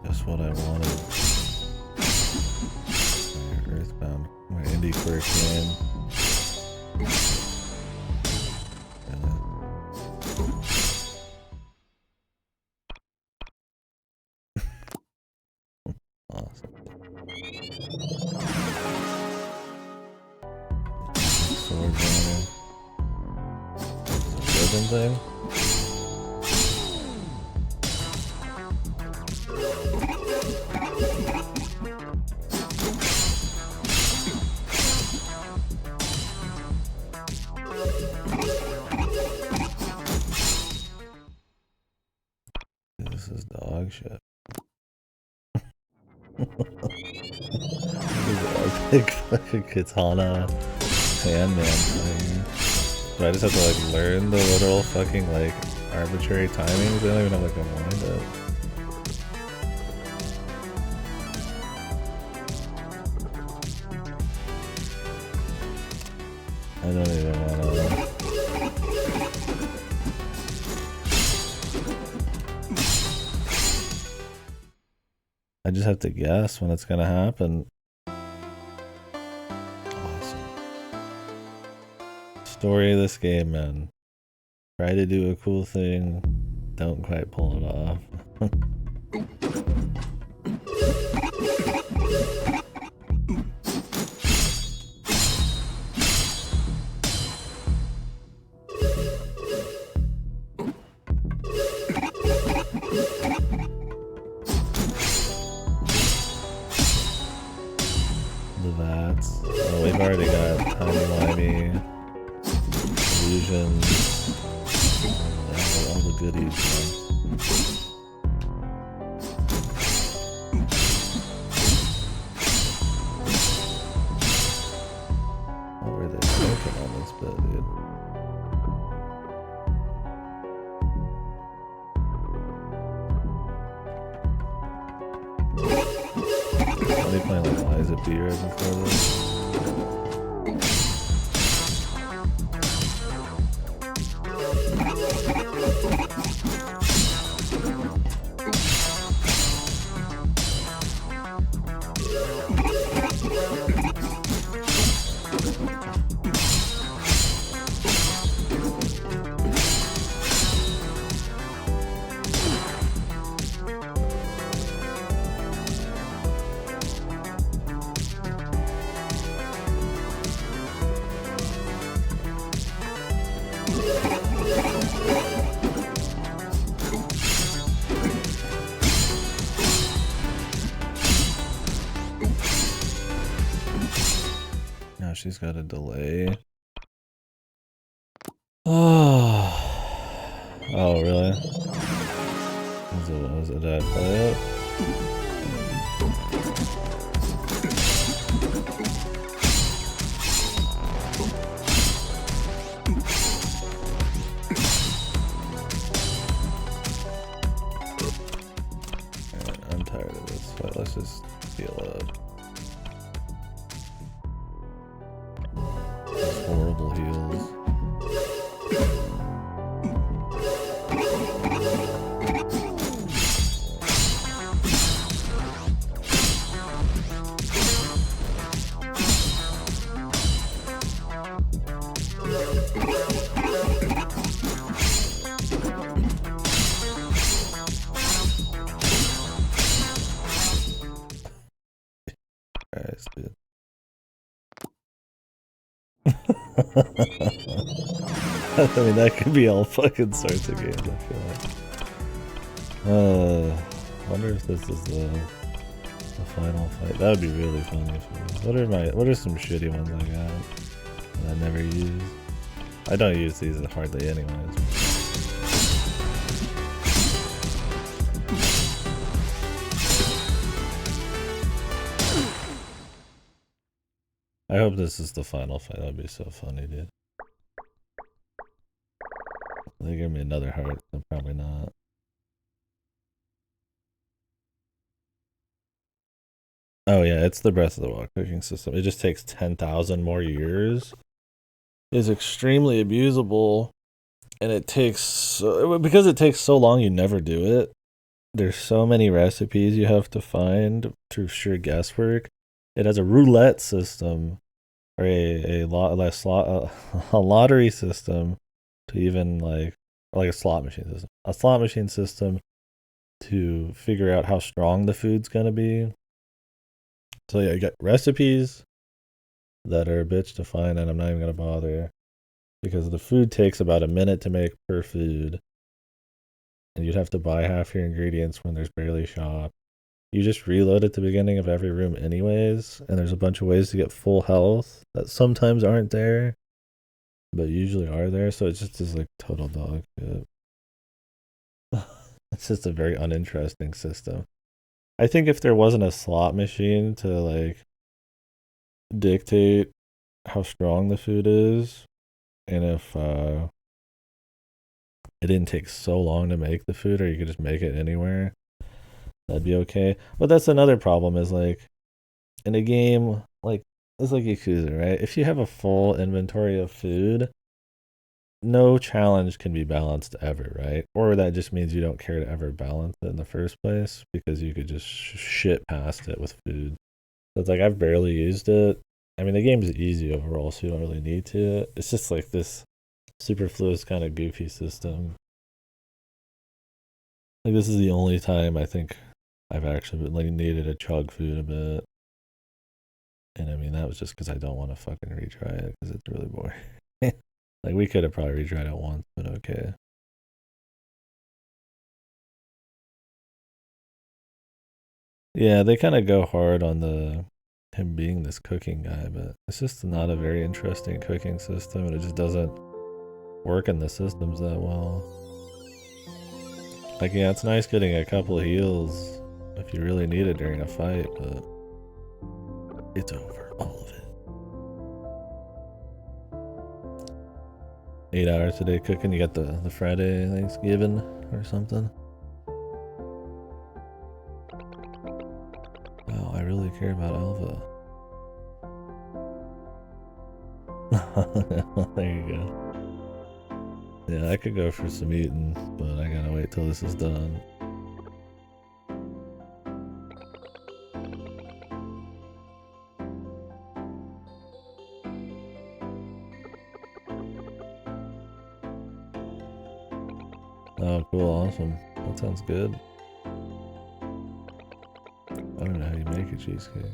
Just what I wanted. My Earthbound. My indie quirk game. Awesome. Sword runner. Is it a rhythm thing? This is dog shit. Big fucking katana handman thing. Do I just have to like learn the literal fucking like arbitrary timings? I don't even have like a wind up. I don't even wanna. I just have to guess when it's gonna happen. Awesome. Story of this game, man. Try to do a cool thing, don't quite pull it off. That's oh, we've already got timey-wimey, illusions, all the goodies, man. What were they smoking on this bit, dude? Are they playing like Liza B right before this? she's got a delay. Oh, oh really? Was it a play it? Alright, I'm tired of this, so let's just heal up. Those horrible heals. Christ, dude. I mean, that could be all fucking sorts of games, I feel like. Wonder if this is the final fight. That would be really funny. What are some shitty ones I got that I never use? I don't use these hardly anyways. I hope this is the final fight. That'd be so funny, dude. They give me another heart, so probably not. Oh yeah, it's the Breath of the Wild cooking system. It just takes 10,000 more years. It's extremely abusable, and it takes because it takes so long. You never do it. There's so many recipes you have to find through sheer guesswork. It has a roulette system, or a lottery system, to even like a slot machine system. A slot machine system to figure out how strong the food's gonna be. So yeah, you got recipes that are a bitch to find, and I'm not even gonna bother because the food takes about a minute to make per food, and you'd have to buy half your ingredients when there's barely shop. You just reload at the beginning of every room anyways, and there's a bunch of ways to get full health that sometimes aren't there, but usually are there, so it just is like total dog shit. It's just a very uninteresting system. I think if there wasn't a slot machine to like dictate how strong the food is, and if it didn't take so long to make the food, or you could just make it anywhere, that'd be okay. But that's another problem is like in a game like it's like Yakuza, right? If you have a full inventory of food, no challenge can be balanced ever, right? Or that just means you don't care to ever balance it in the first place because you could just shit past it with food. So it's like I've barely used it. I mean, the game's easy overall, so you don't really need to. It's just like this superfluous kind of goofy system. Like this is the only time I think I've actually been, like needed to chug food a bit. And I mean, that was just because I don't want to fucking retry it because it's really boring. Like we could have probably retried it once, but okay. Yeah, they kind of go hard on him being this cooking guy, but it's just not a very interesting cooking system, and it just doesn't work in the systems that well. Like, yeah, it's nice getting a couple of heals if you really need it during a fight, but it's over, all of it. 8 hours a day cooking. You got the Friday Thanksgiving or something. Wow, I really care about Alva. There you go. Yeah, I could go for some eating, but I gotta wait till this is done. Oh, cool, awesome. That sounds good. I don't know how you make a cheesecake.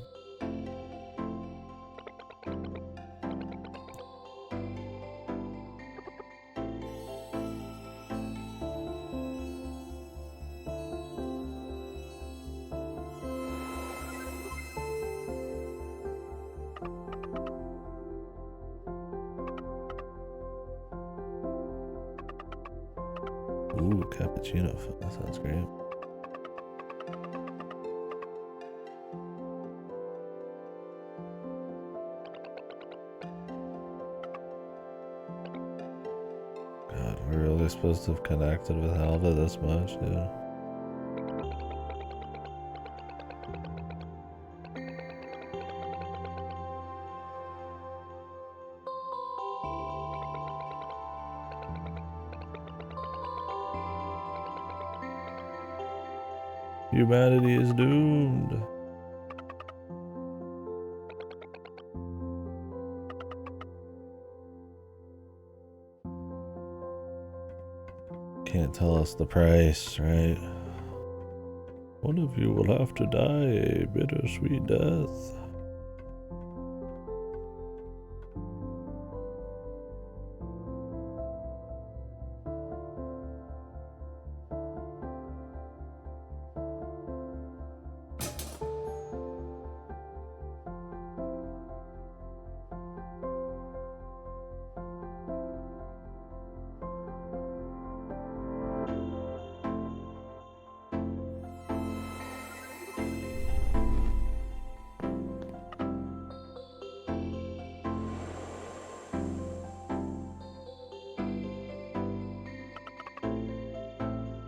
cappuccino. That sounds great. God, we're really supposed to have connected with Halva this much, dude. Humanity is doomed. Can't tell us the price, right? One of you will have to die a bittersweet death.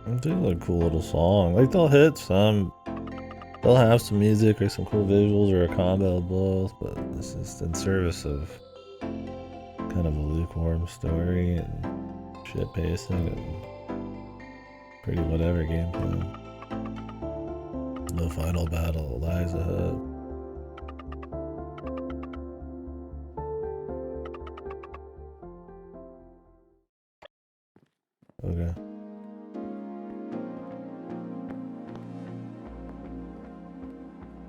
It's a cool little song. Like they'll hit some, they'll have some music or some cool visuals or a combo of both, but it's just in service of kind of a lukewarm story and shit pacing and pretty whatever gameplay. The final battle lies ahead. Okay.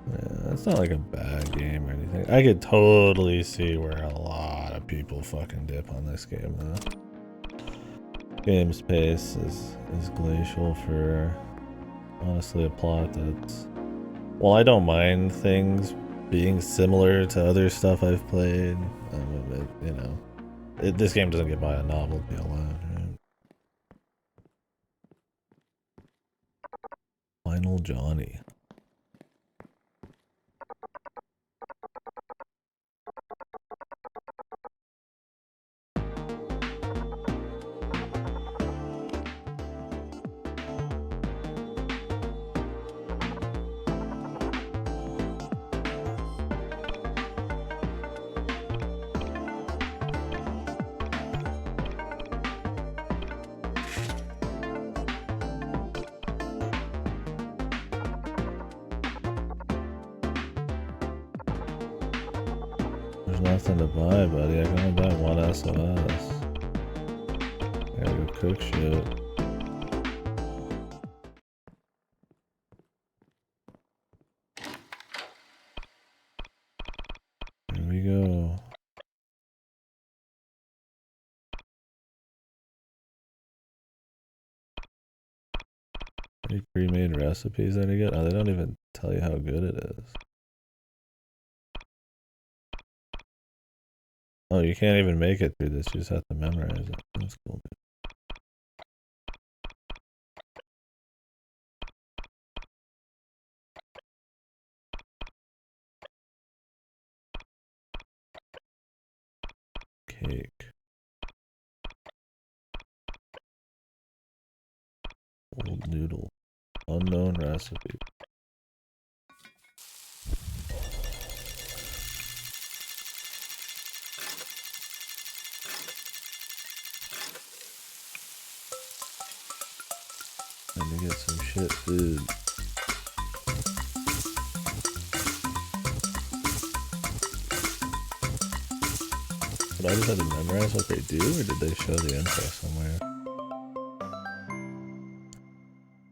Yeah, it's not like a bad game or anything. I could totally see where a lot of people fucking dip on this game though. Game's pace is glacial for honestly a plot that's, well, I don't mind things being similar to other stuff I've played. You know, this game doesn't get by a novelty alone. Right? Final Johnny. There's nothing to buy, buddy. I can only buy one SOS. I gotta go cook shit. Here we go. Any pre-made recipes that you get? Oh, they don't even tell you how good it is. Oh, you can't even make it through this. You just have to memorize it. That's cool. Cake. Old noodle. Unknown recipe. Time to get some shit food. But I just had to memorize what they do, or did they show the info somewhere?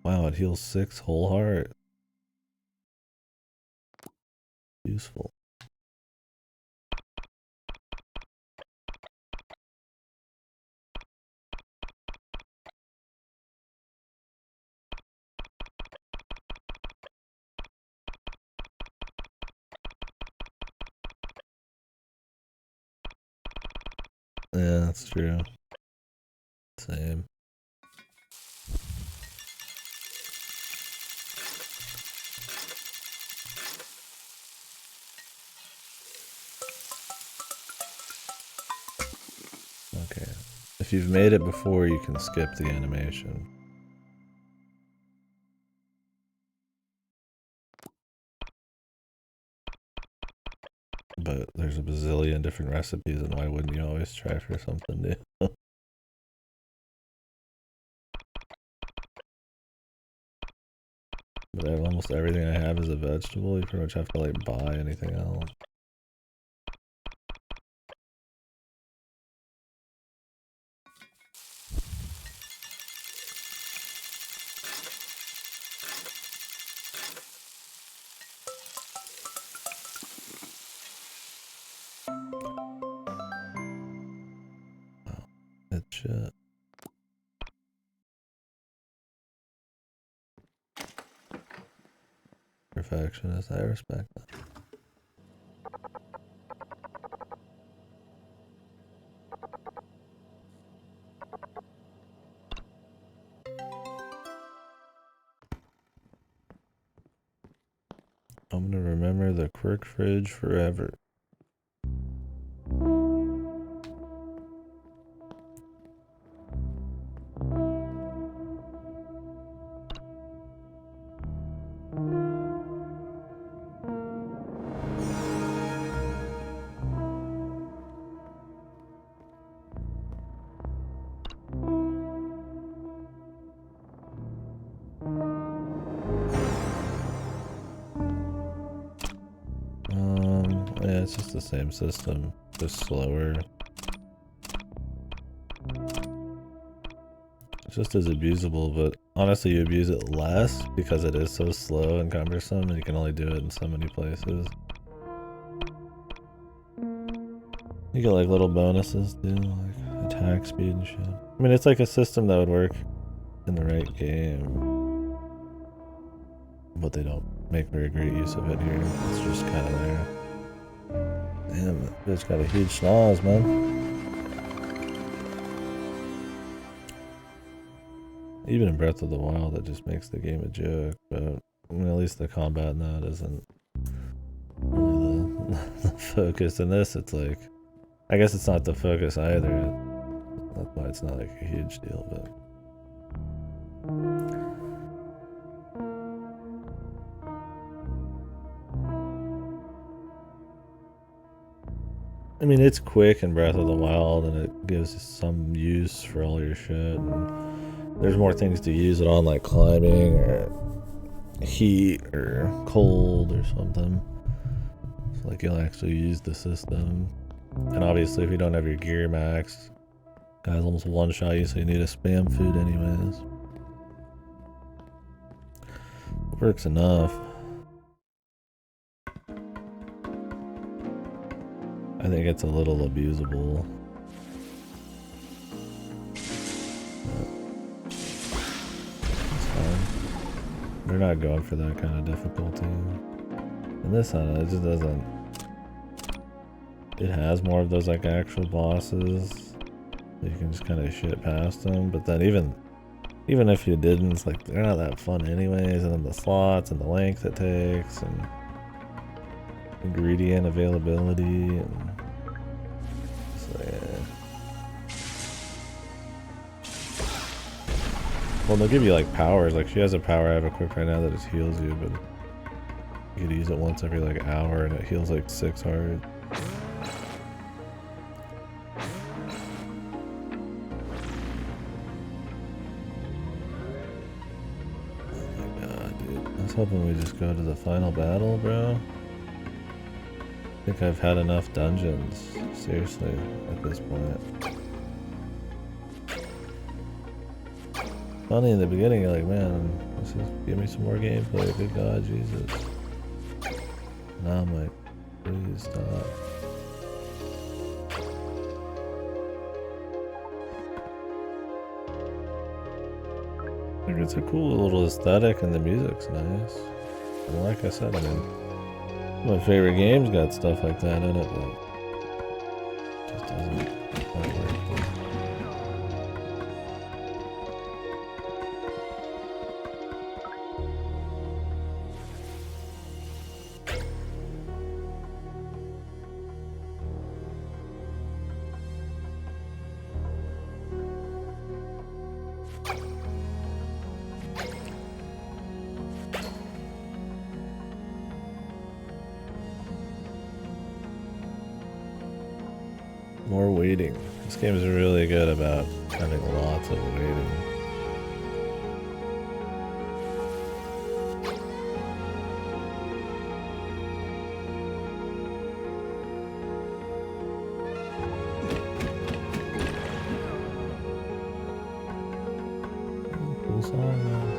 Wow, it heals 6 whole heart. Useful. Yeah, that's true. Same. If you've made it before, you can skip the animation. But there's a bazillion different recipes, and why wouldn't you always try for something new? But almost everything I have is a vegetable. You pretty much have to like buy anything else. It's shit. Perfectionist, I respect that. I'm gonna remember the quirk fridge forever. Yeah, it's just the same system, just slower. It's just as abusable, but honestly you abuse it less because it is so slow and cumbersome and you can only do it in so many places. You get like little bonuses too, like attack speed and shit. I mean, it's like a system that would work in the right game, but they don't make very great use of it here. It's just kind of there. Damn, that bitch got a huge schnoz, man. Even in Breath of the Wild, that just makes the game a joke, but I mean, at least the combat in that isn't really the focus. In this, it's like, I guess it's not the focus either. That's why it's not like a huge deal, but... I mean, it's quick in Breath of the Wild, and it gives you some use for all your shit, and there's more things to use it on, like climbing, or heat, or cold, or something. So, like, you'll actually use the system. And obviously, if you don't have your gear maxed, guys almost one-shot you, so you need a spam food anyways. It works enough. I think it's a little abusable. It's fine. They're not going for that kind of difficulty. And this one, it just doesn't... It has more of those like actual bosses. You can just kind of shit past them. But then even if you didn't, it's like they're not that fun anyways. And then the slots and the length it takes and ingredient availability and... So, yeah. Well, they'll give you like powers. Like she has a power I have equipped right now that just heals you, but you could use it once every like hour and it heals like 6 hearts. Oh my god, dude. I was hoping we just go to the final battle, bro. I think I've had enough dungeons, seriously, at this point. Funny in the beginning, you're like, man, let's just give me some more gameplay, good god, Jesus. Now I'm like, please stop. Like, it's a cool little aesthetic and the music's nice. And like I said, I mean, my favorite games got stuff like that in it, but it just doesn't quite work. More waiting. This game is really good about having lots of waiting. Cool song, man.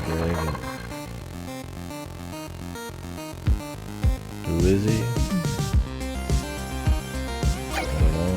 Dragon. Who is he? I don't know.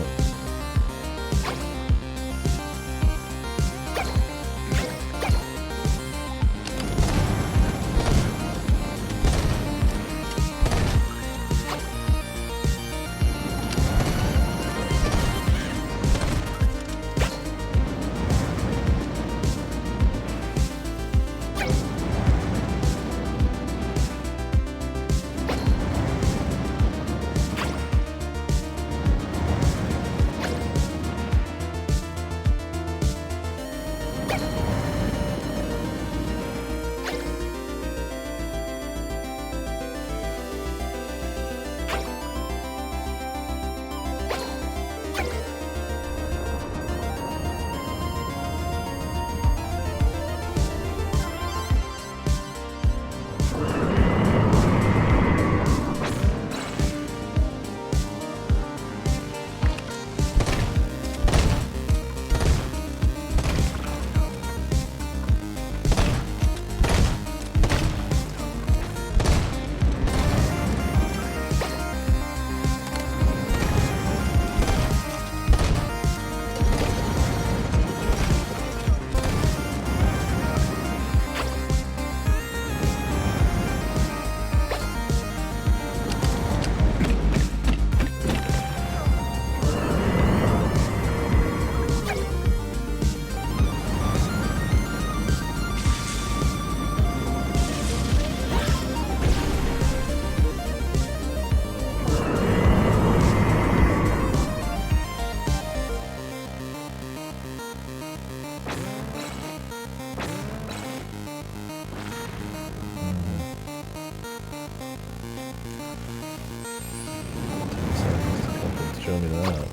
Show me that.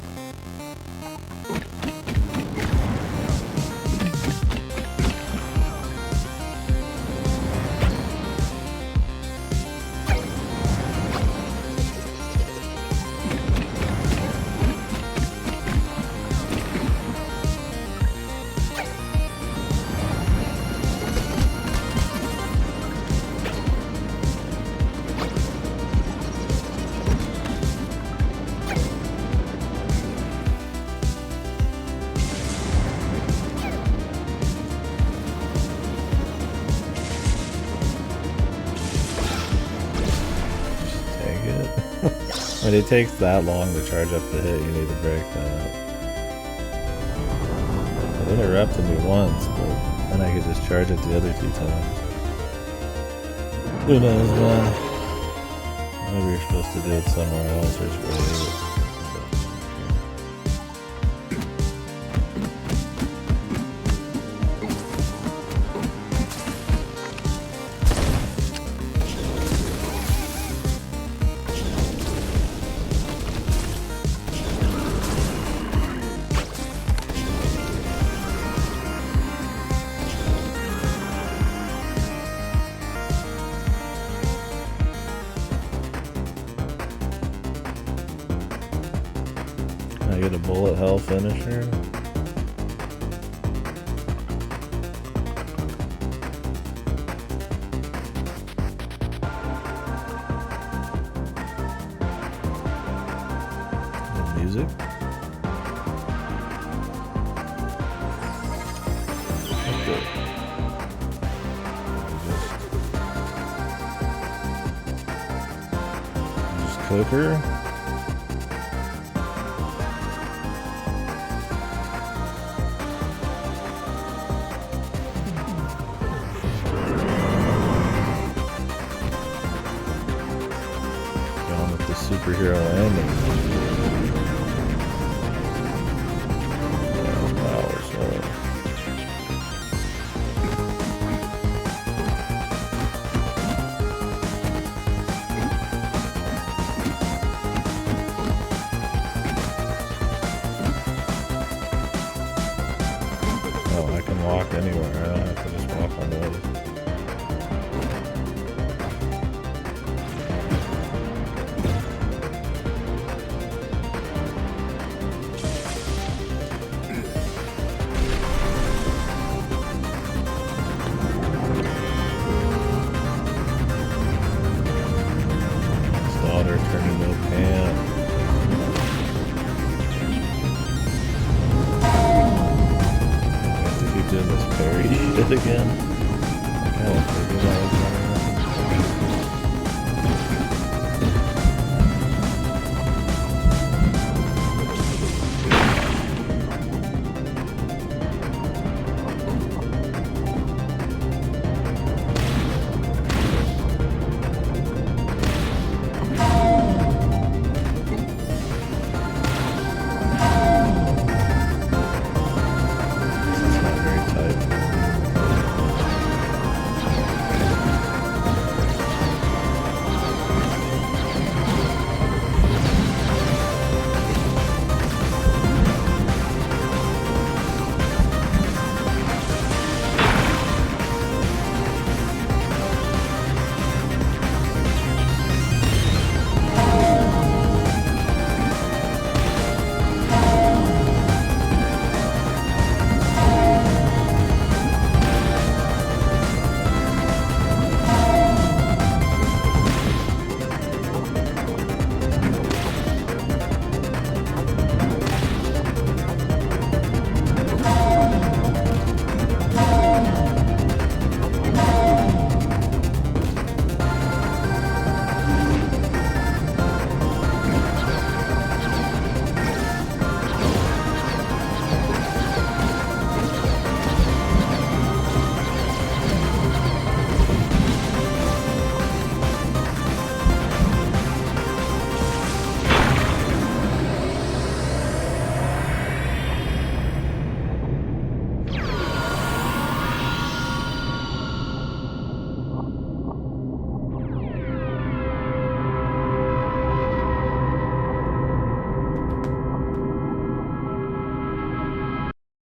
When it takes that long to charge up the hit, you need to break that. It interrupted me once, but then I could just charge it the other 2 times. Who knows, man? Maybe you're supposed to do it somewhere else or it's really I get a bullet hell finisher. music. Just cook her. Superhero landing. Oh, I can walk anywhere. I don't have to just walk on the way. Again.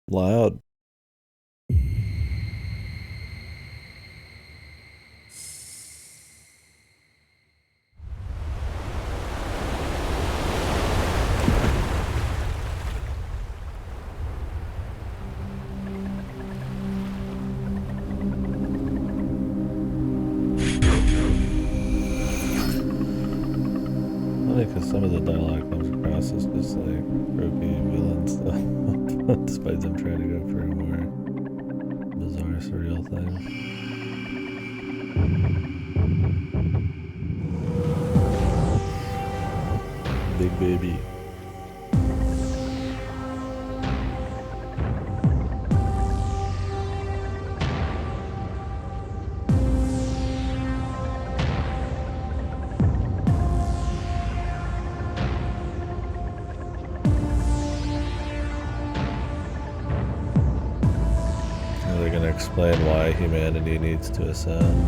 Loud. Because some of the dialogue comes across as just like ropey villain stuff, despite them trying to go for a more bizarre, surreal thing. Big baby. Explain why humanity needs to ascend.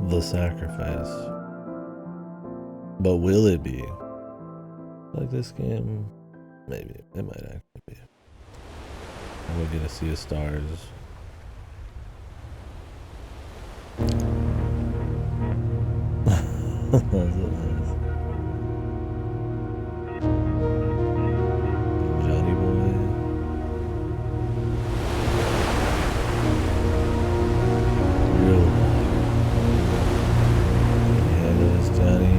The sacrifice. But will it be? Like this game? Maybe. It might actually be. And we're gonna see the stars. That's nice. Johnny boy. Real. Yeah, there's Johnny.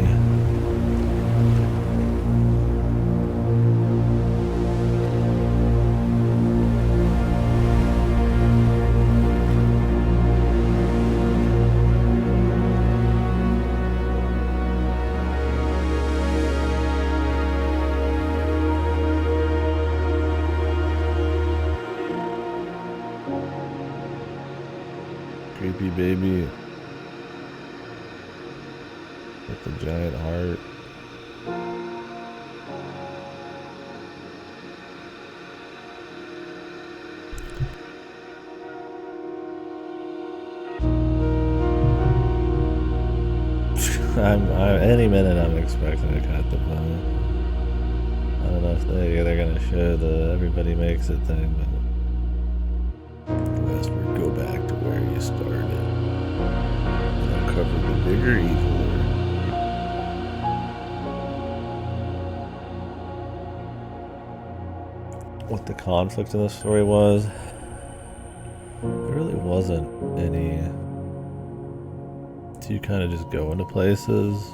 Creepy baby with the giant heart. Any minute I'm expecting to cut the bone. I don't know if they're gonna show the everybody makes it thing, but Eastward, go back to where you started and uncover the bigger evil. What the conflict in the story was, there really wasn't any. So you kind of just go into places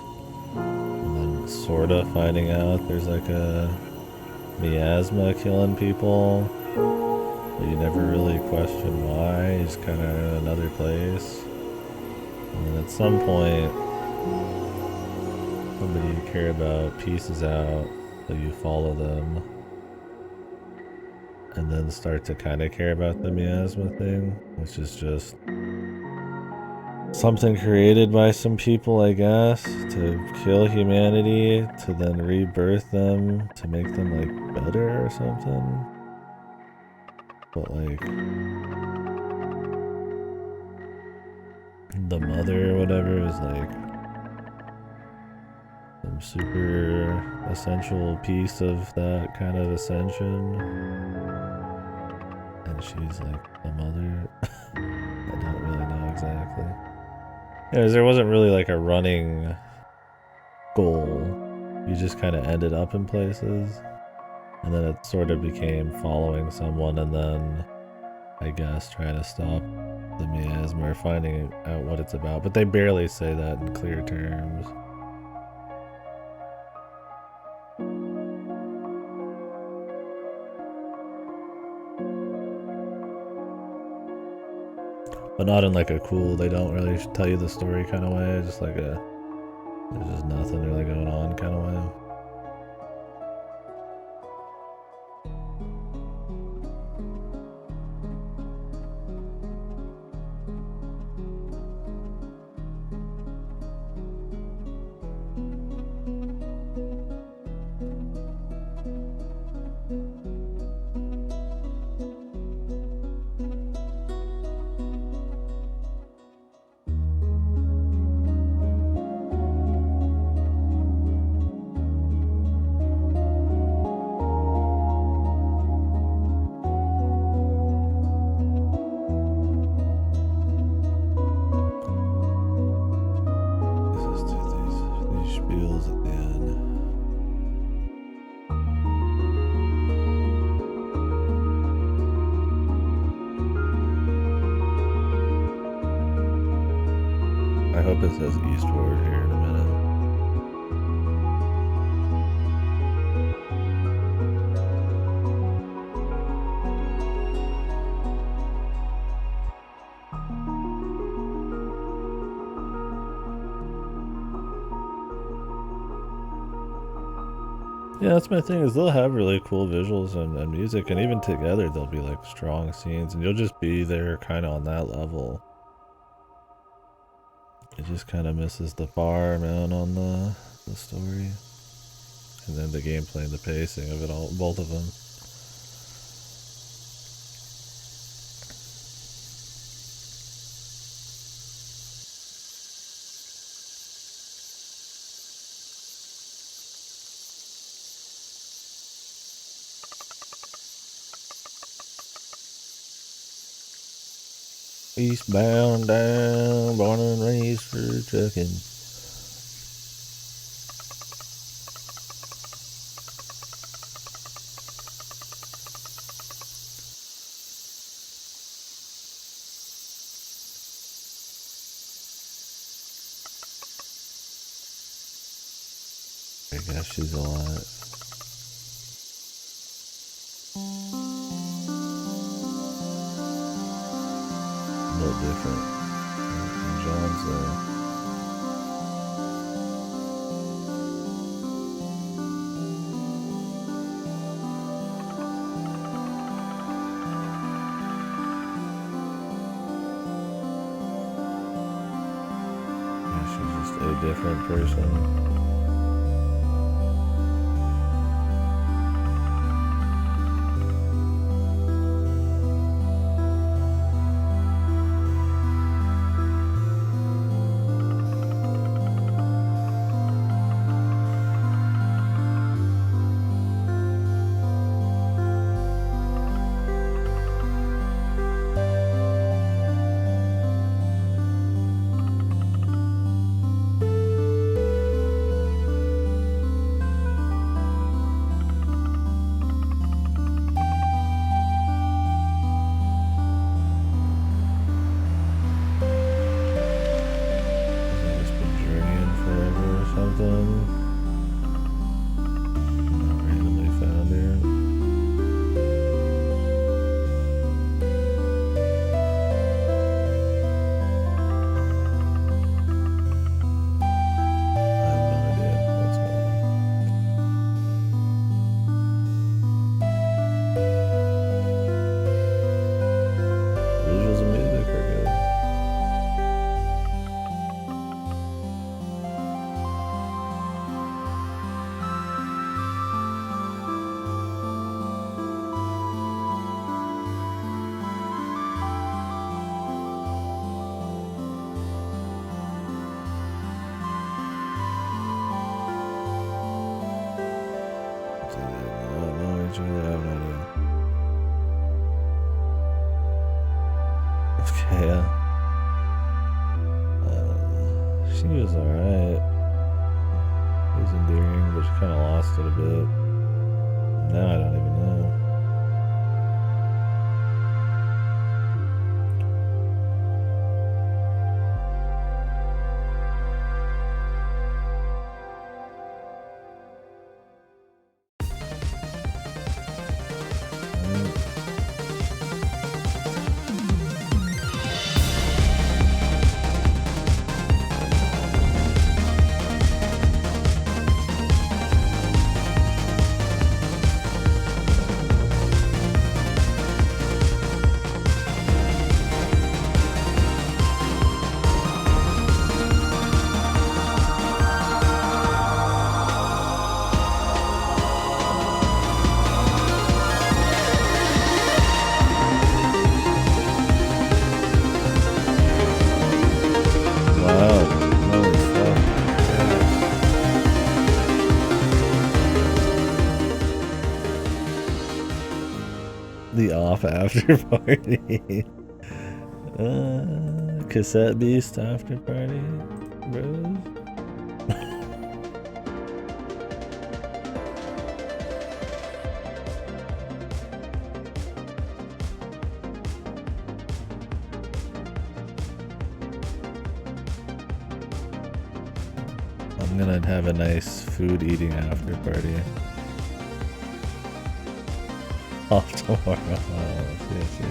and then sort of finding out there's like a miasma killing people, but you never really question why. You just kind of in another place, and then at some point somebody you care about pieces out, so you follow them and then start to kind of care about the miasma thing, which is just something created by some people, I guess, to kill humanity, to then rebirth them, to make them, like, better or something. But, like, the mother or whatever is, like, some super essential piece of that kind of ascension. And she's, like, the mother. I don't really know exactly. Yeah, there wasn't really like a running goal. You just kind of ended up in places, and then it sort of became following someone, and then I guess trying to stop the miasma or finding out what it's about. But they barely say that in clear terms. But not in like a cool, they don't really tell you the story kind of way, just like a, there's just nothing really going on kind of way. I hope it says Eastward here in a minute. Yeah, that's my thing, is they'll have really cool visuals and music, and even together they'll be like strong scenes, and you'll just be there kind of on that level. It just kind of misses the bar, man, on the story. And then the gameplay and the pacing of it all, both of them. Eastbound down, born and raised for trucking. I guess she's alive. A little different. John's there. She's just a different person. Yeah. She was alright. It was endearing, but she kind of lost it a bit. Now I don't even know. The off after party. Cassette Beast after party, bros. I'm gonna have a nice food eating after party. Off tomorrow. See.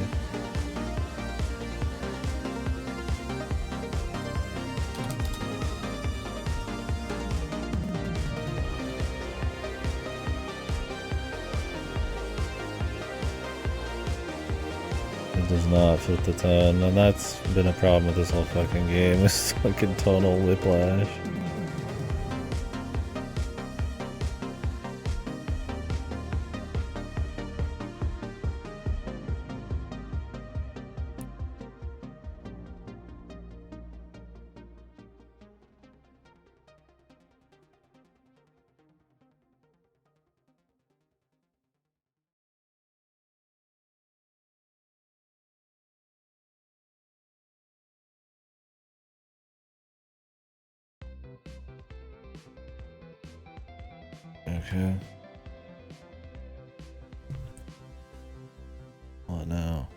It does not fit the 10, and that's been a problem with this whole fucking game. It's fucking tonal whiplash. Okay. What now?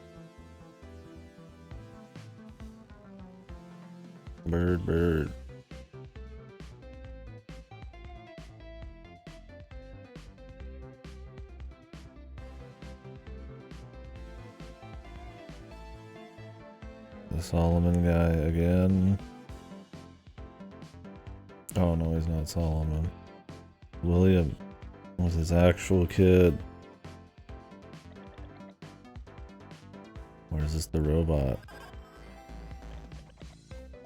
Bird, bird. The Solomon guy again. Oh no, he's not Solomon. William was his actual kid. Or is this the robot?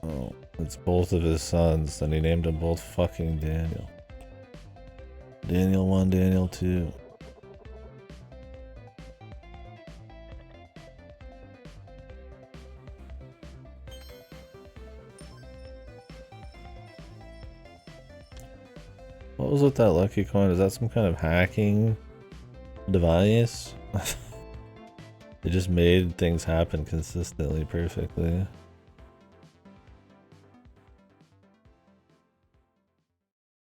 Oh, it's both of his sons, and he named them both fucking Daniel. Daniel 1, Daniel 2. What was with that lucky coin? Is that some kind of hacking device? It just made things happen consistently perfectly.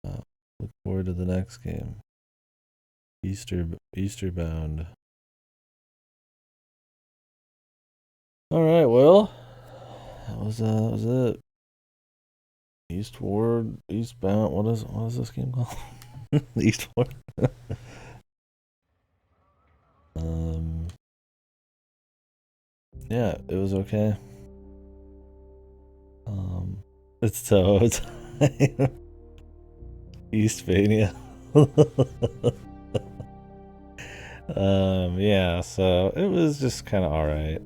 Look forward to the next game. Easterbound. Alright, well, that was it. Eastward, Eastbound. What is this game called? Eastward. Yeah, it was okay. It's Toads. Eastvania. Yeah, so it was just kind of alright.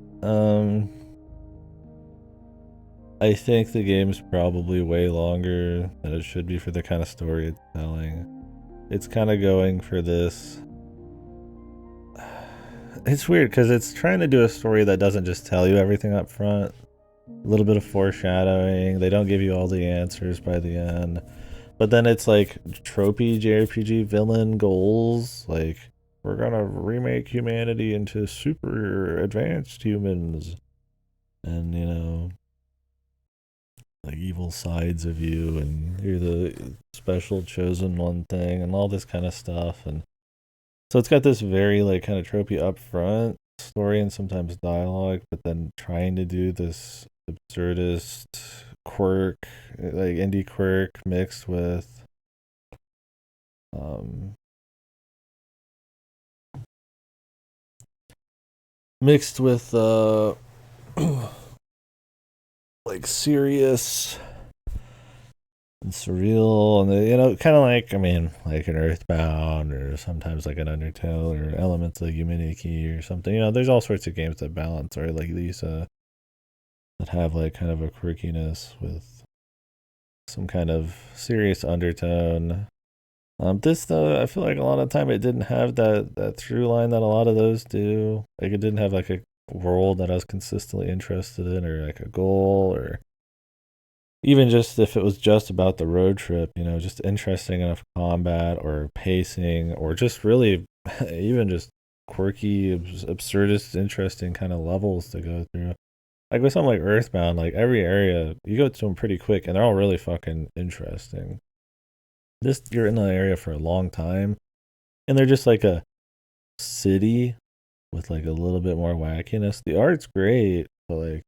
I think the game's probably way longer than it should be for the kind of story it's telling. It's kind of going for this. It's weird because it's trying to do a story that doesn't just tell you everything up front. A little bit of foreshadowing. They don't give you all the answers by the end. But then it's like tropey JRPG villain goals. Like, we're gonna remake humanity into super advanced humans. And, you know, like evil sides of you, and you're the special chosen one thing, and all this kind of stuff. And so it's got this very like kind of tropey upfront story and sometimes dialogue, but then trying to do this absurdist quirk, like indie quirk mixed with mixed with like serious and surreal, and you know, kind of like, I mean, like an Earthbound, or sometimes like an Undertale, or elements like Humanity or something. You know, there's all sorts of games that balance, or like these that have like kind of a quirkiness with some kind of serious undertone. This though, I feel like a lot of time it didn't have that through line that a lot of those do. Like, it didn't have like a world that I was consistently interested in, or like a goal, or even just if it was just about the road trip, you know, just interesting enough combat or pacing, or just really even just quirky, absurdist, interesting kind of levels to go through. Like with something like Earthbound, like every area you go to them pretty quick, and they're all really fucking interesting. This, you're in the area for a long time, and they're just like a city with like a little bit more wackiness. The art's great, but like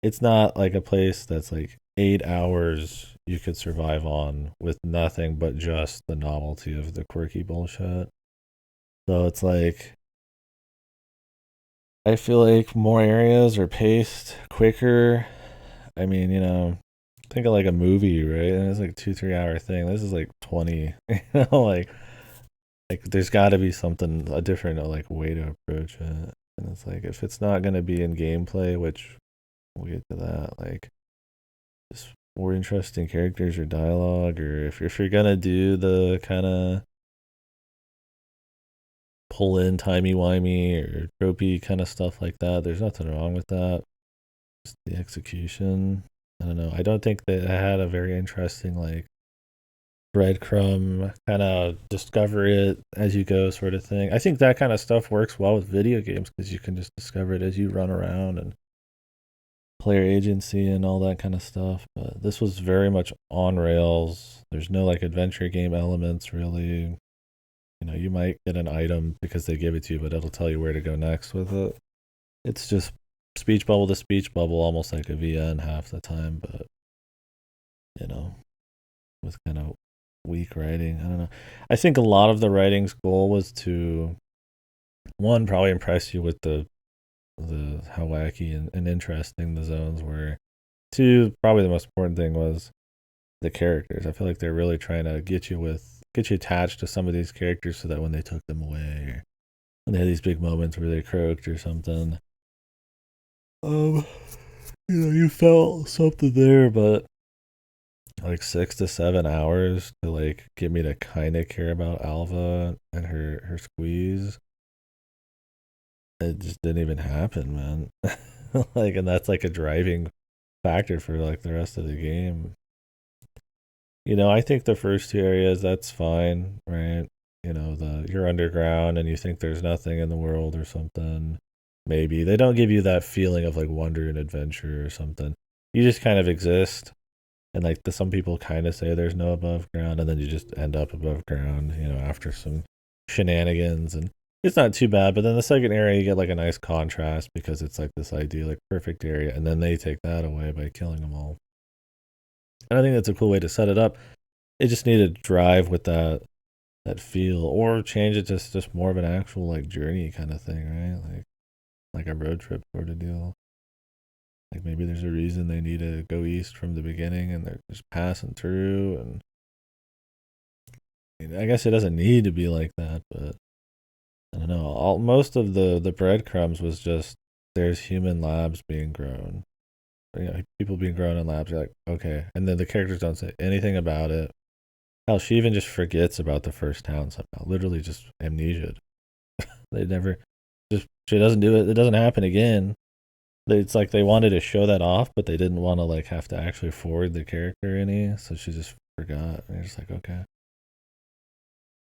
it's not like a place that's like 8 hours you could survive on with nothing but just the novelty of the quirky bullshit. So it's like, I feel like more areas are paced quicker. I mean, you know, think of like a movie, right? And it's like 2-3 hour thing. This is like 20. You know, like there's got to be something, a different like way to approach it. And it's like, if it's not gonna be in gameplay, which we'll get to that, like just more interesting characters or dialogue, or if you're gonna do the kind of pull in timey wimey or tropey kind of stuff like that, there's nothing wrong with that. Just the execution, I don't know. I don't think that it had a very interesting like breadcrumb kind of discover it as you go sort of thing. I think that kind of stuff works well with video games because you can just discover it as you run around, and player agency and all that kind of stuff. But this was very much on rails. There's no like adventure game elements really. You know, you might get an item because they give it to you, but it'll tell you where to go next with it. It's just speech bubble to speech bubble, almost like a VN half the time, but you know, with kind of weak writing. I don't know. I think a lot of the writing's goal was to one probably impress you with the how wacky and interesting the zones were. Two, probably the most important thing was the characters. I feel like they're really trying to get you attached to some of these characters so that when they took them away or when they had these big moments where they croaked or something, um, you felt something there. But like 6 to 7 hours to like get me to kind of care about Alva and her squeeze, it just didn't even happen, man. Like, and that's like a driving factor for like the rest of the game. I think the first two areas that's fine, right? The you're underground and you think there's nothing in the world or something. Maybe they don't give you that feeling of like wonder and adventure or something. You just kind of exist, and like some people kind of say there's no above ground, and then you just end up above ground, after some shenanigans, and it's not too bad. But then the second area, you get like a nice contrast because it's like this idea, like perfect area, and then they take that away by killing them all. And I think that's a cool way to set it up. It just needed to drive with that feel, or change it to just more of an actual like journey kind of thing, right? Like a road trip sort of deal. Like maybe there's a reason they need to go east from the beginning, and they're just passing through. And I guess it doesn't need to be like that, but I don't know. Most of the breadcrumbs was just there's human labs being grown. People being grown in labs. You're like, okay, and then the characters don't say anything about it. Hell, she even just forgets about the first town somehow. Literally just amnesia. They never just she doesn't do it. It doesn't happen again. It's like they wanted to show that off, but they didn't want to like have to actually forward the character any, so she just forgot. And you're just like, okay.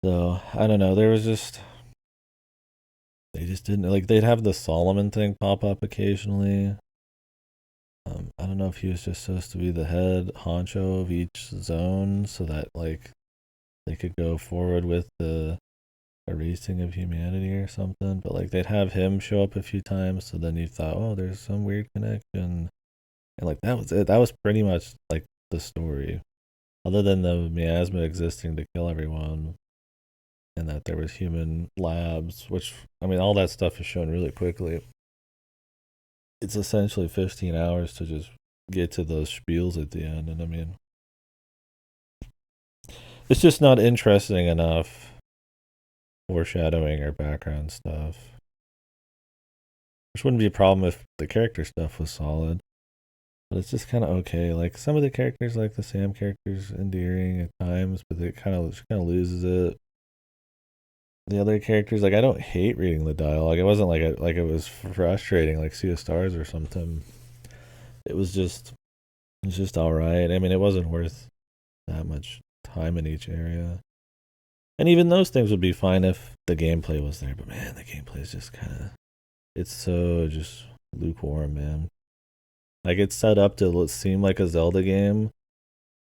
So I don't know. There was just they just didn't like they'd have the Solomon thing pop up occasionally. I don't know if he was just supposed to be the head honcho of each zone, so that like they could go forward with the erasing of humanity or something. But like they'd have him show up a few times, so then you thought, oh, there's some weird connection, and like that was it. That was pretty much like the story, other than the miasma existing to kill everyone, and that there was human labs. Which I mean, all that stuff is shown really quickly. It's essentially 15 hours to just get to those spiels at the end, and I mean, it's just not interesting enough foreshadowing or background stuff. Which wouldn't be a problem if the character stuff was solid. But it's just kind of okay. Like some of the characters, like the Sam character's endearing at times, but it kind of loses it. The other characters, like I don't hate reading the dialogue. It wasn't like it was frustrating, like Sea of Stars or something. It was just it's just all right. I mean, it wasn't worth that much time in each area. And even those things would be fine if the gameplay was there. But man, the gameplay is just kind of it's so just lukewarm, man. Like it's set up to seem like a Zelda game.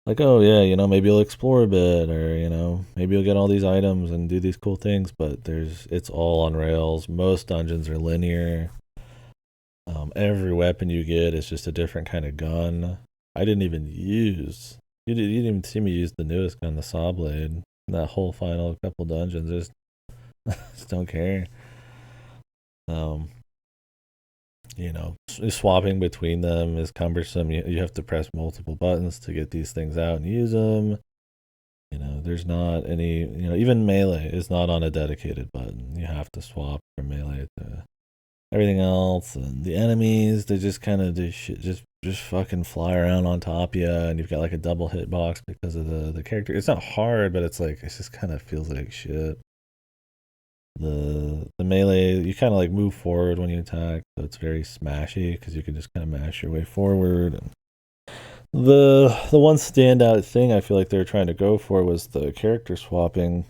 Like, oh yeah, maybe you'll explore a bit, or maybe you'll get all these items and do these cool things. But it's all on rails. Most dungeons are linear. Every weapon you get is just a different kind of gun. I didn't even use. You didn't even see me use the newest gun, the saw blade. That whole final couple dungeons, just don't care. Um, swapping between them is cumbersome. You have to press multiple buttons to get these things out and use them. There's not any, even melee is not on a dedicated button. You have to swap from melee to everything else. And the enemies, they just kind of do shit, just fucking fly around on top of you. And you've got like a double hitbox because of the character. It's not hard, but it's like, it just kind of feels like shit. The melee, you kind of like move forward when you attack, so it's very smashy because you can just kind of mash your way forward. And the one standout thing I feel like they were trying to go for was the character swapping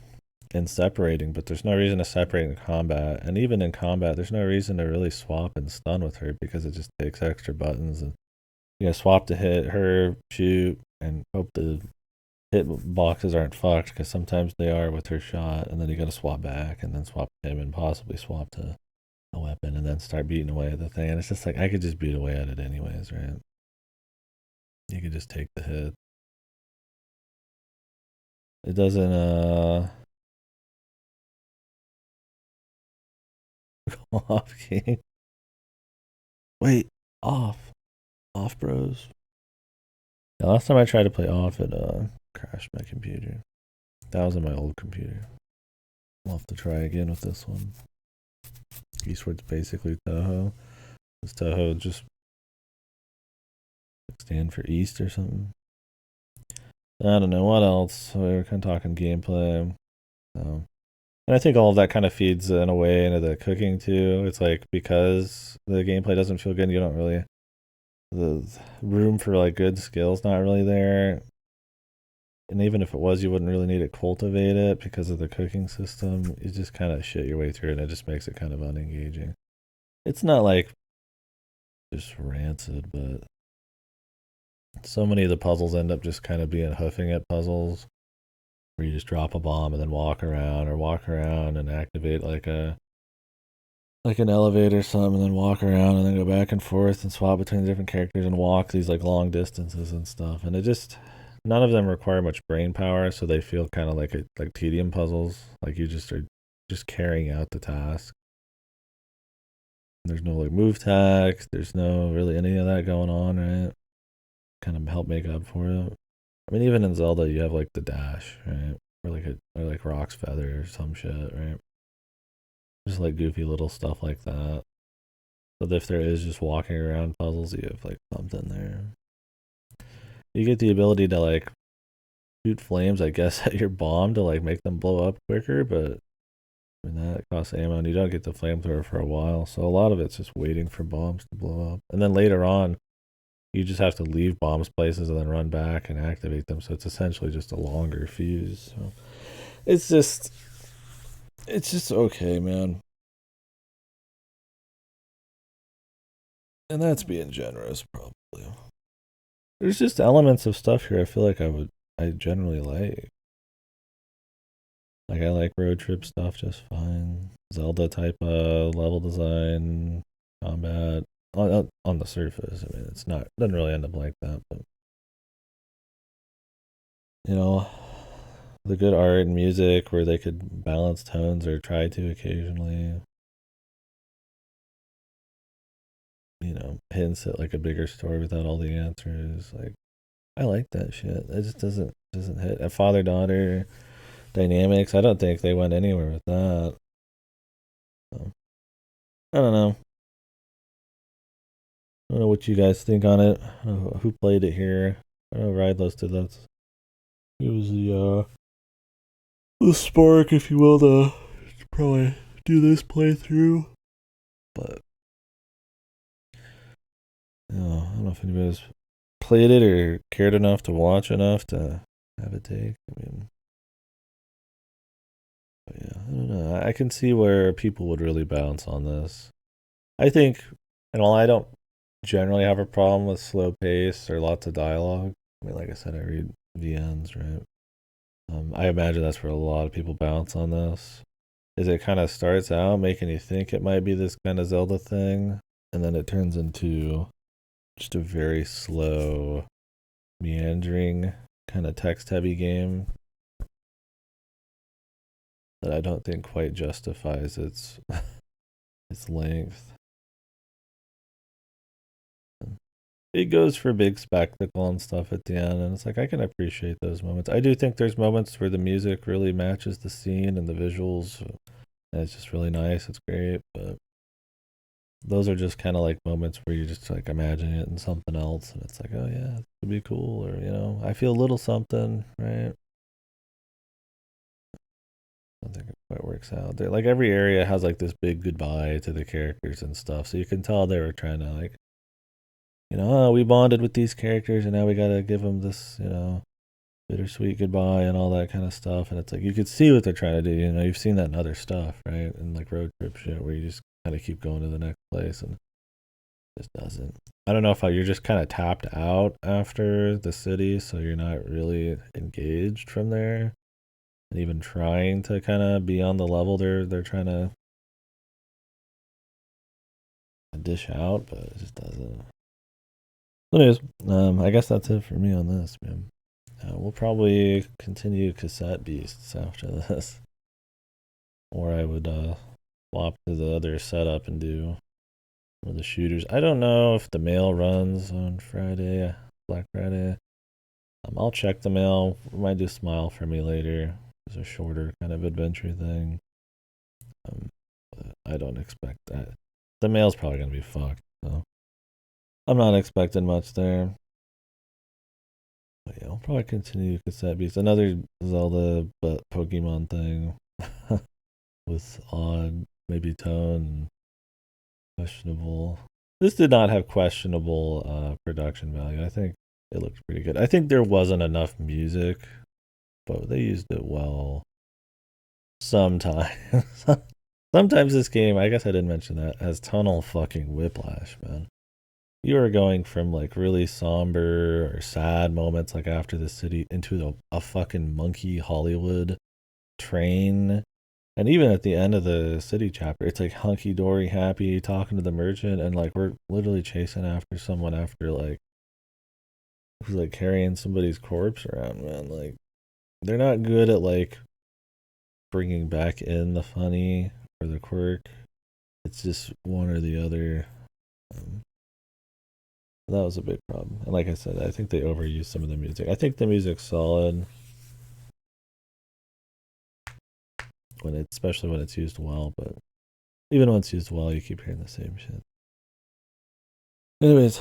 and separating, but there's no reason to separate in combat. And even in combat, there's no reason to really swap and stun with her because it just takes extra buttons, and swap to hit her, shoot, and hope hitboxes aren't fucked, because sometimes they are with her shot, and then you gotta swap back and then swap him and possibly swap to a weapon and then start beating away at the thing. And it's just like, I could just beat away at it anyways, right? You could just take the hit. It doesn't go off, King. Wait, off. Off, bros. Yeah, last time I tried to play off, it crashed my computer. That was on my old computer. I'll have to try again with this one. Eastward's basically Toho. Does Toho just stand for East or something? I don't know. What else? We were kind of talking gameplay. And I think all of that kind of feeds in a way into the cooking too. It's like, because the gameplay doesn't feel good, you don't really, the room for like good skills not really there. And even if it was, you wouldn't really need to cultivate it because of the cooking system. You just kind of shit your way through it, and it just makes it kind of unengaging. It's not like just rancid, but so many of the puzzles end up just kind of being hoofing it puzzles, where you just drop a bomb and then walk around and activate like an elevator or something, and then walk around and then go back and forth and swap between different characters and walk these like long distances and stuff. And it just, none of them require much brain power, so they feel kind of like tedium puzzles. Like you just are just carrying out the task. There's no like move tags. There's no really any of that going on, right? Kind of help make up for it. I mean, even in Zelda, you have like the dash, right? Or like Rock's Feather or some shit, right? Just like goofy little stuff like that. But if there is just walking around puzzles, you have like something there. You get the ability to like shoot flames, I guess, at your bomb to like make them blow up quicker, but I mean that costs ammo, and you don't get the flamethrower for a while. So a lot of it's just waiting for bombs to blow up, and then later on, you just have to leave bombs places and then run back and activate them. So it's essentially just a longer fuse. So it's just okay, man. And that's being generous, probably. There's just elements of stuff here I feel like I generally like. Like, I like road trip stuff just fine. Zelda type of level design, combat on the surface. I mean, it's not, doesn't really end up like that, but you know, the good art and music where they could balance tones or try to occasionally. You know, hints at like a bigger story without all the answers. Like, I like that shit. It just doesn't hit. A father daughter dynamics, I don't think they went anywhere with that. So, I don't know. I don't know what you guys think on it. Who played it here? I know Rydlos did that. It was the spark, if you will, to probably do this playthrough. But I don't know if anybody's played it or cared enough to watch enough to have a take. I mean, but yeah, I don't know. I can see where people would really bounce on this. I think, and while I don't generally have a problem with slow pace or lots of dialogue, I mean, like I said, I read VNs, right? I imagine that's where a lot of people bounce on this. Is it kind of starts out making you think it might be this kind of Zelda thing, and then it turns into just a very slow, meandering, kind of text-heavy game that I don't think quite justifies its its length. It goes for big spectacle and stuff at the end, and it's like I can appreciate those moments. I do think there's moments where the music really matches the scene and the visuals, and it's just really nice. It's great, but those are just kind of like moments where you just like imagine it in something else, and it's like, oh yeah, it would be cool, or I feel a little something, right? I don't think it quite works out. There, like every area has like this big goodbye to the characters and stuff, so you can tell they were trying to like, oh, we bonded with these characters, and now we gotta give them this, bittersweet goodbye and all that kind of stuff. And it's like you could see what they're trying to do. You've seen that in other stuff, right? And like road trip shit, where you just kind of keep going to the next place, and Just doesn't. I don't know if you're just kind of tapped out after the city, so you're not really engaged from there, and even trying to kind of be on the level they're trying to dish out, but it just doesn't. Anyways, I guess that's it for me on this, man. We'll probably continue cassette beasts after this, or I would swap to the other setup and do one of the shooters. I don't know if the mail runs on Friday, Black Friday. I'll check the mail. We might do Smile for Me later. It's a shorter kind of adventure thing. But I don't expect that. The mail's probably gonna be fucked, so I'm not expecting much there. But yeah, I'll probably continue cassette beats. Another Zelda but Pokemon thing with odd maybe tone, questionable. This did not have questionable production value. I think it looked pretty good. I think there wasn't enough music, but they used it well. Sometimes, sometimes this game, I guess I didn't mention that, has tonal fucking whiplash, man. You are going from like really somber or sad moments like after the city into a fucking monkey Hollywood train. And even at the end of the city chapter, it's like hunky dory happy talking to the merchant, and like we're literally chasing after someone after like who's like carrying somebody's corpse around, man. Like they're not good at like bringing back in the funny or the quirk. It's just one or the other. Um, that was a big problem. And like I said, I think they overused some of the music. I think the music's solid especially when it's used well, but even when it's used well, you keep hearing the same shit. Anyways,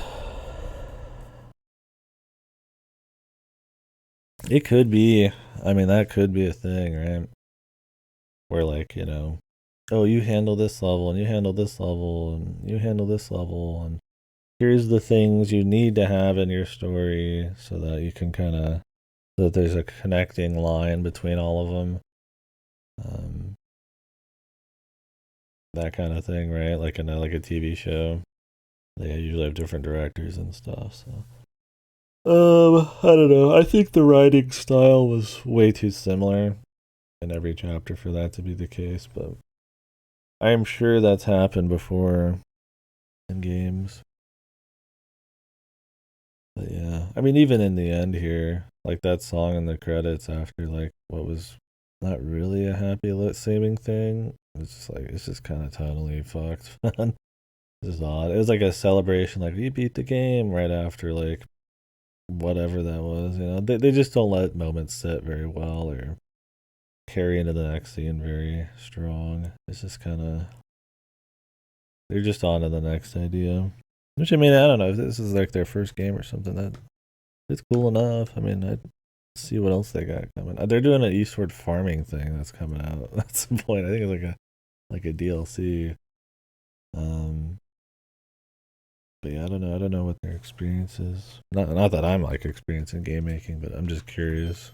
it could be. I mean, that could be a thing, right? Where like oh, you handle this level and you handle this level and you handle this level and here's the things you need to have in your story so that you can kind of so that there's a connecting line between all of them. That kind of thing, right? Like like a TV show. They usually have different directors and stuff. So, I don't know. I think the writing style was way too similar in every chapter for that to be the case, but I'm sure that's happened before in games. But yeah, I mean, even in the end here, like that song in the credits after like what was not really a happy lit saving thing, it's just like it's just kind of totally fucked, man. This is odd. It was like a celebration, like you beat the game right after like whatever that was. They just don't let moments sit very well or carry into the next scene very strong. It's just kind of they're just on to the next idea. Which I mean, I don't know if this is like their first game or something. That it's cool enough. I mean, I'd see what else they got coming. They're doing an Eastward farming thing that's coming out. That's the point. I think it's like a DLC. Um, but yeah, I don't know. I don't know what their experience is. Not that I'm like experiencing game making, but I'm just curious.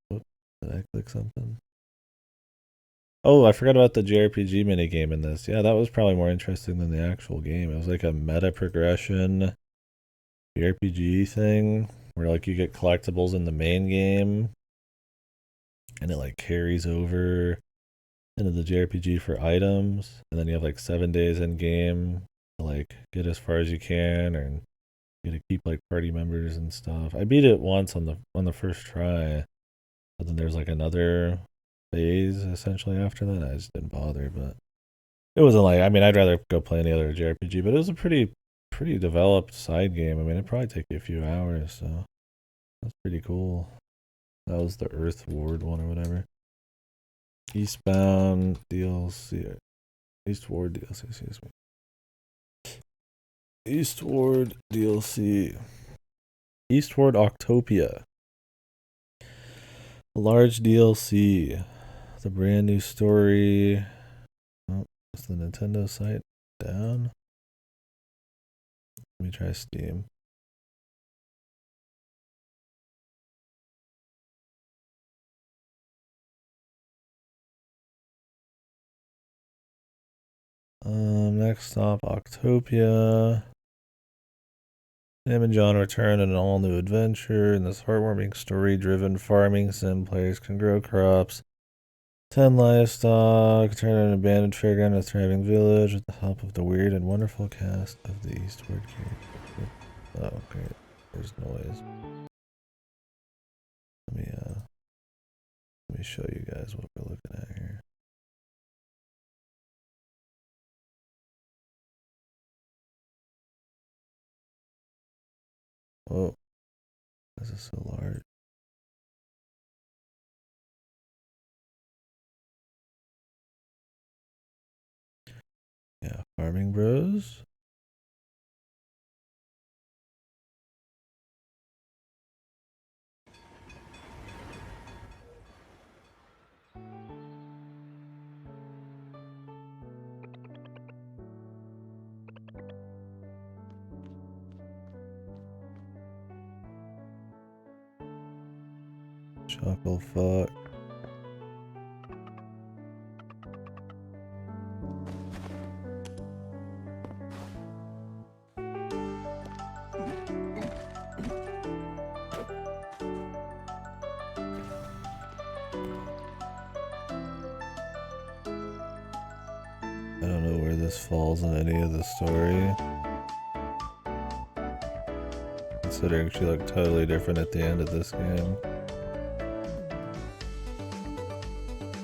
Whoop, did I click something? Oh, I forgot about the JRPG minigame in this. Yeah, that was probably more interesting than the actual game. It was like a meta progression JRPG thing where like you get collectibles in the main game and it like carries over into the JRPG for items, and then you have like 7 days in game to like get as far as you can, or you get to keep like party members and stuff. I beat it once on the first try, but then there's like another phase essentially after that. I just didn't bother, but it wasn't like I mean I'd rather go play any other JRPG, but it was a pretty developed side game. I mean it'd probably take you a few hours, so that's pretty cool. That was the Earthward one or whatever. Eastbound DLC. Eastward DLC, excuse me. Eastward DLC. Eastward Octopia. A large DLC. The brand new story. Oh, is the Nintendo site down? Let me try Steam. Next stop, Octopia. Sam and John return in an all-new adventure. In this heartwarming story-driven farming sim, players can grow crops, tend livestock, turn an abandoned fairground into a thriving village with the help of the weird and wonderful cast of the Eastward characters. Oh, great. There's noise. Let me show you guys what we're looking at here. Whoa. This is so large. Yeah, Farming Bros. Chuckle fuck. I don't know where this falls in any of the story. Considering she looked totally different at the end of this game.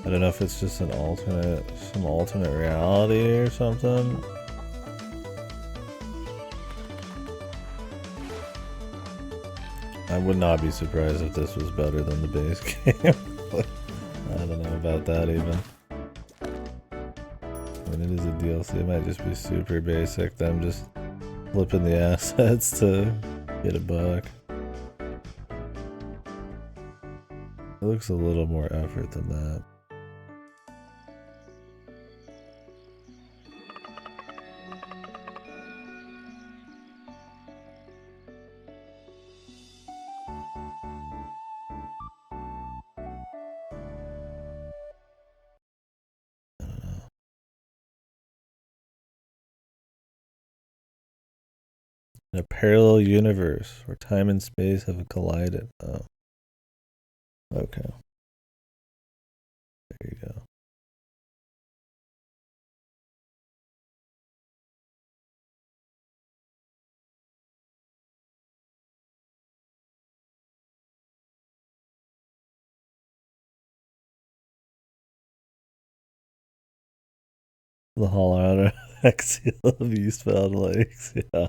I don't know if it's just some alternate reality or something. I would not be surprised if this was better than the base game. I don't know about that even. When it is a DLC, it might just be super basic, them just flipping the assets to get a buck. It looks a little more effort than that. In a parallel universe where time and space have collided. Oh. Okay. There you go. The Hollow Axial of Eastbound Lakes. Yeah.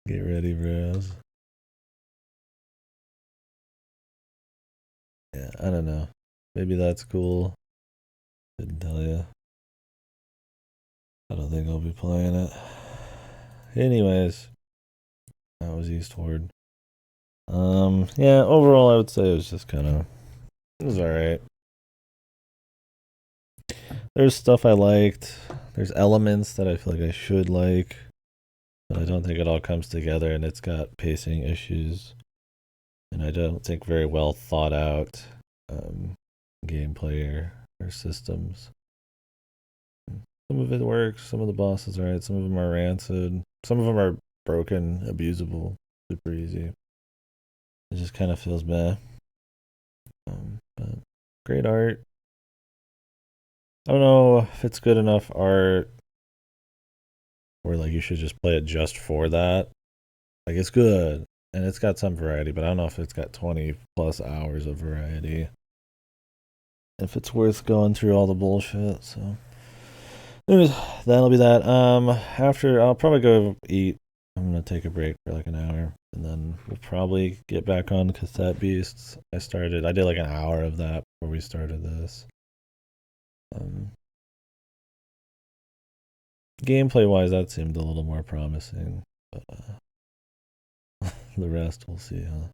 Get ready, bros. Yeah, I don't know. Maybe that's cool. Didn't tell you. I don't think I'll be playing it. Anyways, that was Eastward. Yeah, overall I would say it was just it was alright. There's stuff I liked. There's elements that I feel like I should like. But I don't think it all comes together, and it's got pacing issues. And I don't think very well thought out gameplay or systems. Some of it works, some of the bosses are right, some of them are rancid, some of them are broken, abusable, super easy. It just kind of feels bad. But great art. I don't know if it's good enough art where like you should just play it just for that. Like it's good and it's got some variety, but I don't know if it's got 20 plus hours of variety. If it's worth going through all the bullshit, so anyways, that'll be that. After I'll probably go eat. I'm gonna take a break for like an hour, and then we'll probably get back on Cassette Beasts. I did like an hour of that before we started this. Gameplay wise, that seemed a little more promising, but the rest we'll see, huh?